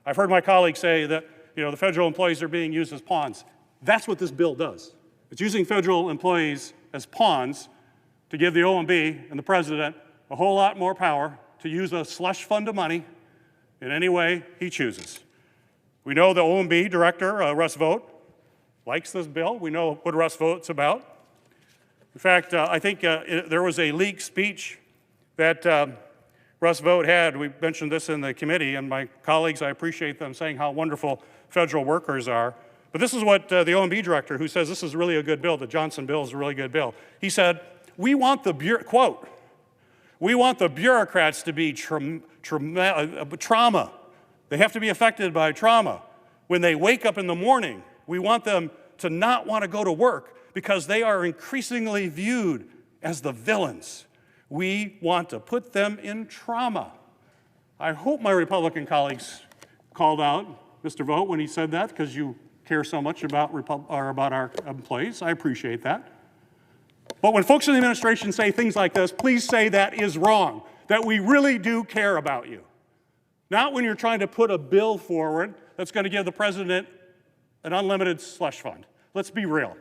I've heard my colleagues say that the federal employees are being used as pawns. That's what this bill does. It's using federal employees as pawns to give the OMB and the president a whole lot more power to use a slush fund of money in any way he chooses. We know the OMB director, Russ Vogt, likes this bill. We know what Russ Vogt's about. In fact, I think there was a leaked speech that Russ Vogt had. We mentioned this in the committee, and my colleagues, I appreciate them saying how wonderful federal workers are. But this is what the OMB director, who says this is really a good bill, the Johnson bill is a really good bill. He said, we want the bureaucrats to be trauma. They have to be affected by trauma. When they wake up in the morning, we want them to not want to go to work because they are increasingly viewed as the villains. We want to put them in trauma. I hope my Republican colleagues called out Mr. Vogt when he said that, because you care so much about our employees. I appreciate that. But when folks in the administration say things like this, please say that is wrong, that we really do care about you. Not when you're trying to put a bill forward that's going to give the president an unlimited slush fund. Let's be real.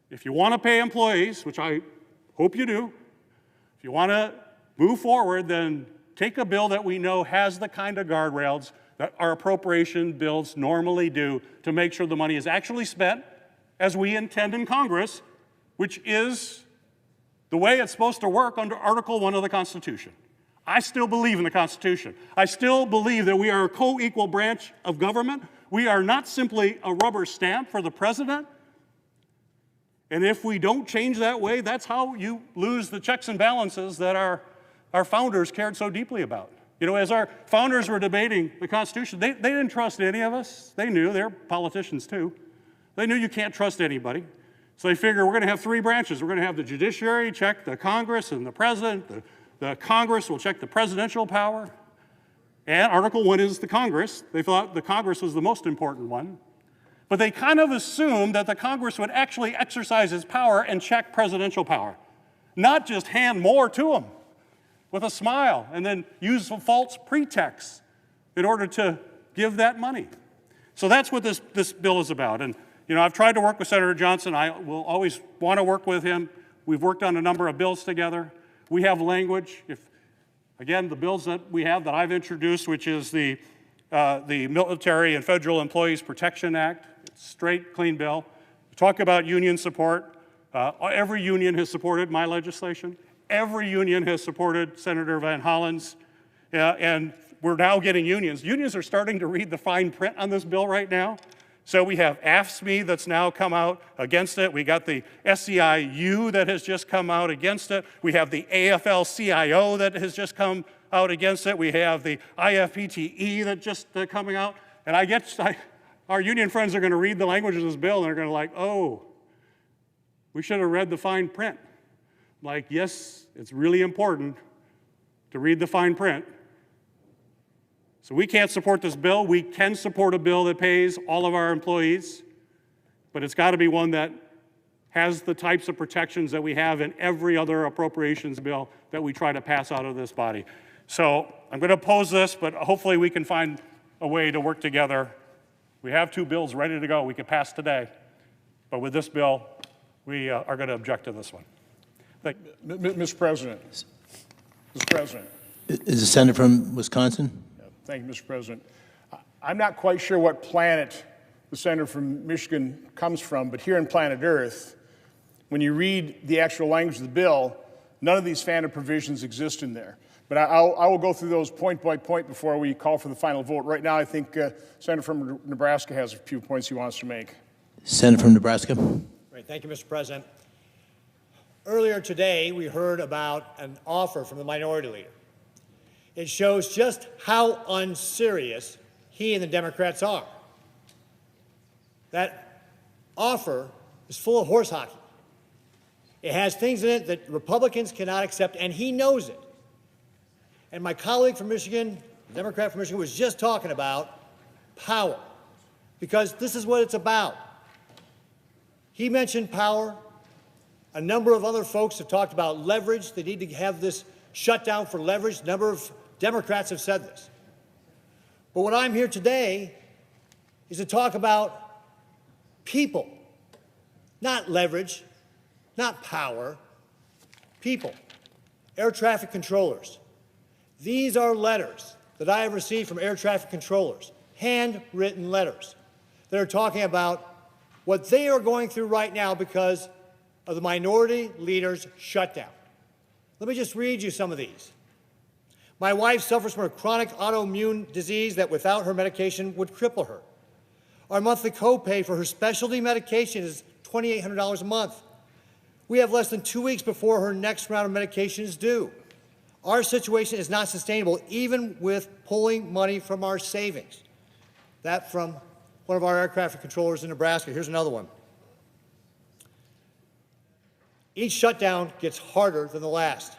If you want to pay employees, which I hope you do, if you want to move forward, then take a bill that we know has the kind of guardrails that our appropriation bills normally do to make sure the money is actually spent as we intend in Congress, which is the way it's supposed to work under Article 1 of the Constitution. I still believe in the Constitution. I still believe that we are a co-equal branch of government. We are not simply a rubber stamp for the president. And if we don't change that way, that's how you lose the checks and balances that our founders cared so deeply about. As our founders were debating the Constitution, they didn't trust any of us. They knew, they're politicians too. They knew you can't trust anybody. So they figure we're going to have three branches. We're going to have the judiciary check the Congress and the president. The Congress will check the presidential power. And Article 1 is the Congress. They thought the Congress was the most important one. But they kind of assumed that the Congress would actually exercise its power and check presidential power, not just hand more to them. with a smile and then use a false pretext in order to give that money. So that's what this bill is about. And, you know, I've tried to work with Senator Johnson. I will always want to work with him. We've worked on a number of bills together. We have language. Again, the bills that we have that I've introduced, which is the Military and Federal Employees Protection Act, it's a straight, clean bill. We talk about union support. Every union has supported my legislation. Every union has supported Senator Van Hollen's. And we're now getting unions. Unions are starting to read the fine print on this bill right now. So we have AFSCME that's now come out against it. We got the SEIU that has just come out against it. We have the AFL-CIO that has just come out against it. We have the IFPTE that just coming out. And our union friends are going to read the language of this bill and they're going to like, oh, we should have read the fine print. Like, yes, it's really important to read the fine print. So we can't support this bill. We can support a bill that pays all of our employees, but it's got to be one that has the types of protections that we have in every other appropriations bill that we try to pass out of this body. So I'm going to oppose this, but hopefully we can find a way to work together. We have 2 bills ready to go we could pass today, but with this bill, we are going to object to this one. Mr. President. Mr. President. Is the senator from Wisconsin? Thank you, Mr. President. I'm not quite sure what planet the senator from Michigan comes from, but here in planet Earth, when you read the actual language of the bill, none of these FANA provisions exist in there. But I will go through those point by point before we call for the final vote. Right now, I think Senator from Nebraska has a few points he wants to make. Senator from Nebraska. Right, thank you, Mr. President. Earlier today, we heard about an offer from the minority leader. It shows just how unserious he and the Democrats are. That offer is full of horse hockey. It has things in it that Republicans cannot accept, and he knows it. And my colleague from Michigan, Democrat from Michigan, was just talking about power, because this is what it's about. He mentioned power. A number of other folks have talked about leverage. They need to have this shutdown for leverage. A number of Democrats have said this. But what I'm here today is to talk about people, not leverage, not power, people, air traffic controllers. These are letters that I have received from air traffic controllers, handwritten letters that are talking about what they are going through right now because of the minority leader's shutdown. Let me just read you some of these. My wife suffers from a chronic autoimmune disease that without her medication would cripple her. Our monthly copay for her specialty medication is $2,800 a month. We have less than 2 weeks before her next round of medication is due. Our situation is not sustainable, even with pulling money from our savings. That from one of our air traffic controllers in Nebraska. Here's another one. Each shutdown gets harder than the last.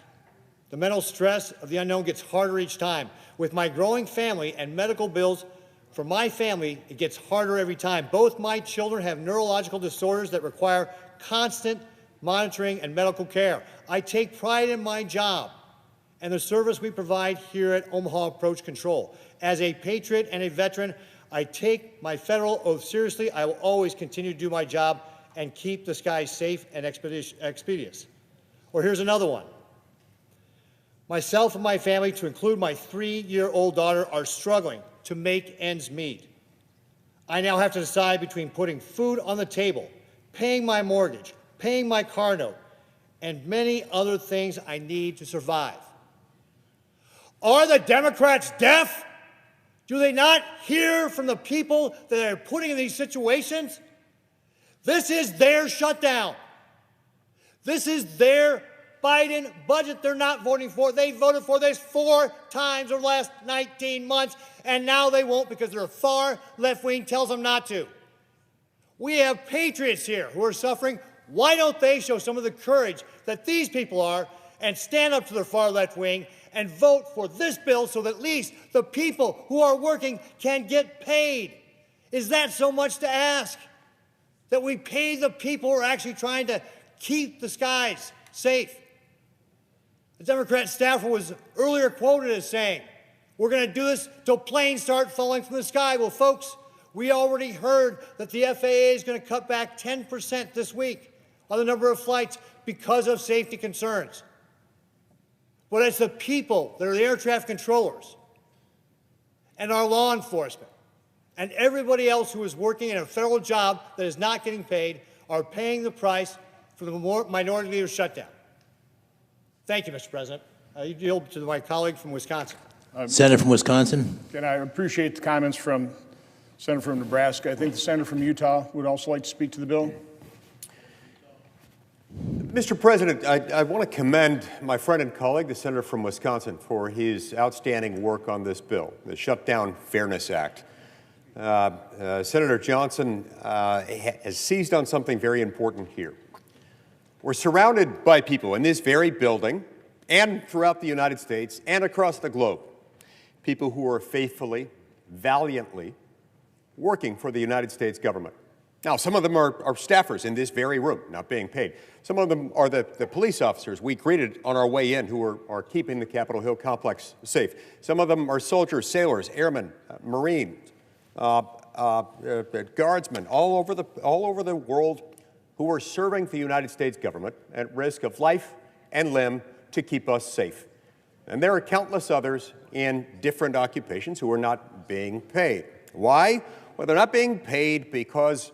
The mental stress of the unknown gets harder each time. With my growing family and medical bills for my family, it gets harder every time. Both my children have neurological disorders that require constant monitoring and medical care. I take pride in my job and the service we provide here at Omaha Approach Control. As a patriot and a veteran, I take my federal oath seriously. I will always continue to do my job and keep the skies safe and expeditious. Or here's another one. Myself and my family, to include my 3-year-old daughter, are struggling to make ends meet. I now have to decide between putting food on the table, paying my mortgage, paying my car note, and many other things I need to survive. Are the Democrats deaf? Do they not hear from the people that they're putting in these situations? This is their shutdown. This is their Biden budget they're not voting for. They voted for this 4 times over the last 19 months, and now they won't because their far left wing tells them not to. We have patriots here who are suffering. Why don't they show some of the courage that these people are and stand up to their far left wing and vote for this bill so that at least the people who are working can get paid? Is that so much to ask? That we pay the people who are actually trying to keep the skies safe? The Democrat staffer was earlier quoted as saying, we're going to do this till planes start falling from the sky. Well, folks, we already heard that the FAA is going to cut back 10% this week on the number of flights because of safety concerns. But it's the people that are the air traffic controllers and our law enforcement and everybody else who is working in a federal job that is not getting paid are paying the price for the minority leader shutdown. Thank you, Mr. President. I yield to my colleague from Wisconsin. Senator from Wisconsin. And I appreciate the comments from Senator from Nebraska. I think the senator from Utah would also like to speak to the bill. Mr. President, I want to commend my friend and colleague, the senator from Wisconsin, for his outstanding work on this bill, the Shutdown Fairness Act. Senator Johnson has seized on something very important here. We're surrounded by people in this very building and throughout the United States and across the globe, people who are faithfully, valiantly working for the United States government. Now, some of them are staffers in this very room, not being paid. Some of them are the police officers we greeted on our way in who are keeping the Capitol Hill complex safe. Some of them are soldiers, sailors, airmen, Marines, guardsmen all over the world who are serving the United States government at risk of life and limb to keep us safe. And there are countless others in different occupations who are not being paid. Why? Well, they're not being paid because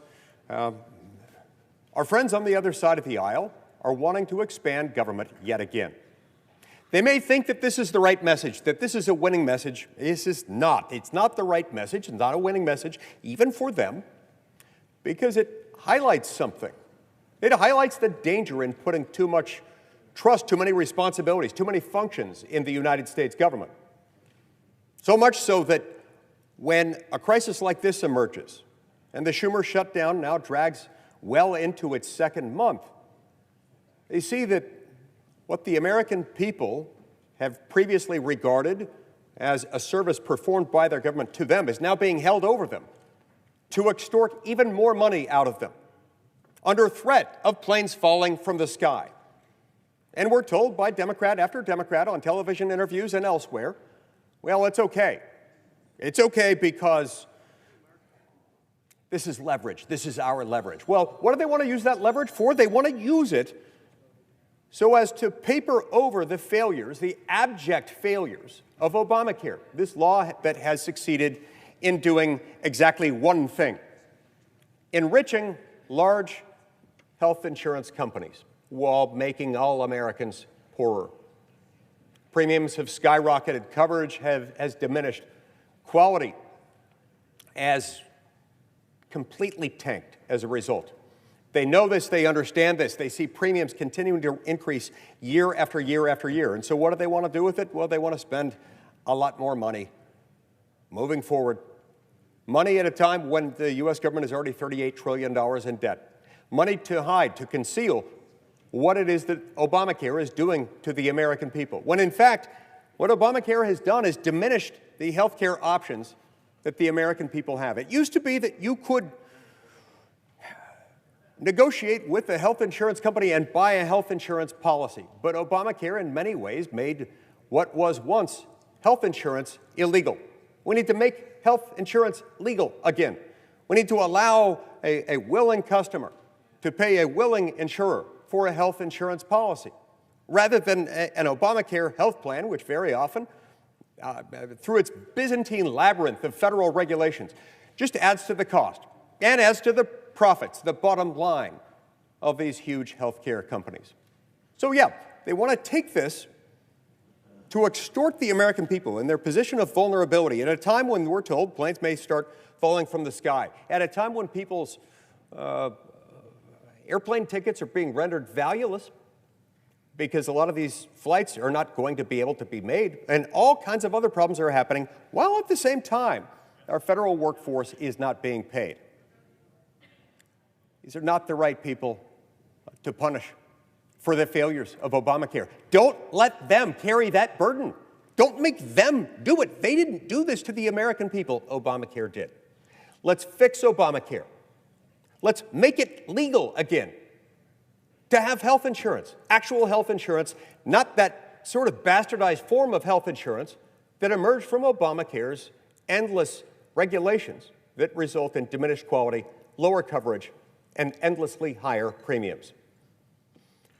our friends on the other side of the aisle are wanting to expand government yet again. They may think that this is the right message, that this is a winning message. This is not. It's not the right message. It's not a winning message, even for them, because it highlights something. It highlights the danger in putting too much trust, too many responsibilities, too many functions in the United States government. So much so that when a crisis like this emerges, and the Schumer shutdown now drags well into its second month, they see that what the American people have previously regarded as a service performed by their government to them is now being held over them to extort even more money out of them under threat of planes falling from the sky. And we're told by Democrat after Democrat on television interviews and elsewhere, well, it's okay. It's okay because this is leverage. This is our leverage. Well, what do they want to use that leverage for? They want to use it so as to paper over the failures, the abject failures of Obamacare, this law that has succeeded in doing exactly one thing: enriching large health insurance companies while making all Americans poorer. Premiums have skyrocketed, coverage has diminished, quality has completely tanked as a result. They know this, they understand this, they see premiums continuing to increase year after year after year. And so what do they want to do with it? Well, they want to spend a lot more money moving forward. Money at a time when the U.S. government is already $38 trillion in debt. Money to hide, to conceal what it is that Obamacare is doing to the American people. When in fact, what Obamacare has done is diminished the health care options that the American people have. It used to be that you could negotiate with a health insurance company and buy a health insurance policy. But Obamacare, in many ways, made what was once health insurance illegal. We need to make health insurance legal again. We need to allow a willing customer to pay a willing insurer for a health insurance policy, rather than an Obamacare health plan, which very often, through its Byzantine labyrinth of federal regulations, just adds to the cost and adds to the profits, the bottom line of these huge healthcare companies. So yeah, they want to take this to extort the American people in their position of vulnerability at a time when we're told planes may start falling from the sky, at a time when people's airplane tickets are being rendered valueless because a lot of these flights are not going to be able to be made, and all kinds of other problems are happening, while at the same time, our federal workforce is not being paid. These are not the right people to punish for the failures of Obamacare. Don't let them carry that burden. Don't make them do it. They didn't do this to the American people. Obamacare did. Let's fix Obamacare. Let's make it legal again to have health insurance, actual health insurance, not that sort of bastardized form of health insurance that emerged from Obamacare's endless regulations that result in diminished quality, lower coverage, and endlessly higher premiums.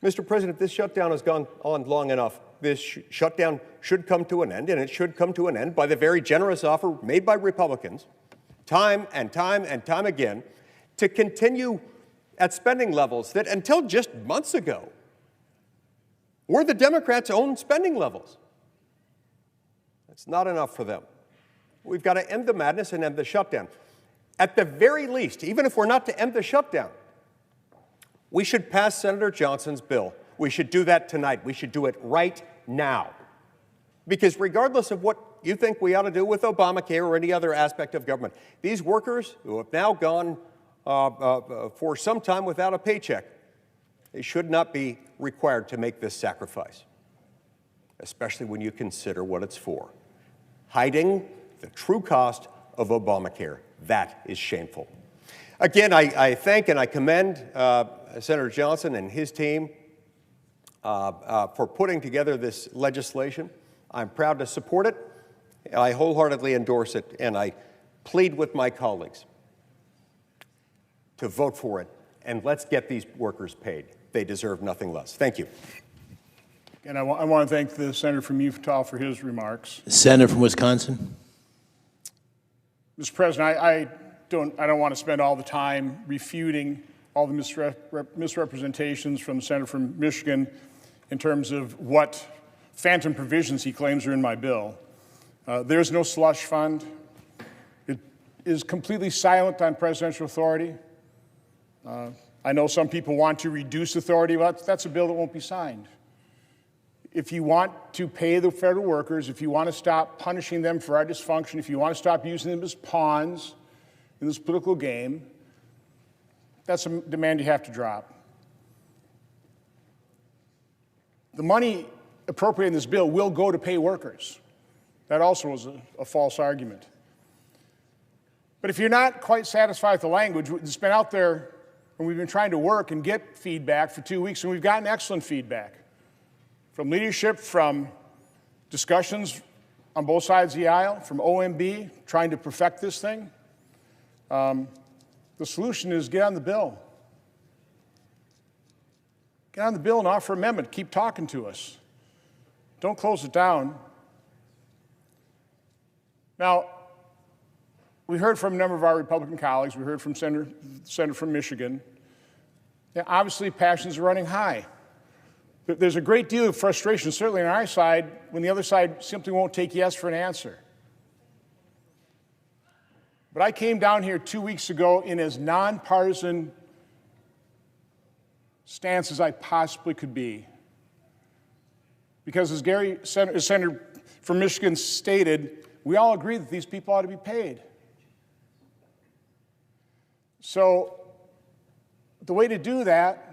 Mr. President, this shutdown has gone on long enough. This shutdown should come to an end, and it should come to an end by the very generous offer made by Republicans time and time and time again to continue at spending levels that until just months ago were the Democrats' own spending levels. It's not enough for them. We've got to end the madness and end the shutdown. At the very least, even if we're not to end the shutdown, we should pass Senator Johnson's bill. We should do that tonight. We should do it right now. Because regardless of what you think we ought to do with Obamacare or any other aspect of government, these workers who have now gone for some time without a paycheck, they should not be required to make this sacrifice, especially when you consider what it's for. Hiding the true cost of Obamacare. That is shameful. Again, I thank and I commend Senator Johnson and his team for putting together this legislation. I'm proud to support it. I wholeheartedly endorse it, and I plead with my colleagues to vote for it, and let's get these workers paid. They deserve nothing less. Thank you. And I want to thank the senator from Utah for his remarks. Senator from Wisconsin. Mr. President, I don't want to spend all the time refuting all the misrepresentations from the senator from Michigan in terms of what phantom provisions he claims are in my bill. There's no slush fund. It is completely silent on presidential authority. I know some people want to reduce authority, but that's a bill that won't be signed. If you want to pay the federal workers, if you want to stop punishing them for our dysfunction, if you want to stop using them as pawns in this political game, that's a demand you have to drop. The money appropriated in this bill will go to pay workers. That also was a false argument. But if you're not quite satisfied with the language, it's been out there and we've been trying to work and get feedback for 2 weeks, and we've gotten excellent feedback from leadership, from discussions on both sides of the aisle, from OMB trying to perfect this thing. The solution is get on the bill. Get on the bill and offer amendment. Keep talking to us. Don't close it down. Now, we heard from a number of our Republican colleagues. We heard from Senator from Michigan. Yeah, obviously, passions are running high. There's a great deal of frustration, certainly on our side, when the other side simply won't take yes for an answer. But I came down here 2 weeks ago in as nonpartisan stance as I possibly could be. Because as Senator from Michigan stated, we all agree that these people ought to be paid. So the way to do that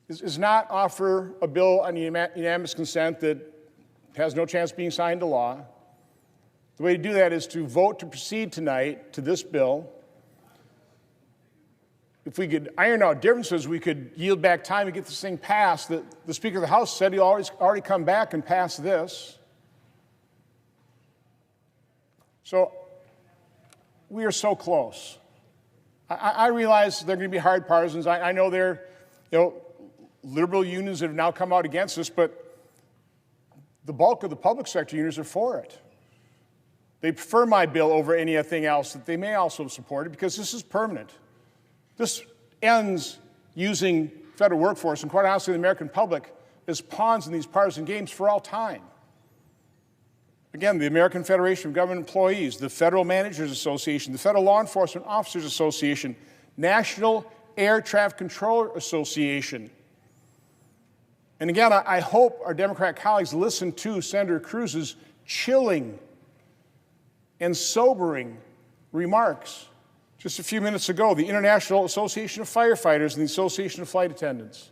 is not offer a bill on unanimous consent that has no chance of being signed into law. The way to do that is to vote to proceed tonight to this bill. If we could iron out differences, we could yield back time and get this thing passed. The Speaker of the House said he'll already come back and pass this. So we are so close. I realize they're going to be hard partisans. I know they're, liberal unions that have now come out against this, but the bulk of the public sector unions are for it. They prefer my bill over anything else that they may also support it because this is permanent. This ends using federal workforce and, quite honestly, the American public as pawns in these partisan games for all time. Again, the American Federation of Government Employees, the Federal Managers Association, the Federal Law Enforcement Officers Association, National Air Traffic Controller Association. And again, I hope our Democrat colleagues listen to Senator Cruz's chilling and sobering remarks just a few minutes ago, the International Association of Firefighters and the Association of Flight Attendants.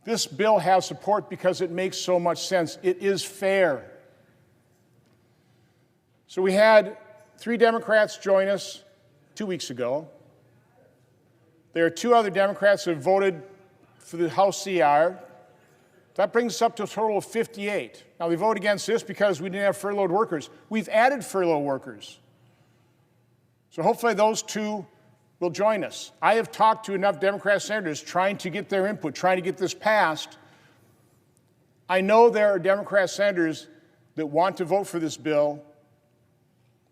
This bill has support because it makes so much sense. It is fair. So we had 3 Democrats join us 2 weeks ago. There are 2 other Democrats who have voted for the House CR. That brings us up to a total of 58. Now, we vote against this because we didn't have furloughed workers. We've added furloughed workers. So hopefully those two will join us. I have talked to enough Democrat senators trying to get their input, trying to get this passed. I know there are Democrat senators that want to vote for this bill,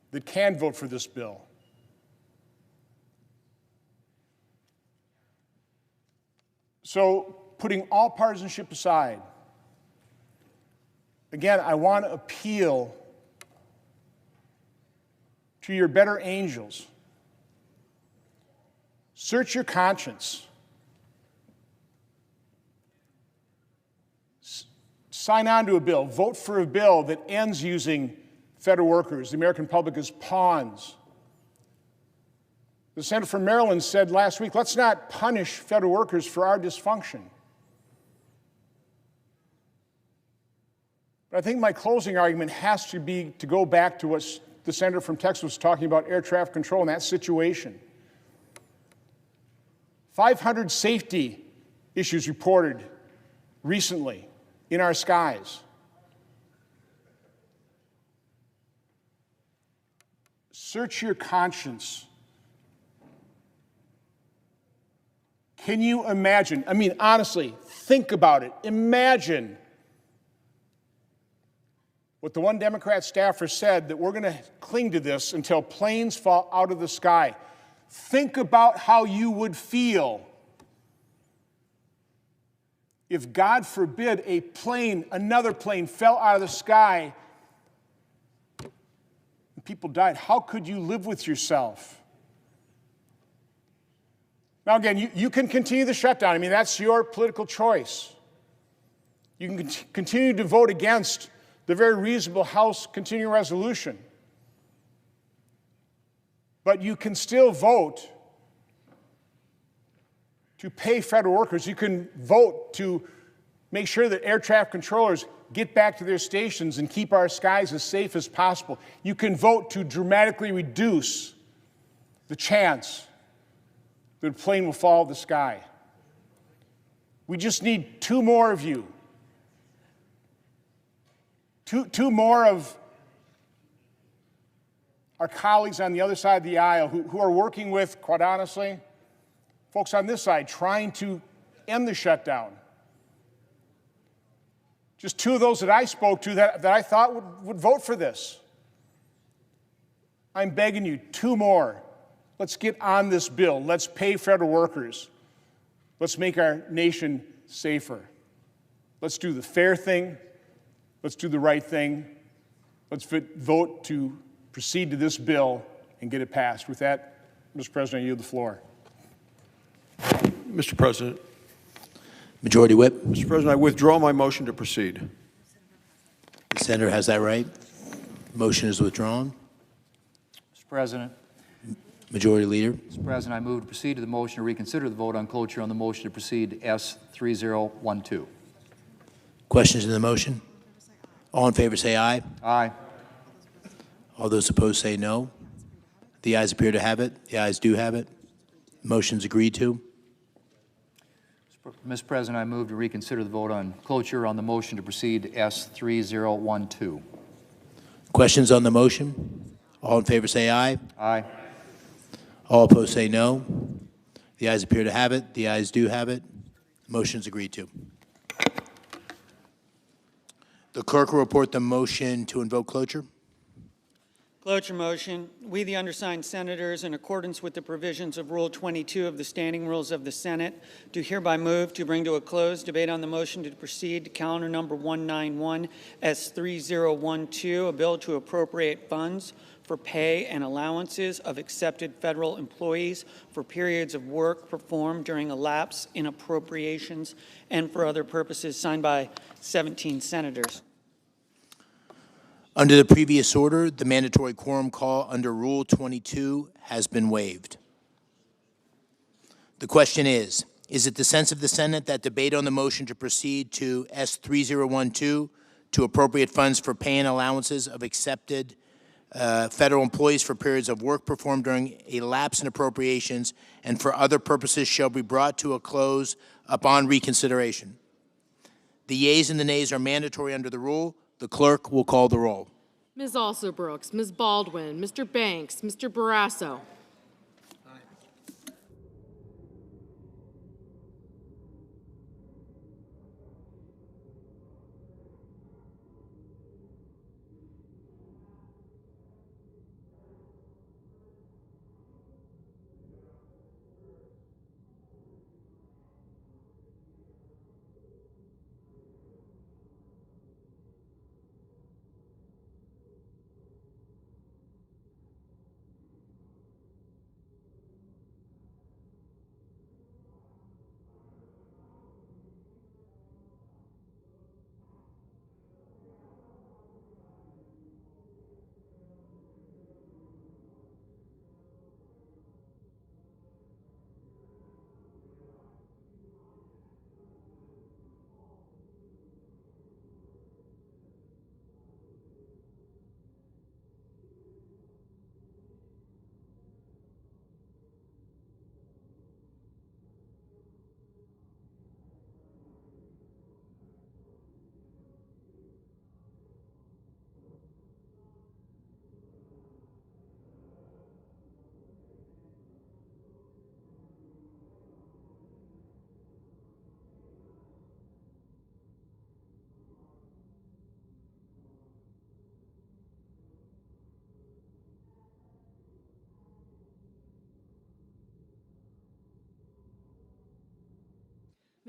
that can vote for this bill. So, putting all partisanship aside, again, I want to appeal to your better angels. Search your conscience. Sign on to a bill. Vote for a bill that ends using federal workers, the American public, as pawns. The senator from Maryland said last week, let's not punish federal workers for our dysfunction. But I think my closing argument has to be to go back to what the senator from Texas was talking about, air traffic control in that situation. 500 safety issues reported recently in our skies. Search your conscience. Can you imagine? I mean, honestly, think about it. Imagine what the one Democrat staffer said, that we're going to cling to this until planes fall out of the sky. Think about how you would feel if, God forbid, a plane, another plane, fell out of the sky and people died. How could you live with yourself? Now, again, you can continue the shutdown. I mean, that's your political choice. You can continue to vote against the very reasonable House continuing resolution. But you can still vote to pay federal workers. You can vote to make sure that air traffic controllers get back to their stations and keep our skies as safe as possible. You can vote to dramatically reduce the chance that a plane will fall out of the sky. We just need two more of you. Two more of our colleagues on the other side of the aisle who are working with, quite honestly, folks on this side trying to end the shutdown. Just two of those that I spoke to that I thought would vote for this. I'm begging you, two more. Let's get on this bill. Let's pay federal workers. Let's make our nation safer. Let's do the fair thing. Let's do the right thing. Let's vote to proceed to this bill and get it passed. With that, Mr. President, I yield the floor. Mr. President. Majority Whip. Mr. President, I withdraw my motion to proceed. The senator has that right. Motion is withdrawn. Mr. President. Majority Leader. Mr. President, I move to proceed to the motion to reconsider the vote on cloture on the motion to proceed S3012. Questions in the motion? All in favor say aye. Aye. All those opposed say no. The ayes appear to have it. The ayes do have it. Motion's agreed to. Mr. President, I move to reconsider the vote on cloture on the motion to proceed S3012. Questions on the motion? All in favor say aye. Aye. All opposed say no. The ayes appear to have it. The ayes do have it. Motion's agreed to. The clerk will report the motion to invoke cloture. Cloture motion. We, the undersigned senators, in accordance with the provisions of Rule 22 of the Standing Rules of the Senate, do hereby move to bring to a close debate on the motion to proceed to calendar number 191 S3012, a bill to appropriate funds for pay and allowances of accepted federal employees for periods of work performed during a lapse in appropriations and for other purposes, signed by 17 senators. Under the previous order, the mandatory quorum call under Rule 22 has been waived. The question is it the sense of the Senate that debate on the motion to proceed to S3012 to appropriate funds for pay and allowances of accepted federal employees for periods of work performed during a lapse in appropriations and for other purposes shall be brought to a close upon reconsideration? The yeas and the nays are mandatory under the rule. The clerk will call the roll. Ms. Alsobrooks, Ms. Baldwin, Mr. Banks, Mr. Barrasso.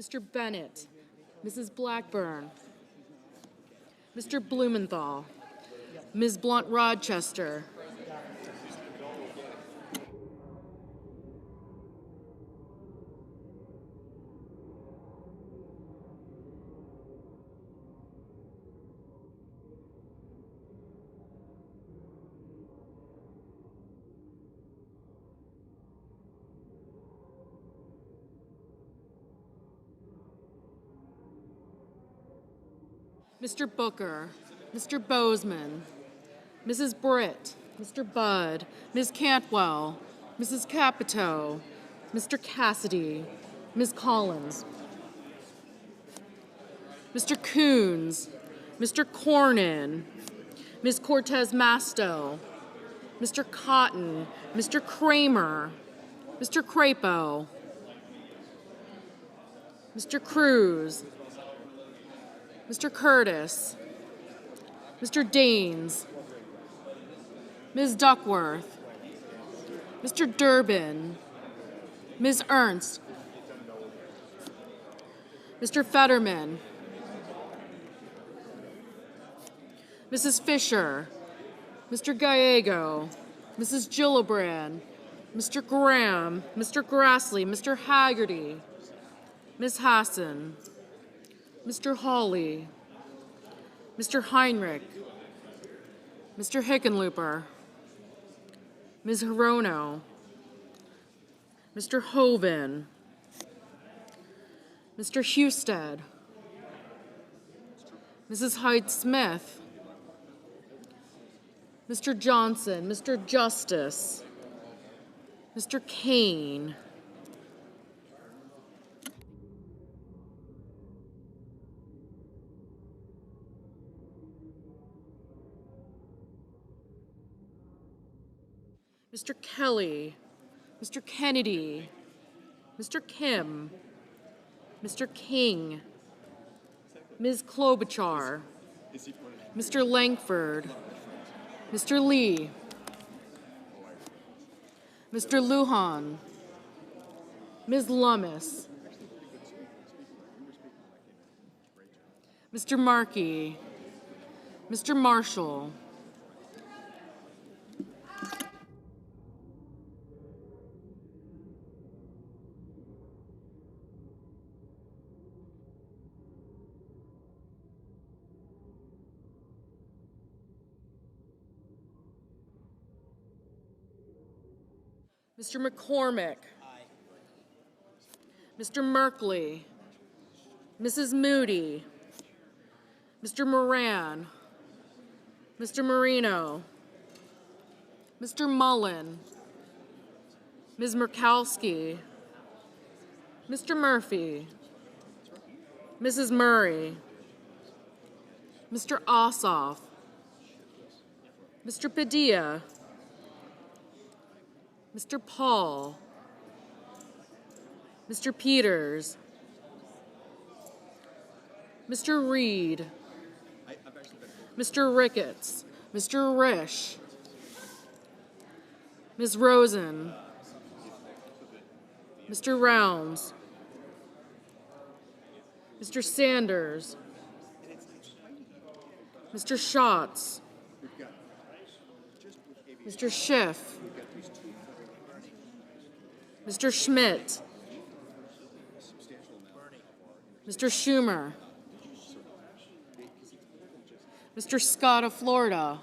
Mr. Bennett, Mrs. Blackburn, Mr. Blumenthal, Ms. Blunt-Rochester, Mr. Booker, Mr. Bozeman, Mrs. Britt, Mr. Budd, Ms. Cantwell, Mrs. Capito, Mr. Cassidy, Ms. Collins, Mr. Coons, Mr. Cornyn, Ms. Cortez Masto, Mr. Cotton, Mr. Kramer, Mr. Crapo, Mr. Cruz, Mr. Curtis, Mr. Daines, Ms. Duckworth, Mr. Durbin, Ms. Ernst, Mr. Fetterman, Mrs. Fisher, Mr. Gallego, Mrs. Gillibrand, Mr. Graham, Mr. Grassley, Mr. Haggerty, Ms. Hassan, Mr. Hawley, Mr. Heinrich, Mr. Hickenlooper, Ms. Hirono, Mr. Hoven, Mr. Husted, Mrs. Hyde-Smith, Mr. Johnson, Mr. Justice, Mr. Kane, Mr. Kelly, Mr. Kennedy, Mr. Kim, Mr. King, Ms. Klobuchar, Mr. Langford, Mr. Lee, Mr. Lujan, Ms. Lummis, Mr. Markey, Mr. Marshall, Mr. McCormick, Mr. Merkley, Mrs. Moody, Mr. Moran, Mr. Marino, Mr. Mullen, Ms. Murkowski, Mr. Murphy, Mrs. Murray, Mr. Ossoff, Mr. Padilla, Mr. Paul, Mr. Peters, Mr. Reed, Mr. Ricketts, Mr. Risch, Ms. Rosen, Mr. Rounds, Mr. Sanders, Mr. Schatz, Mr. Schiff, Mr. Schmidt, Mr. Schumer, Mr. Scott of Florida,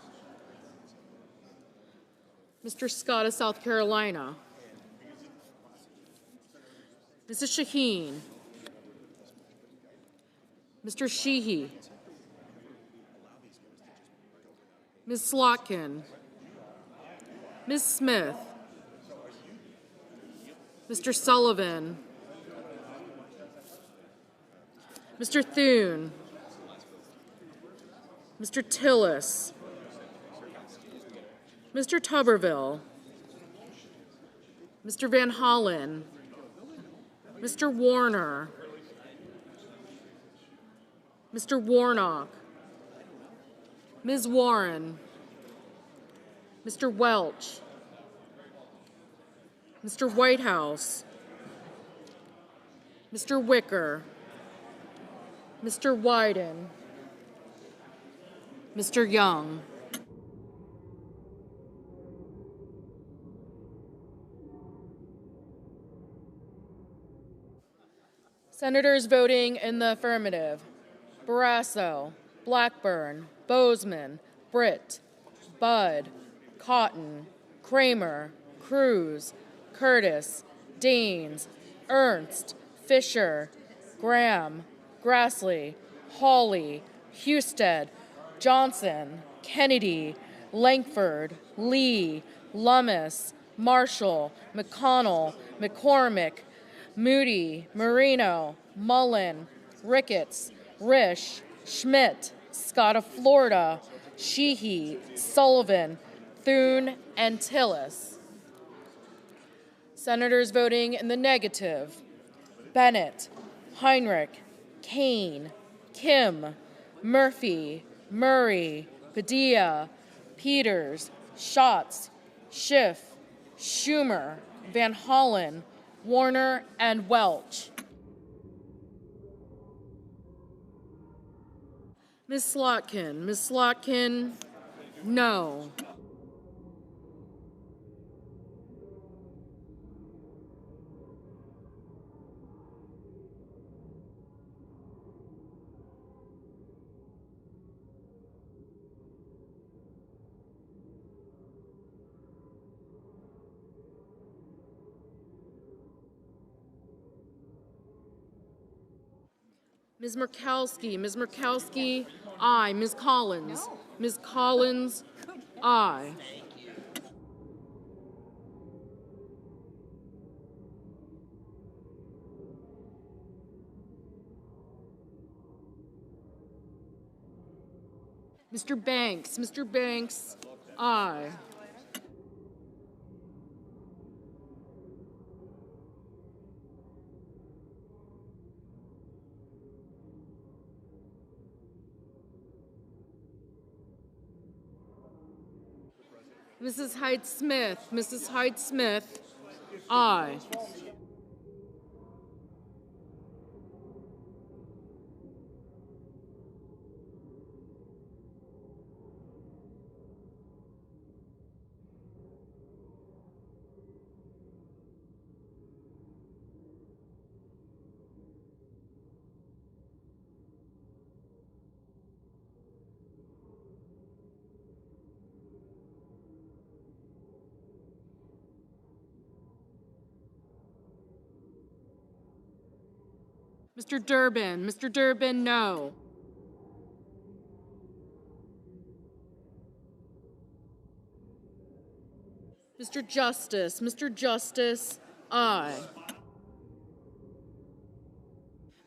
Mr. Scott of South Carolina, Mrs. Shaheen, Mr. Sheehy, Ms. Slotkin, Ms. Smith, Mr. Sullivan, Mr. Thune, Mr. Tillis, Mr. Tuberville, Mr. Van Hollen, Mr. Warner, Mr. Warnock, Ms. Warren, Mr. Welch, Mr. Whitehouse, Mr. Wicker, Mr. Wyden, Mr. Young. Senators voting in the affirmative: Barrasso, Blackburn, Bozeman, Britt, Budd, Cotton, Kramer, Cruz, Curtis, Daines, Ernst, Fisher, Graham, Grassley, Hawley, Husted, Johnson, Kennedy, Langford, Lee, Lummis, Marshall, McConnell, McCormick, Moody, Marino, Mullen, Ricketts, Risch, Schmidt, Scott of Florida, Sheehy, Sullivan, Thune, and Tillis. Senators voting in the negative: Bennett, Heinrich, Kane, Kim, Murphy, Murray, Padilla, Peters, Schatz, Schiff, Schumer, Van Hollen, Warner, and Welch. Ms. Slotkin, no. Ms. Murkowski, aye. Ms. Collins, no. Ms. Collins, aye. Mr. Banks, aye. Mrs. Hyde-Smith, aye. Mr. Durbin, no. Mr. Justice, aye.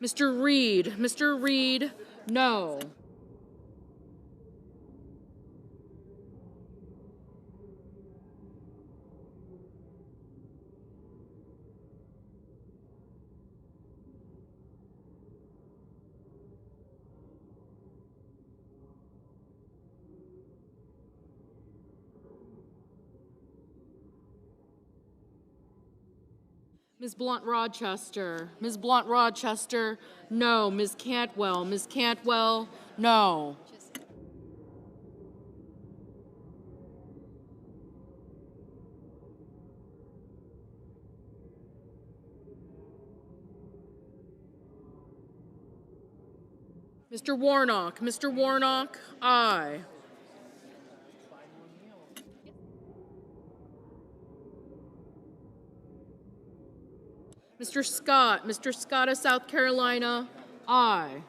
Mr. Reed, no. Ms. Blunt-Rochester. Ms. Blunt-Rochester, no. Ms. Cantwell. Ms. Cantwell, no. Mr. Warnock. Mr. Warnock, aye. Mr. Scott. Mr. Scott of South Carolina, aye.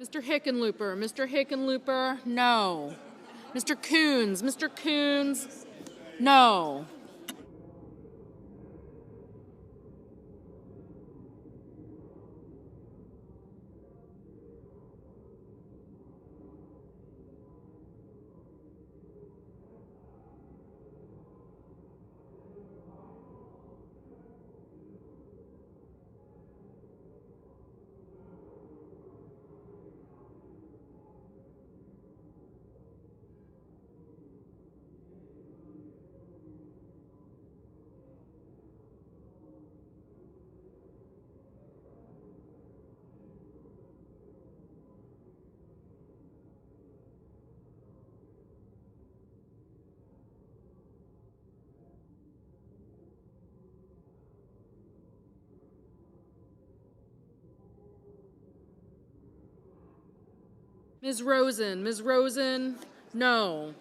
Mr. Hickenlooper. Mr. Hickenlooper, no. Mr. Coons. Mr. Coons, no. Ms. Rosen. Ms. Rosen, no.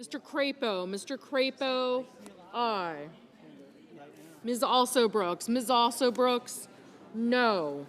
Mr. Crapo. Mr. Crapo, aye. Ms. Also Brooks. Ms. Also Brooks, no.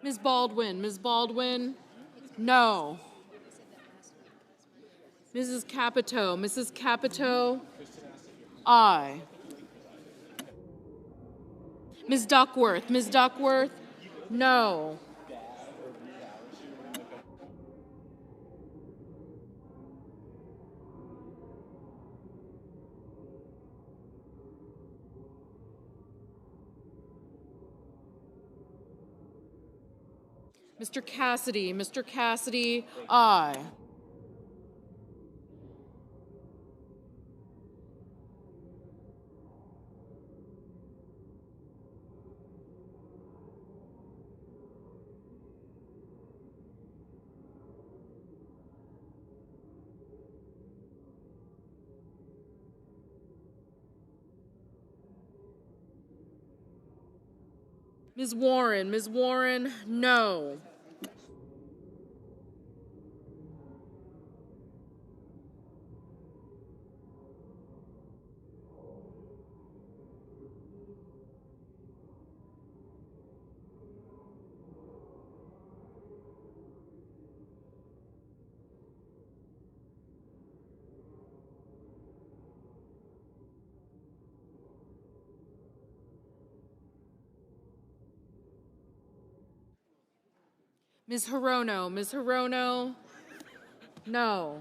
Ms. Baldwin. Ms. Baldwin, no. Mrs. Capito. Mrs. Capito, aye. Ms. Duckworth. Ms. Duckworth, no. Mr. Cassidy. Mr. Cassidy, aye. Ms. Warren, no. Ms. Hirono, no.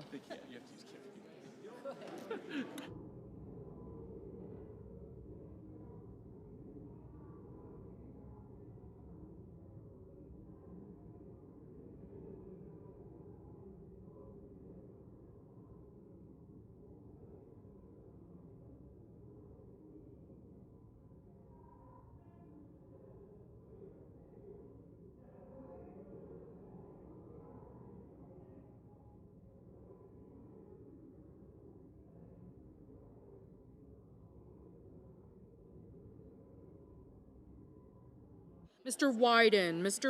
Mr.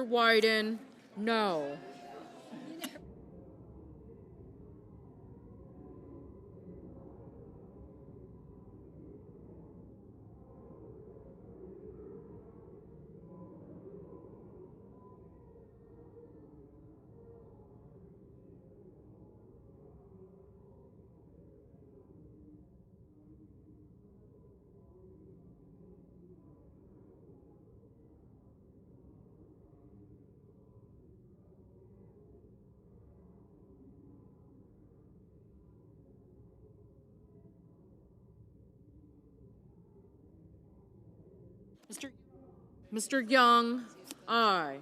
Wyden, no. Mr. Young, aye.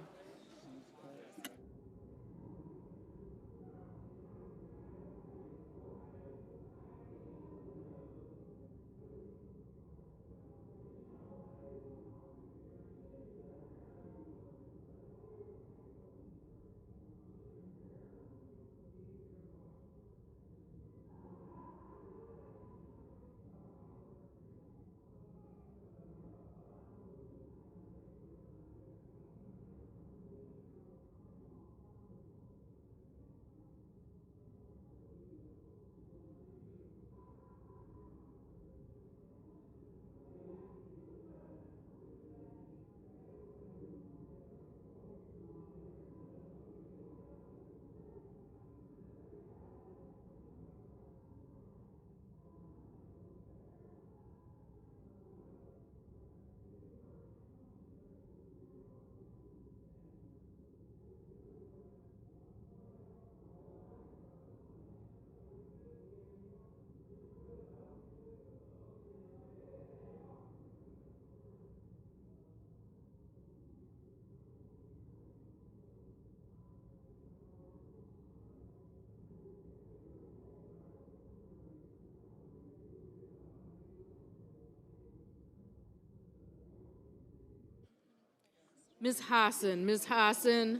Ms. Hassan,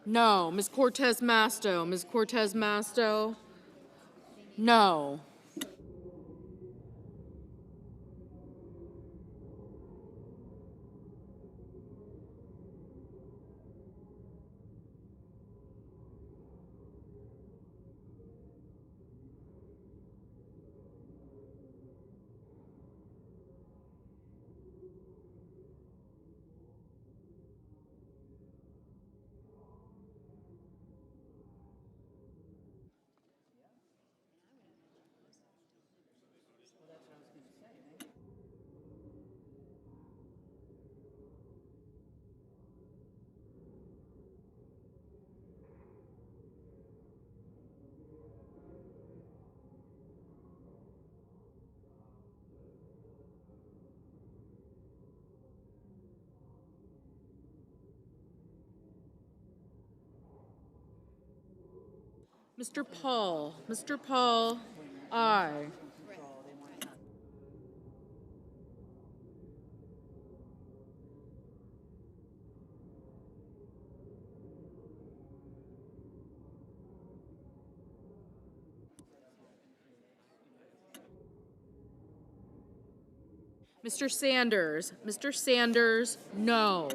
no. Ms. Cortez Masto, no. Mr. Paul, aye. Mr. Sanders. Mr. Sanders, no.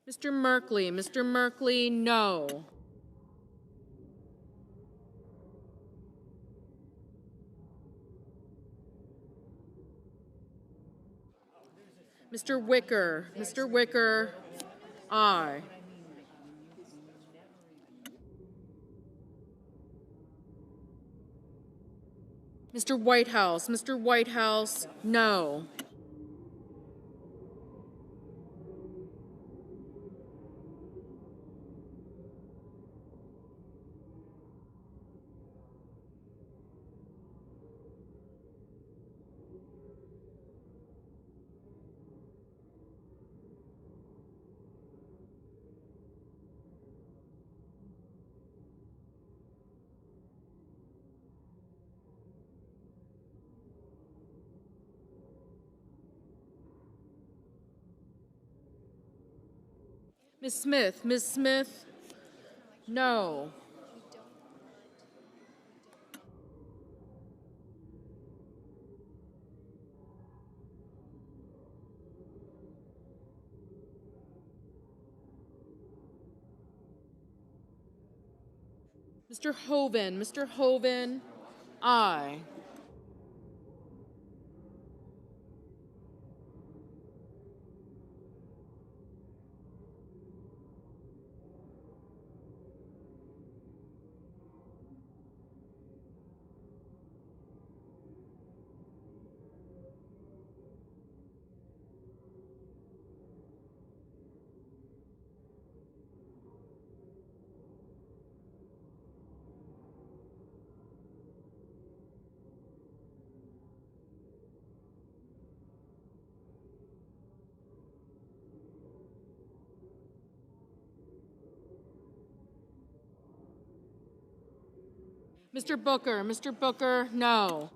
Mr. Merkley. Mr. Merkley, no. Mr. Wicker. Mr. Wicker, aye. Mr. Whitehouse. Mr. Whitehouse, no. Ms. Smith. Ms. Smith, no. Mr. Hoven. Mr. Hoven, aye. Mr. Booker. Mr. Booker, no.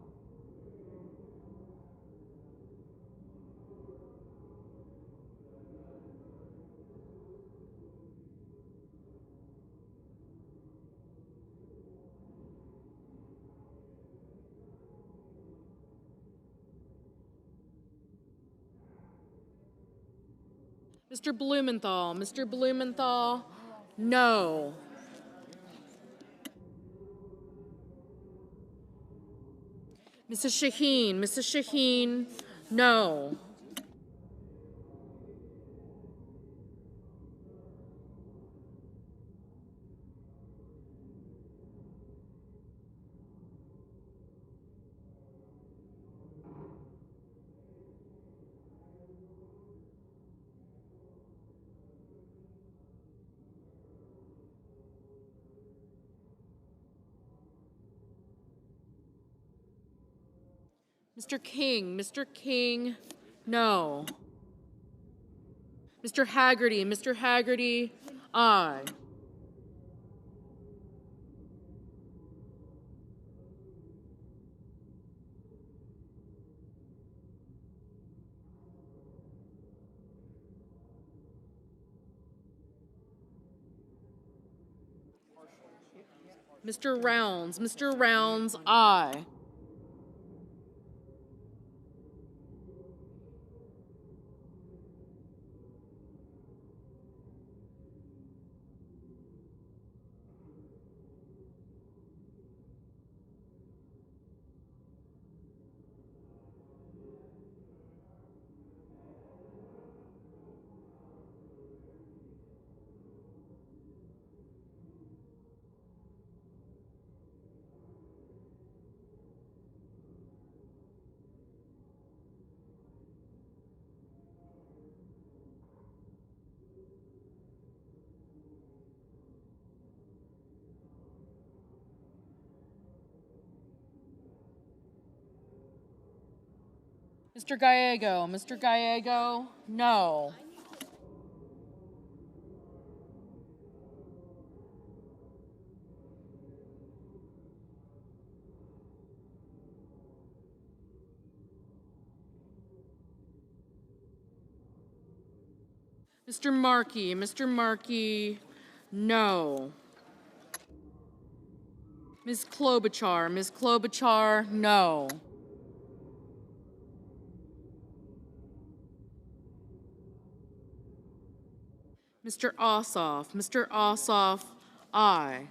Mr. Blumenthal. Mr. Blumenthal, no. Mrs. Shaheen. Mrs. Shaheen, no. Mr. King. Mr. King, no. Mr. Haggerty. Mr. Haggerty, aye. Mr. Rounds. Mr. Rounds, aye. Mr. Gallego. Mr. Gallego, no. Mr. Markey, no. Ms. Klobuchar, no. Mr. Ossoff, aye.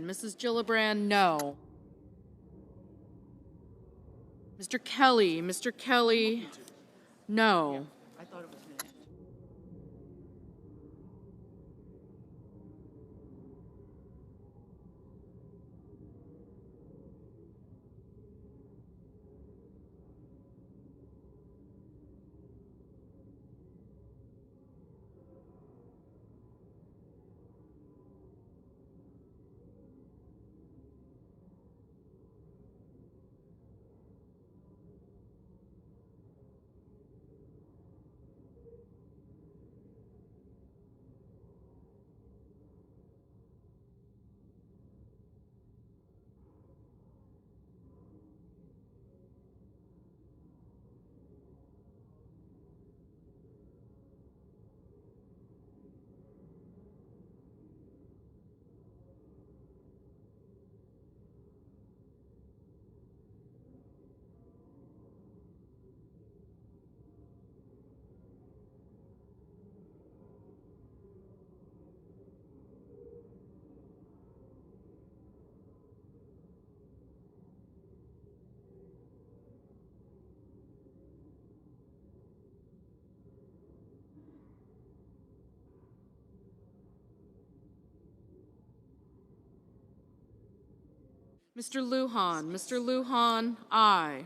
Mrs. Gillibrand, no. Mr. Kelly, no. Mr. Lujan, aye.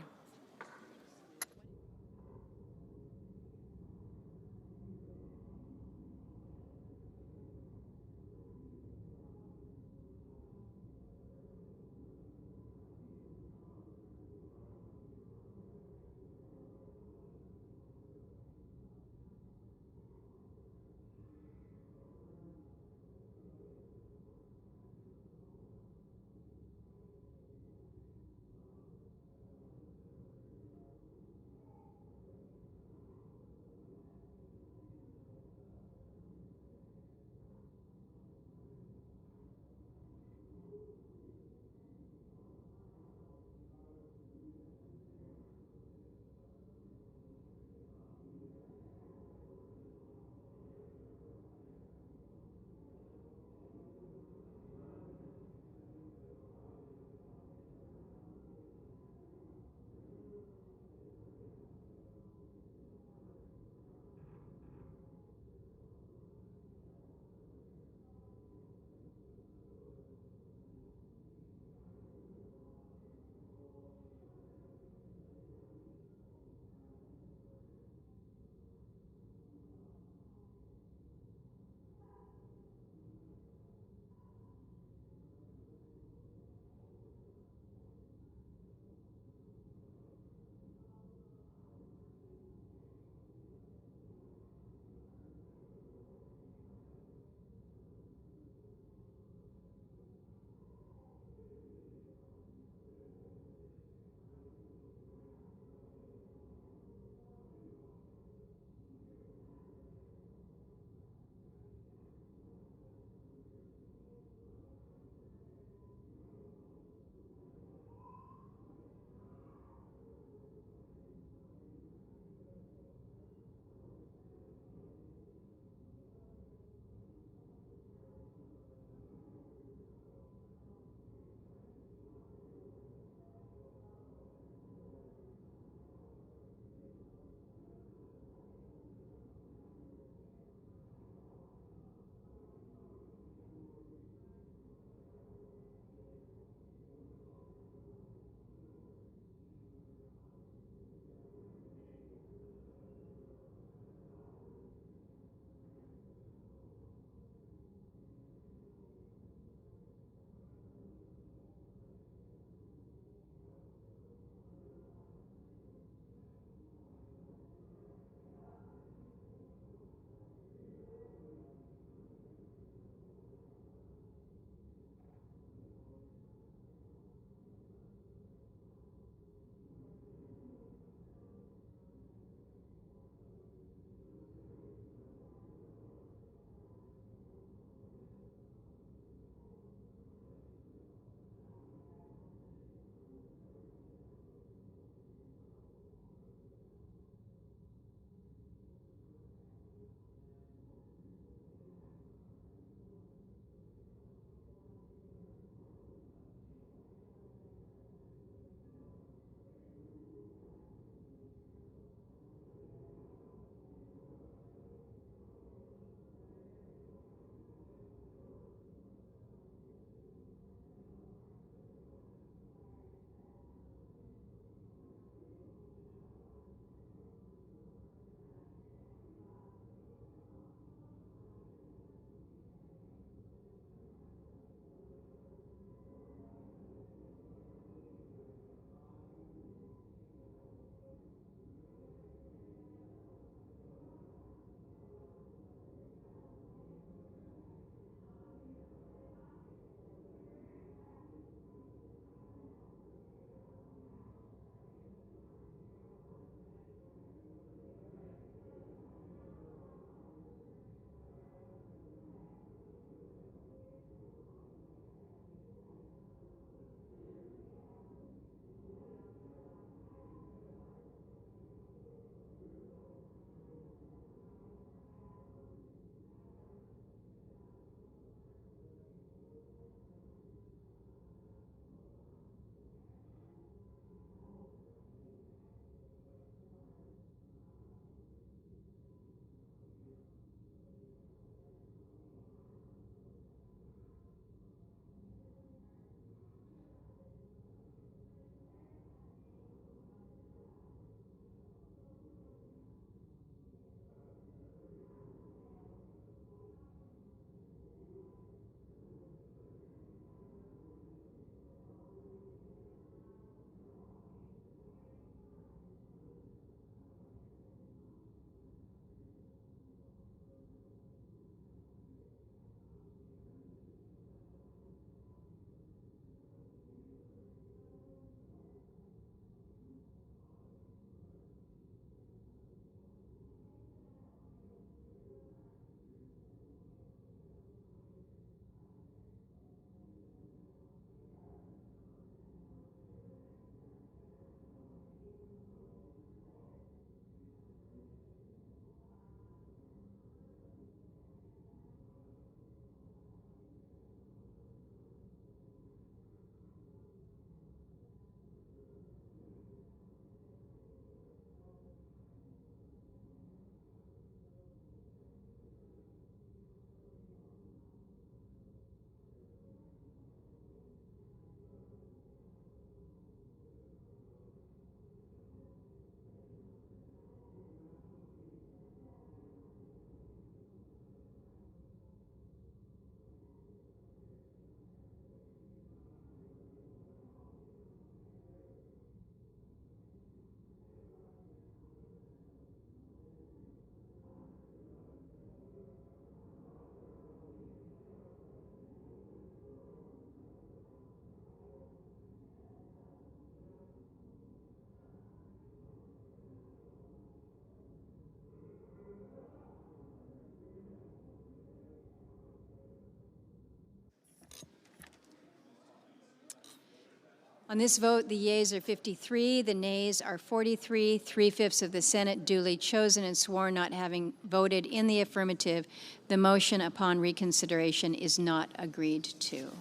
On this vote, the yeas are 53, the nays are 43, 3/5 of the Senate duly chosen and sworn not having voted in the affirmative. The motion upon reconsideration is not agreed to.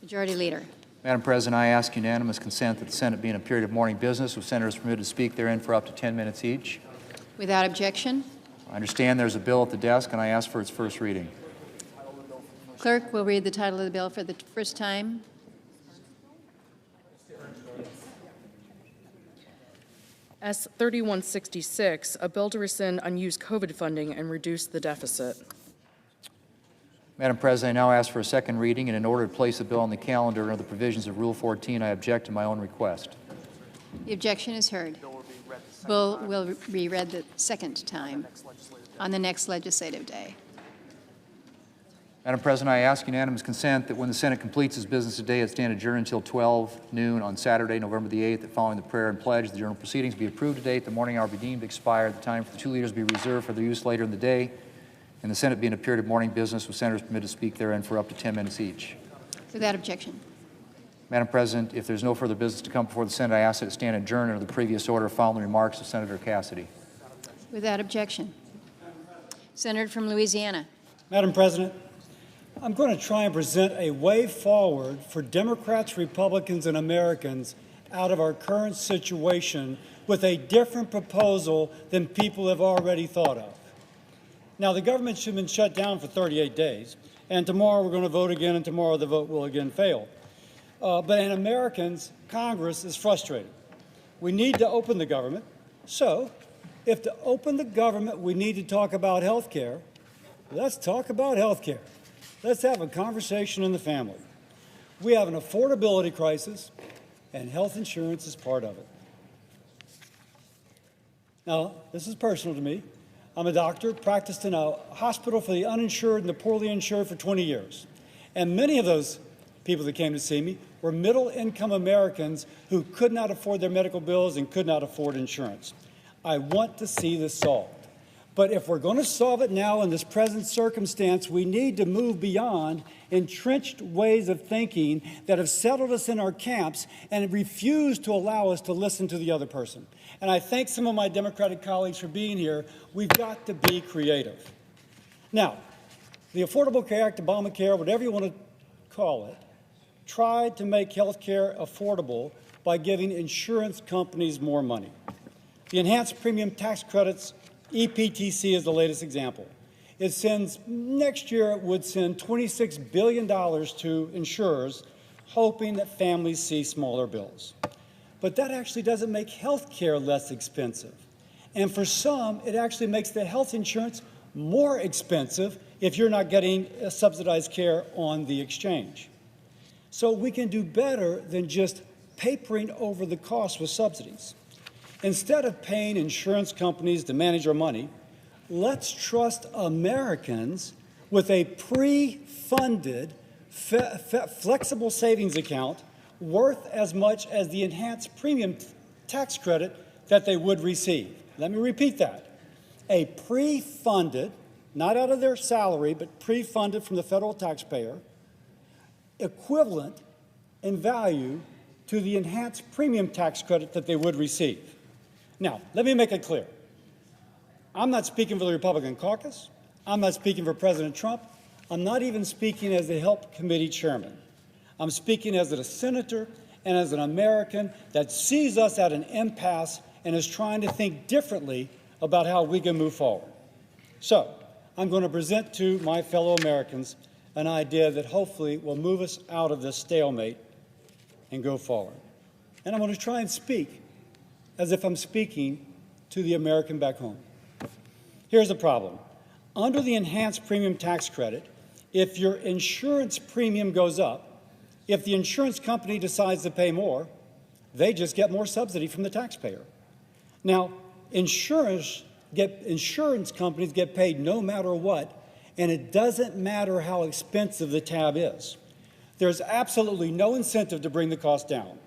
Majority Leader. Madam President, I ask unanimous consent that the Senate be in a period of morning business with senators permitted to speak therein for up to 10 minutes each. Without objection. I understand there's a bill at the desk, and I ask for its first reading. Clerk will read the title of the bill for the first time. S. 3166, a bill to rescind unused COVID funding and reduce the deficit. Madam President, I now ask for a second reading, and in order to place the bill on the calendar under the provisions of Rule 14, I object to my own request. The objection is heard. Bill will be read the second time on the next legislative day. Madam President, I ask unanimous consent that when the Senate completes its business today, it stand adjourned until 12 noon on Saturday, November the 8th, that following the prayer and pledge, the journal proceedings be approved today at the morning hour be deemed expired, the time for the two leaders be reserved for their use later in the day, and the Senate be in a period of morning business with senators permitted to speak therein for up to 10 minutes each. Without objection. Madam President, if there's no further business to come before the Senate, I ask that it stand adjourned under the previous order following the remarks of Senator Cassidy. Without objection. Senator from Louisiana. Madam President, I'm going to try and present a way forward for Democrats, Republicans, and Americans out of our current situation with a different proposal than people have already thought of. Now, the government should have been shut down for 38 days, and tomorrow we're going to vote again, and tomorrow the vote will again fail. But in Americans, Congress is frustrated. We need to open the government. So, if to open the government we need to talk about health care, let's talk about health care. Let's have a conversation in the family. We have an affordability crisis, and health insurance is part of it. Now, this is personal to me. I'm a doctor, practiced in a hospital for the uninsured and the poorly insured for 20 years. And many of those people that came to see me were middle-income Americans who could not afford their medical bills and could not afford insurance. I want to see this solved. But if we're going to solve it now in this present circumstance, we need to move beyond entrenched ways of thinking that have settled us in our camps and refuse to allow us to listen to the other person. And I thank some of my Democratic colleagues for being here. We've got to be creative. Now, the Affordable Care Act, Obamacare, whatever you want to call it, tried to make health care affordable by giving insurance companies more money. The enhanced premium tax credits, EPTC, is the latest example. It sends, next year it would send $26 billion to insurers, hoping that families see smaller bills. But that actually doesn't make health care less expensive. And for some, it actually makes the health insurance more expensive if you're not getting subsidized care on the exchange. So we can do better than just papering over the cost with subsidies. Instead of paying insurance companies to manage our money, let's trust Americans with a pre-funded, flexible savings account worth as much as the enhanced premium tax credit that they would receive. Let me repeat that. A pre-funded, not out of their salary, but pre-funded from the federal taxpayer, equivalent in value to the enhanced premium tax credit that they would receive. Now, let me make it clear. I'm not speaking for the Republican caucus. I'm not speaking for President Trump. I'm not even speaking as the Help Committee chairman. I'm speaking as a senator and as an American that sees us at an impasse and is trying to think differently about how we can move forward. So, I'm going to present to my fellow Americans an idea that hopefully will move us out of this stalemate and go forward. And I'm going to try and speak as if I'm speaking to the American back home. Here's the problem. Under the enhanced premium tax credit, if your insurance premium goes up, if the insurance company decides to pay more, they just get more subsidy from the taxpayer. Now, insurance companies get paid no matter what, and it doesn't matter how expensive the tab is. There's absolutely no incentive to bring the cost down.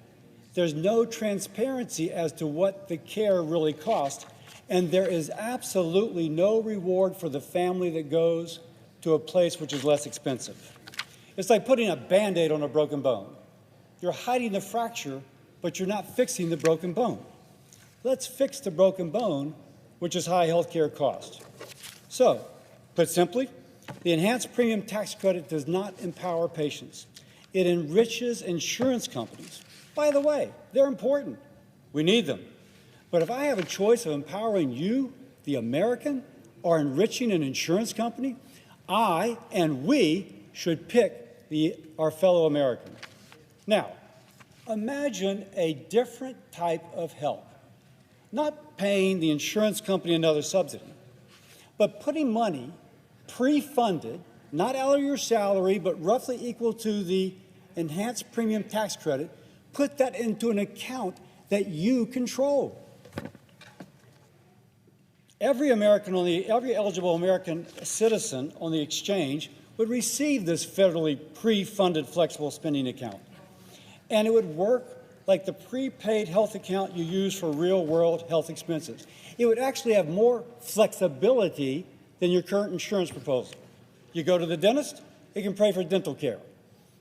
There's no transparency as to what the care really costs, and there is absolutely no reward for the family that goes to a place which is less expensive. It's like putting a Band-Aid on a broken bone. You're hiding the fracture, but you're not fixing the broken bone. Let's fix the broken bone, which is high health care costs. So, put simply, the enhanced premium tax credit does not empower patients. It enriches insurance companies. By the way, they're important. We need them. But if I have a choice of empowering you, the American, or enriching an insurance company, I and we should pick our fellow American. Now, imagine a different type of help. Not paying the insurance company another subsidy, but putting money pre-funded, not out of your salary, but roughly equal to the enhanced premium tax credit, put that into an account that you control. Every eligible American citizen on the exchange would receive this federally pre-funded flexible spending account. And it would work like the prepaid health account you use for real-world health expenses. It would actually have more flexibility than your current insurance proposal. You go to the dentist, it can pay for dental care.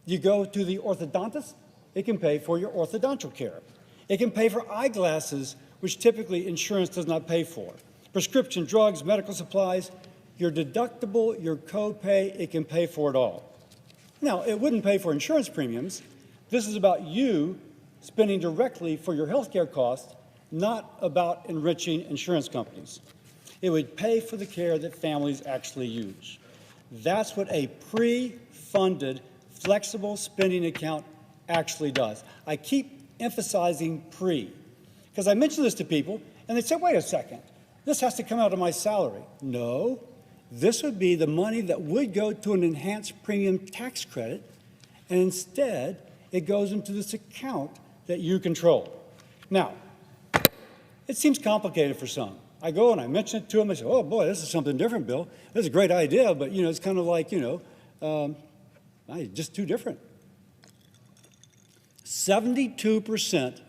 You go to the orthodontist, it can pay for your orthodontal care. It can pay for eyeglasses, which typically insurance does not pay for. Prescription drugs, medical supplies, your deductible, your copay, it can pay for it all. Now, it wouldn't pay for insurance premiums. This is about you spending directly for your health care costs, not about enriching insurance companies. It would pay for the care that families actually use. That's what a pre-funded flexible spending account actually does. I keep emphasizing pre, because I mention this to people, and they say, wait a second, this has to come out of my salary. No, this would be the money that would go to an enhanced premium tax credit, and instead it goes into this account that you control. Now, it seems complicated for some. I go and I mention it to them. I say, oh, boy, this is something different, Bill. This is a great idea, but, it's kind of like, just too different. 72%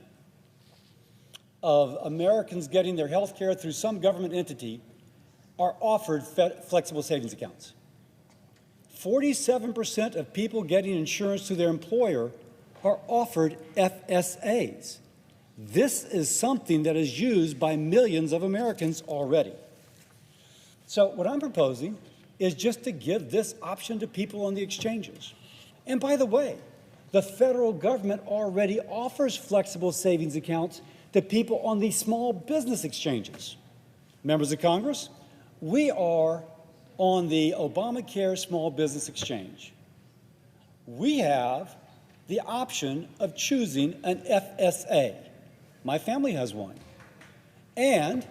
of Americans getting their health care through some government entity are offered flexible savings accounts. 47% of people getting insurance through their employer are offered FSAs. This is something that is used by millions of Americans already. So what I'm proposing is just to give this option to people on the exchanges. And by the way, the federal government already offers flexible savings accounts to people on these small business exchanges. Members of Congress, we are on the Obamacare Small Business Exchange. We have the option of choosing an FSA. My family has one. And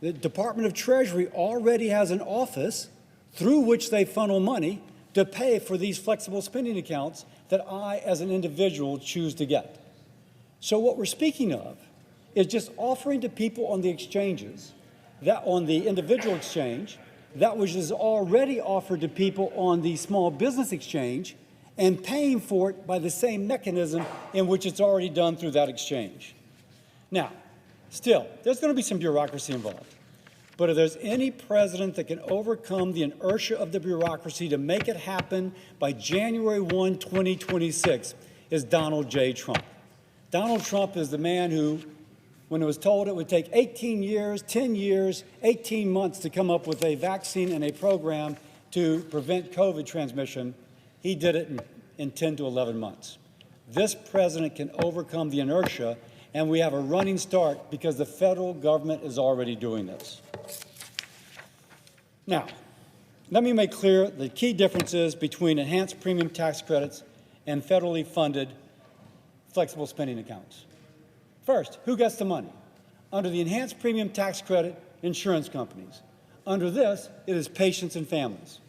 the Department of Treasury already has an office through which they funnel money to pay for these flexible spending accounts that I, as an individual, choose to get. So what we're speaking of is just offering to people on the exchanges, that on the individual exchange, that which is already offered to people on the small business exchange, and paying for it by the same mechanism in which it's already done through that exchange. Now, still, there's going to be some bureaucracy involved. But if there's any president that can overcome the inertia of the bureaucracy to make it happen by January 1, 2026, is Donald J. Trump. Donald Trump is the man who, when it was told it would take 18 years, 10 years, 18 months to come up with a vaccine and a program to prevent COVID transmission, he did it in 10 to 11 months. This president can overcome the inertia, and we have a running start because the federal government is already doing this. Now, let me make clear the key differences between enhanced premium tax credits and federally funded flexible spending accounts. First, who gets the money? Under the enhanced premium tax credit, insurance companies. Under this, it is patients and families.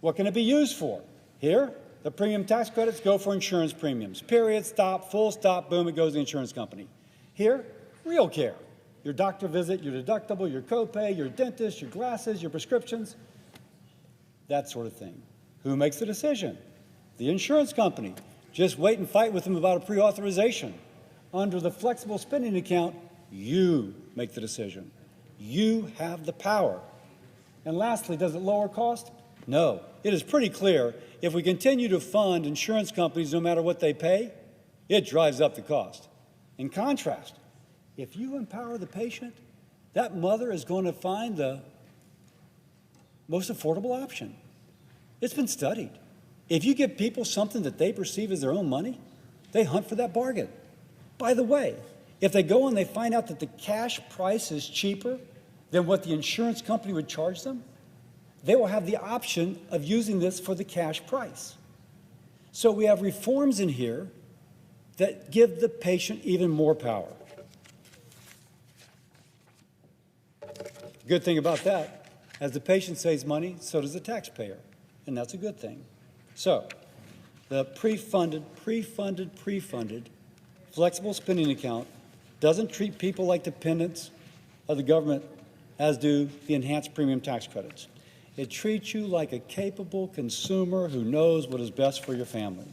What can it be used for? Here, the premium tax credits go for insurance premiums. Period, stop, full stop, boom, it goes to the insurance company. Here, real care. Your doctor visit, your deductible, your copay, your dentist, your glasses, your prescriptions, that sort of thing. Who makes the decision? The insurance company. Just wait and fight with them about a pre-authorization. Under the flexible spending account, you make the decision. You have the power. And lastly, does it lower cost? No. it is pretty clear if we continue to fund insurance companies no matter what they pay, it drives up the cost. In contrast, if you empower the patient, that mother is going to find the most affordable option. It's been studied. If you give people something that they perceive as their own money, they hunt for that bargain. By the way, if they go and they find out that the cash price is cheaper than what the insurance company would charge them, they will have the option of using this for the cash price. So we have reforms in here that give the patient even more power. Good thing about that, as the patient saves money, so does the taxpayer, and that's a good thing. So the pre-funded, flexible spending account doesn't treat people like dependents of the government as do the enhanced premium tax credits. It treats you like a capable consumer who knows what is best for your family.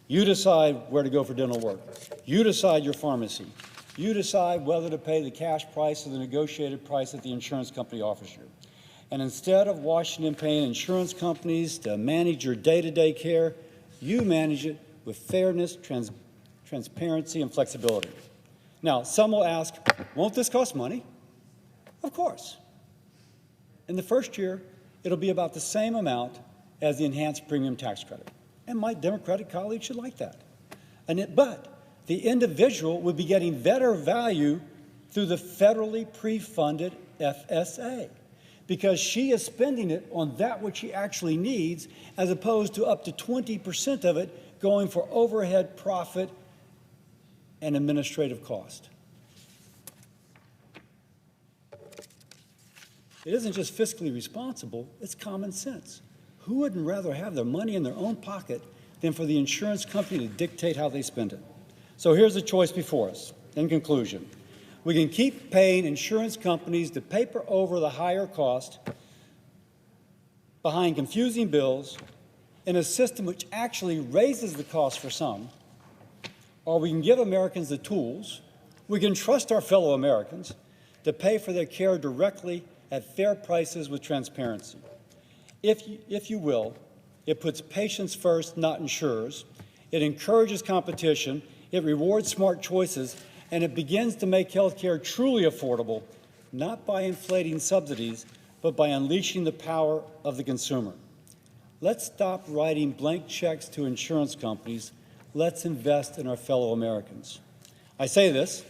You decide where to go for dental work. You decide your pharmacy. You decide whether to pay the cash price or the negotiated price that the insurance company offers you. And instead of Washington paying insurance companies to manage your day-to-day care, you manage it with fairness, transparency, and flexibility. Now, some will ask, won't this cost money? Of course. In the first year, it'll be about the same amount as the enhanced premium tax credit. And my Democratic colleagues should like that. But the individual would be getting better value through the federally pre-funded FSA because she is spending it on that which she actually needs as opposed to up to 20% of it going for overhead, profit, and administrative cost. It isn't just fiscally responsible, it's common sense. Who wouldn't rather have their money in their own pocket than for the insurance company to dictate how they spend it? So here's the choice before us. In conclusion, we can keep paying insurance companies to paper over the higher cost behind confusing bills in a system which actually raises the cost for some, or we can give Americans the tools, we can trust our fellow Americans to pay for their care directly at fair prices with transparency. If you will, it puts patients first, not insurers. It encourages competition. It rewards smart choices, and it begins to make health care truly affordable, not by inflating subsidies, but by unleashing the power of the consumer. Let's stop writing blank checks to insurance companies. Let's invest in our fellow Americans. I say this,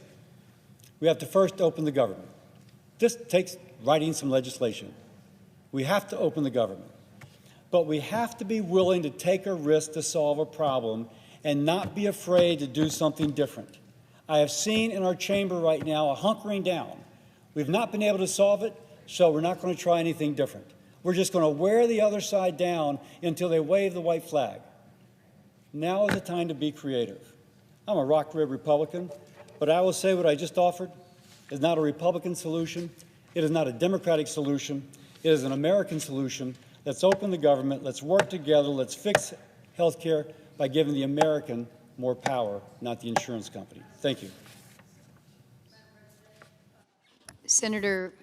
we have to first open the government. This takes writing some legislation. We have to open the government. But we have to be willing to take a risk to solve a problem and not be afraid to do something different. I have seen in our chamber right now a hunkering down. We've not been able to solve it, so we're not going to try anything different. We're just going to wear the other side down until they wave the white flag. Now is the time to be creative. I'm a rock rib Republican, but I will say what I just offered is not a Republican solution. It is not a Democratic solution. It is an American solution. Let's open the government. Let's work together. Let's fix health care by giving the American more power, not the insurance company. Thank you. Senator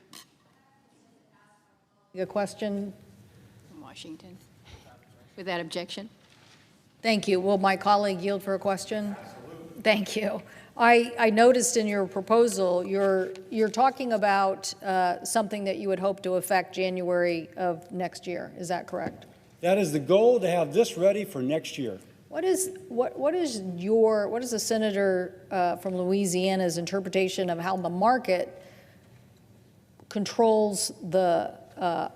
A question from Washington. Without objection. Thank you. Will my colleague yield for a question? Absolutely. Thank you. I noticed in your proposal, you're talking about something that you would hope to affect January of next year. Is that correct? That is the goal, to have this ready for next year. What is the senator from Louisiana's interpretation of how the market controls the?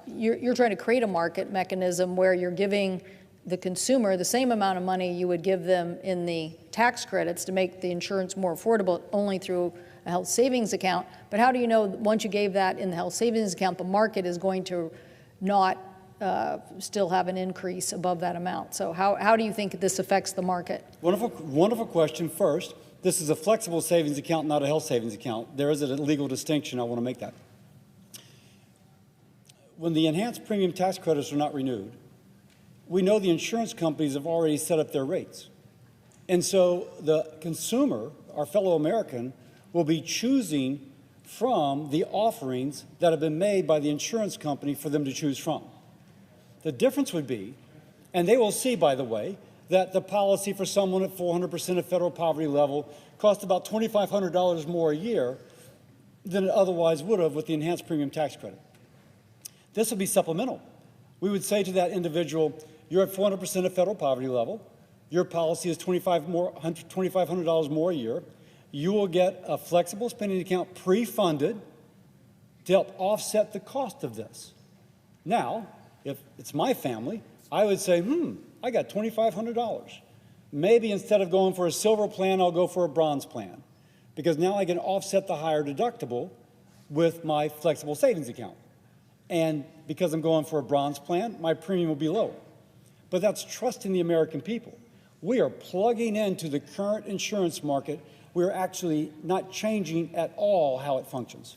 You're trying to create a market mechanism where you're giving the consumer the same amount of money you would give them in the tax credits to make the insurance more affordable only through a health savings account. But how do you know once you gave that in the health savings account, the market is going to not still have an increase above that amount? So how do you think this affects the market? Wonderful question. First, this is a flexible savings account, not a health savings account. There is a legal distinction. I want to make that. When the enhanced premium tax credits are not renewed, we know the insurance companies have already set up their rates. And so the consumer, our fellow American, will be choosing from the offerings that have been made by the insurance company for them to choose from. The difference would be, and they will see, by the way, that the policy for someone at 400% of federal poverty level costs about $2,500 more a year than it otherwise would have with the enhanced premium tax credit. This would be supplemental. We would say to that individual, you're at 400% of federal poverty level, your policy is $2,500 more a year, you will get a flexible spending account pre-funded to help offset the cost of this. Now, if it's my family, I would say, I got $2,500. Maybe instead of going for a silver plan, I'll go for a bronze plan, because now I can offset the higher deductible with my flexible savings account. And because I'm going for a bronze plan, my premium will be lower. But that's trusting the American people. We are plugging into the current insurance market. We're actually not changing at all how it functions.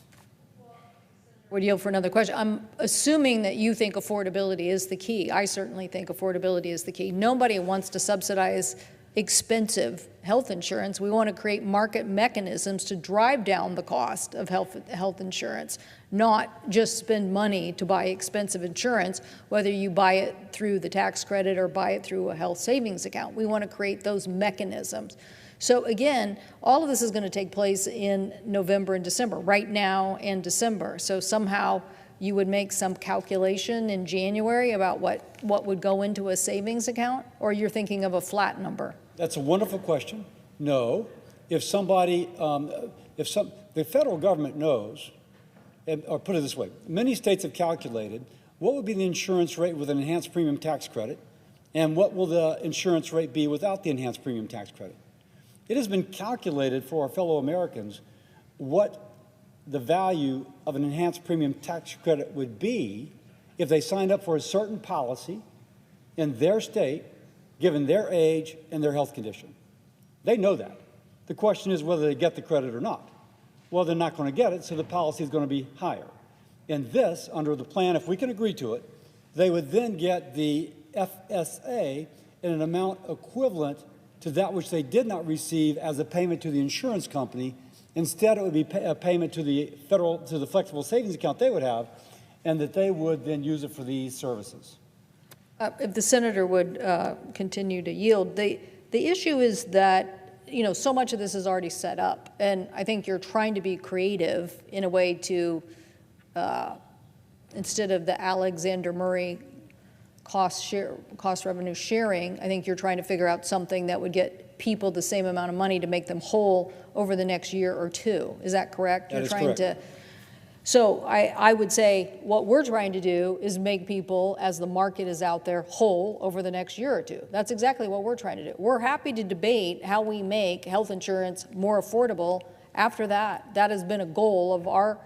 Would yield for another question. I'm assuming that you think affordability is the key. I certainly think affordability is the key. Nobody wants to subsidize expensive health insurance. We want to create market mechanisms to drive down the cost of health insurance, not just spend money to buy expensive insurance, whether you buy it through the tax credit or buy it through a health savings account. We want to create those mechanisms. So again, all of this is going to take place in November and December, right now and December. So somehow you would make some calculation in January about what would go into a savings account, or you're thinking of a flat number? That's a wonderful question. No. If somebody, the federal government knows, or put it this way, many states have calculated what would be the insurance rate with an enhanced premium tax credit, and what will the insurance rate be without the enhanced premium tax credit. It has been calculated for our fellow Americans what the value of an enhanced premium tax credit would be if they signed up for a certain policy in their state, given their age and their health condition. They know that. The question is whether they get the credit or not. Well, they're not going to get it, so the policy is going to be higher. And this, under the plan, if we can agree to it, they would then get the FSA in an amount equivalent to that which they did not receive as a payment to the insurance company. Instead, it would be a payment to the flexible savings account they would have, and that they would then use it for these services. If the senator would continue to yield, the issue is that, so much of this is already set up, and I think you're trying to be creative in a way to, instead of the Alexander Murray cost revenue sharing, I think you're trying to figure out something that would get people the same amount of money to make them whole over the next year or two. Is that correct? That is correct. So I would say what we're trying to do is make people, as the market is out there, whole over the next year or two. That's exactly what we're trying to do. We're happy to debate how we make health insurance more affordable after that. That has been a goal of our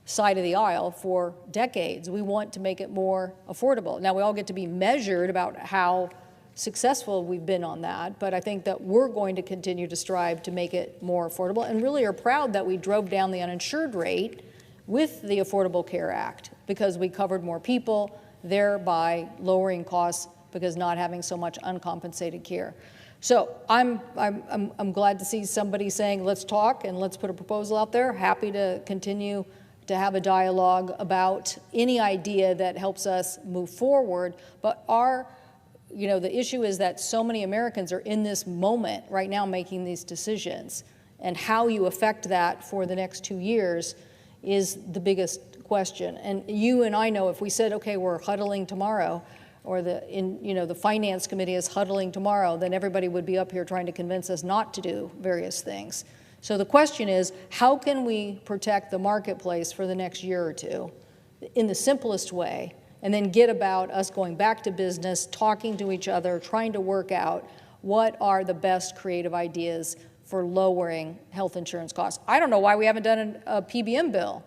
side of the aisle for decades. We want to make it more affordable. Now, we all get to be measured about how successful we've been on that, but I think that we're going to continue to strive to make it more affordable, and really are proud that we drove down the uninsured rate with the Affordable Care Act, because we covered more people, thereby lowering costs because not having so much uncompensated care. So I'm glad to see somebody saying, let's talk and let's put a proposal out there. Happy to continue to have a dialogue about any idea that helps us move forward. But the issue is that so many Americans are in this moment right now making these decisions, and how you affect that for the next 2 years is the biggest question. And you and I know, if we said, okay, we're huddling tomorrow, or the finance committee is huddling tomorrow, then everybody would be up here trying to convince us not to do various things. So the question is, how can we protect the marketplace for the next year or two in the simplest way, and then get about us going back to business, talking to each other, trying to work out what are the best creative ideas for lowering health insurance costs. I don't know why we haven't done a PBM bill.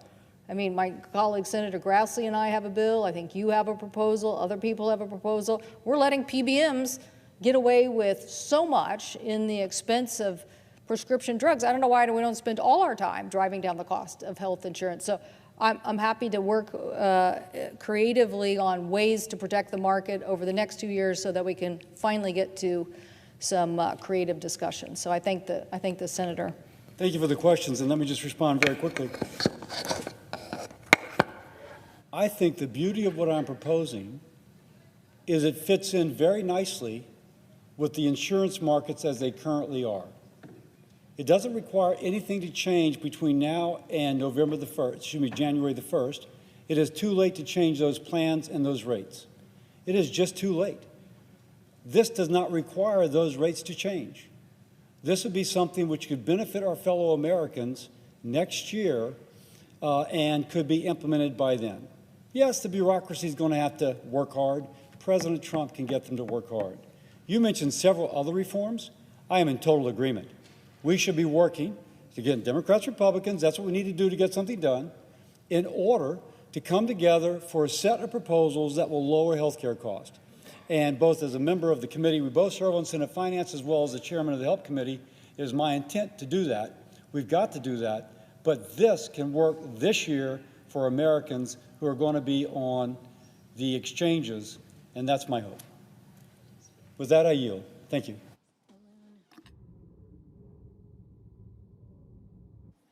I mean, my colleague Senator Grassley and I have a bill. I think you have a proposal. Other people have a proposal. We're letting PBMs get away with so much in the expense of prescription drugs. I don't know why we don't spend all our time driving down the cost of health insurance. So I'm happy to work creatively on ways to protect the market over the next 2 years so that we can finally get to some creative discussion. So I thank the senator. Thank you for the questions, and let me just respond very quickly. I think the beauty of what I'm proposing is it fits in very nicely with the insurance markets as they currently are. It doesn't require anything to change between now and January the 1st. It is too late to change those plans and those rates. It is just too late. This does not require those rates to change. This would be something which could benefit our fellow Americans next year and could be implemented by then. Yes, the bureaucracy is going to have to work hard. President Trump can get them to work hard. You mentioned several other reforms. I am in total agreement. We should be working, again, Democrats, Republicans, that's what we need to do to get something done, in order to come together for a set of proposals that will lower health care costs. And both as a member of the committee, we both serve on Senate Finance, as well as the chairman of the Help Committee, it is my intent to do that. We've got to do that. But this can work this year for Americans who are going to be on the exchanges, and that's my hope. With that, I yield. Thank you.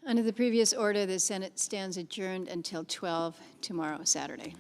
Under the previous order, the Senate stands adjourned until 12 tomorrow, Saturday.